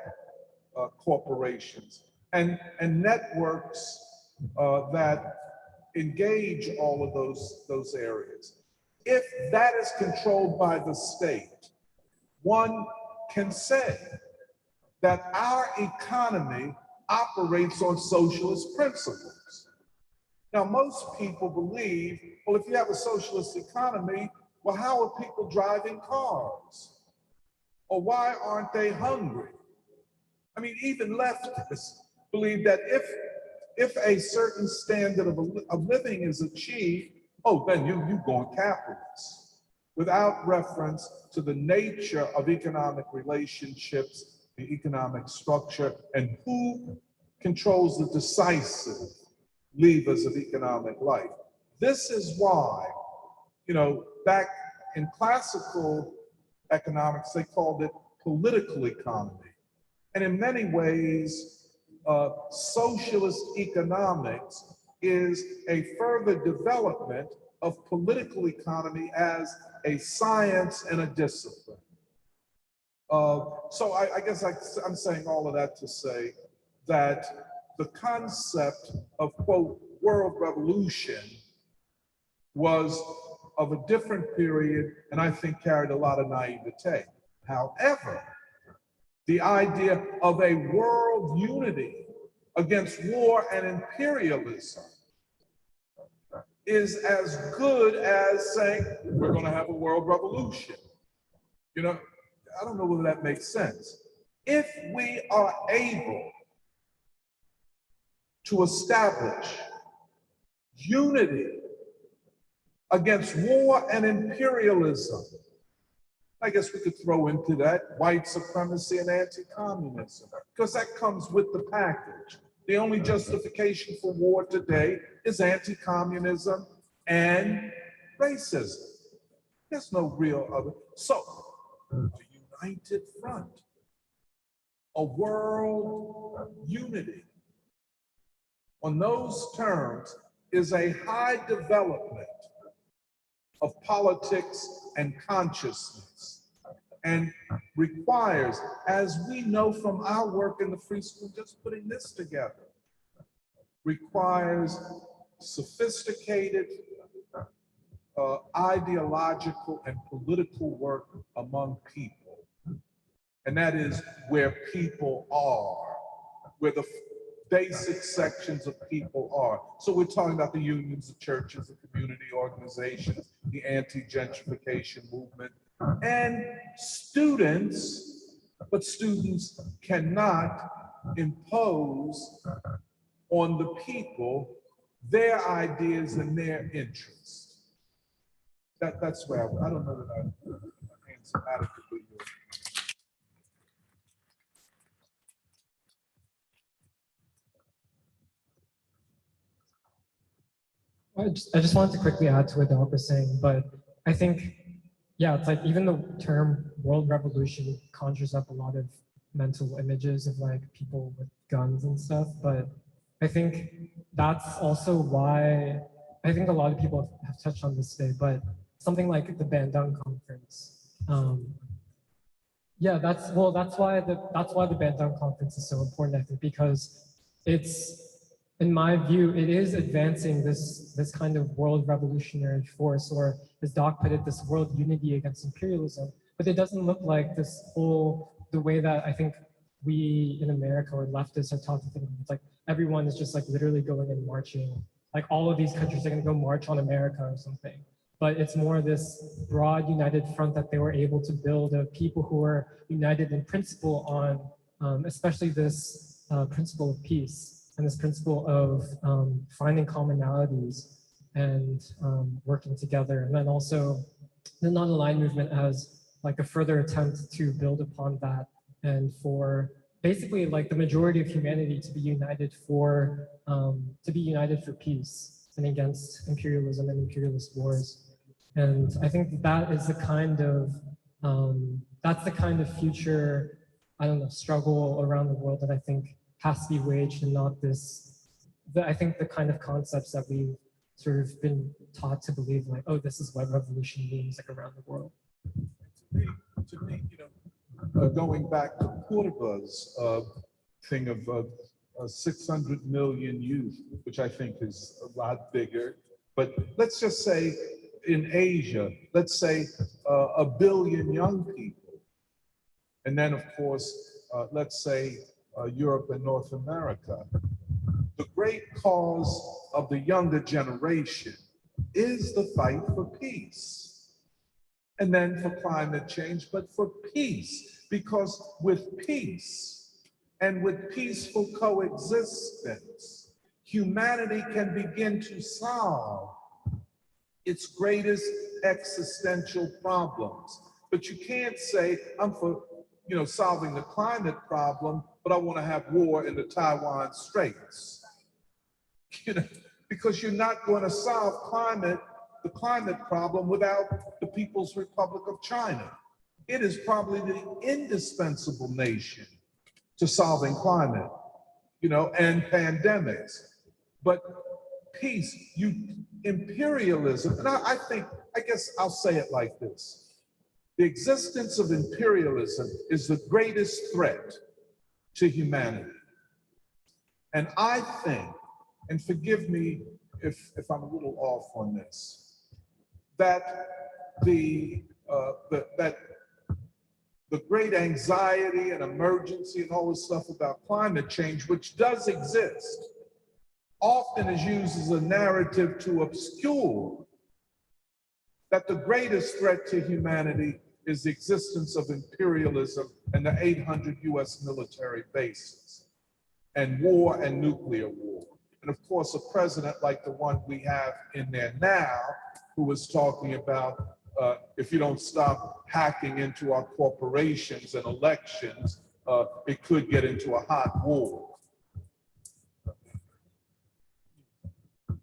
Speaker 3: corporations, and networks that engage all of those areas. If that is controlled by the state, one can say that our economy operates on socialist principles. Now, most people believe, well, if you have a socialist economy, well, how are people driving cars? Or why aren't they hungry? I mean, even leftists believe that if a certain standard of living is achieved, oh, then you go on capitalist, without reference to the nature of economic relationships, the economic structure, and who controls the decisive levers of economic life. This is why, back in classical economics, they called it political economy. And in many ways, socialist economics is a further development of political economy as a science and a discipline. So I guess I'm saying all of that to say that the concept of, quote, world revolution was of a different period, and I think carried a lot of naivete. However, the idea of a world unity against war and imperialism is as good as saying we're going to have a world revolution. I don't know whether that makes sense. If we are able to establish unity against war and imperialism, I guess we could throw into that white supremacy and anti-communism, because that comes with the package. The only justification for war today is anti-communism and racism. There's no real other. So, a united front, a world unity, on those terms is a high development of politics and consciousness, and requires, as we know from our work in the Free School, just putting this together, requires sophisticated ideological and political work among people. And that is where people are, where the basic sections of people are. So we're talking about the unions, the churches, the community organizations, the anti-gentrification movement, and students, but students cannot impose on the people their ideas and their interests. That's where I don't know that I answered adequately.
Speaker 14: I just wanted to quickly add to what Doc was saying, but I think, yeah, it's like even the term world revolution conjures up a lot of mental images of like people with guns and stuff, but I think that's also why, I think a lot of people have touched on this today, but something like the Bandung conference. Yeah, that's why the Bandung conference is so important, I think, because it's in my view, it is advancing this kind of world revolutionary force, or as Doc put it, this world unity against imperialism. But it doesn't look like the way that I think we in America or leftists are taught to think. It's like everyone is just like literally going and marching. Like all of these countries are going to go march on America or something. But it's more this broad united front that they were able to build of people who are united in principle on especially this principle of peace and this principle of finding commonalities and working together. And then also the non-aligned movement as like a further attempt to build upon that and for basically like the majority of humanity to be united for peace and against imperialism and imperialist wars. And I think that is the kind of that's the kind of future, I don't know, struggle around the world that I think has to be waged, and not I think the kind of concepts that we've sort of been taught to believe, like, oh, this is what revolution means, like around the world.
Speaker 3: To me, going back to Purva's thing of 600 million youth, which I think is a lot bigger, but let's just say in Asia, let's say 1 billion young people. And then of course, let's say Europe and North America. The great cause of the younger generation is the fight for peace. And then for climate change, but for peace, because with peace and with peaceful coexistence, humanity can begin to solve its greatest existential problems. But you can't say, I'm for solving the climate problem, but I want to have war in the Taiwan Straits. Because you're not going to solve the climate problem without the People's Republic of China. It is probably the indispensable nation to solving climate, and pandemics. But peace, imperialism, and I guess I'll say it like this. The existence of imperialism is the greatest threat to humanity. And I think, and forgive me if I'm a little off on this, that the great anxiety and emergency and all this stuff about climate change, which does exist, often is used as a narrative to obscure that the greatest threat to humanity is the existence of imperialism and the 800 US military bases and war and nuclear war. And of course, a president like the one we have in there now, who was talking about if you don't stop hacking into our corporations and elections, it could get into a hot war.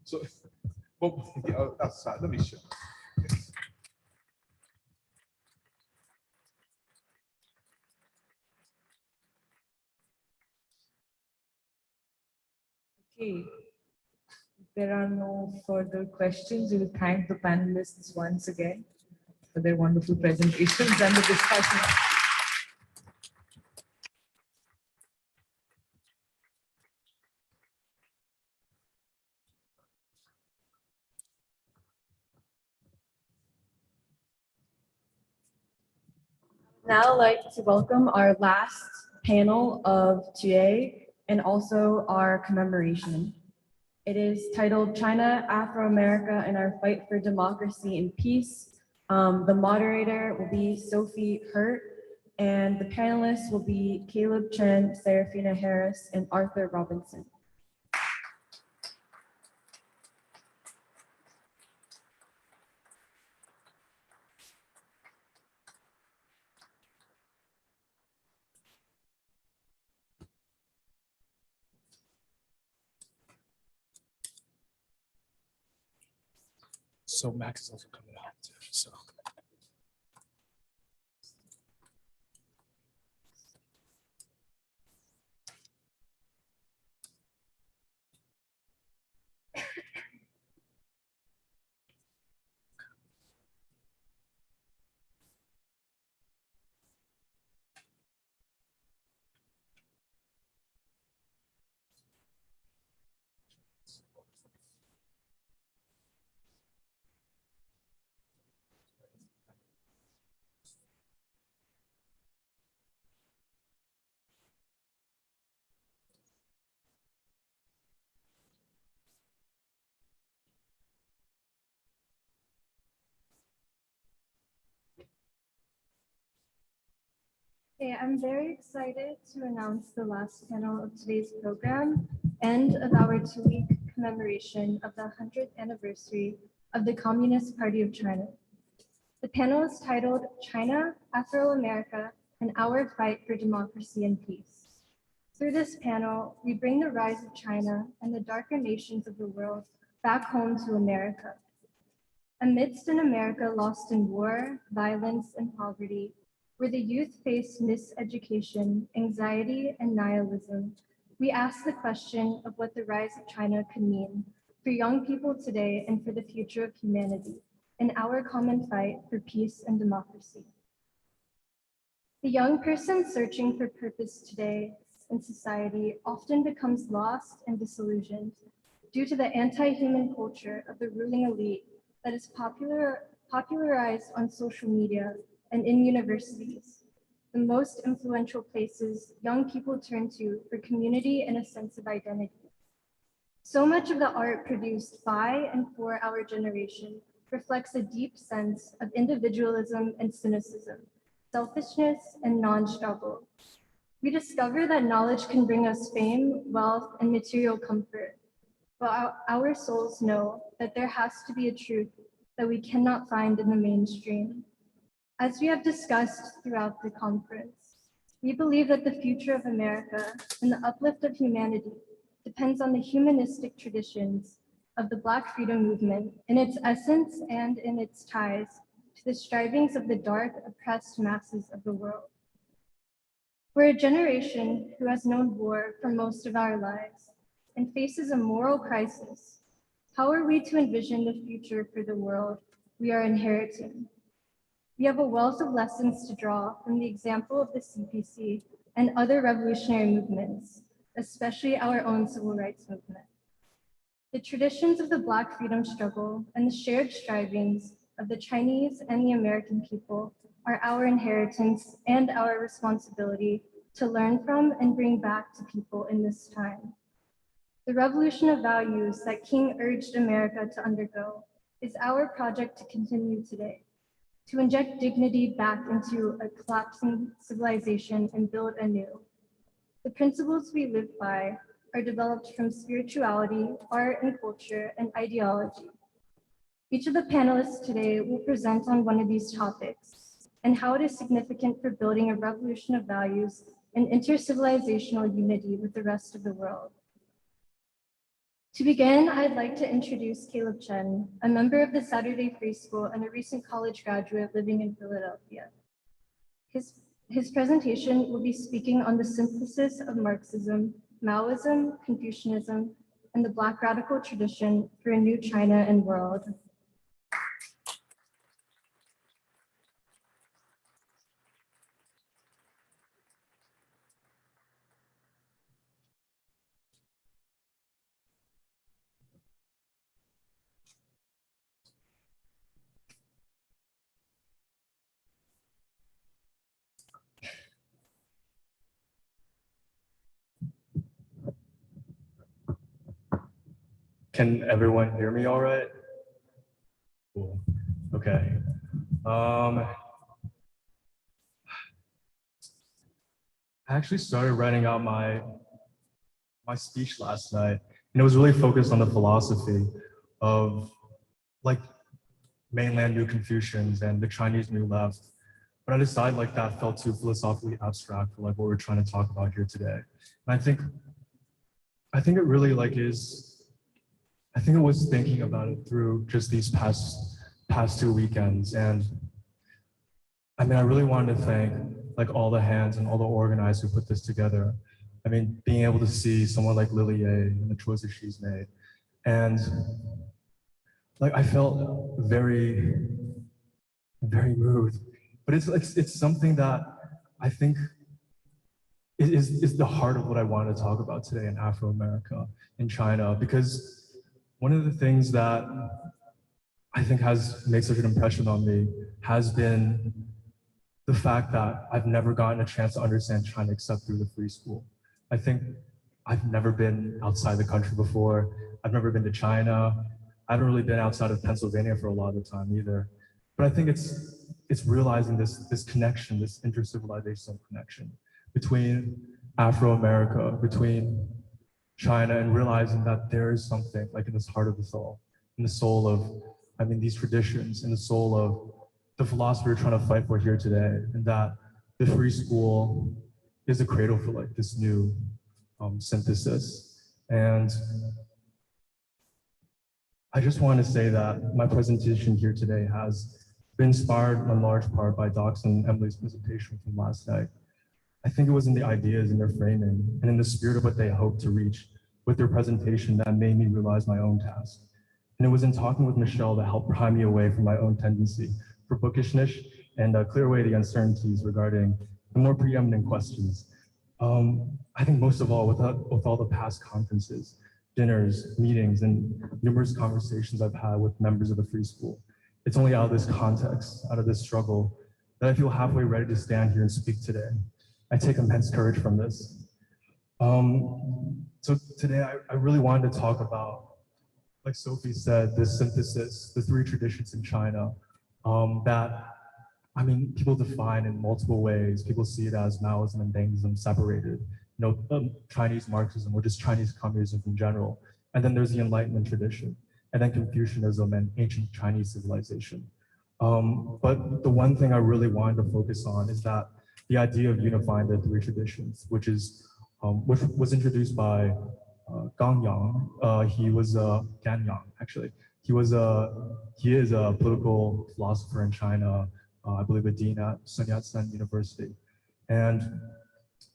Speaker 3: So, outside, let me show you.
Speaker 4: Okay, if there are no further questions, we will thank the panelists once again for their wonderful presentations and the discussion.
Speaker 2: Now I'd like to welcome our last panel of today and also our commemoration. It is titled China, Afro-America, and Our Fight for Democracy and Peace. The moderator will be Sophie Hurt, and the panelists will be Caleb Chen, Serafina Harris, and Arthur Robinson.
Speaker 19: So Max is also coming out too. So.
Speaker 5: Okay, I'm very excited to announce the last panel of today's program and of our 2-week commemoration of the 100th anniversary of the Communist Party of China. The panel is titled China, Afro-America, and Our Fight for Democracy and Peace. Through this panel, we bring the rise of China and the darker nations of the world back home to America. Amidst an America lost in war, violence, and poverty, where the youth face miseducation, anxiety, and nihilism, we ask the question of what the rise of China could mean for young people today and for the future of humanity in our common fight for peace and democracy. The young person searching for purpose today in society often becomes lost and disillusioned due to the anti-human culture of the ruling elite that is popularized on social media and in universities, the most influential places young people turn to for community and a sense of identity. So much of the art produced by and for our generation reflects a deep sense of individualism and cynicism, selfishness and non-struggle. We discover that knowledge can bring us fame, wealth, and material comfort, but our souls know that there has to be a truth that we cannot find in the mainstream. As we have discussed throughout the conference, we believe that the future of America and the uplift of humanity depends on the humanistic traditions of the Black freedom movement in its essence and in its ties to the strivings of the dark, oppressed masses of the world. We're a generation who has known war for most of our lives and faces a moral crisis. How are we to envision the future for the world we are inheriting? We have a wealth of lessons to draw from the example of the CPC and other revolutionary movements, especially our own civil rights movement. The traditions of the Black freedom struggle and the shared strivings of the Chinese and the American people are our inheritance and our responsibility to learn from and bring back to people in this time. The revolution of values that King urged America to undergo is our project to continue today, to inject dignity back into a collapsing civilization and build anew. The principles we live by are developed from spirituality, art and culture, and ideology. Each of the panelists today will present on one of these topics and how it is significant for building a revolution of values and intercivilizational unity with the rest of the world. To begin, I'd like to introduce Caleb Chen, a member of the Saturday Free School and a recent college graduate living in Philadelphia. His presentation will be speaking on the synthesis of Marxism, Maoism, Confucianism, and the Black radical tradition for a new China and world.
Speaker 20: Can everyone hear me all right? Cool. Okay. I actually started writing out my speech last night, and it was really focused on the philosophy of like mainland New Confucians and the Chinese New Left. But I decided like that felt too philosophically abstract for like what we're trying to talk about here today. And I think it really like is, I think it was thinking about it through just these past 2 weekends. And I mean, I really wanted to thank like all the hands and all the organizers who put this together. I mean, being able to see someone like Lily Ye and the choices she's made. And like, I felt very, very moved. But it's something that I think is the heart of what I wanted to talk about today in Afro-America, in China, because one of the things that I think has made such an impression on me has been the fact that I've never gotten a chance to understand China except through the free school. I think I've never been outside the country before. I've never been to China. I haven't really been outside of Pennsylvania for a lot of the time either. But I think it's it's realizing this connection, this intercivilizational connection between Afro-America, between China, and realizing that there is something like in this heart of the soul, in the soul of, I mean, these traditions, in the soul of the philosophy we're trying to fight for here today, and that the free school is a cradle for like this new synthesis. And I just want to say that my presentation here today has been inspired in large part by Doc's and Emily's presentation from last night. I think it was in the ideas and their framing and in the spirit of what they hoped to reach with their presentation that made me realize my own task. And it was in talking with Michelle that helped pry me away from my own tendency for bookishness and clear away the uncertainties regarding the more preeminent questions. I think most of all, with all the past conferences, dinners, meetings, and numerous conversations I've had with members of the free school, it's only out of this context, out of this struggle, that I feel halfway ready to stand here and speak today. I take immense courage from this. So today I really wanted to talk about, like Sophie said, this synthesis, the three traditions in China that, I mean, people define in multiple ways. People see it as Maoism and Dengism separated, Chinese Marxism or just Chinese communism in general. And then there's the Enlightenment tradition, and then Confucianism and ancient Chinese civilization. But the one thing I really wanted to focus on is that the idea of unifying the three traditions, which was introduced by Gang Yang. He was Gan Yang, actually. He is a political philosopher in China, I believe a dean at Sun Yat-sen University. And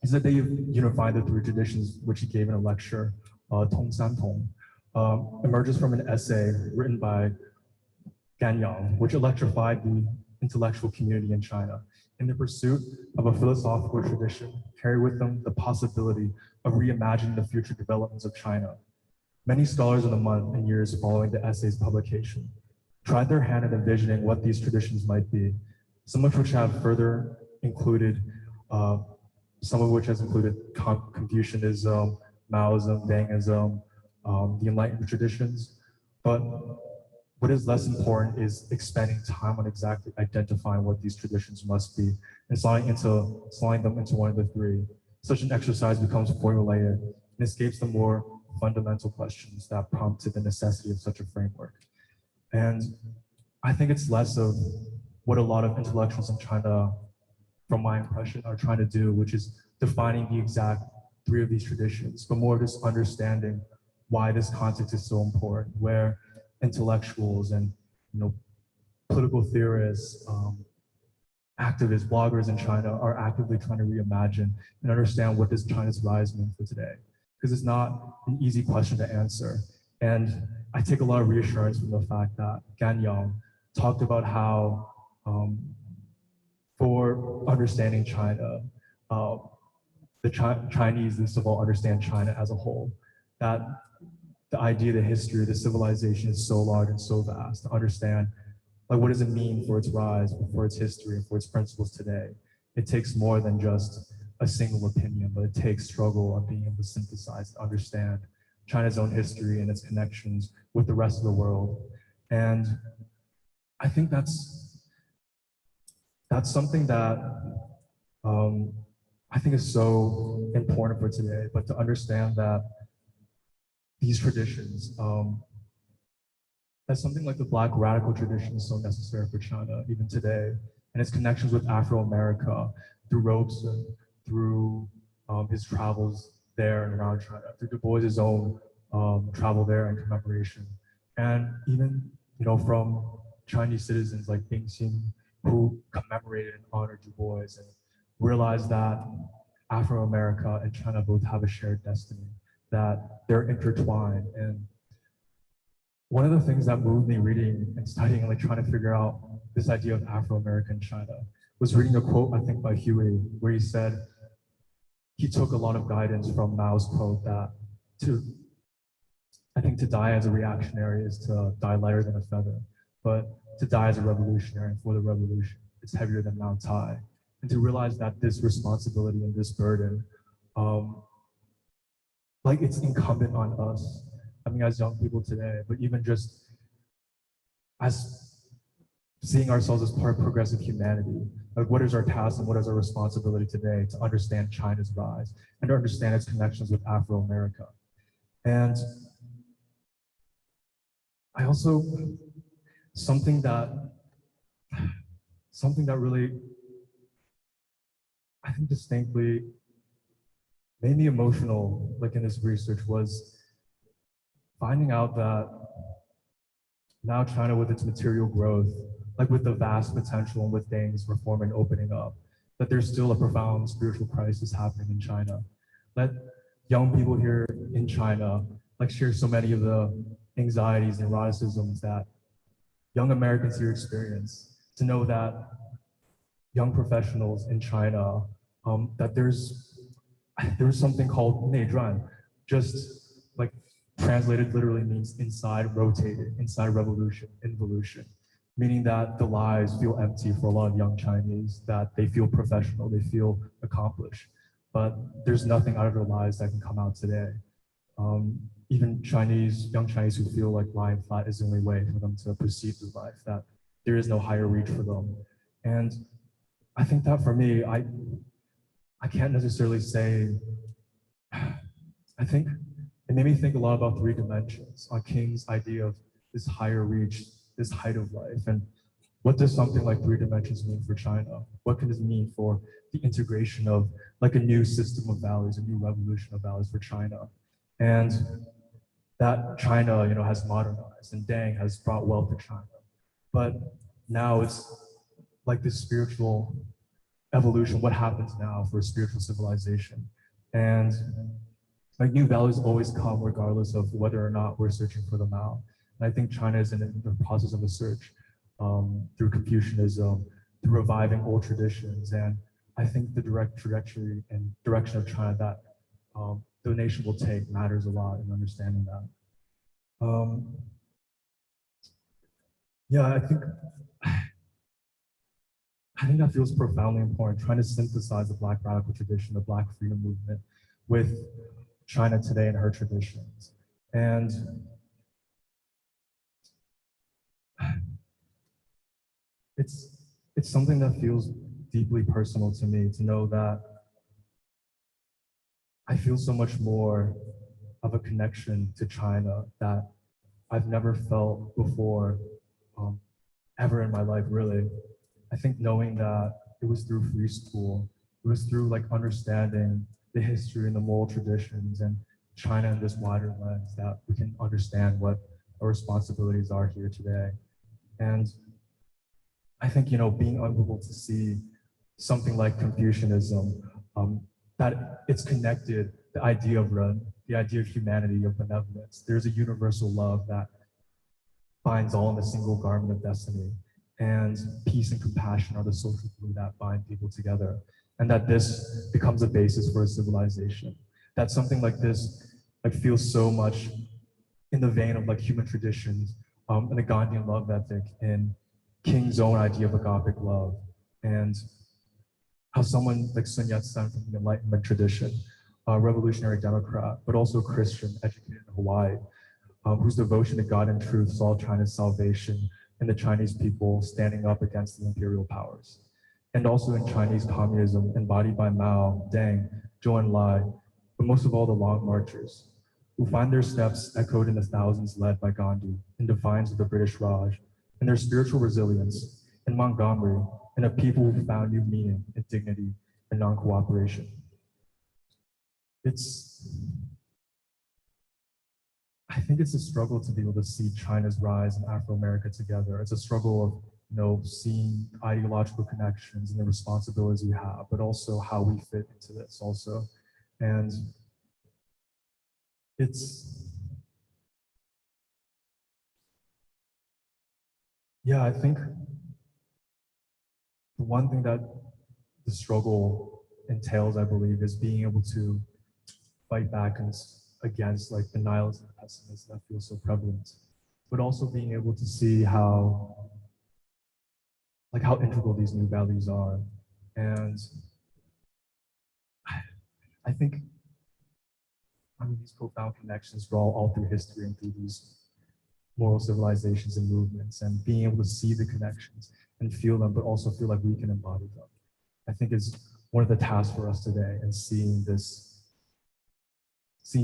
Speaker 20: he said they unified the three traditions, which he gave in a lecture, Tong San Tong, emerges from an essay written by Gan Yang, which electrified the intellectual community in China in the pursuit of a philosophical tradition, carry with them the possibility of reimagining the future developments of China. Many scholars in the month and years following the essay's publication tried their hand at envisioning what these traditions might be, some of which have further included, some of which has included Confucianism, Maoism, Dengism, the Enlightenment traditions. But what is less important is expending time on exactly identifying what these traditions must be and sliding them into one of the three. Such an exercise becomes formulated and escapes the more fundamental questions that prompted the necessity of such a framework. And I think it's less of what a lot of intellectuals in China, from my impression, are trying to do, which is defining the exact three of these traditions, but more just understanding why this context is so important, where intellectuals and political theorists, activists, bloggers in China are actively trying to reimagine and understand what does China's rise mean for today. Because it's not an easy question to answer. And I take a lot of reassurance from the fact that Gan Yang talked about how for understanding China, the Chinese least of all understand China as a whole, that the idea, the history, the civilization is so large and so vast to understand, like, what does it mean for its rise, for its history, and for its principles today? It takes more than just a single opinion, but it takes struggle of being able to synthesize, to understand China's own history and its connections with the rest of the world. And I think that's something that I think is so important for today, but to understand that these traditions, that something like the Black radical tradition is so necessary for China even today, and its connections with Afro-America through Robeson, through his travels there and around China, through Du Bois' own travel there and commemoration, and even from Chinese citizens like Bing Xing, who commemorated and honored Du Bois and realized that Afro-America and China both have a shared destiny, that they're intertwined. And one of the things that moved me reading and studying and like trying to figure out this idea of Afro-American China was reading a quote, I think, by Huey, where he said he took a lot of guidance from Mao's quote that to die as a reactionary is to die lighter than a feather, but to die as a revolutionary for the revolution, it's heavier than Mount Tai. And to realize that this responsibility and this burden, like, it's incumbent on us, I mean, as young people today, but even just as seeing ourselves as part of progressive humanity. Like, what is our task and what is our responsibility today to understand China's rise and to understand its connections with Afro-America? And I also, something that really, I think distinctly made me emotional, like in this research, was finding out that now China, with its material growth, like with the vast potential and with Deng's reform and opening up, that there's still a profound spiritual crisis happening in China. That young people here in China like share so many of the anxieties and eroticisms that young Americans here experience. To know that young professionals in China, that there's something called 内转, just like translated literally means inside rotated, inside revolution, involution, meaning that the lives feel empty for a lot of young Chinese, that they feel professional, they feel accomplished, but there's nothing out of their lives that can come out today. Even young Chinese who feel like lying flat is the only way for them to proceed through life, that there is no higher reach for them. And I think that for me, I can't necessarily say, I think it made me think a lot about 3 dimensions, on King's idea of this higher reach, this height of life. And what does something like 3 dimensions mean for China? What can this mean for the integration of like a new system of values, a new revolution of values for China? And that China, has modernized and Deng has brought wealth to China. But now it's like this spiritual evolution. What happens now for spiritual civilization? And like new values always come regardless of whether or not we're searching for them out. And I think China is in the process of a search through Confucianism, through reviving old traditions. And I think the direct trajectory and direction of China that the nation will take matters a lot in understanding that. Yeah, I think that feels profoundly important, trying to synthesize the Black radical tradition, the Black freedom movement, with China today and her traditions. And it's something that feels deeply personal to me, to know that I feel so much more of a connection to China that I've never felt before, ever in my life, really. I think knowing that it was through free school, it was through like understanding the history and the moral traditions and China in this wider lens that we can understand what our responsibilities are here today. And I think, being unable to see something like Confucianism, that it's connected, the idea of humanity, of benevolence. There's a universal love that binds all in a single garment of destiny. And peace and compassion are the social glue that bind people together. And that this becomes a basis for a civilization. That something like this feels so much in the vein of like human traditions, and the Gandhian love ethic, and King's own idea of agapic love. And how someone like Sun Yat-sen from the Enlightenment tradition, a revolutionary Democrat, but also Christian, educated in Hawaii, whose devotion to God and truth saw China's salvation and the Chinese people standing up against the imperial powers. And also in Chinese communism, embodied by Mao, Deng, Zhou Enlai, but most of all the Long Marchers, who find their steps echoed in the thousands led by Gandhi in defiance of the British Raj, and their spiritual resilience in Montgomery, and a people who found new meaning and dignity in non-cooperation. I think it's a struggle to be able to see China's rise and Afro-America together. It's a struggle of, seeing ideological connections and the responsibilities we have, but also how we fit into this also. And I think the one thing that the struggle entails, I believe, is being able to fight back against like the nihilism and pessimism that feels so prevalent, but also being able to see how integral these new values are. And I think, these profound connections draw all through history and through these moral civilizations and movements, and being able to see the connections and feel them, but also feel like we can embody them, I think is one of the tasks for us today, and seeing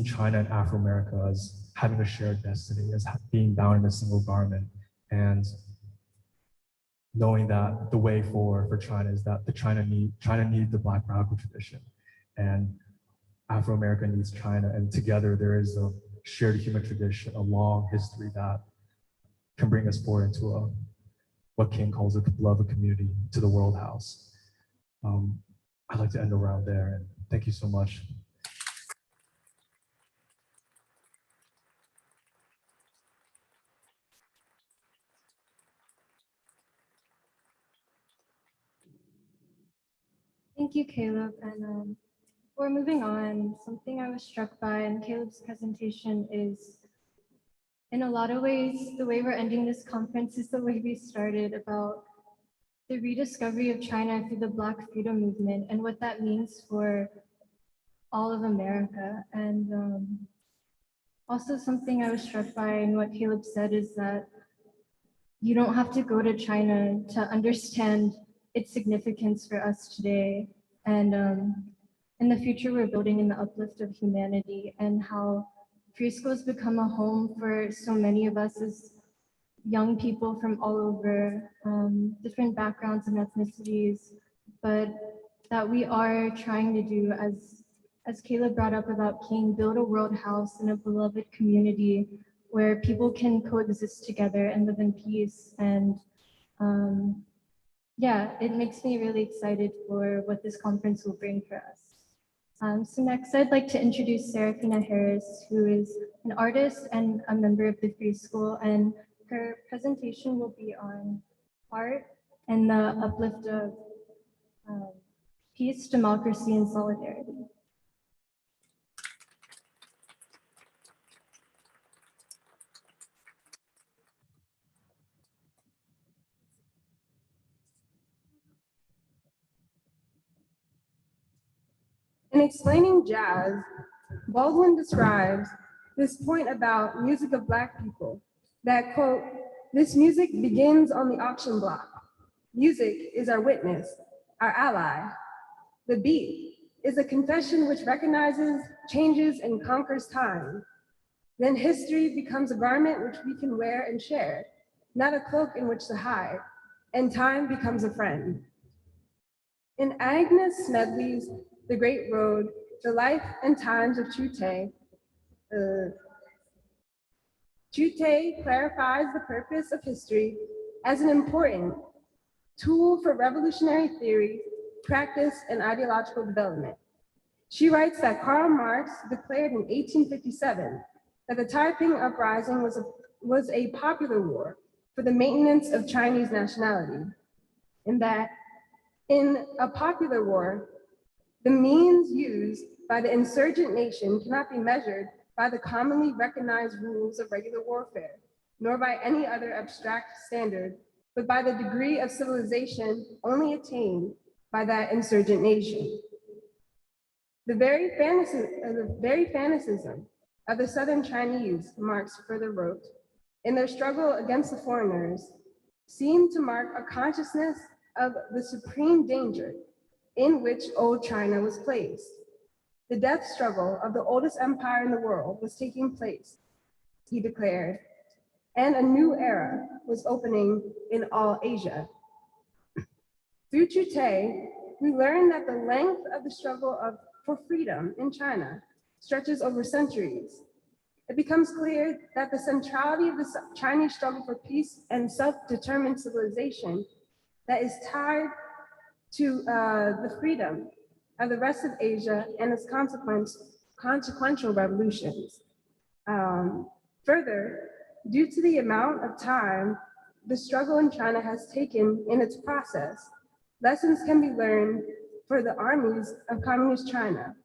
Speaker 20: China and Afro-America as having a shared destiny, as being bound in a single garment, and knowing that the way forward for China is that China needs the Black radical tradition, and Afro-America needs China, and together there is a shared human tradition, a long history that can bring us forward into what King calls a beloved community, to the world house. I'd like to end around there, and thank you so much.
Speaker 21: Thank you, Caleb. And before moving on, something I was struck by in Caleb's presentation is, in a lot of ways, the way we're ending this conference is the way we started, about the rediscovery of China through the Black freedom movement and what that means for all of America. And also something I was struck by in what Caleb said is that you don't have to go to China to understand its significance for us today. And in the future, we're building in the uplift of humanity, and how free schools become a home for so many of us as young people from all over, different backgrounds and ethnicities, but that we are trying to do, as Caleb brought up about King, build a world house and a beloved community where people can coexist together and live in peace. And yeah, it makes me really excited for what this conference will bring for us. So next, I'd like to introduce Serafina Harris, who is an artist and a member of the Free School, and her presentation will be on art and the uplift of peace, democracy, and solidarity.
Speaker 22: In explaining jazz, Baldwin describes this point about music of Black people, that, quote, "This music begins on the auction block. Music is our witness, our ally. The beat is a confession which recognizes, changes, and conquers time. Then history becomes a garment which we can wear and share, not a cloak in which to hide, and time becomes a friend." In Agnes Smedley's The Great Road, The Life and Times of Chute, Chute clarifies the purpose of history as an important tool for revolutionary theory, practice, and ideological development. She writes that Karl Marx declared in 1857 that the Taiping Uprising was a popular war for the maintenance of Chinese nationality, and that in a popular war, the means used by the insurgent nation cannot be measured by the commonly recognized rules of regular warfare, nor by any other abstract standard, but by the degree of civilization only attained by that insurgent nation. The very fanaticism of the Southern Chinese, Marx further wrote, in their struggle against the foreigners, seemed to mark a consciousness of the supreme danger in which old China was placed. The death struggle of the oldest empire in the world was taking place, he declared, and a new era was opening in all Asia. Through Chute, we learn that the length of the struggle for freedom in China stretches over centuries. It becomes clear that the centrality of the Chinese struggle for peace and self-determined civilization that is tied to the freedom of the rest of Asia and its consequential revolutions. Further, due to the amount of time the struggle in China has taken in its process, lessons can be learned for the armies of communist China.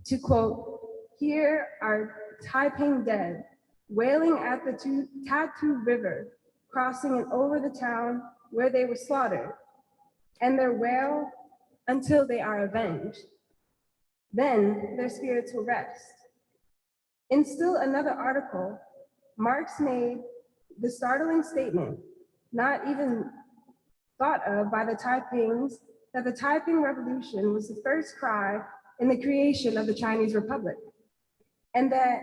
Speaker 22: To quote, "Here are Taiping dead, wailing at the Tatu River, crossing and over the town where they were slaughtered, and their wail until they are avenged. Then their spirits will rest." In still another article, Marx made the startling statement, not even thought of by the Taipings, that the Taiping Revolution was the first cry in the creation of the Chinese Republic, and that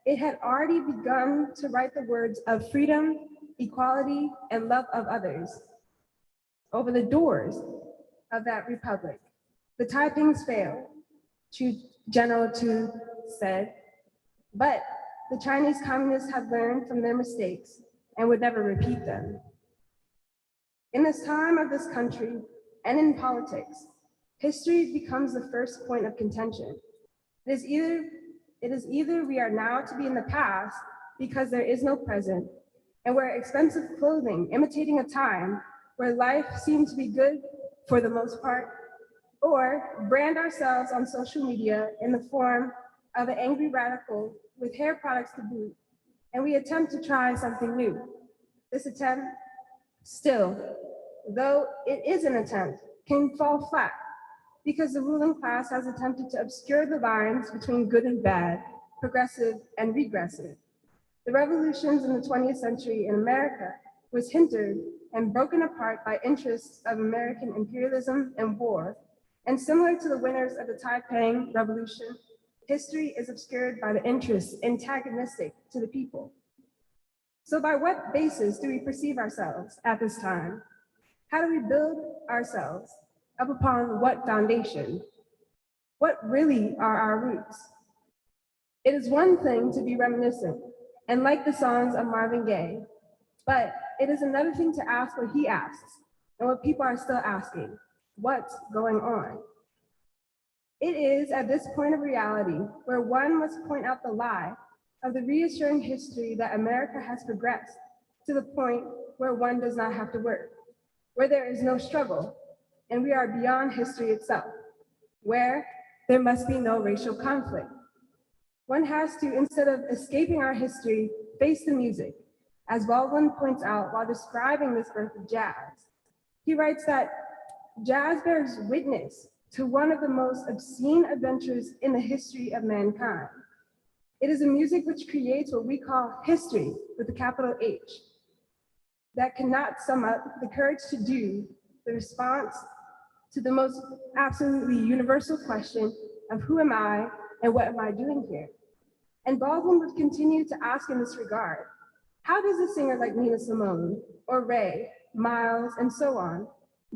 Speaker 22: it had already begun to write the words of freedom, equality, and love of others over the doors of that republic. The Taipings failed, General Tu said, but the Chinese communists had learned from their mistakes and would never repeat them. In this time of this country and in politics, history becomes the first point of contention. It is either we are now to be in the past because there is no present, and wear expensive clothing imitating a time where life seemed to be good for the most part, or brand ourselves on social media in the form of an angry radical with hair products to boot, and we attempt to try something new. This attempt, still, though it is an attempt, can fall flat because the ruling class has attempted to obscure the lines between good and bad, progressive and regressive. The revolutions in the 20th century in America was hindered and broken apart by interests of American imperialism and war. And similar to the winners of the Taiping Revolution, history is obscured by the interests antagonistic to the people. So by what basis do we perceive ourselves at this time? How do we build ourselves up upon what foundation? What really are our roots? It is one thing to be reminiscent and like the songs of Marvin Gaye, but it is another thing to ask what he asks and what people are still asking, what's going on? It is at this point of reality where one must point out the lie of the reassuring history that America has progressed to the point where one does not have to work, where there is no struggle, and we are beyond history itself, where there must be no racial conflict. One has to, instead of escaping our history, face the music, as Baldwin points out while describing this birth of jazz. He writes that jazz bears witness to one of the most obscene adventures in the history of mankind. It is a music which creates what we call history with a capital H, that cannot sum up the courage to do the response to the most absolutely universal question of who am I and what am I doing here? And Baldwin would continue to ask in this regard, how does a singer like Nina Simone or Ray, Miles, and so on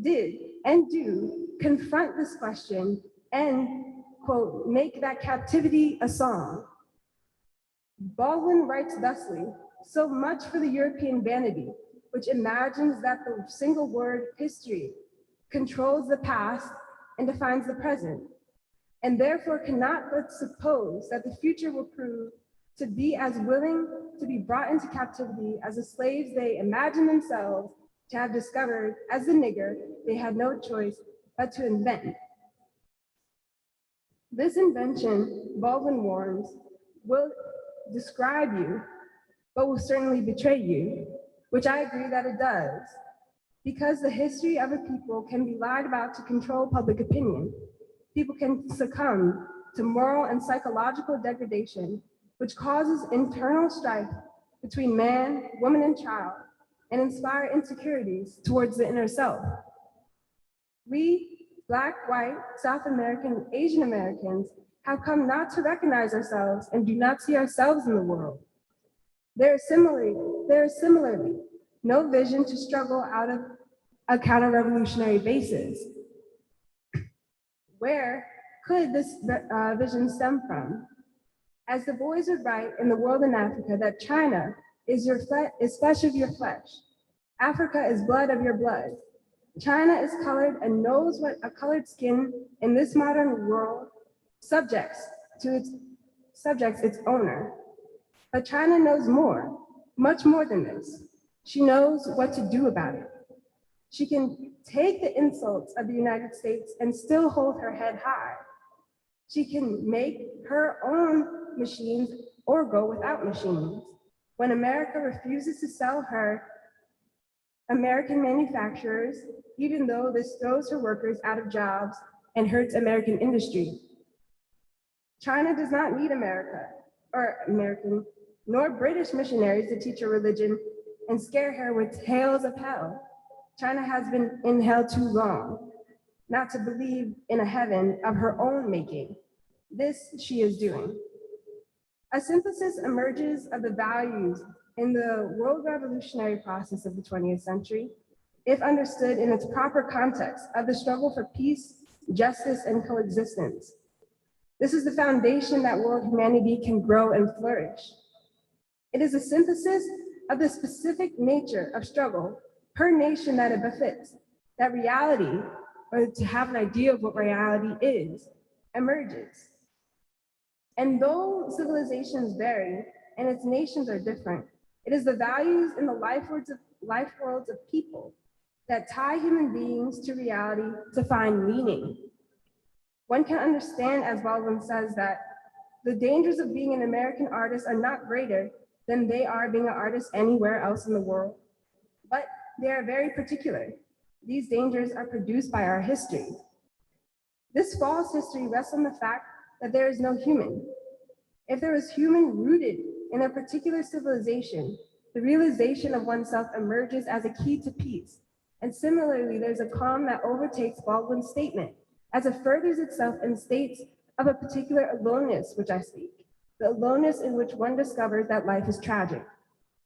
Speaker 22: did and do confront this question and, quote, make that captivity a song? Baldwin writes thusly, so much for the European vanity, which imagines that the single word history controls the past and defines the present, and therefore cannot but suppose that the future will prove to be as willing to be brought into captivity as the slaves they imagine themselves to have discovered as the nigger they had no choice but to invent. This invention, Baldwin warns, will describe you, but will certainly betray you, which I agree that it does, because the history of a people can be lied about to control public opinion. People can succumb to moral and psychological degradation, which causes internal strife between man, woman, and child, and inspire insecurities towards the inner self. We, Black, white, South American, Asian Americans, have come not to recognize ourselves and do not see ourselves in the world. There is similarly no vision to struggle out of a counter-revolutionary basis. Where could this vision stem from? As the boys would write in The World in Africa, that China is flesh of your flesh. Africa is blood of your blood. China is colored and knows what a colored skin in this modern world subjects its owner. But China knows more, much more than this. She knows what to do about it. She can take the insults of the United States and still hold her head high. She can make her own machines or go without machines. When America refuses to sell her American manufacturers, even though this throws her workers out of jobs and hurts American industry. China does not need America, nor British missionaries to teach her religion and scare her with tales of hell. China has been in hell too long, not to believe in a heaven of her own making. This she is doing. A synthesis emerges of the values in the world revolutionary process of the 20th century, if understood in its proper context of the struggle for peace, justice, and coexistence. This is the foundation that world humanity can grow and flourish. It is a synthesis of the specific nature of struggle per nation that it befits, that reality, or to have an idea of what reality is, emerges. And though civilizations vary and its nations are different, it is the values in the life worlds of people that tie human beings to reality to find meaning. One can understand, as Baldwin says, that the dangers of being an American artist are not greater than they are being an artist anywhere else in the world, but they are very particular. These dangers are produced by our history. This false history rests on the fact that there is no human. If there is human rooted in a particular civilization, the realization of oneself emerges as a key to peace. And similarly, there's a calm that overtakes Baldwin's statement as it furthers itself in states of a particular aloneness, which I speak, the aloneness in which one discovers that life is tragic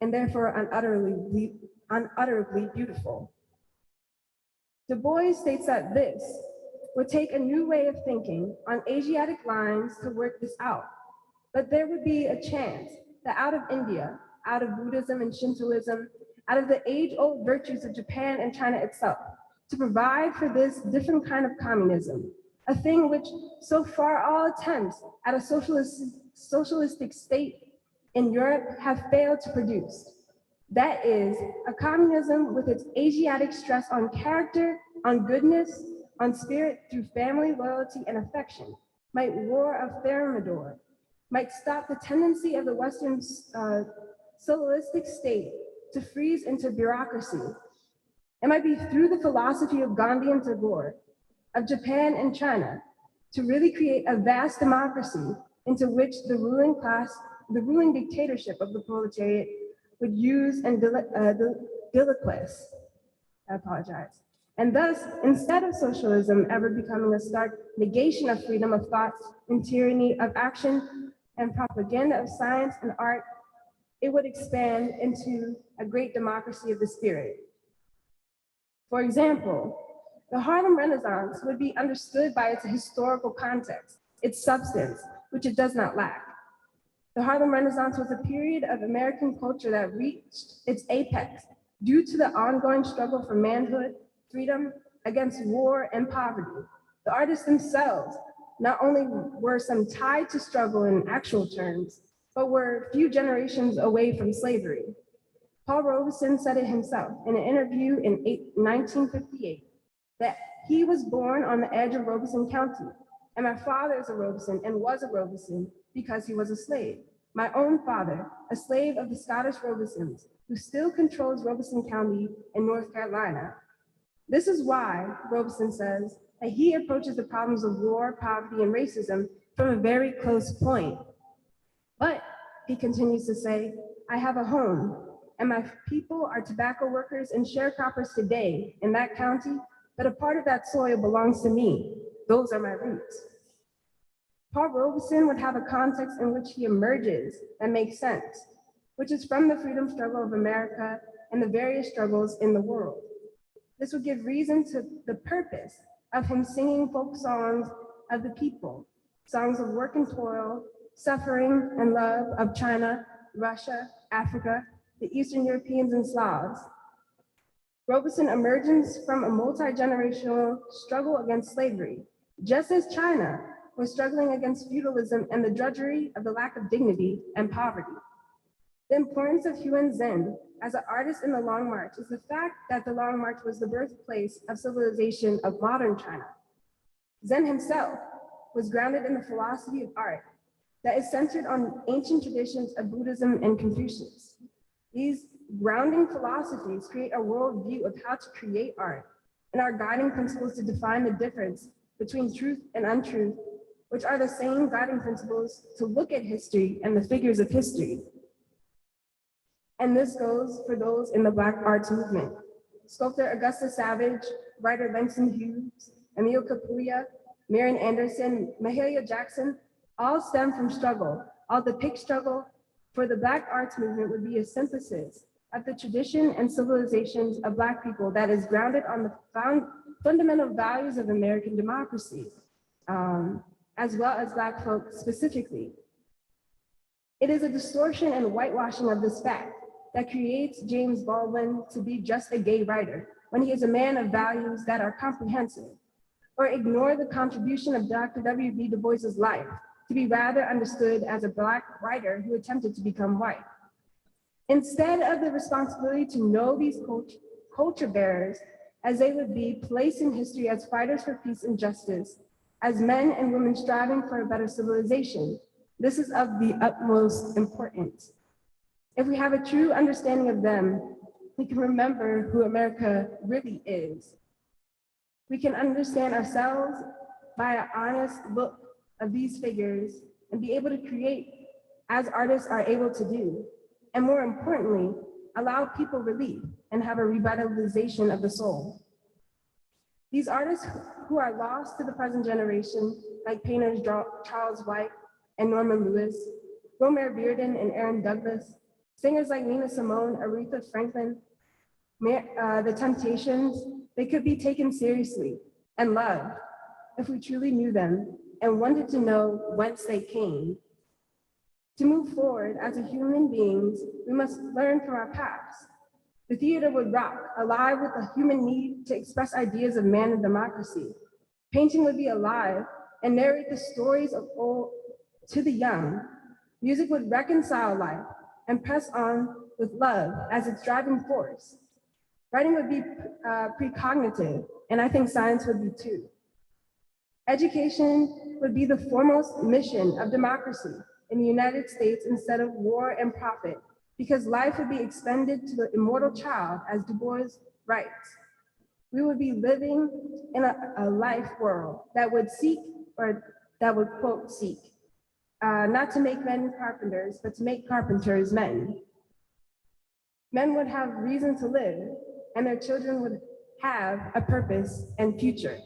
Speaker 22: and therefore unutterably beautiful. Du Bois states that this would take a new way of thinking on Asiatic lines to work this out, but there would be a chance that out of India, out of Buddhism and Shintoism, out of the age-old virtues of Japan and China itself, to provide for this different kind of communism, a thing which so far all attempts at a socialistic state in Europe have failed to produce. That is, a communism with its Asiatic stress on character, on goodness, on spirit through family loyalty and affection, might roar a thermidor, might stop the tendency of the Western socialistic state to freeze into bureaucracy. It might be through the philosophy of Gandhi and Tagore, of Japan and China, to really create a vast democracy into which the ruling class, the ruling dictatorship of the proletariat would use and diliquesce. I apologize. And thus, instead of socialism ever becoming a stark negation of freedom of thought and tyranny of action and propaganda of science and art, it would expand into a great democracy of the spirit. For example, the Harlem Renaissance would be understood by its historical context, its substance, which it does not lack. The Harlem Renaissance was a period of American culture that reached its apex due to the ongoing struggle for manhood, freedom, against war and poverty. The artists themselves not only were some tied to struggle in actual terms, but were a few generations away from slavery. Paul Robeson said it himself in an interview in 1958, that he was born on the edge of Robeson County, and my father is a Robeson and was a Robeson because he was a slave. My own father, a slave of the Scottish Robesons, who still controls Robeson County in North Carolina. This is why, Robeson says, that he approaches the problems of war, poverty, and racism from a very close point. But, he continues to say, I have a home, and my people are tobacco workers and sharecroppers today in that county, but a part of that soil belongs to me. Those are my roots. Paul Robeson would have a context in which he emerges that makes sense, which is from the freedom struggle of America and the various struggles in the world. This would give reason to the purpose of him singing folk songs of the people, songs of work and toil, suffering and love of China, Russia, Africa, the Eastern Europeans and Slavs. Robeson emerges from a multi-generational struggle against slavery, just as China was struggling against feudalism and the drudgery of the lack of dignity and poverty. The importance of Huan Zhen as an artist in the Long March is the fact that the Long March was the birthplace of civilization of modern China. Zhen himself was grounded in the philosophy of art that is centered on ancient traditions of Buddhism and Confucius. These grounding philosophies create a worldview of how to create art and are guiding principles to define the difference between truth and untruth, which are the same guiding principles to look at history and the figures of history. And this goes for those in the Black arts movement. Sculptor Augusta Savage, writer Langston Hughes, Emil Kapuya, Marian Anderson, Mahalia Jackson, all stem from struggle. All depict struggle. For the Black arts movement would be a synthesis of the tradition and civilizations of Black people that is grounded on the fundamental values of American democracy, as well as Black folk specifically. It is a distortion and whitewashing of this fact that creates James Baldwin to be just a gay writer when he is a man of values that are comprehensive, or ignore the contribution of Dr. W.B. Du Bois's life to be rather understood as a Black writer who attempted to become white. Instead of the responsibility to know these culture bearers as they would be placed in history as fighters for peace and justice, as men and women striving for a better civilization, this is of the utmost importance. If we have a true understanding of them, we can remember who America really is. We can understand ourselves by an honest look of these figures and be able to create as artists are able to do. And more importantly, allow people relief and have a revitalization of the soul. These artists who are lost to the present generation, like painters Charles White and Norman Lewis, Romare Bearden and Aaron Douglas, singers like Nina Simone, Aretha Franklin, the Temptations, they could be taken seriously and loved if we truly knew them and wanted to know whence they came. To move forward as a human beings, we must learn from our past. The theater would rock, alive with the human need to express ideas of man and democracy. Painting would be alive and narrate the stories of old to the young. Music would reconcile life and press on with love as its driving force. Writing would be precognitive, and I think science would be too. Education would be the foremost mission of democracy in the United States instead of war and profit, because life would be expended to the immortal child, as Du Bois writes. We would be living in a life world that would seek, or that would quote seek, not to make men carpenters, but to make carpenters men. Men would have reason to live, and their children would have a purpose and future.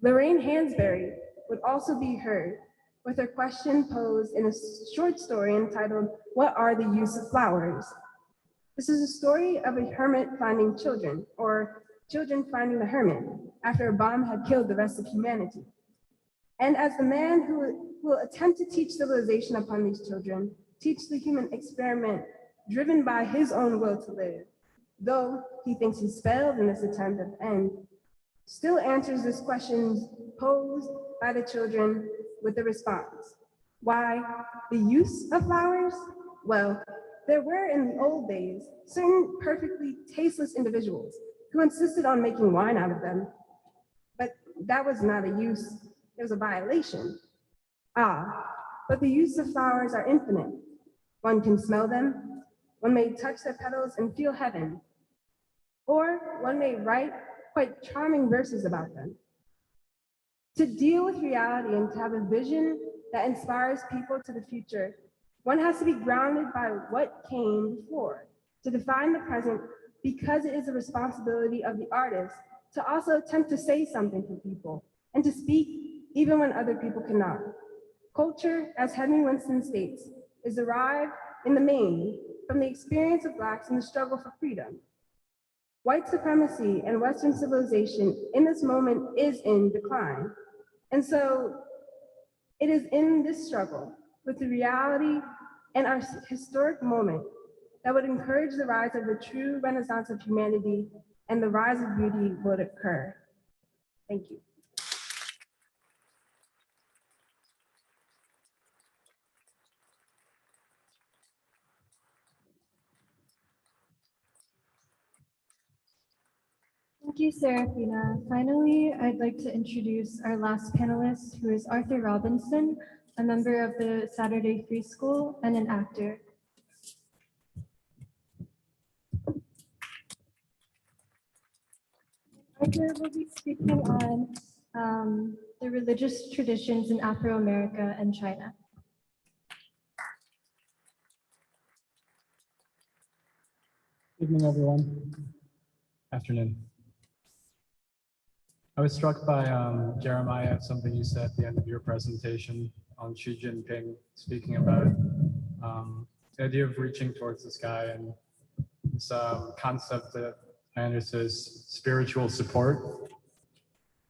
Speaker 22: Lorraine Hansberry would also be heard with her question posed in a short story entitled, "What Are the Use of Flowers?" This is a story of a hermit finding children, or children finding the hermit, after a bomb had killed the rest of humanity. And as the man who will attempt to teach civilization upon these children, teach the human experiment driven by his own will to live, though he thinks he's failed in this attempt at the end, still answers this question posed by the children with the response. Why, the use of flowers? Well, there were in the old days certain perfectly tasteless individuals who insisted on making wine out of them, but that was not a use, it was a violation. But the use of flowers are infinite. One can smell them, one may touch their petals and feel heaven, or one may write quite charming verses about them. To deal with reality and to have a vision that inspires people to the future, one has to be grounded by what came before, to define the present, because it is the responsibility of the artist to also attempt to say something for people and to speak even when other people cannot. Culture, as Henry Winston states, is derived in the main from the experience of Blacks in the struggle for freedom. White supremacy and Western civilization in this moment is in decline. And so it is in this struggle with the reality and our historic moment that would encourage the rise of the true renaissance of humanity and the rise of beauty would occur. Thank you.
Speaker 21: Thank you, Serafina. Finally, I'd like to introduce our last panelist, who is Arthur Robinson, a member of the Saturday Free School and an actor. Arthur will be speaking on the religious traditions in Afro-America and China.
Speaker 6: Evening, everyone. Afternoon. I was struck by Jeremiah, something you said at the end of your presentation on Xi Jinping, speaking about the idea of reaching towards the sky and this concept that I understand is spiritual support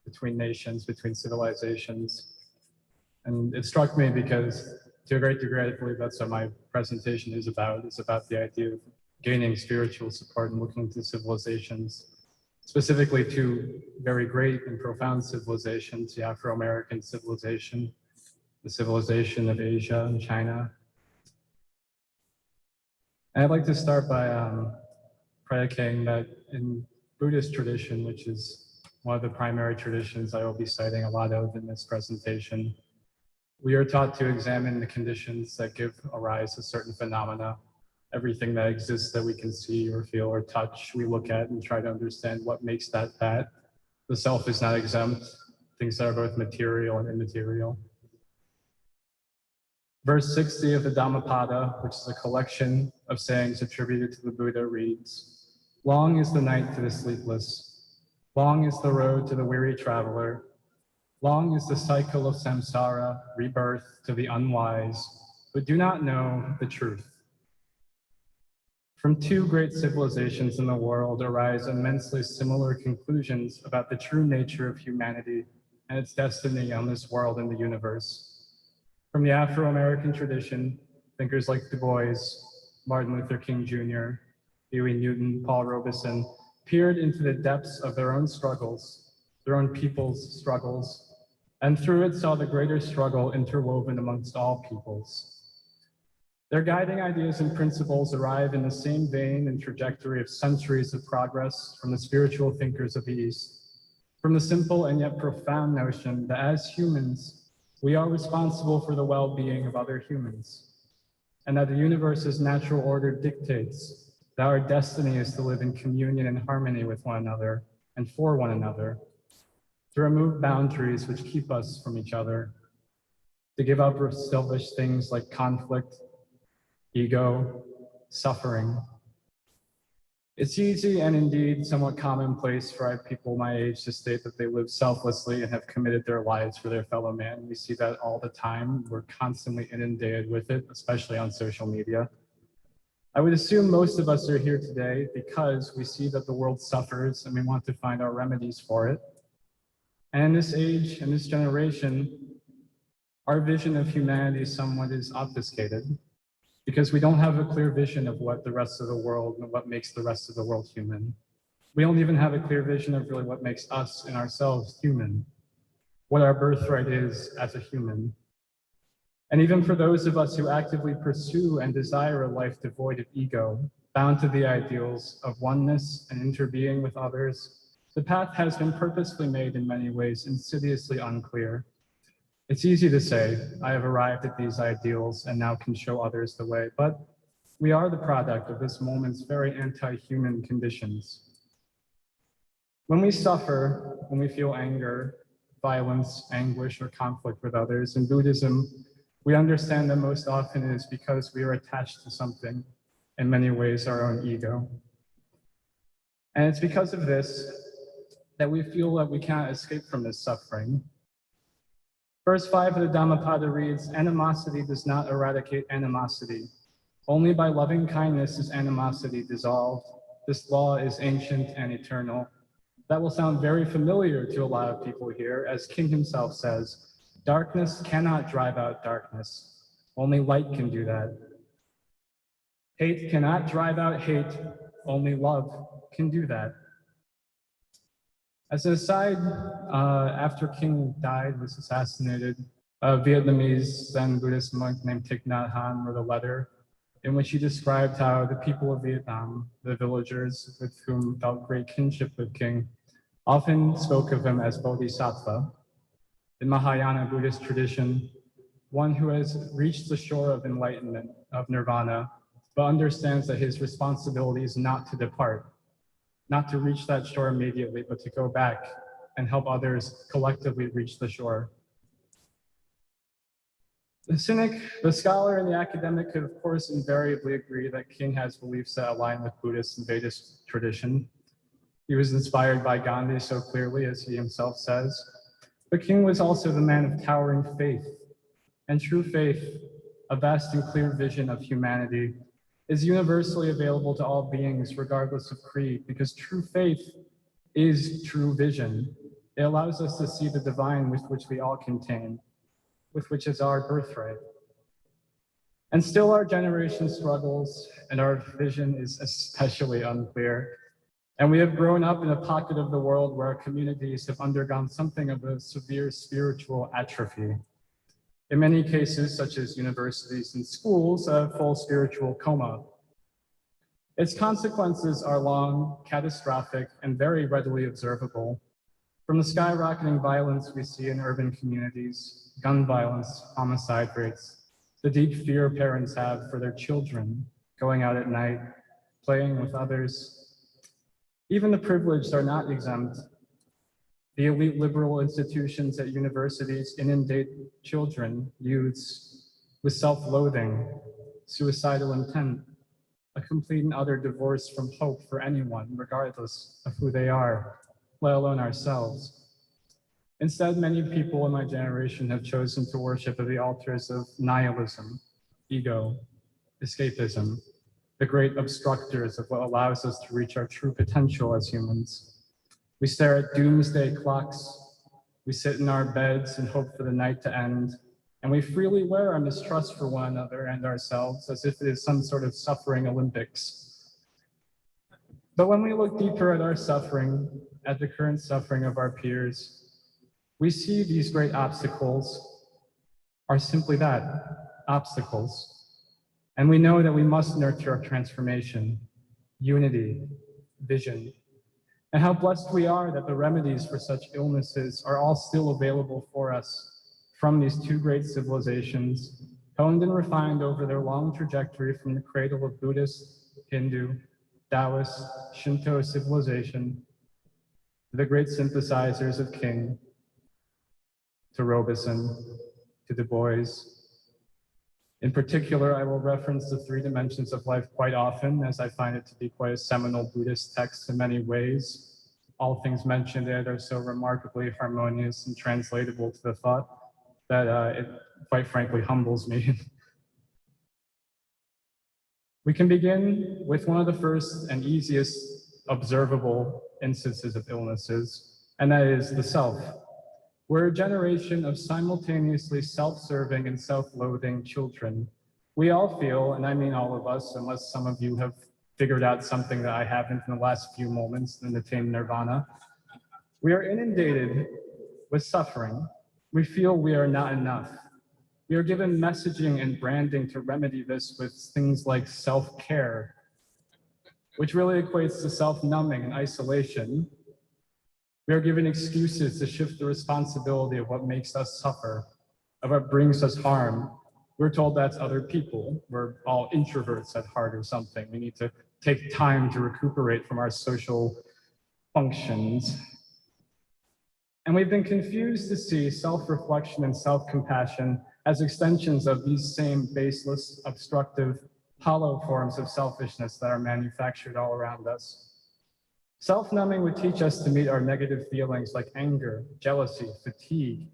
Speaker 6: between nations, between civilizations. And it struck me because to a great degree, I believe that's what my presentation is about. It's about the idea of gaining spiritual support and looking to civilizations, specifically two very great and profound civilizations, the Afro-American civilization, the civilization of Asia and China. And I'd like to start by predicating that in Buddhist tradition, which is one of the primary traditions I will be citing a lot of in this presentation, we are taught to examine the conditions that give rise to certain phenomena. Everything that exists that we can see or feel or touch, we look at and try to understand what makes that that. The self is not exempt, things that are both material and immaterial. Verse 60 of the Dhammapada, which is a collection of sayings attributed to the Buddha, reads, "Long is the night to the sleepless, long is the road to the weary traveler, long is the cycle of samsara, rebirth, to the unwise, but do not know the truth." From two great civilizations in the world arise immensely similar conclusions about the true nature of humanity and its destiny on this world and the universe. From the Afro-American tradition, thinkers like Du Bois, Martin Luther King Jr., Huey Newton, Paul Robeson peered into the depths of their own struggles, their own people's struggles, and through it saw the greater struggle interwoven amongst all peoples. Their guiding ideas and principles arrive in the same vein and trajectory of centuries of progress from the spiritual thinkers of the East, from the simple and yet profound notion that as humans, we are responsible for the well-being of other humans, and that the universe's natural order dictates that our destiny is to live in communion and harmony with one another and for one another, to remove boundaries which keep us from each other, to give up selfish things like conflict, ego, suffering. It's easy and indeed somewhat commonplace for people my age to state that they live selflessly and have committed their lives for their fellow man. We see that all the time. We're constantly inundated with it, especially on social media. I would assume most of us are here today because we see that the world suffers and we want to find our remedies for it. And in this age and this generation, our vision of humanity somewhat is obfuscated, because we don't have a clear vision of what the rest of the world and what makes the rest of the world human. We don't even have a clear vision of really what makes us and ourselves human, what our birthright is as a human. And even for those of us who actively pursue and desire a life devoid of ego, bound to the ideals of oneness and interbeing with others, the path has been purposefully made in many ways insidiously unclear. It's easy to say, I have arrived at these ideals and now can show others the way, but we are the product of this moment's very anti-human conditions. When we suffer, when we feel anger, violence, anguish, or conflict with others, in Buddhism, we understand that most often it is because we are attached to something, in many ways our own ego. And it's because of this that we feel that we cannot escape from this suffering. Verse 5 of the Dhammapada reads, "Animosity does not eradicate animosity. Only by loving kindness is animosity dissolved. This law is ancient and eternal." That will sound very familiar to a lot of people here, as King himself says, "Darkness cannot drive out darkness. Only light can do that. Hate cannot drive out hate. Only love can do that." As an aside, after King died, was assassinated, a Vietnamese Zen Buddhist monk named Thich Nhat Hanh wrote a letter in which he described how the people of Vietnam, the villagers with whom felt great kinship with King, often spoke of him as Bodhisattva. In Mahayana Buddhist tradition, one who has reached the shore of enlightenment, of nirvana, but understands that his responsibility is not to depart, not to reach that shore immediately, but to go back and help others collectively reach the shore. The cynic, the scholar, and the academic could, of course, invariably agree that King has beliefs that align with Buddhist and Vedist tradition. He was inspired by Gandhi so clearly, as he himself says. But King was also the man of towering faith. And true faith, a vast and clear vision of humanity, is universally available to all beings, regardless of creed, because true faith is true vision. It allows us to see the divine with which we all contain, with which is our birthright. And still our generation struggles, and our vision is especially unclear. And we have grown up in a pocket of the world where our communities have undergone something of a severe spiritual atrophy. In many cases, such as universities and schools, a full spiritual coma. Its consequences are long, catastrophic, and very readily observable. From the skyrocketing violence we see in urban communities, gun violence, homicide rates, the deep fear parents have for their children going out at night, playing with others. Even the privileged are not exempt. The elite liberal institutions at universities inundate children, youths, with self-loathing, suicidal intent, a complete and utter divorce from hope for anyone, regardless of who they are, let alone ourselves. Instead, many people in my generation have chosen to worship at the altars of nihilism, ego, escapism, the great obstructors of what allows us to reach our true potential as humans. We stare at doomsday clocks, we sit in our beds and hope for the night to end, and we freely wear our mistrust for one another and ourselves as if it is some sort of suffering Olympics. But when we look deeper at our suffering, at the current suffering of our peers, we see these great obstacles are simply that, obstacles. And we know that we must nurture our transformation, unity, vision, and how blessed we are that the remedies for such illnesses are all still available for us from these two great civilizations, honed and refined over their long trajectory from the cradle of Buddhist, Hindu, Taoist, Shinto civilization, to the great synthesizers of King, to Robeson, to Du Bois. In particular, I will reference the three dimensions of life quite often, as I find it to be quite a seminal Buddhist text in many ways. All things mentioned in it are so remarkably harmonious and translatable to the thought that it quite frankly humbles me. We can begin with one of the first and easiest observable instances of illnesses, and that is the self. We're a generation of simultaneously self-serving and self-loathing children. We all feel, and I mean all of us, unless some of you have figured out something that I haven't in the last few moments and attained nirvana, we are inundated with suffering. We feel we are not enough. We are given messaging and branding to remedy this with things like self-care, which really equates to self-numbing and isolation. We are given excuses to shift the responsibility of what makes us suffer, of what brings us harm. We're told that's other people. We're all introverts at heart or something. We need to take time to recuperate from our social functions. And we've been confused to see self-reflection and self-compassion as extensions of these same baseless, obstructive, hollow forms of selfishness that are manufactured all around us. Self-numbing would teach us to meet our negative feelings like anger, jealousy, fatigue,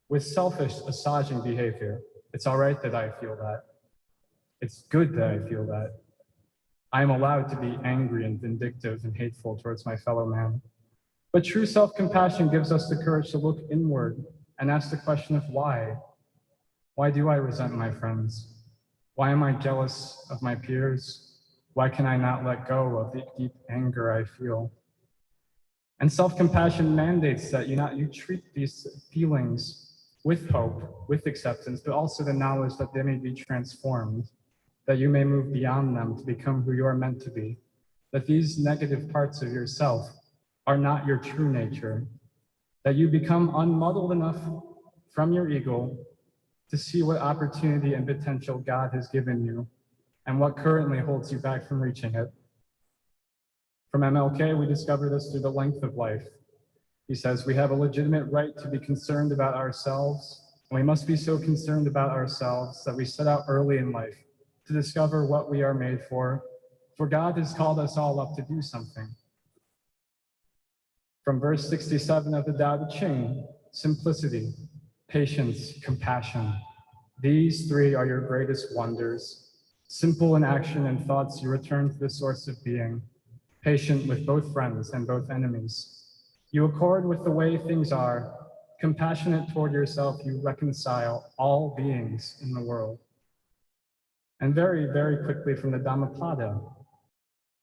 Speaker 6: with selfish, assuaging behavior. It's all right that I feel that. It's good that I feel that. I'm allowed to be angry and vindictive and hateful towards my fellow man. But true self-compassion gives us the courage to look inward and ask the question of why. Why do I resent my friends? Why am I jealous of my peers? Why can I not let go of the deep anger I feel? And self-compassion mandates that you treat these feelings with hope, with acceptance, but also the knowledge that they may be transformed, that you may move beyond them to become who you are meant to be, that these negative parts of yourself are not your true nature, that you become unmuddled enough from your ego to see what opportunity and potential God has given you and what currently holds you back from reaching it. From MLK, we discover this through the length of life. He says, we have a legitimate right to be concerned about ourselves We must be so concerned about ourselves that we set out early in life to discover what we are made for God has called us all up to do something. From verse 67 of the Tao Te Ching, simplicity, patience, compassion. These three are your greatest wonders. Simple in action and thoughts, you return to the source of being, patient with both friends and both enemies. You accord with the way things are, compassionate toward yourself, you reconcile all beings in the world. And very, very quickly from the Dhammapada,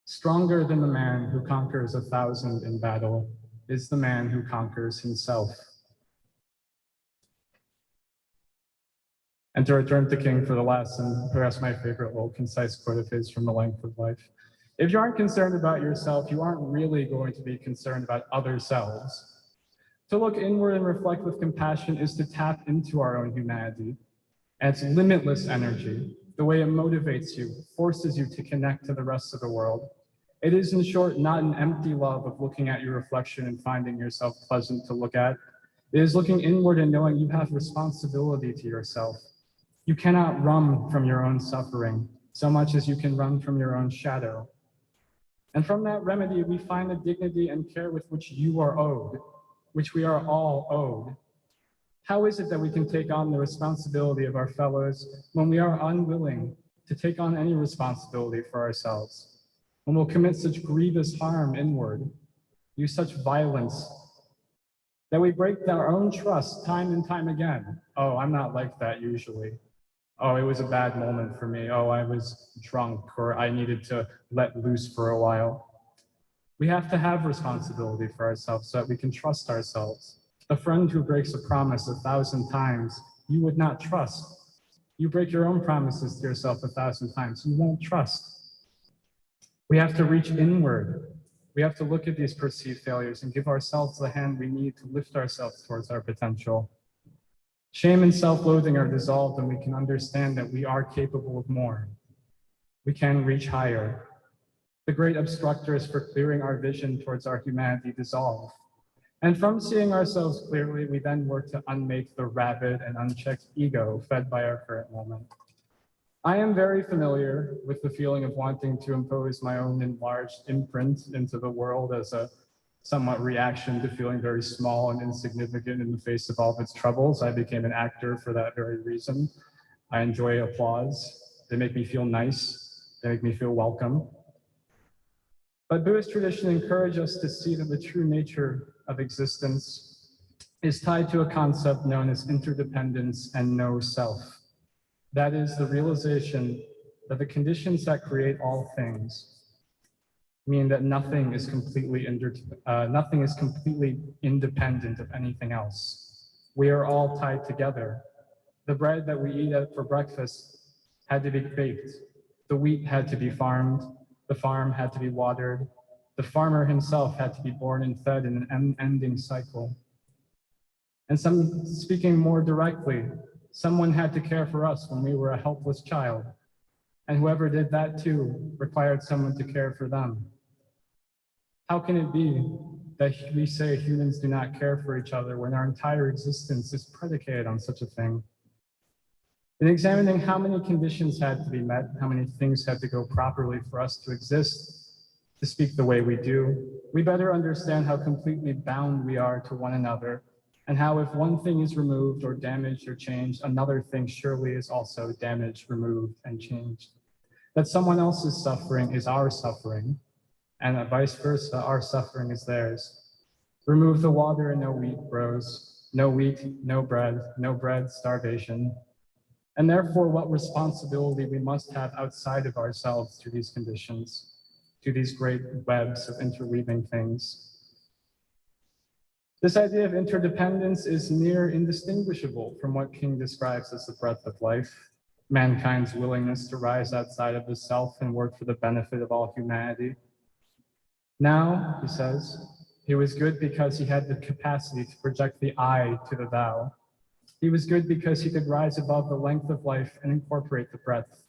Speaker 6: stronger than the man who conquers 1,000 in battle is the man who conquers himself. And to return to King for the last and perhaps my favorite little concise quote of his from The Length of Life. If you aren't concerned about yourself, you aren't really going to be concerned about other selves. To look inward and reflect with compassion is to tap into our own humanity and its limitless energy, the way it motivates you, forces you to connect to the rest of the world. It is, in short, not an empty love of looking at your reflection and finding yourself pleasant to look at. It is looking inward and knowing you have responsibility to yourself. You cannot run from your own suffering so much as you can run from your own shadow. And from that remedy, we find the dignity and care with which you are owed, which we are all owed. How is it that we can take on the responsibility of our fellows when we are unwilling to take on any responsibility for ourselves? When we'll commit such grievous harm inward, use such violence, that we break our own trust time and time again. Oh, I'm not like that usually. Oh, it was a bad moment for me. Oh, I was drunk, or I needed to let loose for a while. We have to have responsibility for ourselves so that we can trust ourselves. A friend who breaks a promise 1,000 times, you would not trust. You break your own promises to yourself 1,000 times, you won't trust. We have to reach inward. We have to look at these perceived failures and give ourselves the hand we need to lift ourselves towards our potential. Shame and self-loathing are dissolved and we can understand that we are capable of more. We can reach higher. The great obstructors for clearing our vision towards our humanity dissolve. And from seeing ourselves clearly, we then work to unmake the rabid and unchecked ego fed by our current moment. I am very familiar with the feeling of wanting to impose my own enlarged imprint into the world as a somewhat reaction to feeling very small and insignificant in the face of all of its troubles. I became an actor for that very reason. I enjoy applause. They make me feel nice. They make me feel welcome. But Buddhist tradition encourages us to see that the true nature of existence is tied to a concept known as interdependence and no self. That is the realization that the conditions that create all things mean that nothing is completely independent of anything else. We are all tied together. The bread that we eat for breakfast had to be baked. The wheat had to be farmed. The farm had to be watered. The farmer himself had to be born and fed in an unending cycle. And speaking more directly, someone had to care for us when we were a helpless child. And whoever did that too required someone to care for them. How can it be that we say humans do not care for each other when our entire existence is predicated on such a thing? In examining how many conditions had to be met, how many things had to go properly for us to exist, to speak the way we do, we better understand how completely bound we are to one another, and how if one thing is removed or damaged or changed, another thing surely is also damaged, removed, and changed. That someone else's suffering is our suffering, and vice versa, our suffering is theirs. Remove the water and no wheat grows, no wheat, no bread, starvation. And therefore, what responsibility we must have outside of ourselves to these conditions, to these great webs of interweaving things. This idea of interdependence is near indistinguishable from what King describes as the breath of life, mankind's willingness to rise outside of the self and work for the benefit of all humanity. Now, he says, he was good because he had the capacity to project the I to the thou. He was good because he could rise above the length of life and incorporate the breadth.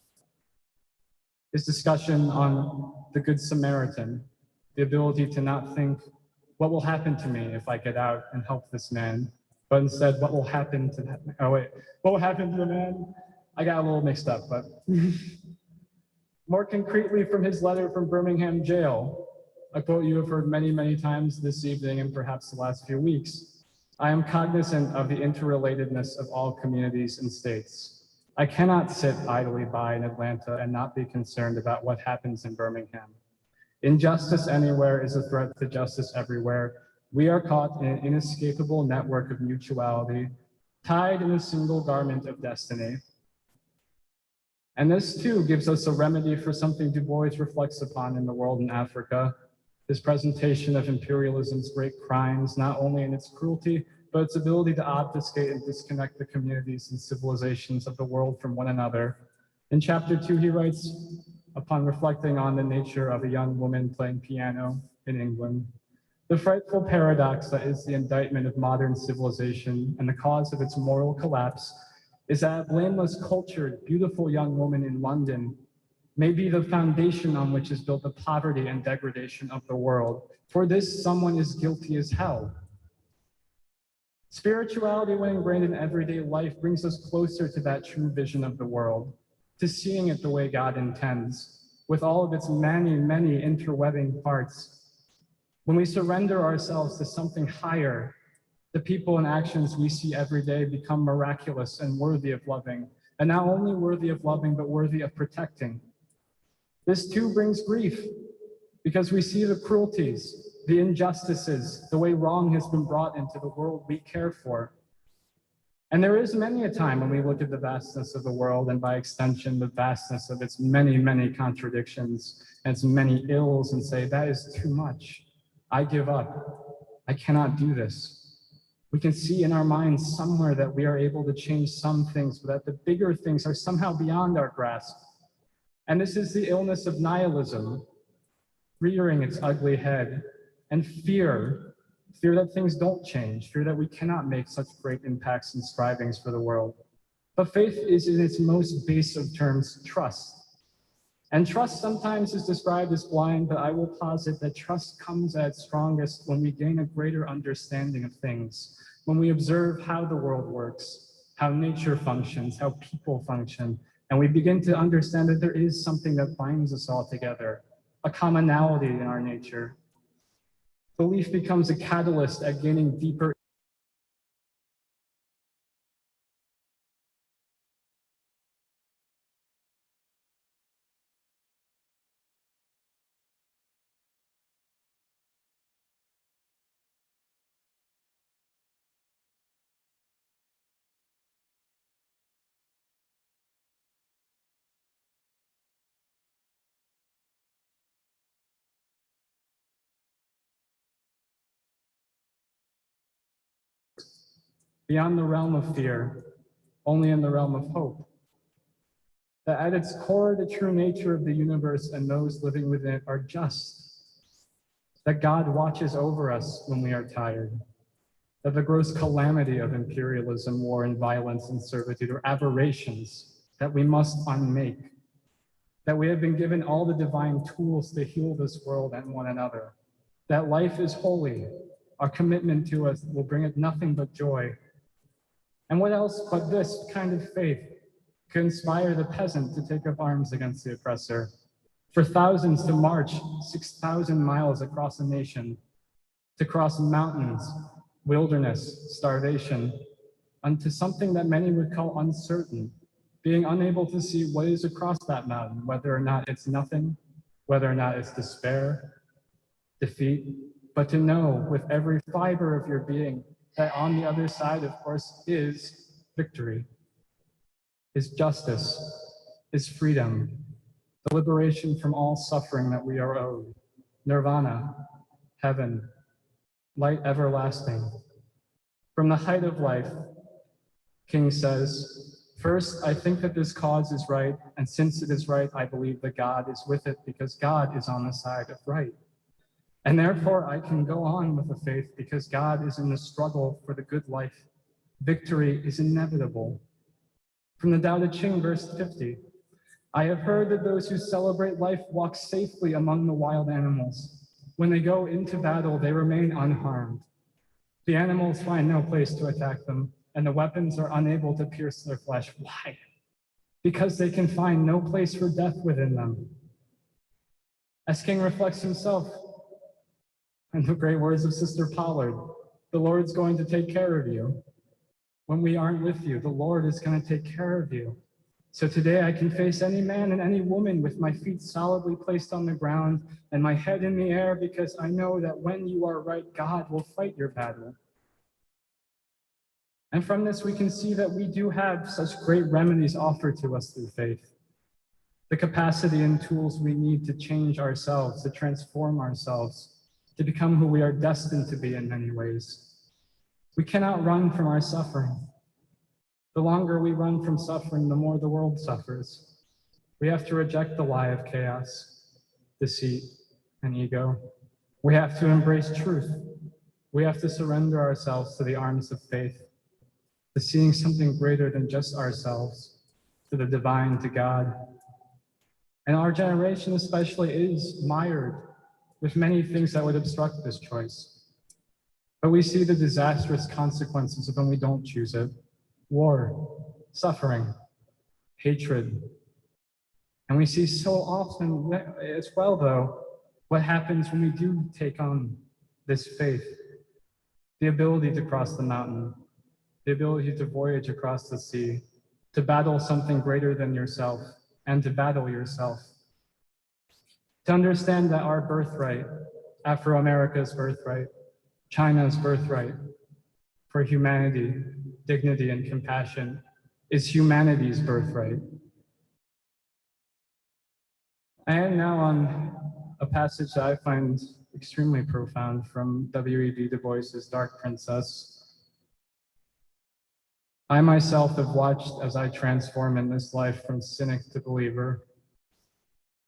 Speaker 6: His discussion on the Good Samaritan, the ability to not think, what will happen to me if I get out and help this man, but instead what will happen to that, what will happen to the man? I got a little mixed up, but more concretely from his letter from Birmingham jail, a quote you have heard many, many times this evening and perhaps the last few weeks. I am cognizant of the interrelatedness of all communities and states. I cannot sit idly by in Atlanta and not be concerned about what happens in Birmingham. Injustice anywhere is a threat to justice everywhere. We are caught in an inescapable network of mutuality, tied in a single garment of destiny. And this too gives us a remedy for something Du Bois reflects upon in The World in Africa, his presentation of imperialism's great crimes, not only in its cruelty, but its ability to obfuscate and disconnect the communities and civilizations of the world from one another. In chapter 2, he writes, upon reflecting on the nature of a young woman playing piano in England, the frightful paradox that is the indictment of modern civilization and the cause of its moral collapse is that a blameless, cultured, beautiful young woman in London may be the foundation on which is built the poverty and degradation of the world. For this, someone is guilty as hell. Spirituality, when ingrained in everyday life, brings us closer to that true vision of the world, to seeing it the way God intends, with all of its many, many interwebbing parts. When we surrender ourselves to something higher, the people and actions we see every day become miraculous and worthy of loving, and not only worthy of loving, but worthy of protecting. This too brings grief, because we see the cruelties, the injustices, the way wrong has been brought into the world we care for. And there is many a time when we look at the vastness of the world, and by extension, the vastness of its many, many contradictions and its many ills, and say, that is too much. I give up. I cannot do this. We can see in our minds somewhere that we are able to change some things, but that the bigger things are somehow beyond our grasp. And this is the illness of nihilism, rearing its ugly head, and fear that things don't change, fear that we cannot make such great impacts and strivings for the world. But faith is, in its most base of terms, trust. And trust sometimes is described as blind, but I will posit that trust comes at its strongest when we gain a greater understanding of things, when we observe how the world works, how nature functions, how people function, and we begin to understand that there is something that binds us all together, a commonality in our nature. Belief becomes a catalyst at gaining deeper beyond the realm of fear, only in the realm of hope. That at its core, the true nature of the universe and those living within it are just. That God watches over us when we are tired. That the gross calamity of imperialism, war, and violence and servitude are aberrations that we must unmake. That we have been given all the divine tools to heal this world and one another. That life is holy. Our commitment to it will bring it nothing but joy. And what else but this kind of faith could inspire the peasant to take up arms against the oppressor, for thousands to march 6,000 miles across a nation, to cross mountains, wilderness, starvation, unto something that many would call uncertain, being unable to see what is across that mountain, whether or not it's nothing, whether or not it's despair, defeat, but to know with every fiber of your being that on the other side, of course, is victory, is justice, is freedom, the liberation from all suffering that we are owed, nirvana, heaven, light everlasting. From the height of life, King says, first, I think that this cause is right, and since it is right, I believe that God is with it because God is on the side of right. And therefore, I can go on with the faith because God is in the struggle for the good life. Victory is inevitable. From the Tao Te Ching, verse 50, I have heard that those who celebrate life walk safely among the wild animals. When they go into battle, they remain unharmed. The animals find no place to attack them, and the weapons are unable to pierce their flesh. Why? Because they can find no place for death within them. As King reflects himself, and the great words of Sister Pollard, the Lord's going to take care of you. When we aren't with you, the Lord is going to take care of you. So today I can face any man and any woman with my feet solidly placed on the ground and my head in the air, because I know that when you are right, God will fight your battle. And from this, we can see that we do have such great remedies offered to us through faith. The capacity and tools we need to change ourselves, to transform ourselves, to become who we are destined to be in many ways. We cannot run from our suffering. The longer we run from suffering, the more the world suffers. We have to reject the lie of chaos, deceit, and ego. We have to embrace truth. We have to surrender ourselves to the arms of faith, to seeing something greater than just ourselves, to the divine, to God. And our generation especially is mired with many things that would obstruct this choice. But we see the disastrous consequences of when we don't choose it: war, suffering, hatred. And we see so often as well, though, what happens when we do take on this faith: the ability to cross the mountain, the ability to voyage across the sea, to battle something greater than yourself, and to battle yourself. To understand that our birthright, Afro-America's birthright, China's birthright for humanity, dignity, and compassion is humanity's birthright. I am now on a passage that I find extremely profound from W.E.B. Du Bois's Dark Princess. I myself have watched as I transform in this life from cynic to believer,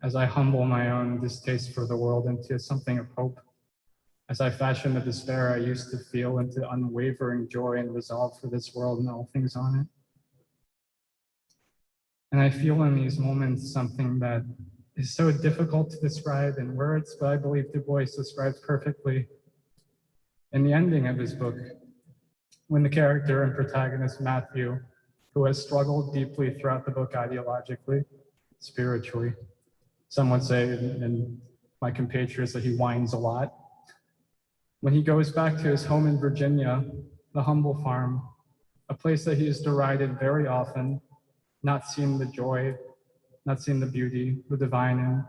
Speaker 6: as I humble my own distaste for the world into something of hope, as I fashion the despair I used to feel into unwavering joy and resolve for this world and all things on it. And I feel in these moments something that is so difficult to describe in words, but I believe Du Bois describes perfectly in the ending of his book, when the character and protagonist Matthew, who has struggled deeply throughout the book ideologically, spiritually, some would say in my compatriots that he whines a lot. When he goes back to his home in Virginia, the humble farm, a place that he has derided very often, not seen the joy, not seen the beauty, the divine in,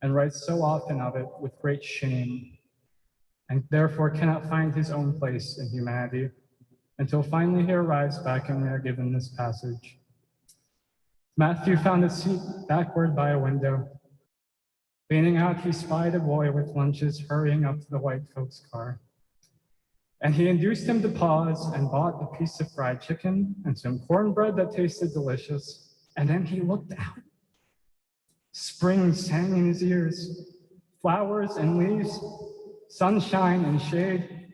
Speaker 6: and writes so often of it with great shame, and therefore cannot find his own place in humanity until finally he arrives back and we are given this passage. Matthew found a seat backward by a window. Leaning out, he spied a boy with lunches hurrying up to the white folks' car. And he induced him to pause and bought a piece of fried chicken and some cornbread that tasted delicious. And then he looked out. Spring sang in his ears, flowers and leaves, sunshine and shade,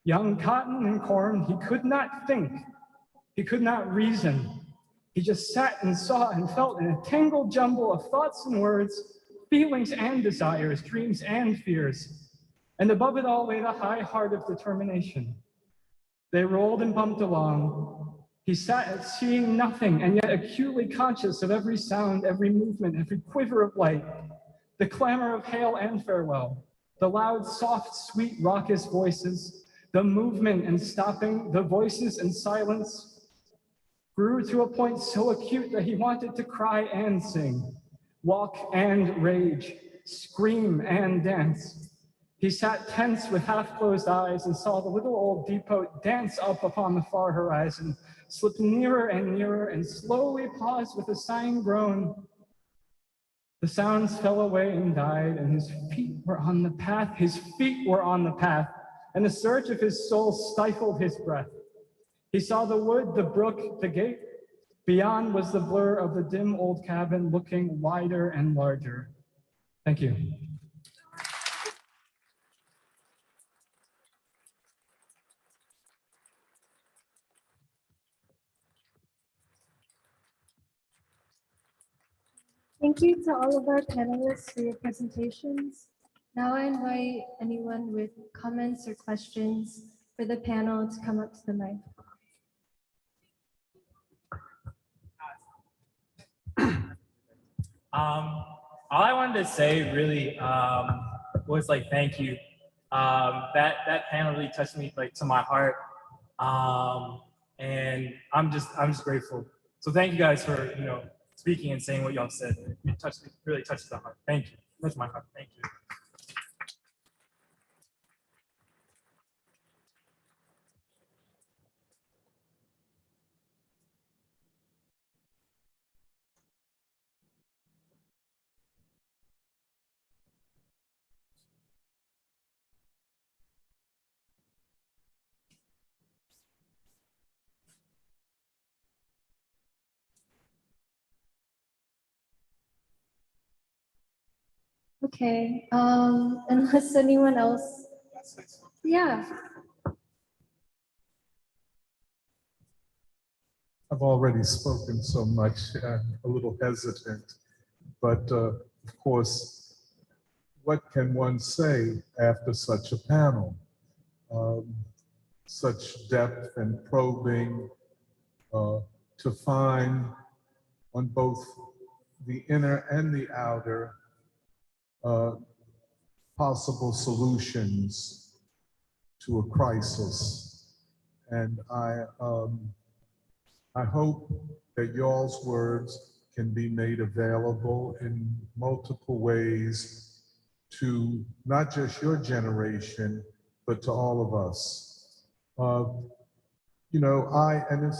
Speaker 6: young cotton and corn. He could not think, he could not reason. He just sat and saw and felt in a tangled jumble of thoughts and words, feelings and desires, dreams and fears. And above it all lay the high heart of determination. They rolled and bumped along. He sat seeing nothing and yet acutely conscious of every sound, every movement, every quiver of light, the clamor of hail and farewell, the loud, soft, sweet, raucous voices, the movement and stopping, the voices and silence, grew to a point so acute that he wanted to cry and sing, walk and rage, scream and dance. He sat tense with half-closed eyes and saw the little old depot dance up upon the far horizon, slip nearer and slowly pause with a sighing groan. The sounds fell away and died, and his feet were on the path. His feet were on the path, and the surge of his soul stifled his breath. He saw the wood, the brook, the gate. Beyond was the blur of the dim old cabin, looking wider and larger. Thank you.
Speaker 21: Thank you to all of our panelists for your presentations. Now I invite anyone with comments or questions for the panel to come up to the mic.
Speaker 12: All I wanted to say really was like thank you. That panel really touched me like to my heart, and I'm just grateful. So thank you guys for speaking and saying what y'all said. It touched me, really touched the heart. Thank you. Touched my heart. Thank you.
Speaker 21: Okay, unless anyone else, yeah.
Speaker 3: I've already spoken so much, I'm a little hesitant, but of course, what can one say after such a panel? Such depth and probing to find on both the inner and the outer possible solutions to a crisis. And I hope that y'all's words can be made available in multiple ways to not just your generation, but to all of us. And I'm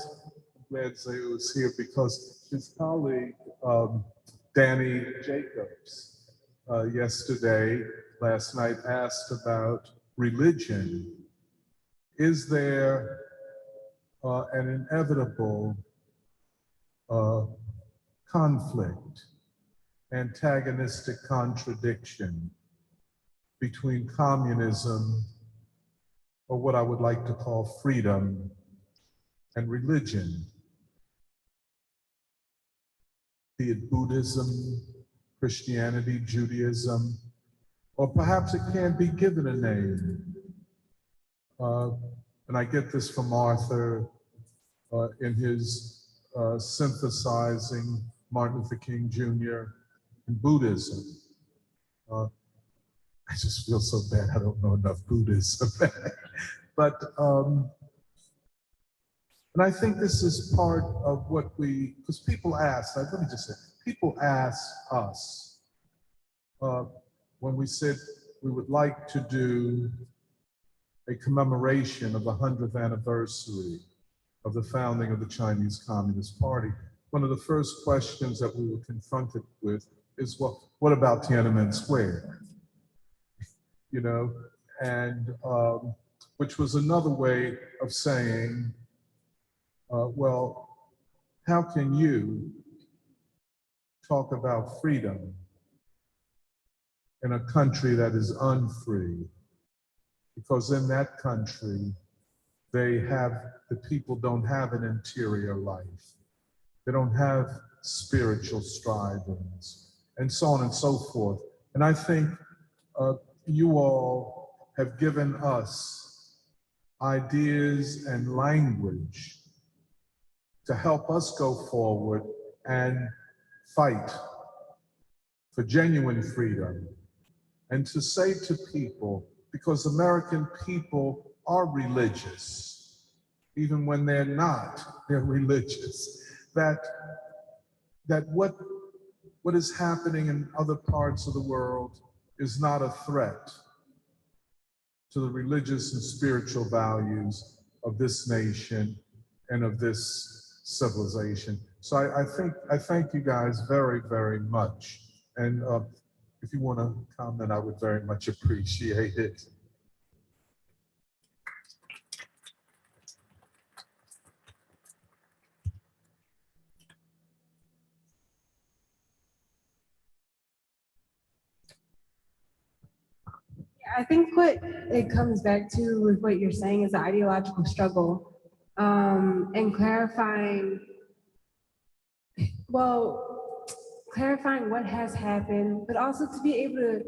Speaker 3: glad Zayu is here because his colleague, Danny Jacobs, last night asked about religion. Is there an inevitable conflict, antagonistic contradiction between communism, or what I would like to call freedom, and religion? Be it Buddhism, Christianity, Judaism, or perhaps it can't be given a name. And I get this from Arthur in his synthesizing Martin Luther King Jr. and Buddhism. I just feel so bad I don't know enough Buddhism. But, and I think this is part of what because people ask, let me just say, people ask us when we said we would like to do a commemoration of the 100th anniversary of the founding of the Chinese Communist Party. One of the first questions that we were confronted with is, well, what about Tiananmen Square? And which was another way of saying, well, how can you talk about freedom in a country that is unfree? Because in that country, the people don't have an interior life. They don't have spiritual strivings, and so on and so forth. And I think you all have given us ideas and language to help us go forward and fight for genuine freedom, and to say to people, because American people are religious, even when they're not, they're religious, that what is happening in other parts of the world is not a threat to the religious and spiritual values of this nation and of this civilization. So I thank you guys very, very much. And if you want to comment, I would very much appreciate it.
Speaker 22: I think what it comes back to with what you're saying is the ideological struggle, and clarifying what has happened, but also to be able to,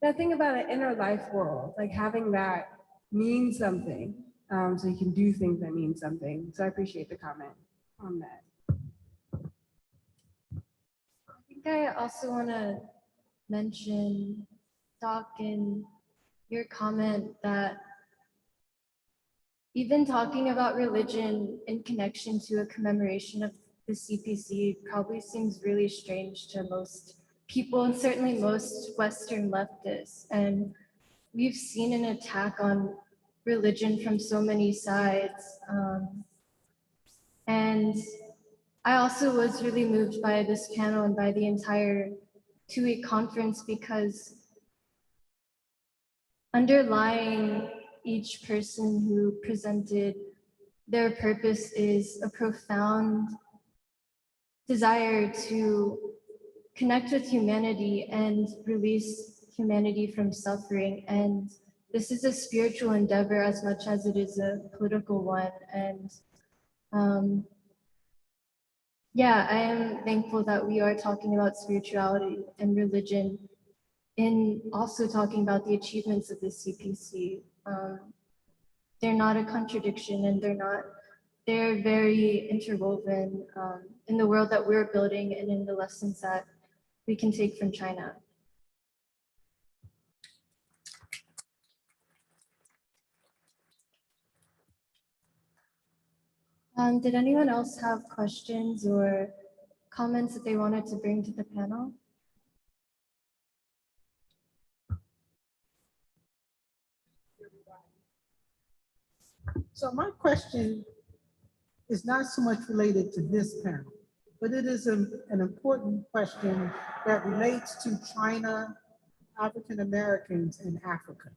Speaker 22: that thing about an inner life world, like having that mean something. So you can do things that mean something. So I appreciate the comment on that.
Speaker 21: I think I also want to mention, Doc, in your comment that even talking about religion in connection to a commemoration of the CPC probably seems really strange to most people, and certainly most Western leftists. And we've seen an attack on religion from so many sides. And I also was really moved by this panel and by the entire two-week conference, because underlying each person who presented their purpose is a profound desire to connect with humanity and release humanity from suffering. And this is a spiritual endeavor as much as it is a political one. And yeah, I am thankful that we are talking about spirituality and religion in also talking about the achievements of the CPC. They're not a contradiction, and they're very interwoven in the world that we're building and in the lessons that we can take from China. Did anyone else have questions or comments that they wanted to bring to the panel?
Speaker 8: So my question is not so much related to this panel, but it is an important question that relates to China, African Americans, and Africa.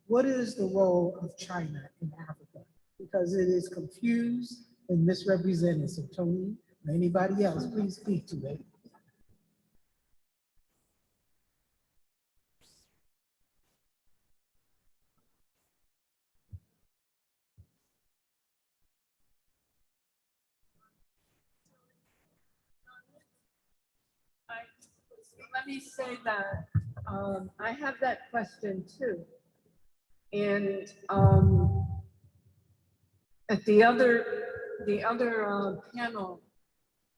Speaker 8: What is the role of China in Africa? Because it is confused and misrepresented. So Tony, or anybody else, please speak to it.
Speaker 13: Let me say that I have that question too. And at the other panel,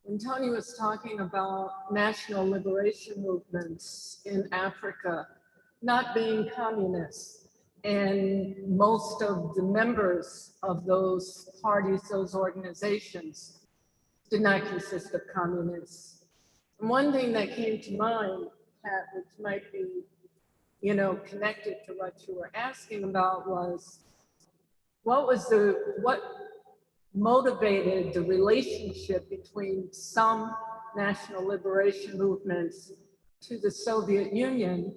Speaker 13: when Tony was talking about national liberation movements in Africa not being communist, and most of the members of those parties, those organizations, did not consist of communists. And one thing that came to mind, Pat, which might be, connected to what you were asking about, was what motivated the relationship between some national liberation movements to the Soviet Union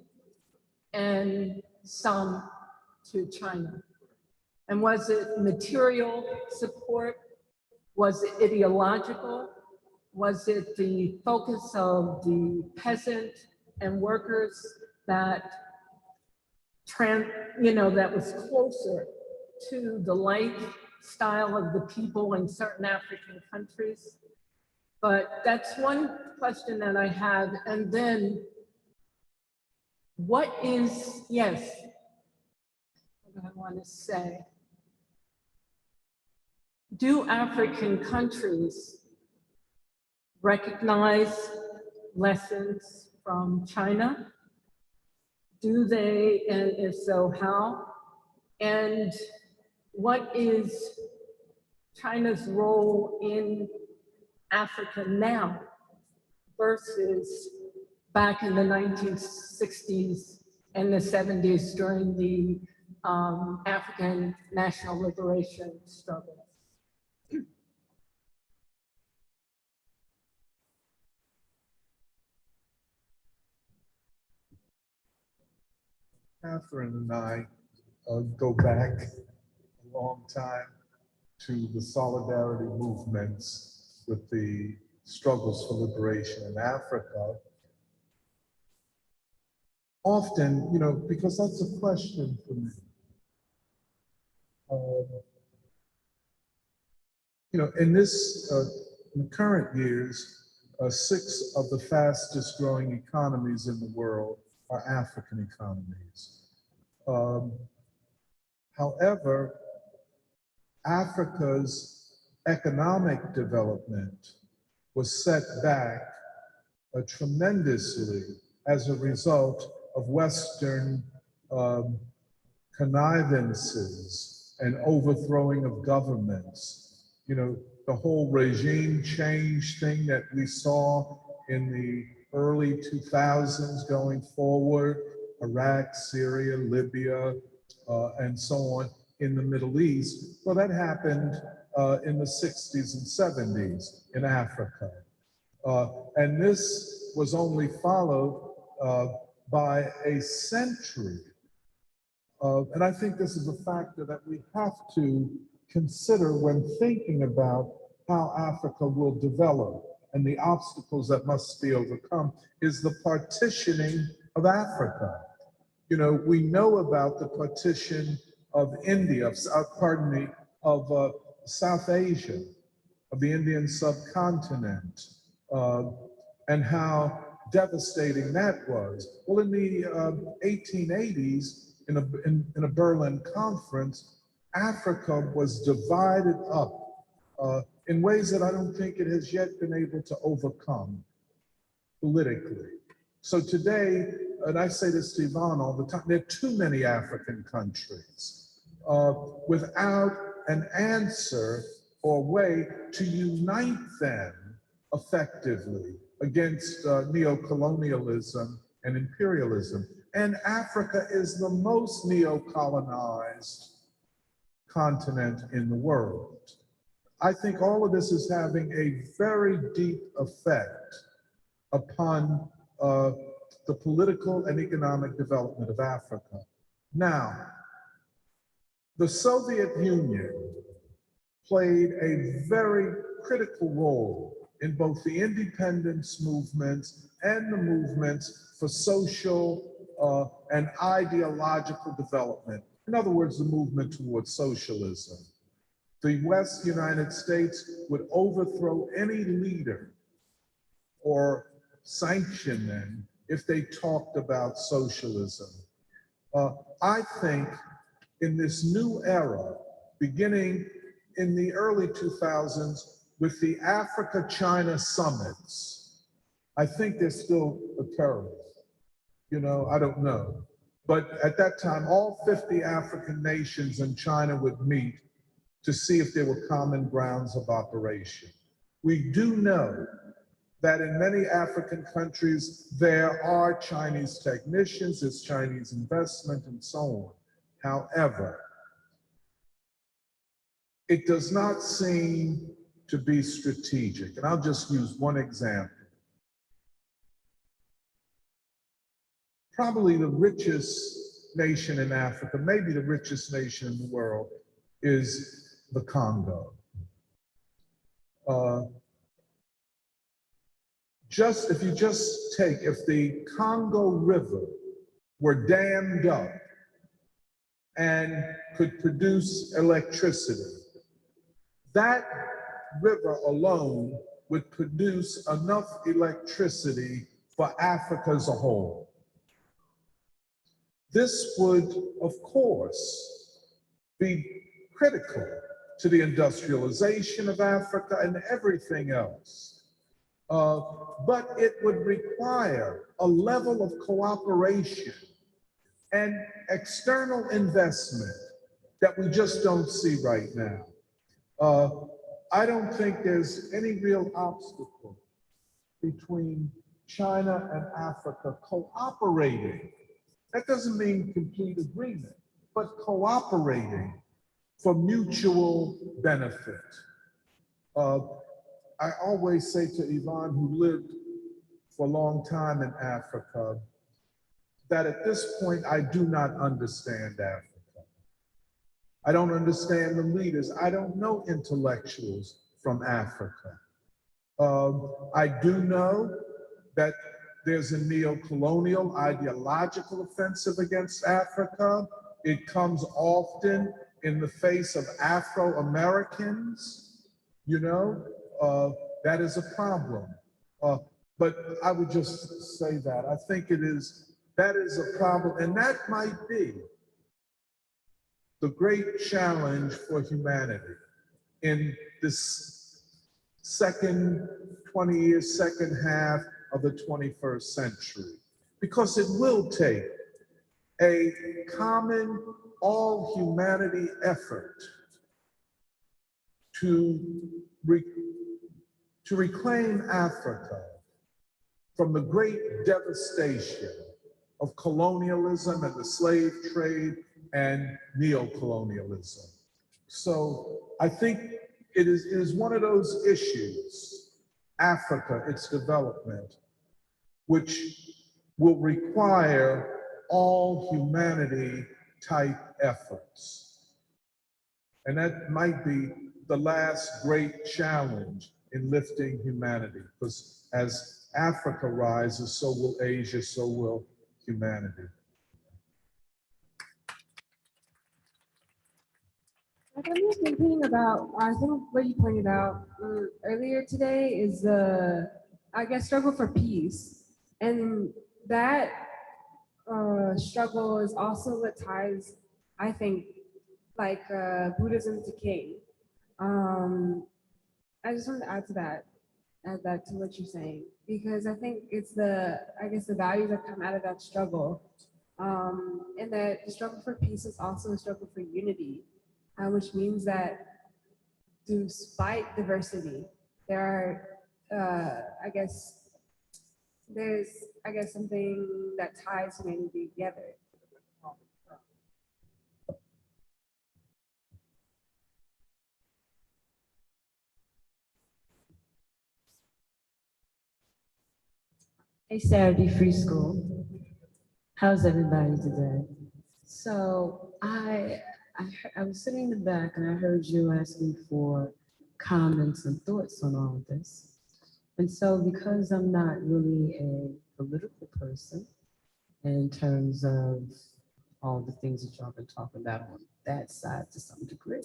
Speaker 13: and some to China? And was it material support? Was it ideological? Was it the focus of the peasant and workers that was closer to the lifestyle of the people in certain African countries? But that's one question that I have. And then what do I want to say? Do African countries recognize lessons from China? Do they, and if so, how? And what is China's role in Africa now versus back in the 1960s and the 70s during the African national liberation struggle?
Speaker 3: Catherine and I go back a long time to the solidarity movements with the struggles for liberation in Africa. Often, because that's a question for me. In the current years, 6 of the fastest growing economies in the world are African economies. However, Africa's economic development was set back tremendously as a result of Western connivances and overthrowing of governments. You know, the whole regime change thing that we saw in the early 2000s going forward, Iraq, Syria, Libya, and so on in the Middle East. Well, that happened in the 60s and 70s in Africa. And this was only followed by a century and I think this is a factor that we have to consider when thinking about how Africa will develop and the obstacles that must be overcome is the partitioning of Africa. You know, we know about the partition of India, of South Asia, of the Indian subcontinent, and how devastating that was. Well, in the 1880s, in a Berlin conference, Africa was divided up in ways that I don't think it has yet been able to overcome politically. So today, and I say this to Yvonne all the time, there are too many African countries without an answer or way to unite them effectively against neocolonialism and imperialism. And Africa is the most neo-colonized continent in the world. I think all of this is having a very deep effect upon the political and economic development of Africa. Now, the Soviet Union played a very critical role in both the independence movements and the movements for social and ideological development. In other words, the movement towards socialism. The West, United States, would overthrow any leader or sanction them if they talked about socialism. I think in this new era, beginning in the early 2000s with the Africa-China summits, I think they're still occurring. You know, I don't know. But at that time, all 50 African nations and China would meet to see if there were common grounds of operation. We do know that in many African countries, there are Chinese technicians, there's Chinese investment and so on. However, it does not seem to be strategic. And I'll just use one example. Probably the richest nation in Africa, maybe the richest nation in the world, is the Congo. If the Congo River were dammed up and could produce electricity, that river alone would produce enough electricity for Africa as a whole. This would, of course, be critical to the industrialization of Africa and everything else. But it would require a level of cooperation and external investment that we just don't see right now. I don't think there's any real obstacle between China and Africa cooperating. That doesn't mean complete agreement, but cooperating for mutual benefit. I always say to Yvonne, who lived for a long time in Africa, that at this point, I do not understand Africa. I don't understand the leaders. I don't know intellectuals from Africa. I do know that there's a neo-colonial ideological offensive against Africa. It comes often in the face of Afro-Americans, you know, that is a problem. But I would just say that. I think that is a problem, and that might be the great challenge for humanity in this second 20 years, second half of the 21st century, because it will take a common all humanity effort to reclaim Africa from the great devastation of colonialism and the slave trade and neocolonialism. So I think it is one of those issues, Africa, its development, which will require all humanity type efforts. And that might be the last great challenge in lifting humanity, because as Africa rises, so will Asia, so will humanity.
Speaker 18: I got me thinking about, I think what you pointed out earlier today is the, I guess, struggle for peace. And that struggle is also what ties, I think, like Buddhism to King. I just wanted to add that to what you're saying, because I think it's the, I guess, the values that come out of that struggle. And that the struggle for peace is also a struggle for unity, which means that despite diversity, there are, there's something that ties humanity together.
Speaker 7: Hey, Saturday Free School. How's everybody today? So I was sitting in the back and I heard you asking for comments and thoughts on all of this. And so because I'm not really a political person in terms of all the things that y'all been talking about on that side to some degree,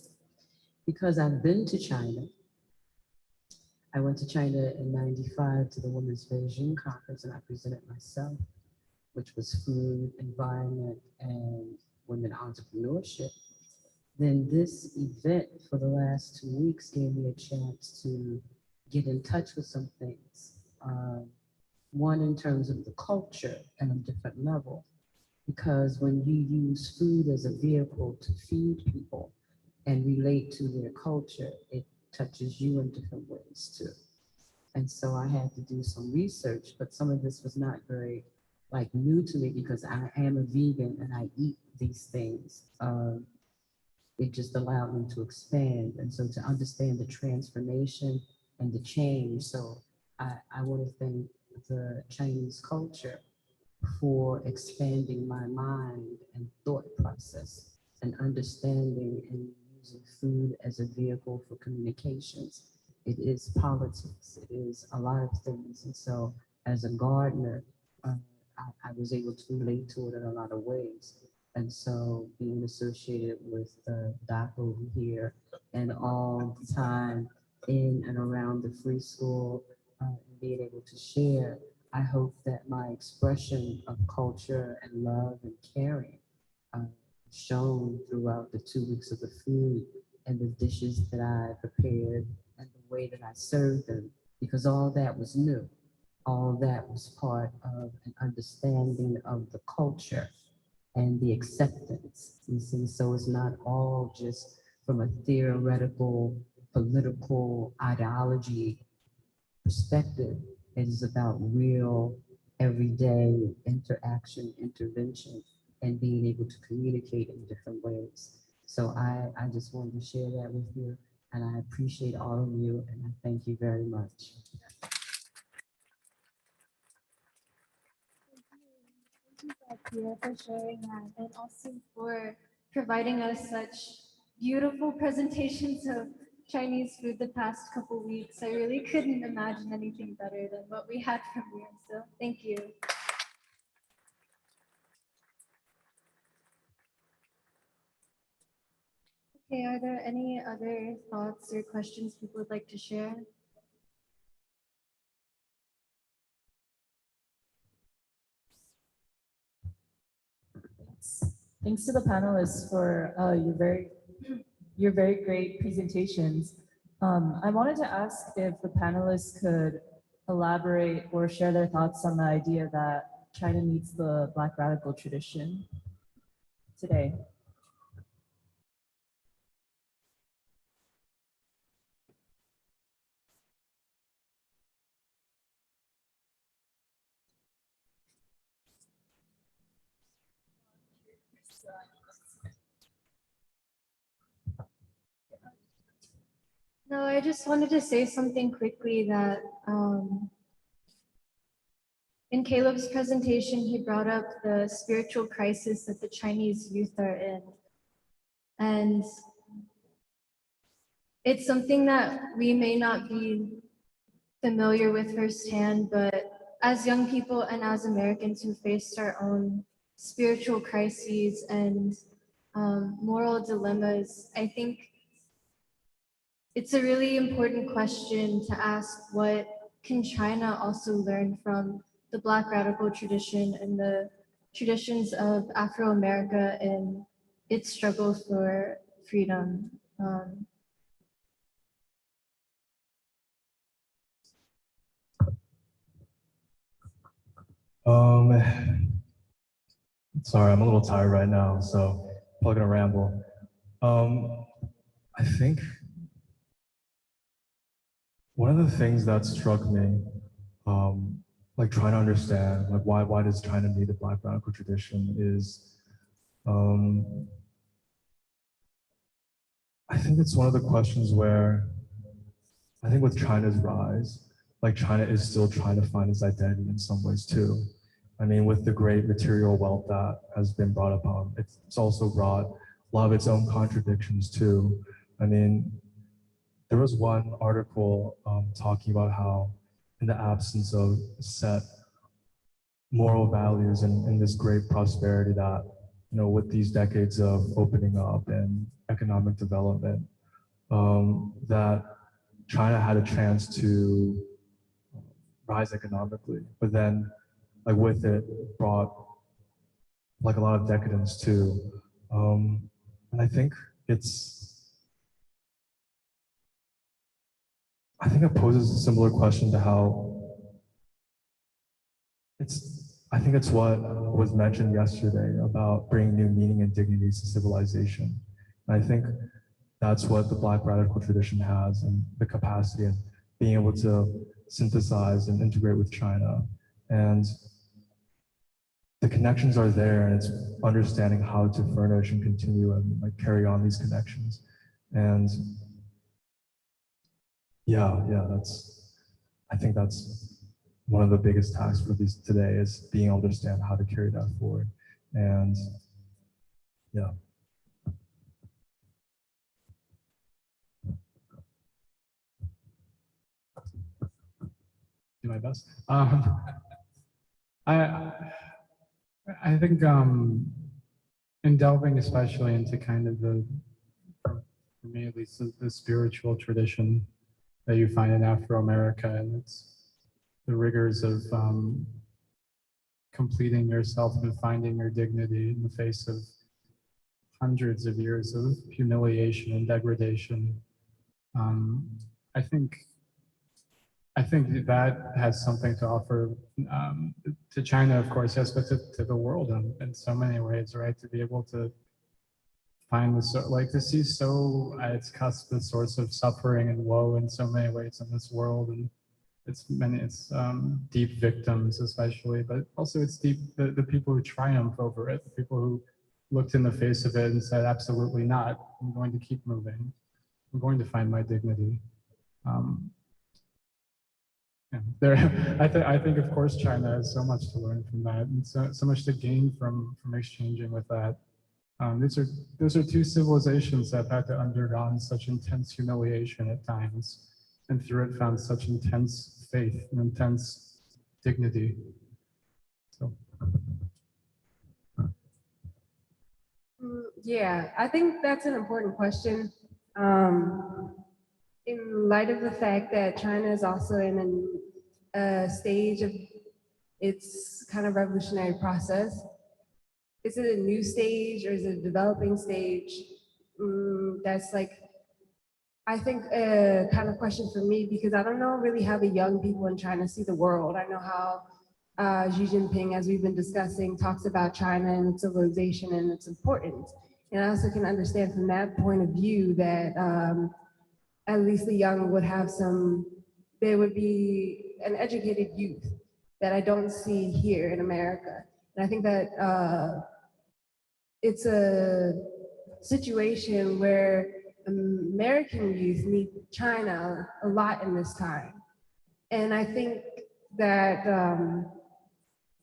Speaker 7: because I've been to China. I went to China in '95 to the Women's Beijing Conference and I presented myself, which was food, environment, and women entrepreneurship. Then this event for the last 2 weeks gave me a chance to get in touch with some things. One, in terms of the culture at a different level, because when you use food as a vehicle to feed people and relate to their culture, it touches you in different ways too. And so I had to do some research, but some of this was not very new to me because I am a vegan and I eat these things. It just allowed me to expand. And so to understand the transformation and the change. So I want to thank the Chinese culture for expanding my mind and thought process and understanding and using food as a vehicle for communications. It is politics, it is a lot of things. And so as a gardener, I was able to relate to it in a lot of ways. And so being associated with the doc over here and all the time in and around the free school and being able to share, I hope that my expression of culture and love and caring shown throughout the 2 weeks of the food and the dishes that I prepared and the way that I served them, because all that was new. All that was part of an understanding of the culture and the acceptance. You see, so it's not all just from a theoretical, political ideology perspective. It is about real, everyday interaction, intervention, and being able to communicate in different ways. So I just wanted to share that with you, and I appreciate all of you, and I thank you very much.
Speaker 21: Here for sharing that and also for providing us such beautiful presentations of Chinese food the past couple weeks. I really couldn't imagine anything better than what we had from you. So thank you. Okay, are there any other thoughts or questions people would like to share?
Speaker 4: Thanks to the panelists for your very great presentations. I wanted to ask if the panelists could elaborate or share their thoughts on the idea that China needs the Black radical tradition today.
Speaker 21: No, I just wanted to say something quickly that in Caleb's presentation, he brought up the spiritual crisis that the Chinese youth are in. And it's something that we may not be familiar with firsthand, but as young people and as Americans who faced our own spiritual crises and moral dilemmas, I think it's a really important question to ask: what can China also learn from the Black radical tradition and the traditions of Afro-America and its struggle for freedom?
Speaker 20: Sorry, I'm a little tired right now, so probably gonna ramble. I think one of the things that struck me, like trying to understand, like why does China need a Black radical tradition is, I think it's one of the questions where I think with China's rise, like China is still trying to find its identity in some ways too. I mean, with the great material wealth that has been brought upon, it's also brought a lot of its own contradictions too. I mean, there was one article talking about how in the absence of set moral values and this great prosperity that, you know, with these decades of opening up and economic development, that China had a chance to rise economically, but then like with it brought like a lot of decadence too. And I think it poses a similar question to how I think it's what was mentioned yesterday about bringing new meaning and dignities to civilization. And I think that's what the Black radical tradition has, and the capacity of being able to synthesize and integrate with China. And the connections are there, and it's understanding how to furnish and continue and like carry on these connections. And yeah, I think that's one of the biggest tasks for these today, is being able to understand how to carry that forward. And yeah. Do my best.
Speaker 6: I think in delving especially into kind of for me at least, the spiritual tradition that you find in Afro-America, and it's the rigors of completing yourself and finding your dignity in the face of hundreds of years of humiliation and degradation. I think that has something to offer to China, of course, yes, but to the world in so many ways, right? To be able to find to see so at its cusp the source of suffering and woe in so many ways in this world, and it's deep victims especially, but also it's deep the people who triumph over it, the people who looked in the face of it and said, absolutely not, I'm going to keep moving, I'm going to find my dignity. I think of course China has so much to learn from that, and so much to gain from exchanging with that. Those are two civilizations that have had to undergone such intense humiliation at times, and through it found such intense faith and intense dignity. So.
Speaker 22: Yeah, I think that's an important question. In light of the fact that China is also in a stage of its kind of revolutionary process, is it a new stage or is it a developing stage? That's like, I think a kind of question for me, because I don't know really how the young people in China see the world. I know how Xi Jinping, as we've been discussing, talks about China and its civilization and its importance. And I also can understand from that point of view that at least the young would have there would be an educated youth that I don't see here in America. And I think that it's a situation where American youth need China a lot in this time. And I think that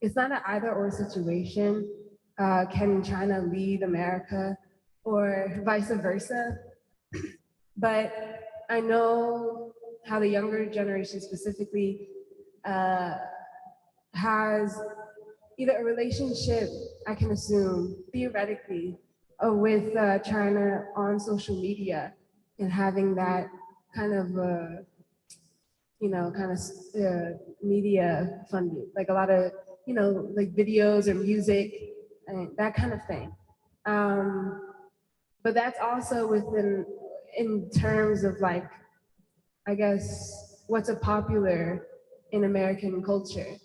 Speaker 22: it's not an either or situation. Can China lead America or vice versa? But I know how the younger generation specifically has either a relationship, I can assume, theoretically, with China on social media and having that kind of, media funding, like a lot of, like videos or music and that kind of thing. But that's also in terms of like, I guess, what's a popular in American culture.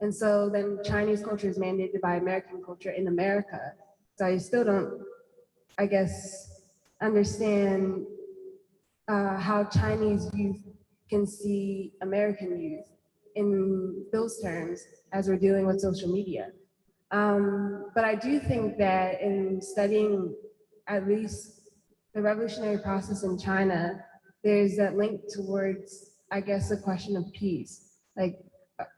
Speaker 22: And so then Chinese culture is mandated by American culture in America. So I still don't, I guess, understand how Chinese youth can see American youth in those terms as we're dealing with social media. But I do think that in studying at least the revolutionary process in China, there's that link towards, I guess, a question of peace, like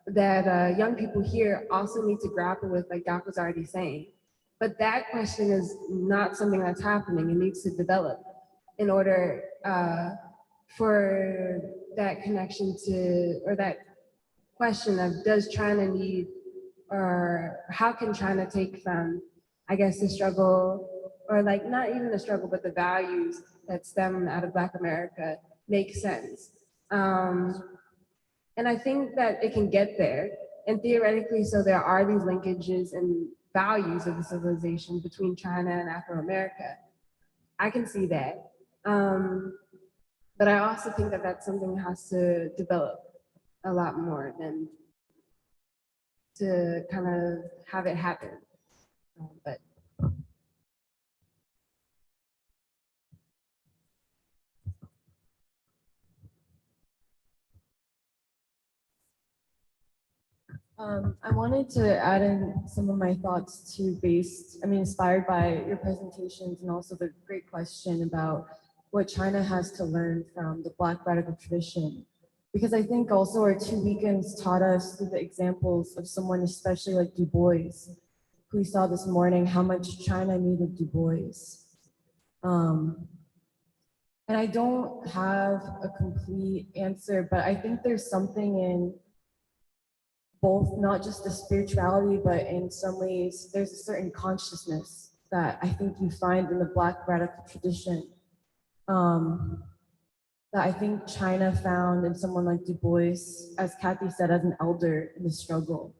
Speaker 22: that young people here also need to grapple with, like Doc was already saying. But that question is not something that's happening. It needs to develop in order for that connection to, or that question of does China need, or how can China take from, I guess, the struggle, or like not even the struggle, but the values that stem out of Black America make sense. And I think that it can get there. And theoretically, so there are these linkages and values of the civilization between China and Afro-America. I can see that. But I also think that that's something that has to develop a lot more than to kind of have it happen. But
Speaker 2: I wanted to add in some of my thoughts too, inspired by your presentations and also the great question about what China has to learn from the Black radical tradition. Because I think also our 2 weekends taught us through the examples of someone especially like Du Bois, who we saw this morning, how much China needed Du Bois. And I don't have a complete answer, but I think there's something in both, not just the spirituality, but in some ways, there's a certain consciousness that I think you find in the Black radical tradition that I think China found in someone like Du Bois, as Kathy said, as an elder in the struggle,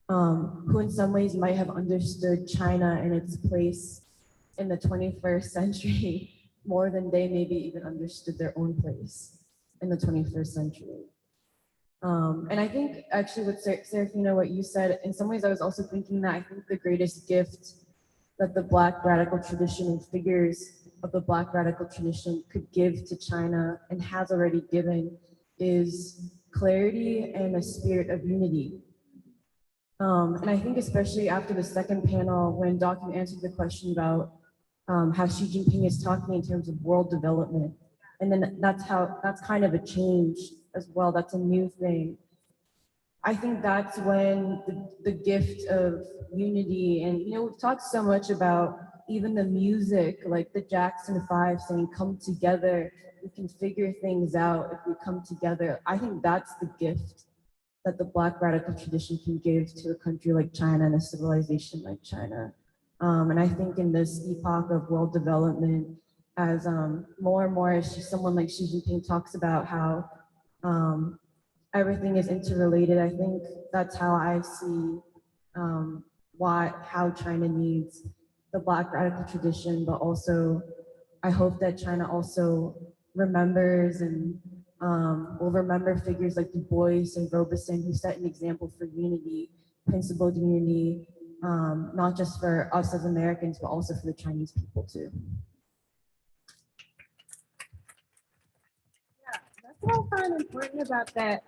Speaker 2: who in some ways might have understood China and its place in the 21st century more than they maybe even understood their own place in the 21st century. And I think actually with Serafina, what you said, in some ways I was also thinking that I think the greatest gift that the Black radical tradition and figures of the Black radical tradition could give to China and has already given is clarity and a spirit of unity. And I think especially after the second panel, when Doc answered the question about how Xi Jinping is talking in terms of world development, and then that's kind of a change as well. That's a new thing. I think that's when the gift of unity, and we've talked so much about even the music, like the Jackson 5 saying, come together, we can figure things out if we come together. I think that's the gift that the Black radical tradition can give to a country like China and a civilization like China. And I think in this epoch of world development, as more and more as someone like Xi Jinping talks about how everything is interrelated, I think that's how I see
Speaker 4: how China needs the Black radical tradition, but also I hope that China also remembers and will remember figures like Du Bois and Robeson who set an example for unity, principled unity, not just for us as Americans, but also for the Chinese people too.
Speaker 18: That's what I find important about that,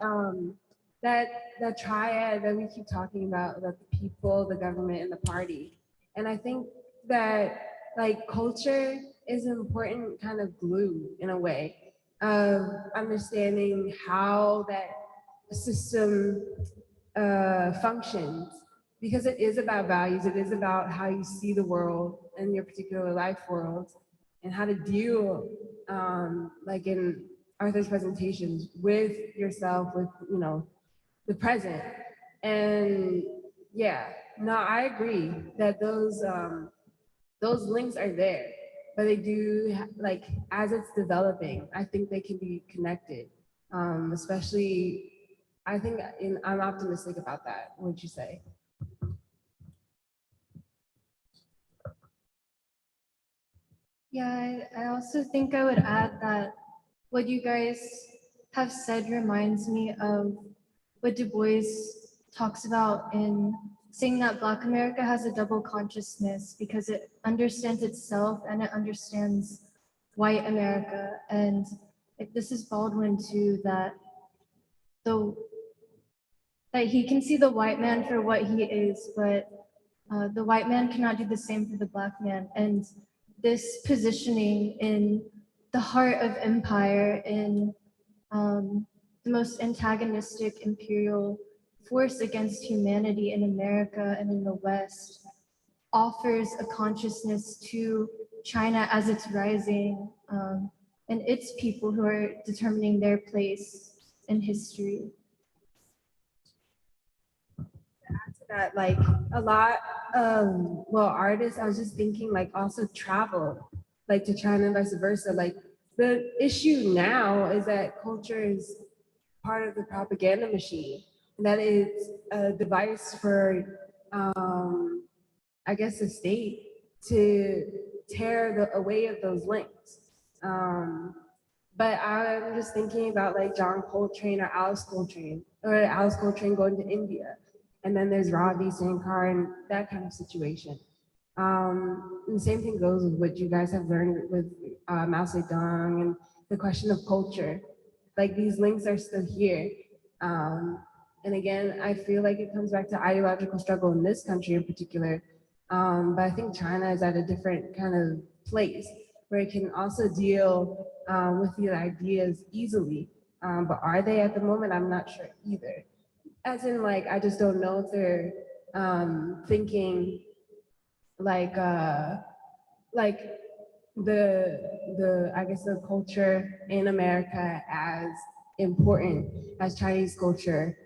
Speaker 18: that triad that we keep talking about the people, the government, and the party. And I think that like culture is an important kind of glue in a way of understanding how that system functions, because it is about values. It is about how you see the world and your particular life world, and how to deal, like in Arthur's presentations, with yourself, with the present. And yeah, no, I agree that those links are there, but they do like as it's developing, I think they can be connected. Especially, I think I'm optimistic about that. What would you say?
Speaker 21: Yeah, I also think I would add that what you guys have said reminds me of what Du Bois talks about in saying that Black America has a double consciousness because it understands itself and it understands white America. And this is Baldwin too, that he can see the white man for what he is, but the white man cannot do the same for the Black man. And this positioning in the heart of empire, in the most antagonistic imperial force against humanity in America and in the West, offers a consciousness to China as it's rising, and its people who are determining their place in history.
Speaker 18: That like a lot of artists, I was just thinking like also travel like to China and vice versa. Like the issue now is that culture is part of the propaganda machine, and that it's a device for I guess the state to tear away of those links. But I'm just thinking about like John Coltrane or Alice Coltrane going to India. And then there's Ravi Shankar and that kind of situation. And the same thing goes with what you guys have learned with Mao Zedong and the question of culture. Like these links are still here. And again, I feel like it comes back to ideological struggle in this country in particular. But I think China is at a different kind of place where it can also deal with these ideas easily. But are they at the moment? I'm not sure either. As in, like, I just don't know if they're thinking like the I guess the culture in America as important as Chinese culture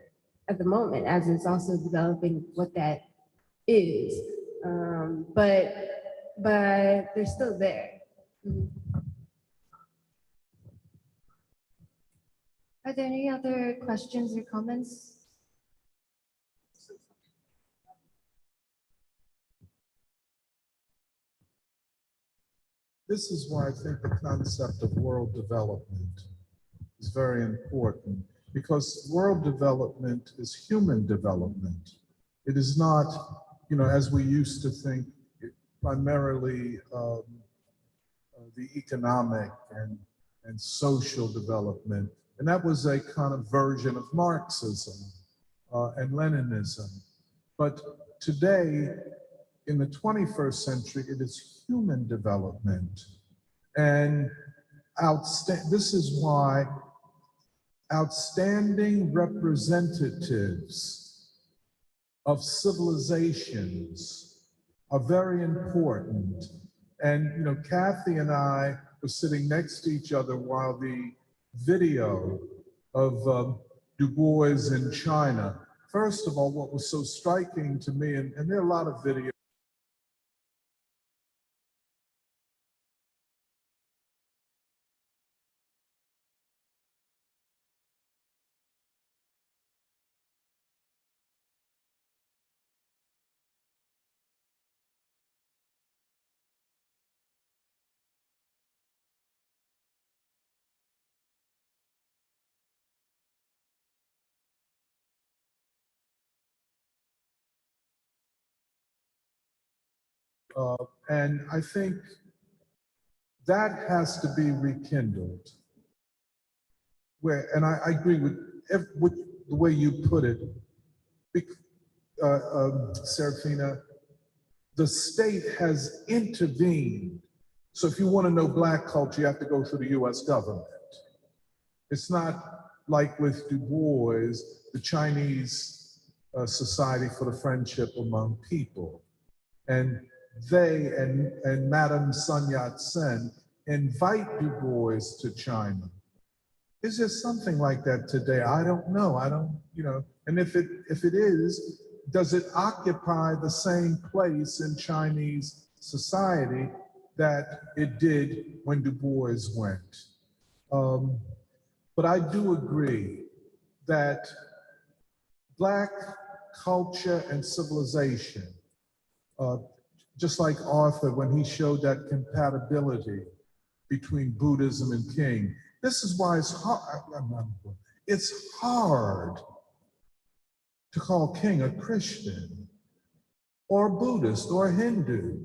Speaker 18: at the moment, as it's also developing what that is. But they're still there.
Speaker 21: Are there any other questions or comments?
Speaker 3: This is why I think the concept of world development is very important, because world development is human development. It is not, as we used to think, primarily the economic and social development. And that was a kind of version of Marxism and Leninism. But today, in the 21st century, it is human development. And this is why outstanding representatives of civilizations are very important. And Kathy and I were sitting next to each other while the video of Du Bois in China. First of all, what was so striking to me, and there are a lot of videos And I think that has to be rekindled. And I agree with the way you put it, Serafina. The state has intervened. So if you want to know Black culture, you have to go through the US government. It's not like with Du Bois, the Chinese Society for the Friendship Among People. And they and Madame Sun Yat-sen invite Du Bois to China. Is there something like that today? I don't know. I don't, and if it is, does it occupy the same place in Chinese society that it did when Du Bois went? But I do agree that Black culture and civilization, just like Arthur when he showed that compatibility between Buddhism and King, this is why it's hard to call King a Christian or a Buddhist or a Hindu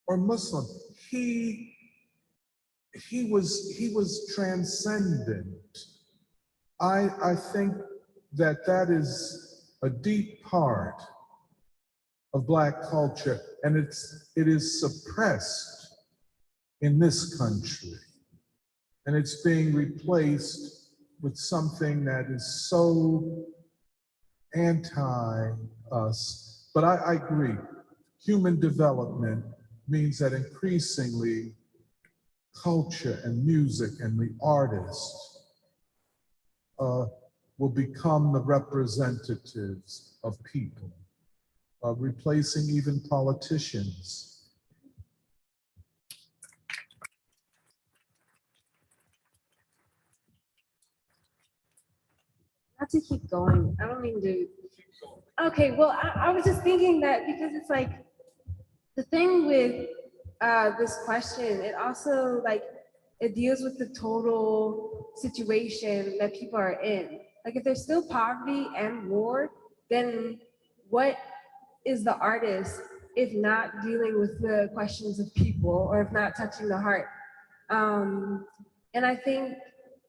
Speaker 3: or Muslim. He was transcendent. I think that is a deep part of Black culture, and it is suppressed in this country. And it's being replaced with something that is so anti-us. But I agree, human development means that increasingly culture and music and the artists will become the representatives of people, replacing even politicians.
Speaker 18: Not to keep going, I don't mean to. Okay, well, I was just thinking that because it's like the thing with this question, it also it deals with the total situation that people are in. Like if there's still poverty and war, then what is the artist if not dealing with the questions of people or if not touching the heart? And I think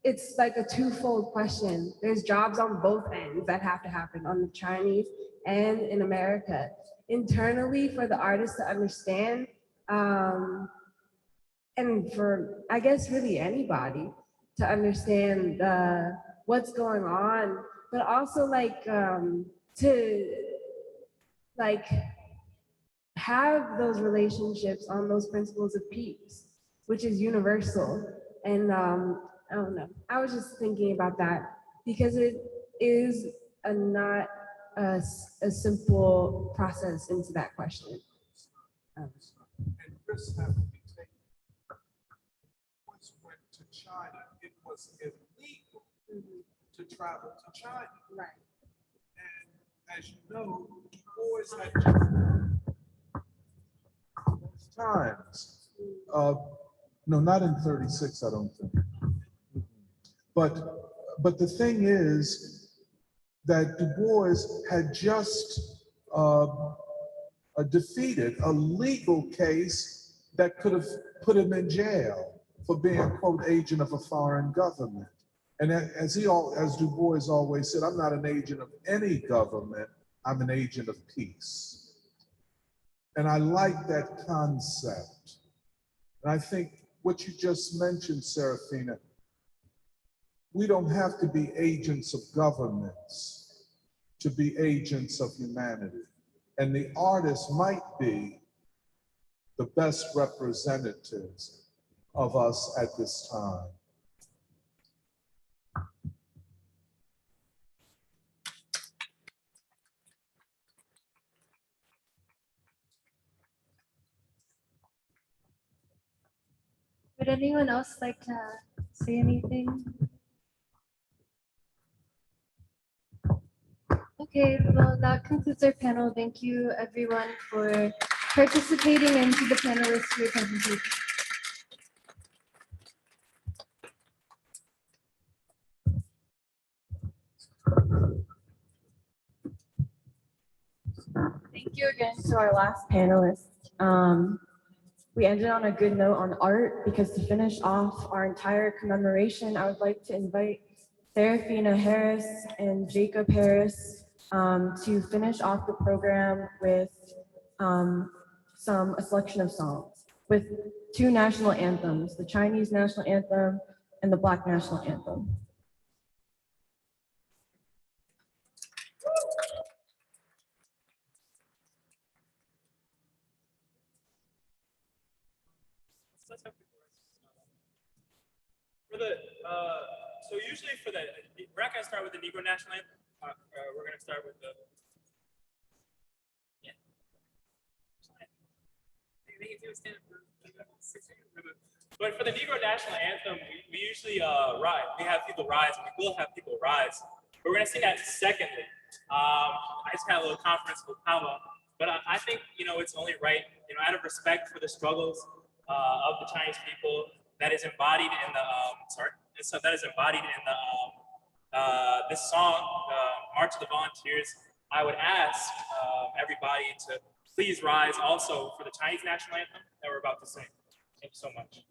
Speaker 18: it's like a twofold question. There's jobs on both ends that have to happen, on the Chinese and in America. Internally, for the artist to understand, and for, I guess, really anybody to understand what's going on, but also to have those relationships on those principles of peace, which is universal. And I don't know, I was just thinking about that because it is not a simple process into that question.
Speaker 3: And risks have to be taken. Once went to China, it was illegal to travel to China.
Speaker 18: Right.
Speaker 3: And as you know, Du Bois had times. No, not in 36, I don't think. But the thing is that Du Bois had just defeated a legal case that could have put him in jail for being, quote, agent of a foreign government. And as Du Bois always said, I'm not an agent of any government, I'm an agent of peace. And I like that concept. And I think what you just mentioned, Serafina, we don't have to be agents of governments to be agents of humanity. And the artists might be the best representatives of us at this time.
Speaker 21: Would anyone else like to say anything? Okay, well, that concludes our panel. Thank you, everyone, for participating and to the panelists for your presentation. Thank you again to our last panelist.
Speaker 4: We ended on a good note on art because to finish off our entire commemoration, I would like to invite Serafina Harris and Jacob Harris to finish off the program with a selection of songs with two national anthems, the Chinese national anthem and the Black national anthem.
Speaker 12: For the so usually for the we're not gonna start with the Negro national anthem. We're gonna start with the But for the Negro national anthem, we usually rise. We have people rise, and we will have people rise. But we're gonna sing that secondly. I just had a little conference with Pama, but I think it's only right, out of respect for the struggles of the Chinese people that is embodied in the this song, March of the Volunteers. I would ask everybody to please rise also for the Chinese national anthem that we're about to sing. Thank you so much.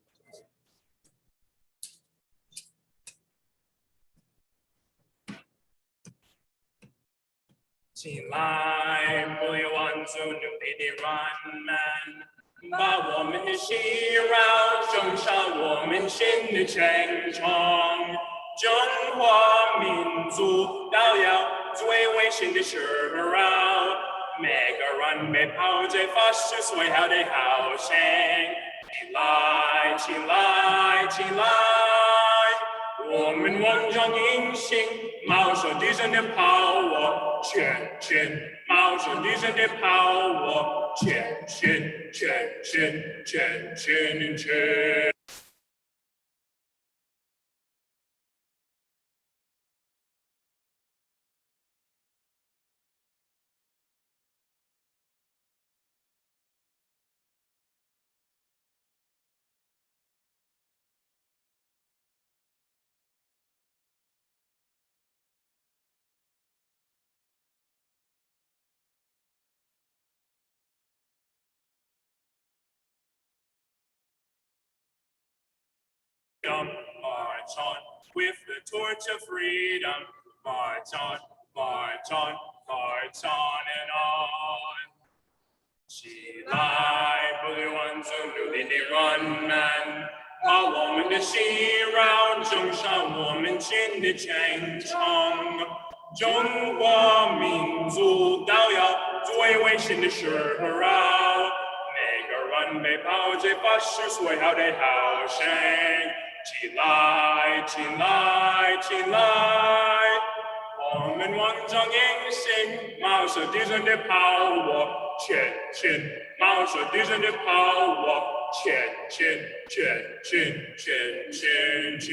Speaker 12: 起来，不要忘记努力的人们，把我们的希望种上我们新的前程。中华民族都要最危险的时候，每个人被抛在发誓最好的好声。起来，起来，起来！ 我们万丈英雄，冒着敌人的炮火，前进；冒着敌人的炮火，前进，前进，前进，前。March on with the torch of freedom. March on, march on, march on and on. 起来，不留万族努力的人们，把我们的希望种上我们新的前程。中华民族都要最危险的时候。 每个人被抛在发誓最好的好声，起来，起来，起来！我们万丈英雄，冒着敌人的炮火，前进；冒着敌人的炮火，前进，前进，前进，前。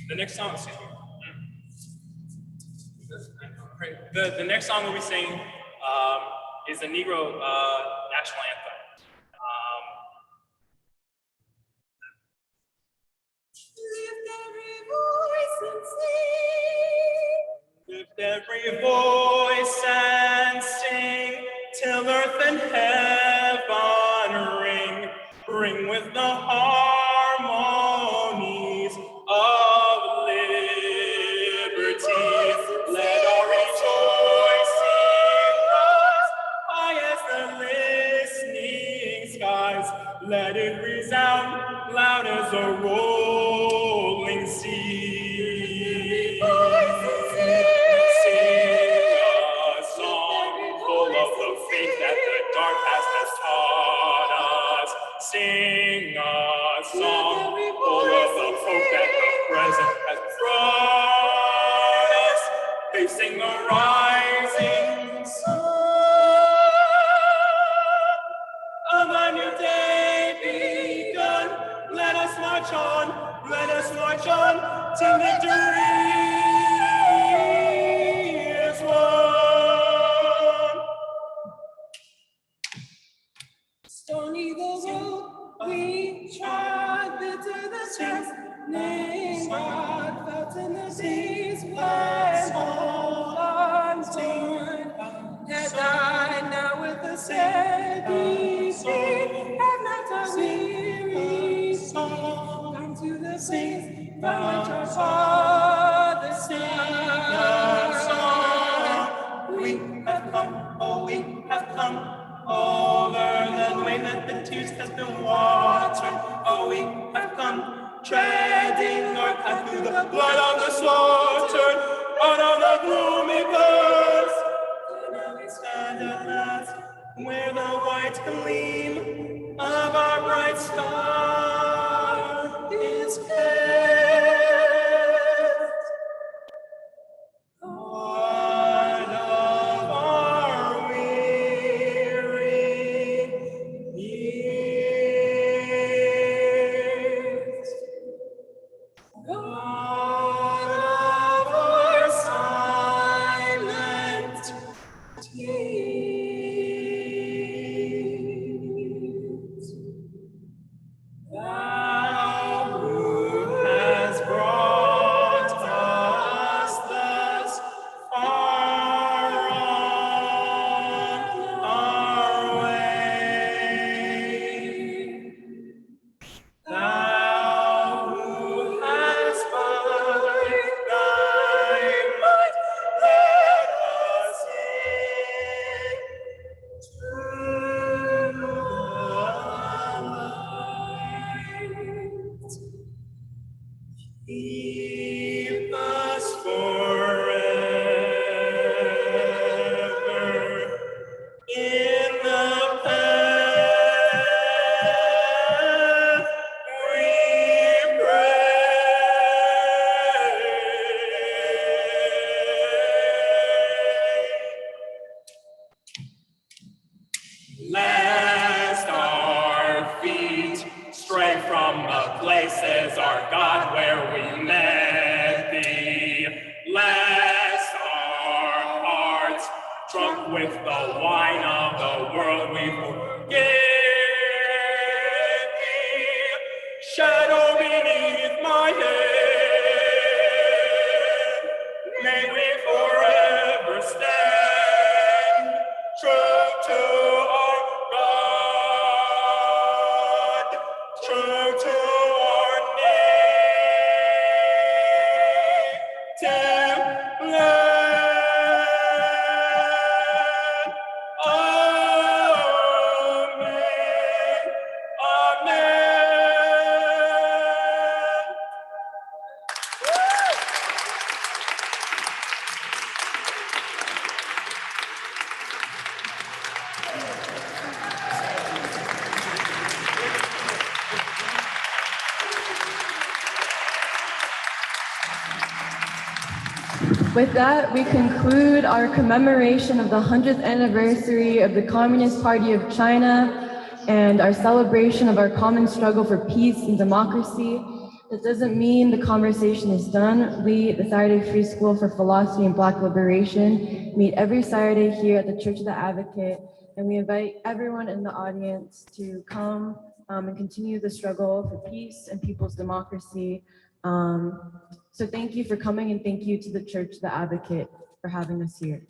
Speaker 12: The next song, the next song we'll be singing is the Negro national anthem. Lift every voice and sing till earth and heaven ring, ring with the harmonies of liberty. Let our rejoicing rise high as the listening skies. Let it resound loud as a rolling sea. Sing a song full of the faith that the dark past has taught us. Sing a song full of the hope that the present has brought us. Facing the rising sun of a new day begun. Let us march on, let us march on till victory is won. Stony the road
Speaker 1: We trod bitter the chastening rod, felt in the days when all untorn. Had died now with a steady feet, have not our weary soul come to the place from which our fathers sang. We have come, oh, we have come over the way that the tears has been watered. Oh, we have come treading our path through the blood of the slaughtered, out of the gloomy past. And now we stand at last where the white gleam of our bright star is cast. God of our weary years, God of our silent tears, Thou who has brought us thus far on our way, Thou who hast by thy might led us into the light, keep us forever in the path we pray. Lest our feet stray from the places, our God, where we met thee. Lest our hearts, drunk with the wine of the world, we forget thee. Shadow beneath my head, may we forever stand true to our God, true to our native land. Amen. Amen.
Speaker 2: With that, we conclude our commemoration of the 100th anniversary of the Communist Party of China and our celebration of our common struggle for peace and democracy. That doesn't mean the conversation is done. We, the Saturday Free School for Philosophy and Black Liberation, meet every Saturday here at the Church of the Advocate, and we invite everyone in the audience to come and continue the struggle for peace and people's democracy. So thank you for coming, and thank you to the Church, the Advocate, for having us here.